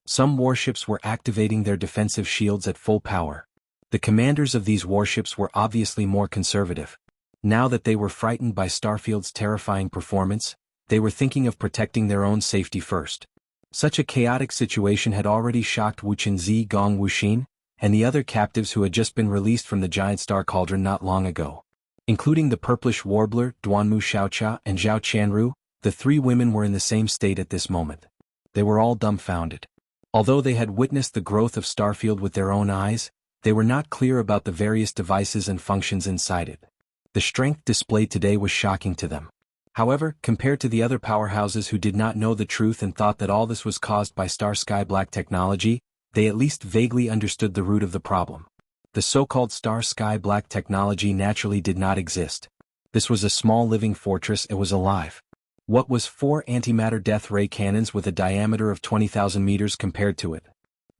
Speaker 1: Some warships were activating their defensive shields at full power. The commanders of these warships were obviously more conservative. Now that they were frightened by Starfield's terrifying performance, they were thinking of protecting their own safety first. Such a chaotic situation had already shocked Wuchen Gong Wuxin, and the other captives who had just been released from the giant star cauldron not long ago. Including the purplish warbler, Duanmu Xiaocha, and Zhao Qianru, the 3 women were in the same state at this moment. They were all dumbfounded. Although they had witnessed the growth of Starfield with their own eyes, they were not clear about the various devices and functions inside it. The strength displayed today was shocking to them. However, compared to the other powerhouses who did not know the truth and thought that all this was caused by Star Sky Black technology, they at least vaguely understood the root of the problem. The so-called Star Sky Black technology naturally did not exist. This was a small living fortress. It was alive. What was 4 antimatter death ray cannons with a diameter of 20,000 meters compared to it?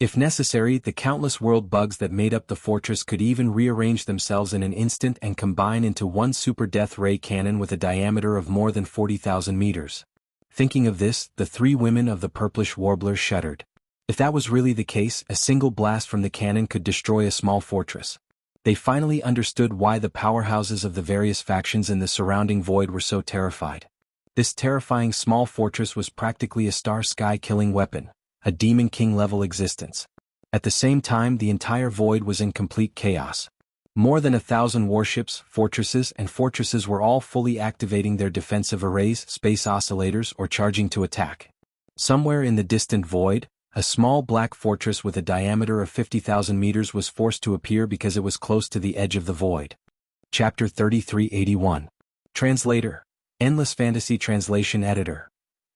Speaker 1: If necessary, the countless world bugs that made up the fortress could even rearrange themselves in an instant and combine into one super death ray cannon with a diameter of more than 40,000 meters. Thinking of this, the 3 women of the purplish warbler shuddered. If that was really the case, a single blast from the cannon could destroy a small fortress. They finally understood why the powerhouses of the various factions in the surrounding void were so terrified. This terrifying small fortress was practically a star sky killing weapon, a Demon King level existence. At the same time, the entire void was in complete chaos. More than 1,000 warships, fortresses were all fully activating their defensive arrays, space oscillators, or charging to attack. Somewhere in the distant void, a small black fortress with a diameter of 50,000 meters was forced to appear because it was close to the edge of the void. Chapter 3381. Translator. Endless Fantasy Translation Editor.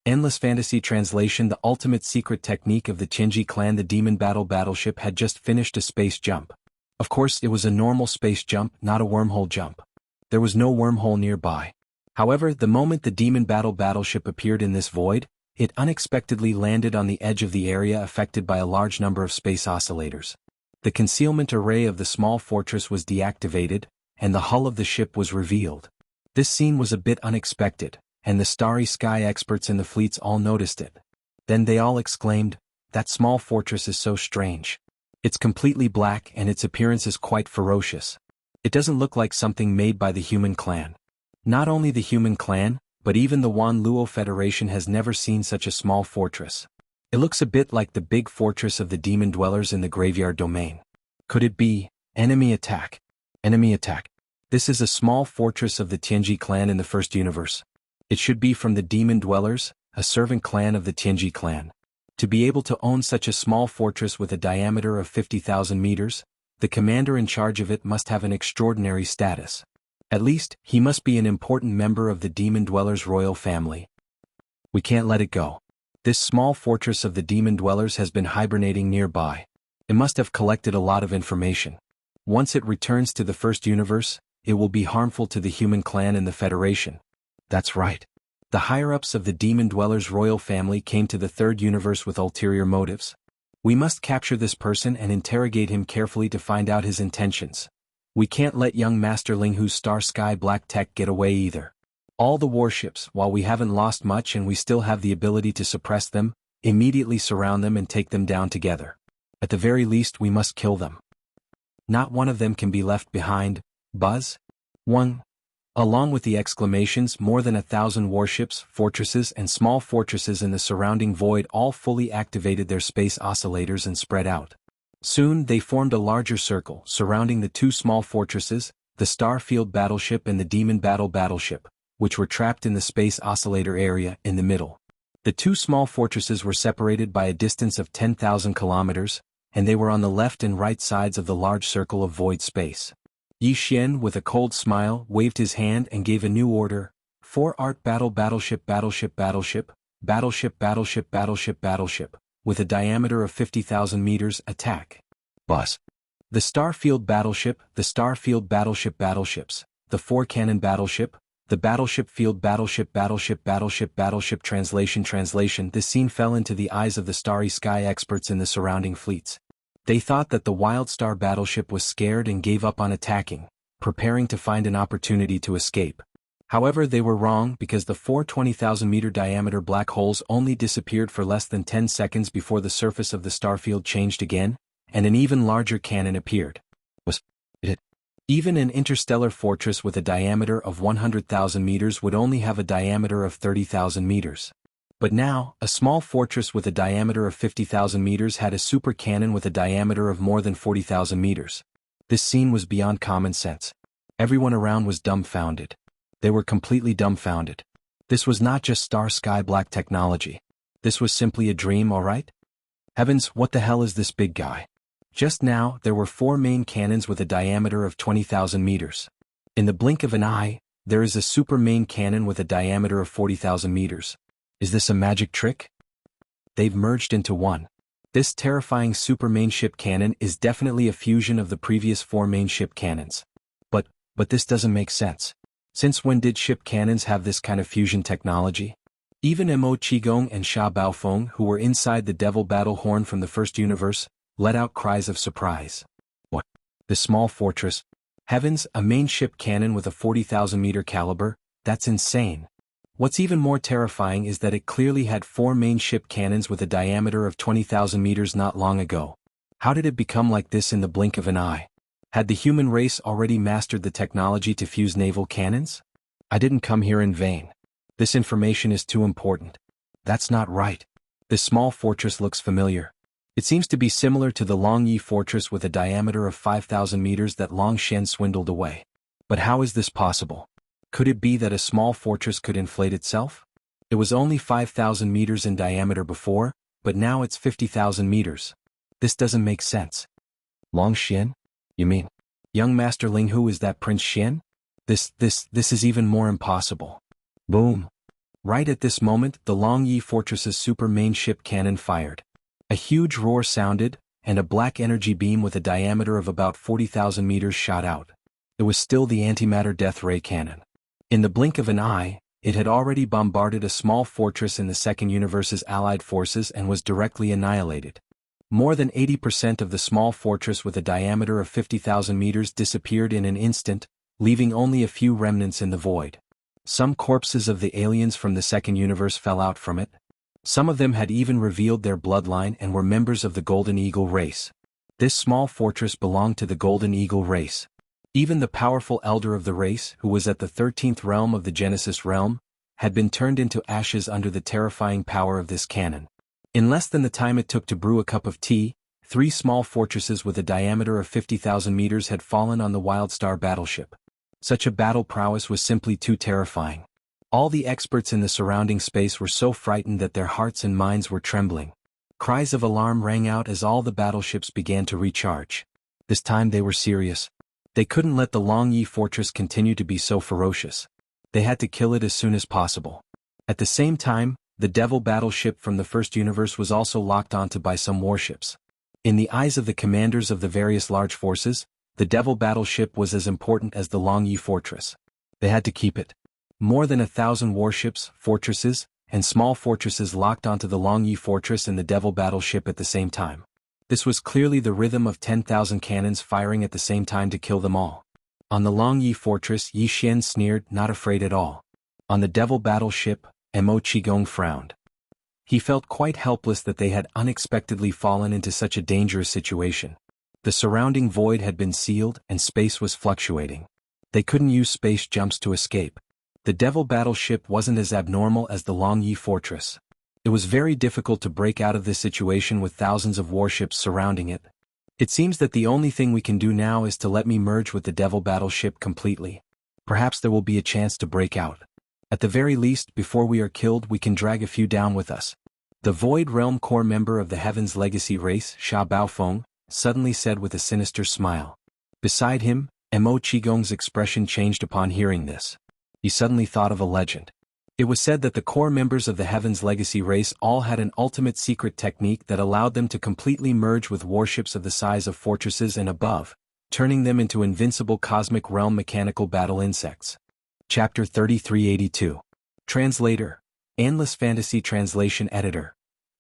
Speaker 1: Endless Fantasy Translation. The ultimate secret technique of the Qinji clan. The Demon battleship had just finished a space jump. Of course, it was a normal space jump, not a wormhole jump. There was no wormhole nearby. However, the moment the Demon battleship appeared in this void, it unexpectedly landed on the edge of the area affected by a large number of space oscillators. The concealment array of the small fortress was deactivated, and the hull of the ship was revealed. This scene was a bit unexpected, and the starry sky experts in the fleets all noticed it. Then they all exclaimed, that small fortress is so strange. It's completely black and its appearance is quite ferocious. It doesn't look like something made by the human clan. Not only the human clan, but even the Wan Luo Federation has never seen such a small fortress. It looks a bit like the big fortress of the demon dwellers in the graveyard domain. Could it be enemy attack? Enemy attack. This is a small fortress of the Tianji clan in the first universe. It should be from the demon dwellers, a servant clan of the Tianji clan. To be able to own such a small fortress with a diameter of 50,000 meters, the commander in charge of it must have an extraordinary status. At least, he must be an important member of the demon dwellers' royal family. We can't let it go. This small fortress of the demon dwellers has been hibernating nearby. It must have collected a lot of information. Once it returns to the first universe, it will be harmful to the human clan and the Federation. That's right. The higher-ups of the demon dwellers' royal family came to the third universe with ulterior motives. We must capture this person and interrogate him carefully to find out his intentions. We can't let young Master Ling Hu's Star Sky Black Tech get away either. All the warships, while we haven't lost much and we still have the ability to suppress them, immediately surround them and take them down together. At the very least we must kill them. Not one of them can be left behind. Buzz? One. Along with the exclamations, more than 1,000 warships, fortresses and small fortresses in the surrounding void all fully activated their space oscillators and spread out. Soon they formed a larger circle surrounding the two small fortresses, the Starfield battleship and the Demon battleship, which were trapped in the space oscillator area in the middle. The two small fortresses were separated by a distance of 10,000 kilometers, and they were on the left and right sides of the large circle of void space. Yi Xian, with a cold smile, waved his hand and gave a new order. 4 Art battleship, with a diameter of 50,000 meters, attack. Buzz. The Starfield battleship, battleships, the 4 cannon battleship, the battleship field battleship. Translation. This scene fell into the eyes of the Starry Sky experts in the surrounding fleets. They thought that the Wild Star battleship was scared and gave up on attacking, preparing to find an opportunity to escape. However, they were wrong because the 4 20,000-meter diameter black holes only disappeared for less than 10 seconds before the surface of the starfield changed again, and an even larger cannon appeared. Was it? Even an interstellar fortress with a diameter of 100,000 meters would only have a diameter of 30,000 meters. But now, a small fortress with a diameter of 50,000 meters had a super cannon with a diameter of more than 40,000 meters. This scene was beyond common sense. Everyone around was dumbfounded. They were completely dumbfounded. This was not just Star Sky Black technology. This was simply a dream, alright? Heavens, what the hell is this big guy? Just now, there were 4 main cannons with a diameter of 20,000 meters. In the blink of an eye, there is a super main cannon with a diameter of 40,000 meters. Is this a magic trick? They've merged into one. This terrifying super main ship cannon is definitely a fusion of the previous 4 main ship cannons. But this doesn't make sense. Since when did ship cannons have this kind of fusion technology? Even Mo Qigong and Sha Baofeng, who were inside the Devil Battle Horn from the first universe, let out cries of surprise. What? This small fortress? Heavens, a main ship cannon with a 40,000-meter caliber? That's insane. What's even more terrifying is that it clearly had 4 main ship cannons with a diameter of 20,000 meters not long ago. How did it become like this in the blink of an eye? Had the human race already mastered the technology to fuse naval cannons? I didn't come here in vain. This information is too important. That's not right. This small fortress looks familiar. It seems to be similar to the Longyi fortress with a diameter of 5,000 meters that Long Shen swindled away. But how is this possible? Could it be that a small fortress could inflate itself? It was only 5,000 meters in diameter before, but now it's 50,000 meters. This doesn't make sense. Long Shen? You mean, young Master Ling Hu is that Prince Xian? This is even more impossible. Boom. Right at this moment, the Longyi fortress's super main ship cannon fired. A huge roar sounded, and a black energy beam with a diameter of about 40,000 meters shot out. It was still the antimatter death ray cannon. In the blink of an eye, it had already bombarded a small fortress in the second universe's allied forces and was directly annihilated. More than 80% of the small fortress with a diameter of 50,000 meters disappeared in an instant, leaving only a few remnants in the void. Some corpses of the aliens from the second universe fell out from it. Some of them had even revealed their bloodline and were members of the Golden Eagle race. This small fortress belonged to the Golden Eagle race. Even the powerful elder of the race, who was at the 13th realm of the Genesis realm, had been turned into ashes under the terrifying power of this cannon. In less than the time it took to brew a cup of tea, 3 small fortresses with a diameter of 50,000 meters had fallen on the Wildstar battleship. Such a battle prowess was simply too terrifying. All the experts in the surrounding space were so frightened that their hearts and minds were trembling. Cries of alarm rang out as all the battleships began to recharge. This time they were serious. They couldn't let the Longyi fortress continue to be so ferocious. They had to kill it as soon as possible. At the same time, the Devil battleship from the First Universe was also locked onto by some warships. In the eyes of the commanders of the various large forces, the Devil battleship was as important as the Longyi fortress. They had to keep it. More than 1,000 warships, fortresses, and small fortresses locked onto the Longyi fortress and the Devil battleship at the same time. This was clearly the rhythm of 10,000 cannons firing at the same time to kill them all. On the Longyi fortress, Yi Xian sneered, not afraid at all. On the Devil battleship, Mo Qigong frowned. He felt quite helpless that they had unexpectedly fallen into such a dangerous situation. The surrounding void had been sealed and space was fluctuating. They couldn't use space jumps to escape. The Devil battleship wasn't as abnormal as the Longyi fortress. It was very difficult to break out of this situation with thousands of warships surrounding it. It seems that the only thing we can do now is to let me merge with the Devil battleship completely. Perhaps there will be a chance to break out. At the very least, before we are killed, we can drag a few down with us. The Void Realm core member of the Heaven's Legacy race, Sha Baofeng, suddenly said with a sinister smile. Beside him, Mo Qigong's expression changed upon hearing this. He suddenly thought of a legend. It was said that the core members of the Heaven's Legacy race all had an ultimate secret technique that allowed them to completely merge with warships of the size of fortresses and above, turning them into invincible cosmic realm mechanical battle insects. Chapter 3382. Translator. Endless Fantasy Translation Editor.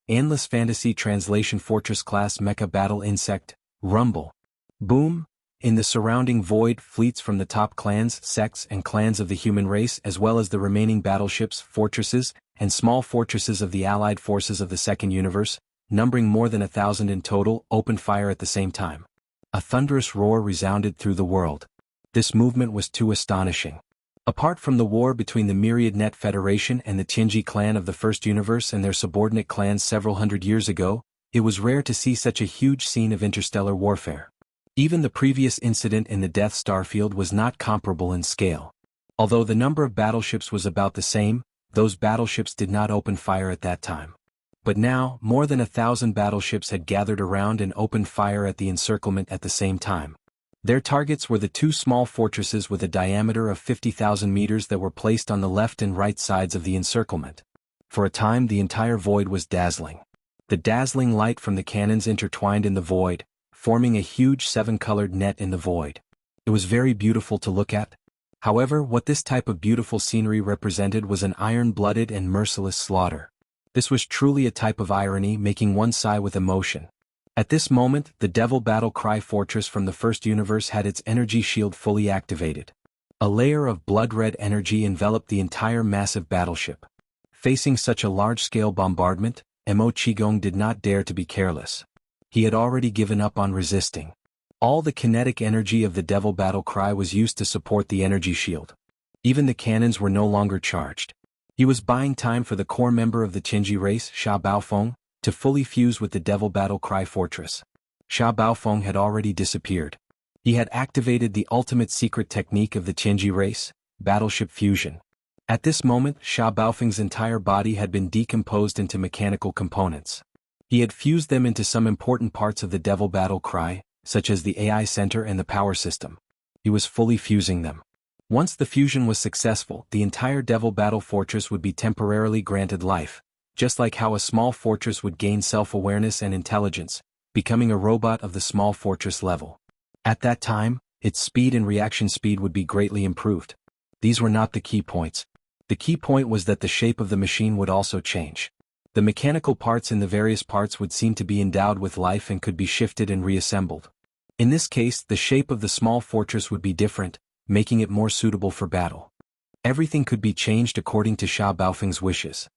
Speaker 1: Endless Fantasy Translation Fortress Class Mecha Battle Insect, Rumble. Boom. In the surrounding void, fleets from the top clans, sects, and clans of the human race, as well as the remaining battleships, fortresses, and small fortresses of the allied forces of the Second Universe, numbering more than 1,000 in total, opened fire at the same time. A thunderous roar resounded through the world. This movement was too astonishing. Apart from the war between the Myriad Net Federation and the Tianji clan of the First Universe and their subordinate clans several hundred years ago, it was rare to see such a huge scene of interstellar warfare. Even the previous incident in the Death Star field was not comparable in scale. Although the number of battleships was about the same, those battleships did not open fire at that time. But now, more than 1,000 battleships had gathered around and opened fire at the encirclement at the same time. Their targets were the 2 small fortresses with a diameter of 50,000 meters that were placed on the left and right sides of the encirclement. For a time the entire void was dazzling. The dazzling light from the cannons intertwined in the void, forming a huge 7-colored net in the void. It was very beautiful to look at. However, what this type of beautiful scenery represented was an iron-blooded and merciless slaughter. This was truly a type of irony, making one sigh with emotion. At this moment, the Devil Battle Cry Fortress from the First Universe had its energy shield fully activated. A layer of blood-red energy enveloped the entire massive battleship. Facing such a large-scale bombardment, Mo Qigong did not dare to be careless. He had already given up on resisting. All the kinetic energy of the Devil Battle Cry was used to support the energy shield. Even the cannons were no longer charged. He was buying time for the core member of the Tianji race, Sha Baofeng, to fully fuse with the Devil Battle Cry Fortress. Sha Baofeng had already disappeared. He had activated the ultimate secret technique of the Tianji race, battleship fusion. At this moment, Sha Baofeng's entire body had been decomposed into mechanical components. He had fused them into some important parts of the Devil Battle Cry, such as the AI center and the power system. He was fully fusing them. Once the fusion was successful, the entire Devil Battle Fortress would be temporarily granted life, just like how a small fortress would gain self-awareness and intelligence, becoming a robot of the small fortress level. At that time, its speed and reaction speed would be greatly improved. These were not the key points. The key point was that the shape of the machine would also change. The mechanical parts in the various parts would seem to be endowed with life and could be shifted and reassembled. In this case, the shape of the small fortress would be different, making it more suitable for battle. Everything could be changed according to Sha Baofeng's wishes.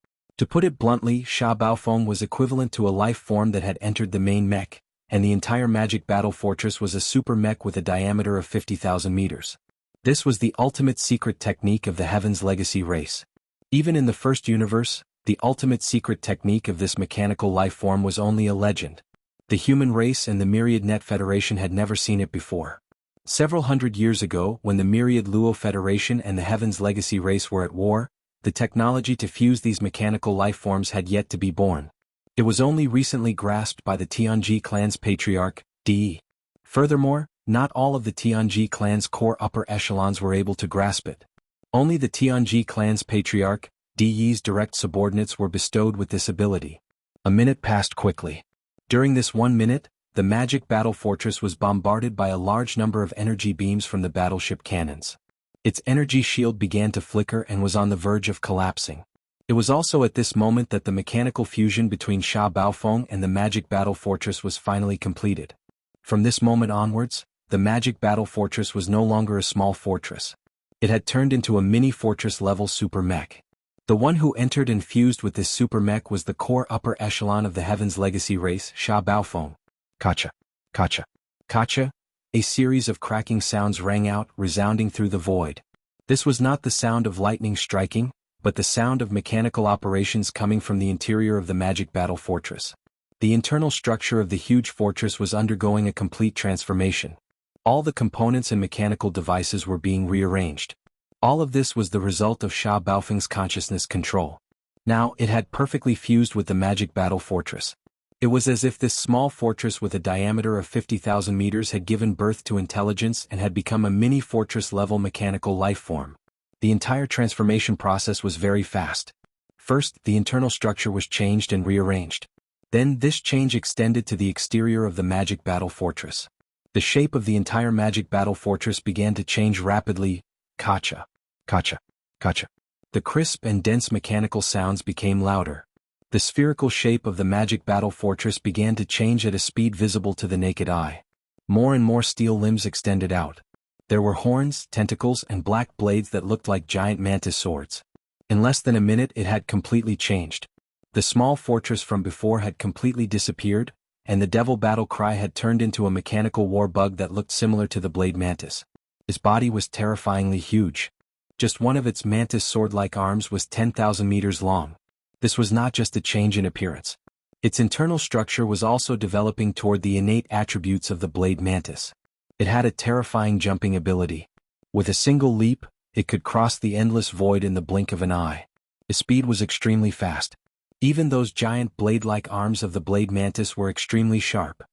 Speaker 1: To put it bluntly, Sha Baofeng was equivalent to a life form that had entered the main mech, and the entire magic battle fortress was a super mech with a diameter of 50,000 meters. This was the ultimate secret technique of the Heaven's Legacy race. Even in the first universe, the ultimate secret technique of this mechanical life form was only a legend. The human race and the Myriad Net Federation had never seen it before. Several hundred years ago, when the Myriad Luo Federation and the Heaven's Legacy race were at war, the technology to fuse these mechanical life forms had yet to be born. It was only recently grasped by the Tianji clan's patriarch, Di. Furthermore, not all of the Tianji clan's core upper echelons were able to grasp it. Only the Tianji clan's patriarch, Di's direct subordinates were bestowed with this ability. A minute passed quickly. During this 1 minute, the magic battle fortress was bombarded by a large number of energy beams from the battleship cannons. Its energy shield began to flicker and was on the verge of collapsing. It was also at this moment that the mechanical fusion between Sha Baofeng and the magic battle fortress was finally completed. From this moment onwards, the magic battle fortress was no longer a small fortress. It had turned into a mini-fortress-level super mech. The one who entered and fused with this super mech was the core upper echelon of the Heaven's Legacy race, Sha Baofeng. Kacha. Kacha. Kacha. A series of cracking sounds rang out, resounding through the void. This was not the sound of lightning striking, but the sound of mechanical operations coming from the interior of the magic battle fortress. The internal structure of the huge fortress was undergoing a complete transformation. All the components and mechanical devices were being rearranged. All of this was the result of Sha Baofeng's consciousness control. Now, it had perfectly fused with the magic battle fortress. It was as if this small fortress with a diameter of 50,000 meters had given birth to intelligence and had become a mini-fortress-level mechanical life form. The entire transformation process was very fast. First, the internal structure was changed and rearranged. Then this change extended to the exterior of the magic battle fortress. The shape of the entire magic battle fortress began to change rapidly. Kacha. Kacha. Kacha. The crisp and dense mechanical sounds became louder. The spherical shape of the magic battle fortress began to change at a speed visible to the naked eye. More and more steel limbs extended out. There were horns, tentacles, and black blades that looked like giant mantis swords. In less than a minute it had completely changed. The small fortress from before had completely disappeared, and the devil battle cry had turned into a mechanical war bug that looked similar to the blade mantis. Its body was terrifyingly huge. Just one of its mantis sword-like arms was 10,000 meters long. This was not just a change in appearance. Its internal structure was also developing toward the innate attributes of the blade mantis. It had a terrifying jumping ability. With a single leap, it could cross the endless void in the blink of an eye. Its speed was extremely fast. Even those giant blade-like arms of the blade mantis were extremely sharp.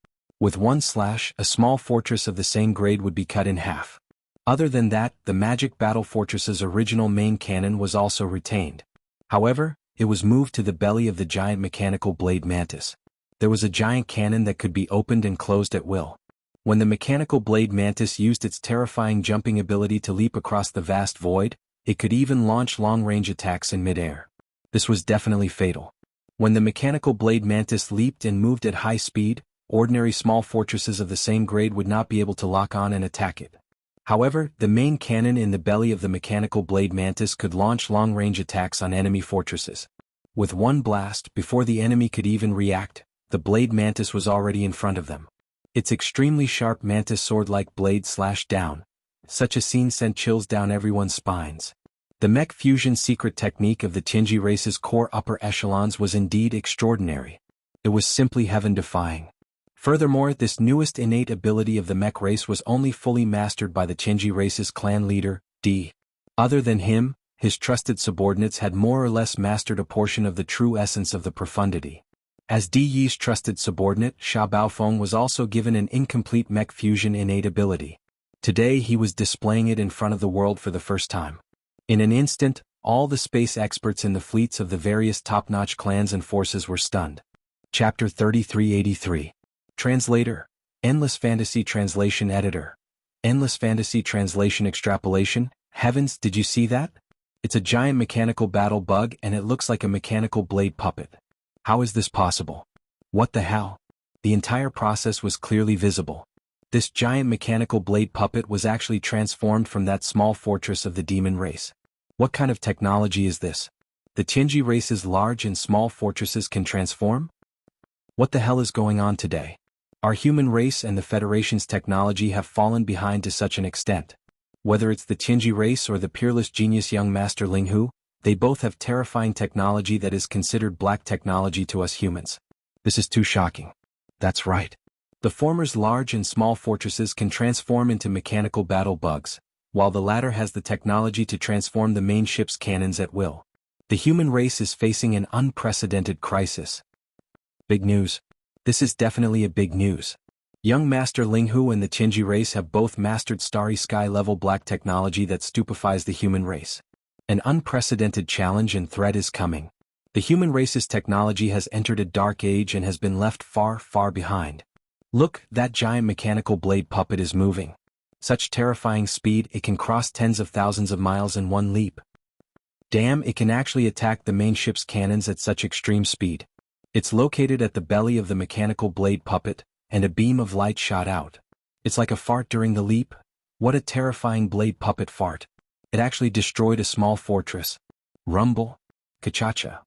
Speaker 1: With one slash, a small fortress of the same grade would be cut in half. Other than that, the magic battle fortress's original main cannon was also retained. However, it was moved to the belly of the giant mechanical blade mantis. There was a giant cannon that could be opened and closed at will. When the mechanical blade mantis used its terrifying jumping ability to leap across the vast void, it could even launch long-range attacks in midair. This was definitely fatal. When the mechanical blade mantis leaped and moved at high speed, ordinary small fortresses of the same grade would not be able to lock on and attack it. However, the main cannon in the belly of the mechanical blade mantis could launch long-range attacks on enemy fortresses. With one blast, before the enemy could even react, the blade mantis was already in front of them. Its extremely sharp mantis sword-like blade slashed down. Such a scene sent chills down everyone's spines. The mech fusion secret technique of the Tianji race's core upper echelons was indeed extraordinary. It was simply heaven-defying. Furthermore, this newest innate ability of the mech race was only fully mastered by the Tianji race's clan leader, Di. Other than him, his trusted subordinates had more or less mastered a portion of the true essence of the profundity. As Di Yi's trusted subordinate, Sha Baofeng was also given an incomplete mech fusion innate ability. Today he was displaying it in front of the world for the first time. In an instant, all the space experts in the fleets of the various top-notch clans and forces were stunned. Chapter 3383. Translator. Endless Fantasy Translation Editor. Endless Fantasy Translation Extrapolation. Heavens, did you see that? It's a giant mechanical battle bug and it looks like a mechanical blade puppet. How is this possible? What the hell? The entire process was clearly visible. This giant mechanical blade puppet was actually transformed from that small fortress of the demon race. What kind of technology is this? The Tianji race's large and small fortresses can transform? What the hell is going on today? Our human race and the Federation's technology have fallen behind to such an extent. Whether it's the Tianji race or the peerless genius young master Linghu, they both have terrifying technology that is considered black technology to us humans. This is too shocking. That's right. The former's large and small fortresses can transform into mechanical battle bugs, while the latter has the technology to transform the main ship's cannons at will. The human race is facing an unprecedented crisis. Big news. This is definitely a big news. Young Master Linghu and the Tianji race have both mastered starry sky-level black technology that stupefies the human race. An unprecedented challenge and threat is coming. The human race's technology has entered a dark age and has been left far, far behind. Look, that giant mechanical blade puppet is moving. Such terrifying speed it can cross tens of thousands of miles in one leap. Damn, it can actually attack the main ship's cannons at such extreme speed. It's located at the belly of the mechanical blade puppet, and a beam of light shot out. It's like a fart during the leap. What a terrifying blade puppet fart. It actually destroyed a small fortress. Rumble. Kachacha.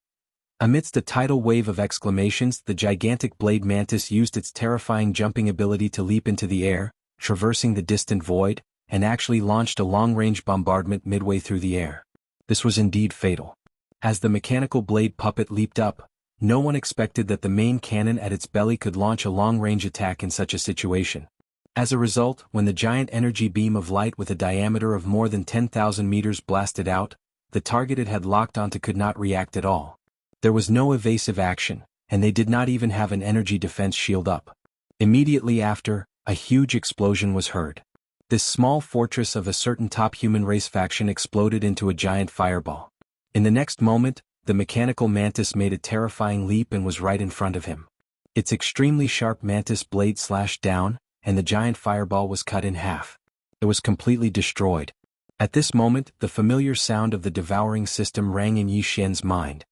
Speaker 1: Amidst a tidal wave of exclamations, the gigantic blade mantis used its terrifying jumping ability to leap into the air, traversing the distant void, and actually launched a long-range bombardment midway through the air. This was indeed fatal. As the mechanical blade puppet leaped up, no one expected that the main cannon at its belly could launch a long-range attack in such a situation. As a result, when the giant energy beam of light with a diameter of more than 10,000 meters blasted out, the target it had locked onto could not react at all. There was no evasive action, and they did not even have an energy defense shield up. Immediately after, a huge explosion was heard. This small fortress of a certain top human race faction exploded into a giant fireball. In the next moment, the mechanical mantis made a terrifying leap and was right in front of him. Its extremely sharp mantis blade slashed down, and the giant fireball was cut in half. It was completely destroyed. At this moment, the familiar sound of the devouring system rang in Yi Xian's mind.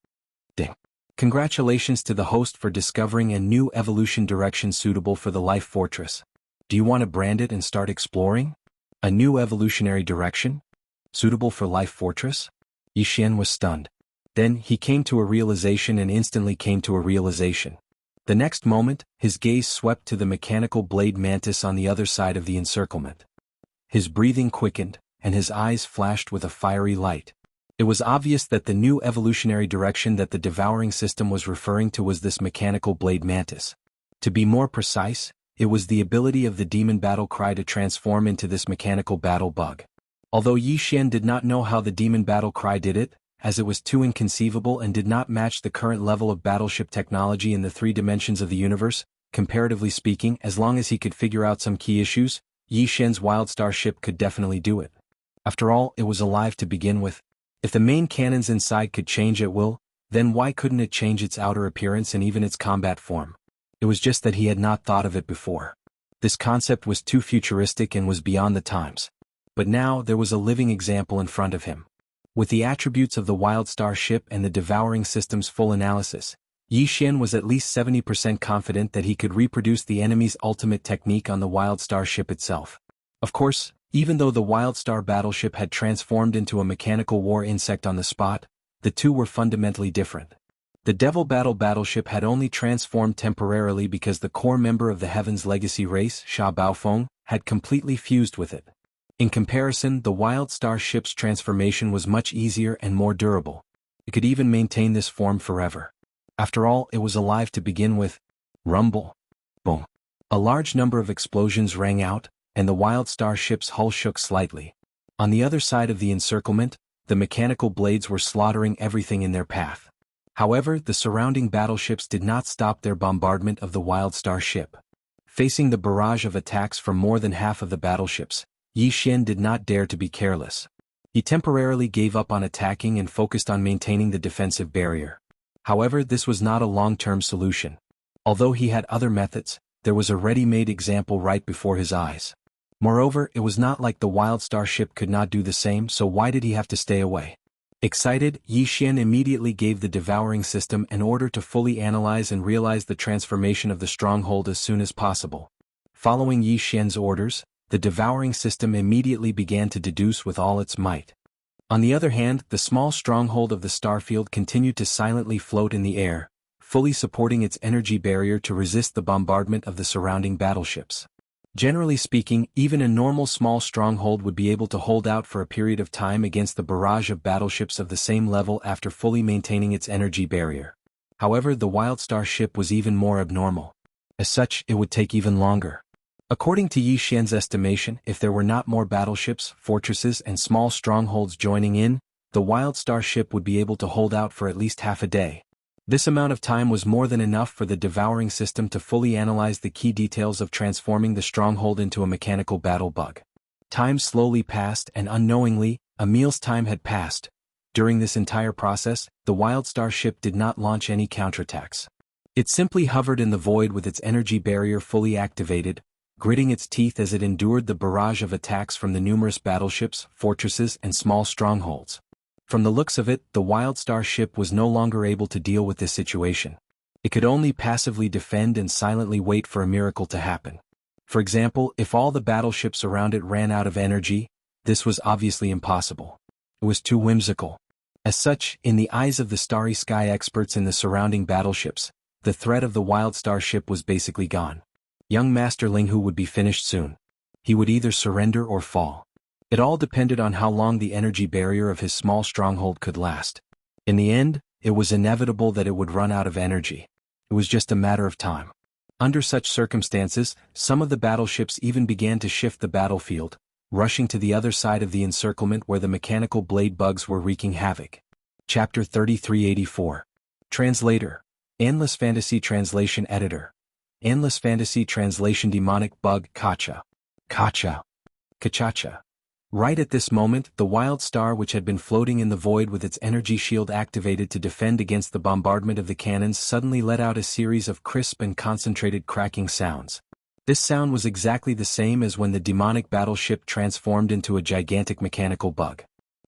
Speaker 1: Ding. Congratulations to the host for discovering a new evolution direction suitable for the Life Fortress. Do you want to brand it and start exploring? A new evolutionary direction? Suitable for Life Fortress? Yi Xian was stunned. Then, he came to a realization and instantly came to a realization. The next moment, his gaze swept to the mechanical blade mantis on the other side of the encirclement. His breathing quickened, and his eyes flashed with a fiery light. It was obvious that the new evolutionary direction that the devouring system was referring to was this mechanical blade mantis. To be more precise, it was the ability of the demon battle cry to transform into this mechanical battle bug. Although Yi Xian did not know how the demon battle cry did it, as it was too inconceivable and did not match the current level of battleship technology in the 3 dimensions of the universe, comparatively speaking, as long as he could figure out some key issues, Yi Xian's Wildstar ship could definitely do it. After all, it was alive to begin with. If the main cannons inside could change at will, then why couldn't it change its outer appearance and even its combat form? It was just that he had not thought of it before. This concept was too futuristic and was beyond the times. But now there was a living example in front of him. With the attributes of the Wildstar ship and the devouring system's full analysis, Yi Xian was at least 70% confident that he could reproduce the enemy's ultimate technique on the Wildstar ship itself. Of course, even though the Wildstar battleship had transformed into a mechanical war insect on the spot, the two were fundamentally different. The Devil Battle battleship had only transformed temporarily because the core member of the Heaven's Legacy race, Sha Baofeng, had completely fused with it. In comparison, the Wildstar ship's transformation was much easier and more durable. It could even maintain this form forever. After all, it was alive to begin with. Rumble. Boom. A large number of explosions rang out, and the Wildstar ship's hull shook slightly. On the other side of the encirclement, the mechanical blades were slaughtering everything in their path. However, the surrounding battleships did not stop their bombardment of the Wildstar ship. Facing the barrage of attacks from more than half of the battleships, Yi Xian did not dare to be careless. He temporarily gave up on attacking and focused on maintaining the defensive barrier. However, this was not a long-term solution. Although he had other methods, there was a ready-made example right before his eyes. Moreover, it was not like the Wildstar ship could not do the same, so why did he have to stay away? Excited, Yi Xian immediately gave the devouring system an order to fully analyze and realize the transformation of the stronghold as soon as possible. Following Yi Xian's orders, the devouring system immediately began to deduce with all its might. On the other hand, the small stronghold of the starfield continued to silently float in the air, fully supporting its energy barrier to resist the bombardment of the surrounding battleships. Generally speaking, even a normal small stronghold would be able to hold out for a period of time against the barrage of battleships of the same level after fully maintaining its energy barrier. However, the Wildstar ship was even more abnormal. As such, it would take even longer. According to Yi Xian's estimation, if there were not more battleships, fortresses, and small strongholds joining in, the Wildstar ship would be able to hold out for at least half a day. This amount of time was more than enough for the devouring system to fully analyze the key details of transforming the stronghold into a mechanical battle bug. Time slowly passed, and unknowingly, Emil's time had passed. During this entire process, the Wildstar ship did not launch any counterattacks. It simply hovered in the void with its energy barrier fully activated, gritting its teeth as it endured the barrage of attacks from the numerous battleships, fortresses, and small strongholds. From the looks of it, the Wildstar ship was no longer able to deal with this situation. It could only passively defend and silently wait for a miracle to happen. For example, if all the battleships around it ran out of energy, this was obviously impossible. It was too whimsical. As such, in the eyes of the Starry Sky experts in the surrounding battleships, the threat of the Wildstar ship was basically gone. Young Master Linghu would be finished soon. He would either surrender or fall. It all depended on how long the energy barrier of his small stronghold could last. In the end, it was inevitable that it would run out of energy. It was just a matter of time. Under such circumstances, some of the battleships even began to shift the battlefield, rushing to the other side of the encirclement where the mechanical blade bugs were wreaking havoc. Chapter 3384. Translator. Endless Fantasy Translation Editor. Endless Fantasy Translation Demonic Bug Kacha. Kacha. Kachacha. Right at this moment, the Wildstar, which had been floating in the void with its energy shield activated to defend against the bombardment of the cannons, suddenly let out a series of crisp and concentrated cracking sounds. This sound was exactly the same as when the demonic battleship transformed into a gigantic mechanical bug.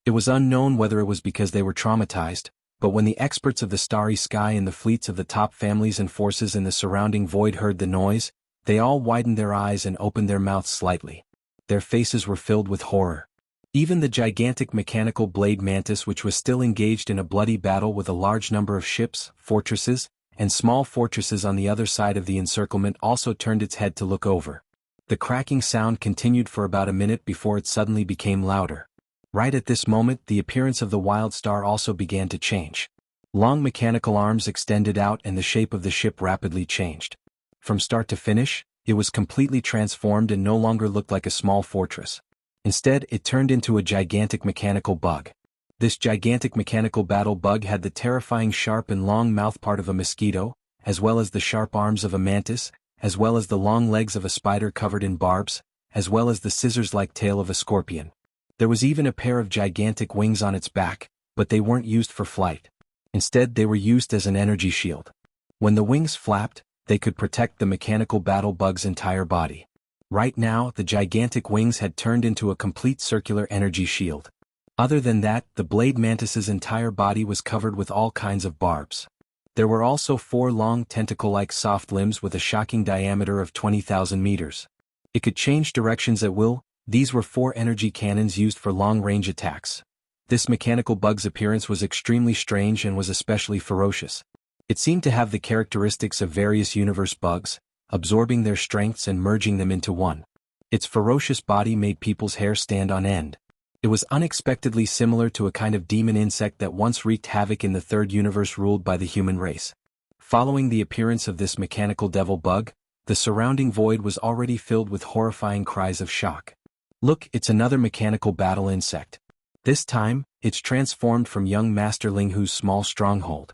Speaker 1: It was unknown whether it was because they were traumatized, but when the experts of the Starry Sky and the fleets of the top families and forces in the surrounding void heard the noise, they all widened their eyes and opened their mouths slightly. Their faces were filled with horror. Even the gigantic mechanical blade mantis, which was still engaged in a bloody battle with a large number of ships, fortresses, and small fortresses on the other side of the encirclement, also turned its head to look over. The cracking sound continued for about a minute before it suddenly became louder. Right at this moment, the appearance of the Wildstar also began to change. Long mechanical arms extended out and the shape of the ship rapidly changed. From start to finish, it was completely transformed and no longer looked like a small fortress. Instead, it turned into a gigantic mechanical bug. This gigantic mechanical battle bug had the terrifying sharp and long mouthpart of a mosquito, as well as the sharp arms of a mantis, as well as the long legs of a spider covered in barbs, as well as the scissors-like tail of a scorpion. There was even a pair of gigantic wings on its back, but they weren't used for flight. Instead, they were used as an energy shield. When the wings flapped, they could protect the mechanical battle bug's entire body. Right now, the gigantic wings had turned into a complete circular energy shield. Other than that, the blade mantis's entire body was covered with all kinds of barbs. There were also 4 long tentacle-like soft limbs with a shocking diameter of 20,000 meters. It could change directions at will. These were 4 energy cannons used for long-range attacks. This mechanical bug's appearance was extremely strange and was especially ferocious. It seemed to have the characteristics of various universe bugs, absorbing their strengths and merging them into one. Its ferocious body made people's hair stand on end. It was unexpectedly similar to a kind of demon insect that once wreaked havoc in the third universe ruled by the human race. Following the appearance of this mechanical devil bug, the surrounding void was already filled with horrifying cries of shock. Look, it's another mechanical battle insect. This time, it's transformed from young Master Linghu's small stronghold.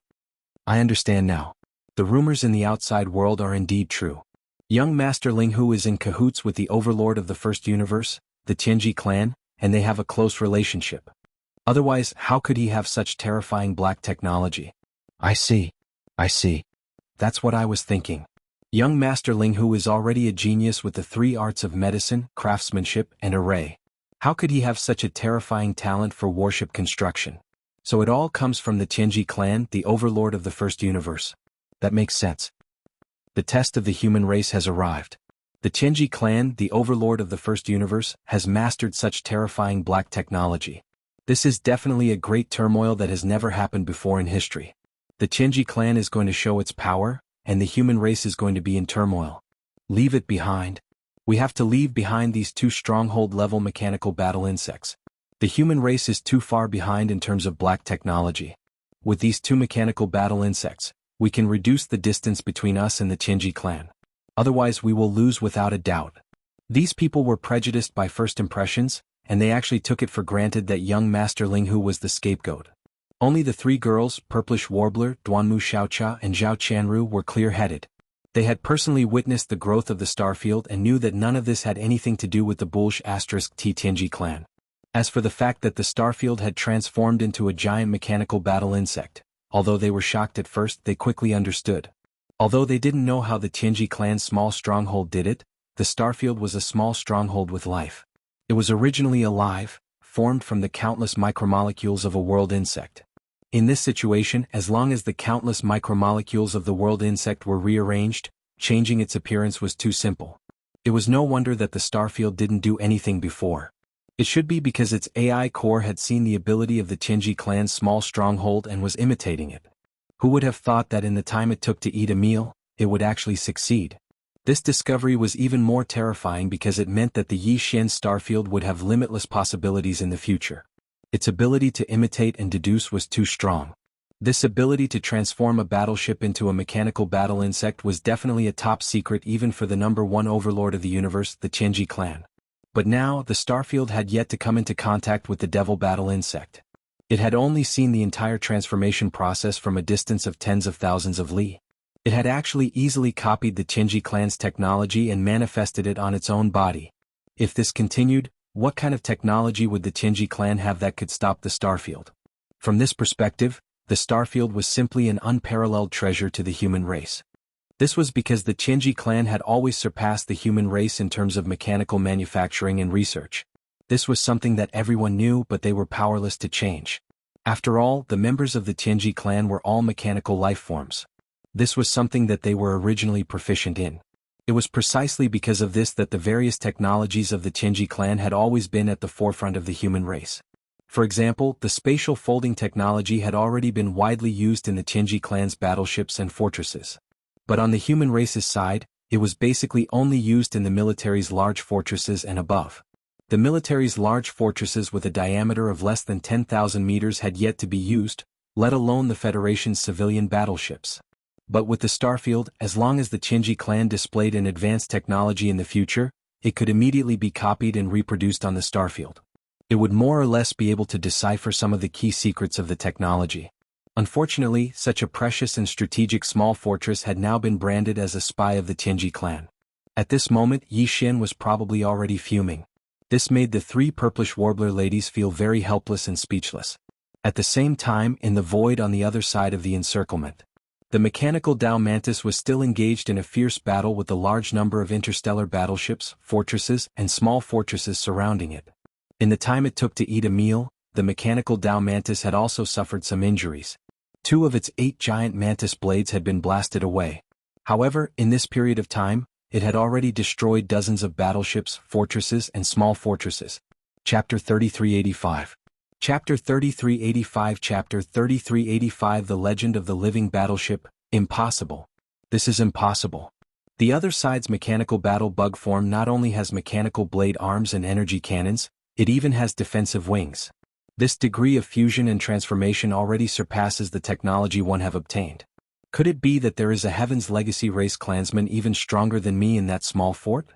Speaker 1: I understand now. The rumors in the outside world are indeed true. Young Master Linghu is in cahoots with the overlord of the first universe, the Tianji clan, and they have a close relationship. Otherwise, how could he have such terrifying black technology? I see. That's what I was thinking. Young Master Linghu is already a genius with the 3 arts of medicine, craftsmanship, and array. How could he have such a terrifying talent for warship construction? So it all comes from the Tianji clan, the overlord of the first universe. That makes sense. The test of the human race has arrived. The Tianji clan, the overlord of the first universe, has mastered such terrifying black technology. This is definitely a great turmoil that has never happened before in history. The Tianji clan is going to show its power, and the human race is going to be in turmoil. Leave it behind. We have to leave behind these two stronghold-level mechanical battle insects. The human race is too far behind in terms of black technology. With these two mechanical battle insects, we can reduce the distance between us and the Tianji clan. Otherwise we will lose without a doubt. These people were prejudiced by first impressions, and they actually took it for granted that young Master Linghu was the scapegoat. Only the three girls, Purplish Warbler, Duanmu Xiaocha and Zhao Qianru, were clear-headed. They had personally witnessed the growth of the starfield and knew that none of this had anything to do with the Bulsh *T Tianji clan. As for the fact that the starfield had transformed into a giant mechanical battle insect, although they were shocked at first, they quickly understood. Although they didn't know how the Tianji clan's small stronghold did it, the starfield was a small stronghold with life. It was originally alive, formed from the countless micromolecules of a world insect. In this situation, as long as the countless micromolecules of the world insect were rearranged, changing its appearance was too simple. It was no wonder that the starfield didn't do anything before. It should be because its AI core had seen the ability of the Tianji clan's small stronghold and was imitating it. Who would have thought that in the time it took to eat a meal, it would actually succeed? This discovery was even more terrifying because it meant that the Yixin starfield would have limitless possibilities in the future. Its ability to imitate and deduce was too strong. This ability to transform a battleship into a mechanical battle insect was definitely a top secret even for the #1 overlord of the universe, the Tianji clan. But now, the starfield had yet to come into contact with the devil battle insect. It had only seen the entire transformation process from a distance of tens of thousands of li. It had actually easily copied the Tianji clan's technology and manifested it on its own body. If this continued, what kind of technology would the Tianji clan have that could stop the starfield? From this perspective, the starfield was simply an unparalleled treasure to the human race. This was because the Tianji clan had always surpassed the human race in terms of mechanical manufacturing and research. This was something that everyone knew, but they were powerless to change. After all, the members of the Tianji clan were all mechanical life forms. This was something that they were originally proficient in. It was precisely because of this that the various technologies of the Tianji clan had always been at the forefront of the human race. For example, the spatial folding technology had already been widely used in the Tianji clan's battleships and fortresses. But on the human race's side, it was basically only used in the military's large fortresses and above. The military's large fortresses with a diameter of less than 10,000 meters had yet to be used, let alone the Federation's civilian battleships. But with the starfield, as long as the Tianji clan displayed an advanced technology in the future, it could immediately be copied and reproduced on the starfield. It would more or less be able to decipher some of the key secrets of the technology. Unfortunately, such a precious and strategic small fortress had now been branded as a spy of the Tianji clan. At this moment, Yixin was probably already fuming. This made the three Purplish Warbler ladies feel very helpless and speechless. At the same time, in the void on the other side of the encirclement, the mechanical Dao Mantis was still engaged in a fierce battle with a large number of interstellar battleships, fortresses, and small fortresses surrounding it. In the time it took to eat a meal, the mechanical Dao Mantis had also suffered some injuries. 2 of its 8 giant mantis blades had been blasted away. However, in this period of time, it had already destroyed dozens of battleships, fortresses, and small fortresses. Chapter 3385. Chapter 3385 Chapter 3385 The Legend of the Living Battleship, Impossible. This is impossible. The other side's mechanical battle bug form not only has mechanical blade arms and energy cannons, it even has defensive wings. This degree of fusion and transformation already surpasses the technology one have obtained. Could it be that there is a Heaven's Legacy race clansman even stronger than me in that small fort?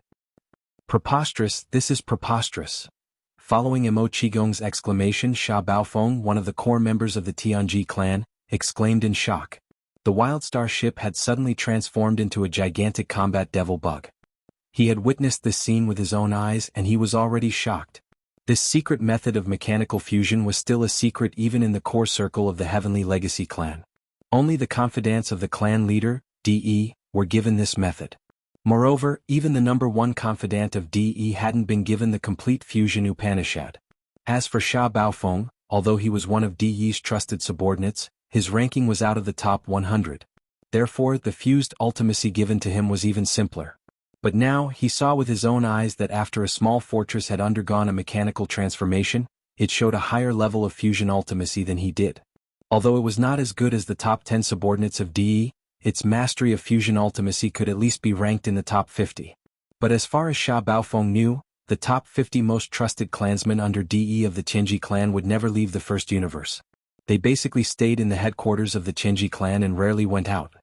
Speaker 1: Preposterous, this is preposterous. Following Mo Qigong's exclamation, Sha Baofeng, one of the core members of the Tianji clan, exclaimed in shock. The Wildstar ship had suddenly transformed into a gigantic combat devil bug. He had witnessed this scene with his own eyes and he was already shocked. This secret method of mechanical fusion was still a secret even in the core circle of the Heavenly Legacy clan. Only the confidants of the clan leader, DE, were given this method. Moreover, even the #1 confidant of DE hadn't been given the complete fusion Upanishad. As for Sha Baofeng, although he was one of DE's trusted subordinates, his ranking was out of the top 100. Therefore, the fused ultimacy given to him was even simpler. But now, he saw with his own eyes that after a small fortress had undergone a mechanical transformation, it showed a higher level of fusion ultimacy than he did. Although it was not as good as the top 10 subordinates of DE, its mastery of fusion ultimacy could at least be ranked in the top 50. But as far as Sha Baofeng knew, the top 50 most trusted clansmen under DE of the Tianji clan would never leave the first universe. They basically stayed in the headquarters of the Tianji clan and rarely went out.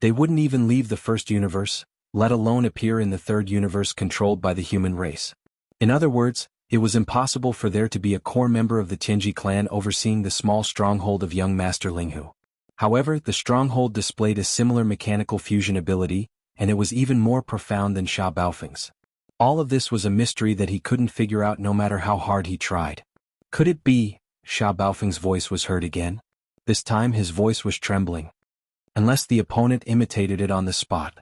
Speaker 1: They wouldn't even leave the first universe, let alone appear in the third universe controlled by the human race. In other words, it was impossible for there to be a core member of the Tianji clan overseeing the small stronghold of young Master Linghu. However, the stronghold displayed a similar mechanical fusion ability, and it was even more profound than Sha Baofeng's. All of this was a mystery that he couldn't figure out no matter how hard he tried. Could it be? Sha Baofeng's voice was heard again. This time his voice was trembling. Unless the opponent imitated it on the spot.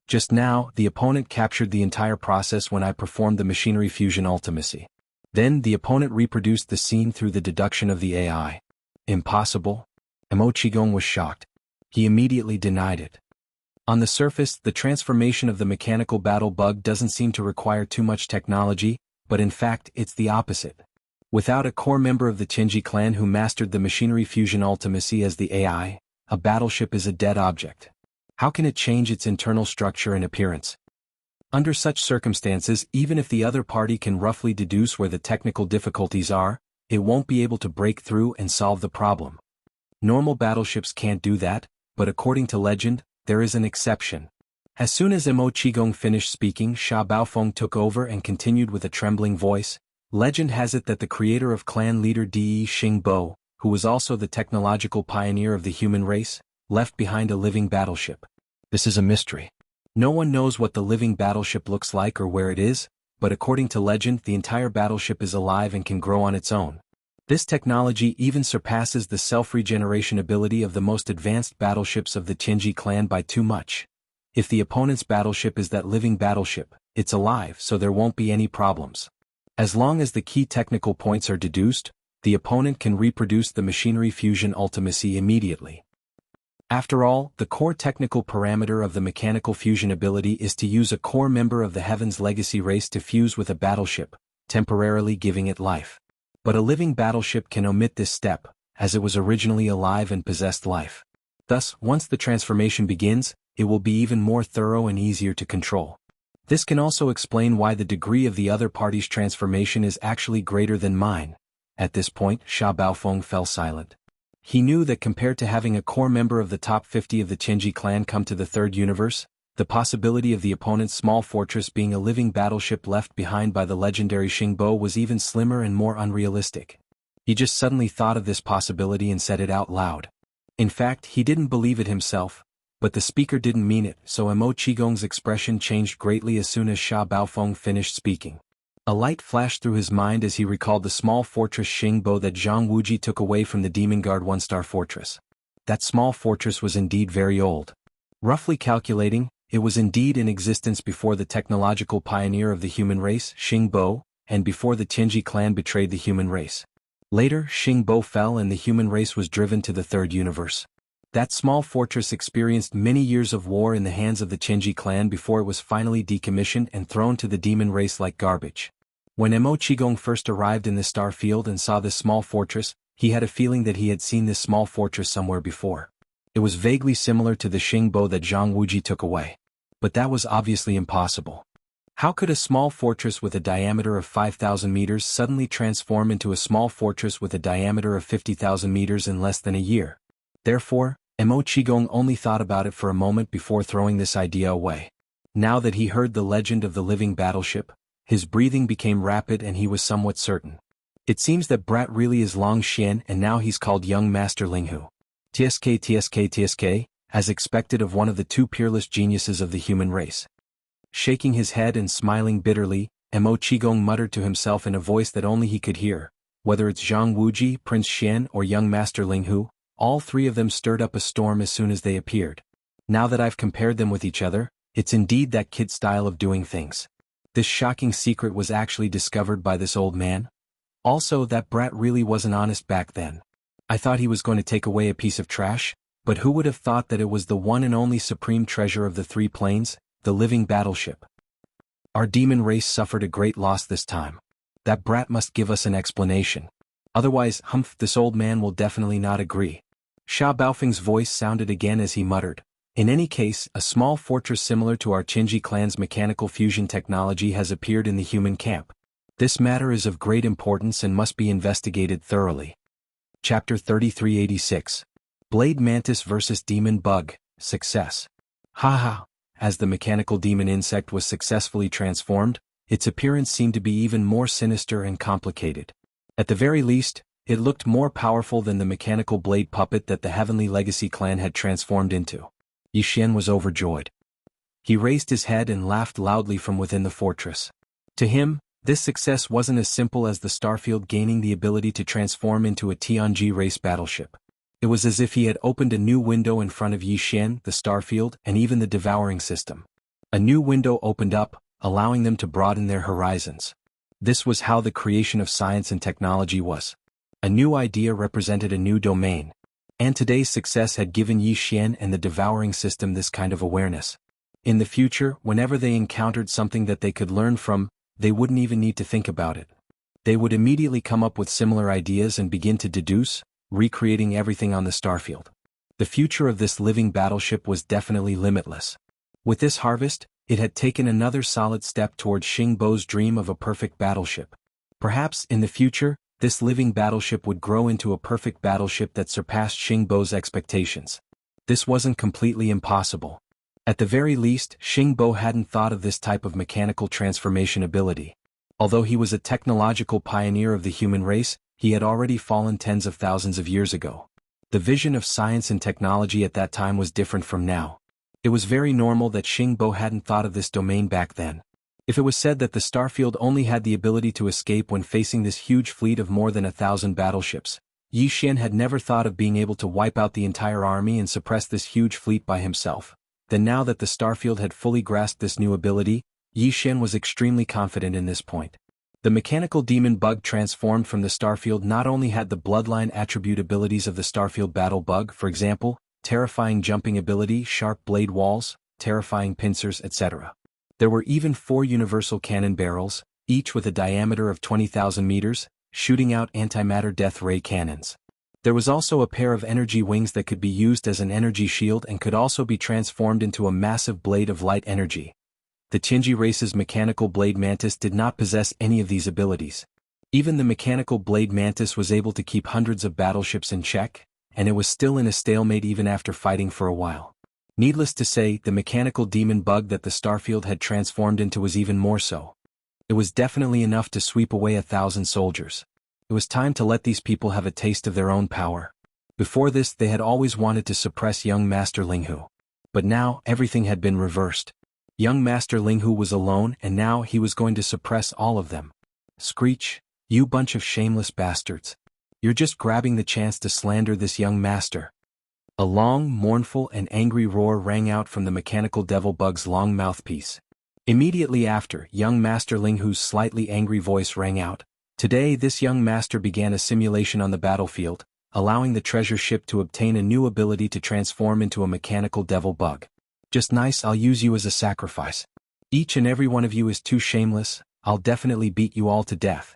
Speaker 1: Just now, the opponent captured the entire process when I performed the machinery fusion ultimacy. Then the opponent reproduced the scene through the deduction of the AI. Impossible? Mo Qigong was shocked. He immediately denied it. On the surface, the transformation of the mechanical battle bug doesn't seem to require too much technology, but in fact it's the opposite. Without a core member of the Tianji clan who mastered the machinery fusion ultimacy as the AI, a battleship is a dead object. How can it change its internal structure and appearance? Under such circumstances, even if the other party can roughly deduce where the technical difficulties are, it won't be able to break through and solve the problem. Normal battleships can't do that, but according to legend, there is an exception. As soon as Mo Qigong finished speaking, Sha Baofeng took over and continued with a trembling voice. Legend has it that the creator of clan leader Di Xingbo, who was also the technological pioneer of the human race, left behind a living battleship. This is a mystery. No one knows what the living battleship looks like or where it is, but according to legend, the entire battleship is alive and can grow on its own. This technology even surpasses the self-regeneration ability of the most advanced battleships of the Tianji clan by too much. If the opponent's battleship is that living battleship, it's alive, so there won't be any problems. As long as the key technical points are deduced, the opponent can reproduce the machinery fusion ultimacy immediately. After all, the core technical parameter of the mechanical fusion ability is to use a core member of the Heaven's legacy race to fuse with a battleship, temporarily giving it life. But a living battleship can omit this step, as it was originally alive and possessed life. Thus, once the transformation begins, it will be even more thorough and easier to control. This can also explain why the degree of the other party's transformation is actually greater than mine. At this point, Sha Baofeng fell silent. He knew that compared to having a core member of the top 50 of the Tianji clan come to the third universe, the possibility of the opponent's small fortress being a living battleship left behind by the legendary Xingbo was even slimmer and more unrealistic. He just suddenly thought of this possibility and said it out loud. In fact, he didn't believe it himself, but the speaker didn't mean it, so Mo Qigong's expression changed greatly as soon as Sha Baofeng finished speaking. A light flashed through his mind as he recalled the small fortress Xingbo that Zhang Wuji took away from the Demon Guard one-star fortress. That small fortress was indeed very old. Roughly calculating, it was indeed in existence before the technological pioneer of the human race, Xingbo, and before the Tianji clan betrayed the human race. Later, Xingbo fell and the human race was driven to the third universe. That small fortress experienced many years of war in the hands of the Tianji clan before it was finally decommissioned and thrown to the demon race like garbage. When Mo Qigong first arrived in the star field and saw this small fortress, he had a feeling that he had seen this small fortress somewhere before. It was vaguely similar to the Xingbo that Zhang Wuji took away. But that was obviously impossible. How could a small fortress with a diameter of 5,000 meters suddenly transform into a small fortress with a diameter of 50,000 meters in less than a year? Therefore, Mo Qigong only thought about it for a moment before throwing this idea away. Now that he heard the legend of the living battleship, his breathing became rapid and he was somewhat certain. It seems that Brat really is Long Xian and now he's called young Master Linghu. TSK, as expected of one of the two peerless geniuses of the human race. Shaking his head and smiling bitterly, Mo Qigong muttered to himself in a voice that only he could hear, whether it's Zhang Wuji, Prince Xian or young Master Linghu, all three of them stirred up a storm as soon as they appeared. Now that I've compared them with each other, it's indeed that kid style of doing things. This shocking secret was actually discovered by this old man. Also, that Brat really wasn't honest back then. I thought he was going to take away a piece of trash, but who would have thought that it was the one and only supreme treasure of the three planes, the living battleship. Our demon race suffered a great loss this time. That Brat must give us an explanation. Otherwise, humph, this old man will definitely not agree. Sha Baofeng's voice sounded again as he muttered. In any case, a small fortress similar to our Qinji clan's mechanical fusion technology has appeared in the human camp. This matter is of great importance and must be investigated thoroughly. Chapter 3386. Blade Mantis vs. Demon Bug, Success. Haha. As the mechanical demon insect was successfully transformed, its appearance seemed to be even more sinister and complicated. At the very least, it looked more powerful than the mechanical blade puppet that the Heavenly Legacy clan had transformed into. Yi Xian was overjoyed. He raised his head and laughed loudly from within the fortress. To him, this success wasn't as simple as the Starfield gaining the ability to transform into a Tianji race battleship. It was as if he had opened a new window in front of Yi Xian, the Starfield, and even the devouring system. A new window opened up, allowing them to broaden their horizons. This was how the creation of science and technology was. A new idea represented a new domain. And today's success had given Yi Xian and the devouring system this kind of awareness. In the future, whenever they encountered something that they could learn from, they wouldn't even need to think about it. They would immediately come up with similar ideas and begin to deduce, recreating everything on the Starfield. The future of this living battleship was definitely limitless. With this harvest, it had taken another solid step towards Xing Bo's dream of a perfect battleship. Perhaps, in the future, this living battleship would grow into a perfect battleship that surpassed Xing Bo's expectations. This wasn't completely impossible. At the very least, Xing Bo hadn't thought of this type of mechanical transformation ability. Although he was a technological pioneer of the human race, he had already fallen tens of thousands of years ago. The vision of science and technology at that time was different from now. It was very normal that Xing Bo hadn't thought of this domain back then. If it was said that the Starfield only had the ability to escape when facing this huge fleet of more than 1,000 battleships, Yi Xian had never thought of being able to wipe out the entire army and suppress this huge fleet by himself. Then now that the Starfield had fully grasped this new ability, Yi Xian was extremely confident in this point. The mechanical demon bug transformed from the Starfield not only had the bloodline attribute abilities of the Starfield battle bug, for example, terrifying jumping ability, sharp blade walls, terrifying pincers, etc. There were even 4 universal cannon barrels, each with a diameter of 20,000 meters, shooting out antimatter death ray cannons. There was also a pair of energy wings that could be used as an energy shield and could also be transformed into a massive blade of light energy. The Qinji race's mechanical blade mantis did not possess any of these abilities. Even the mechanical blade mantis was able to keep hundreds of battleships in check, and it was still in a stalemate even after fighting for a while. Needless to say, the mechanical demon bug that the Starfield had transformed into was even more so. It was definitely enough to sweep away 1,000 soldiers. It was time to let these people have a taste of their own power. Before this, they had always wanted to suppress young Master Linghu. But now, everything had been reversed. Young Master Linghu was alone and now he was going to suppress all of them. Screech, you bunch of shameless bastards. You're just grabbing the chance to slander this young master. A long, mournful and angry roar rang out from the mechanical devil bug's long mouthpiece. Immediately after, young Master Linghu's slightly angry voice rang out. Today this young master began a simulation on the battlefield, allowing the treasure ship to obtain a new ability to transform into a mechanical devil bug. Just nice, I'll use you as a sacrifice. Each and every one of you is too shameless, I'll definitely beat you all to death.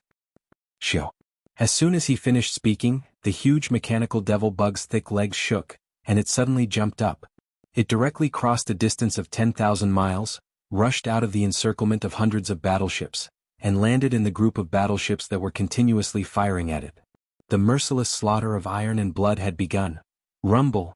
Speaker 1: Shoo. As soon as he finished speaking, the huge mechanical devil bug's thick legs shook, and it suddenly jumped up. It directly crossed a distance of 10,000 miles, rushed out of the encirclement of hundreds of battleships, and landed in the group of battleships that were continuously firing at it. The merciless slaughter of iron and blood had begun. Rumble.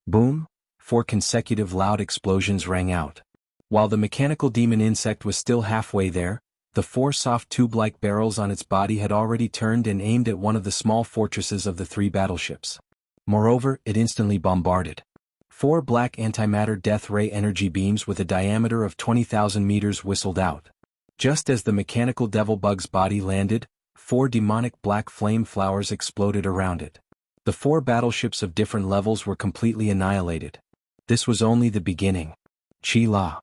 Speaker 1: Boom. 4 consecutive loud explosions rang out. While the mechanical demon insect was still halfway there, the 4 soft tube-like barrels on its body had already turned and aimed at one of the small fortresses of the 3 battleships. Moreover, it instantly bombarded. 4 black antimatter death ray energy beams with a diameter of 20,000 meters whistled out. Just as the mechanical devil bug's body landed, 4 demonic black flame flowers exploded around it. The 4 battleships of different levels were completely annihilated. This was only the beginning. Chi-la.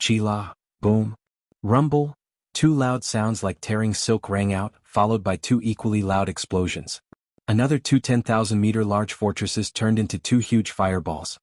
Speaker 1: Chi-la. Boom. Rumble. 2 loud sounds like tearing silk rang out, followed by 2 equally loud explosions. Another 2 10,000-meter large fortresses turned into 2 huge fireballs.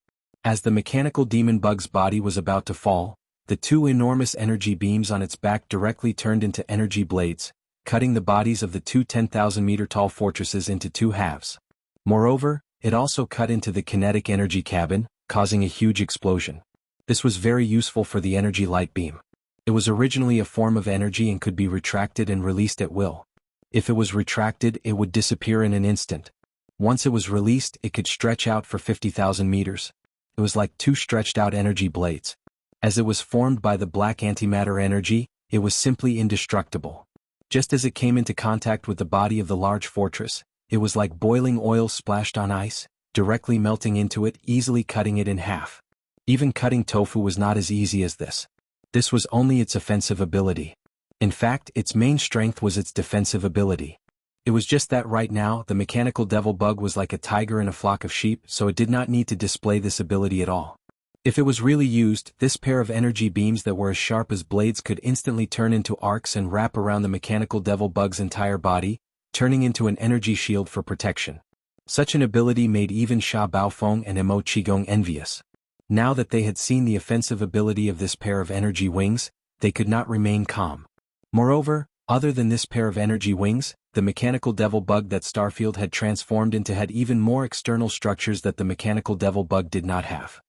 Speaker 1: As the mechanical demon bug's body was about to fall, the 2 enormous energy beams on its back directly turned into energy blades, cutting the bodies of the two 10,000-meter-tall fortresses into two halves. Moreover, it also cut into the kinetic energy cabin, causing a huge explosion. This was very useful for the energy light beam. It was originally a form of energy and could be retracted and released at will. If it was retracted, it would disappear in an instant. Once it was released, it could stretch out for 50,000 meters. It was like two stretched-out energy blades. As it was formed by the black antimatter energy, it was simply indestructible. Just as it came into contact with the body of the large fortress, it was like boiling oil splashed on ice, directly melting into it, easily cutting it in half. Even cutting tofu was not as easy as this. This was only its offensive ability. In fact, its main strength was its defensive ability. It was just that right now, the mechanical devil bug was like a tiger in a flock of sheep, so it did not need to display this ability at all. If it was really used, this pair of energy beams that were as sharp as blades could instantly turn into arcs and wrap around the mechanical devil bug's entire body, turning into an energy shield for protection. Such an ability made even Sha Baofeng and Mo Qigong envious. Now that they had seen the offensive ability of this pair of energy wings, they could not remain calm. Moreover, other than this pair of energy wings, the mechanical devil bug that Starfield had transformed into had even more external structures that the mechanical devil bug did not have.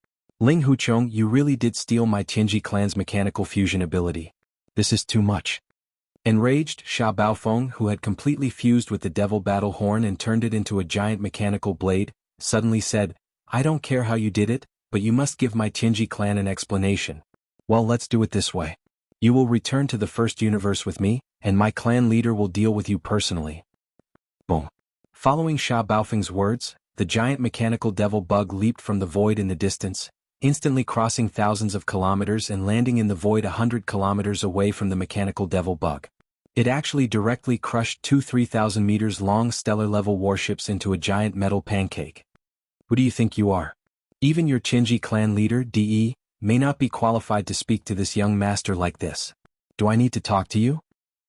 Speaker 1: Ling Huchong, you really did steal my Tianji clan's mechanical fusion ability. This is too much. Enraged, Sha Baofeng, who had completely fused with the devil battle horn and turned it into a giant mechanical blade, suddenly said, I don't care how you did it, but you must give my Tianji clan an explanation. Well, let's do it this way. You will return to the first universe with me, and my clan leader will deal with you personally. Boom. Following Sha Baofeng's words, the giant mechanical devil bug leaped from the void in the distance, instantly crossing thousands of kilometers and landing in the void 100 kilometers away from the mechanical devil bug. It actually directly crushed two 3,000 meters long stellar-level warships into a giant metal pancake. Who do you think you are? Even your Tianji clan leader, DE, may not be qualified to speak to this young master like this. Do I need to talk to you?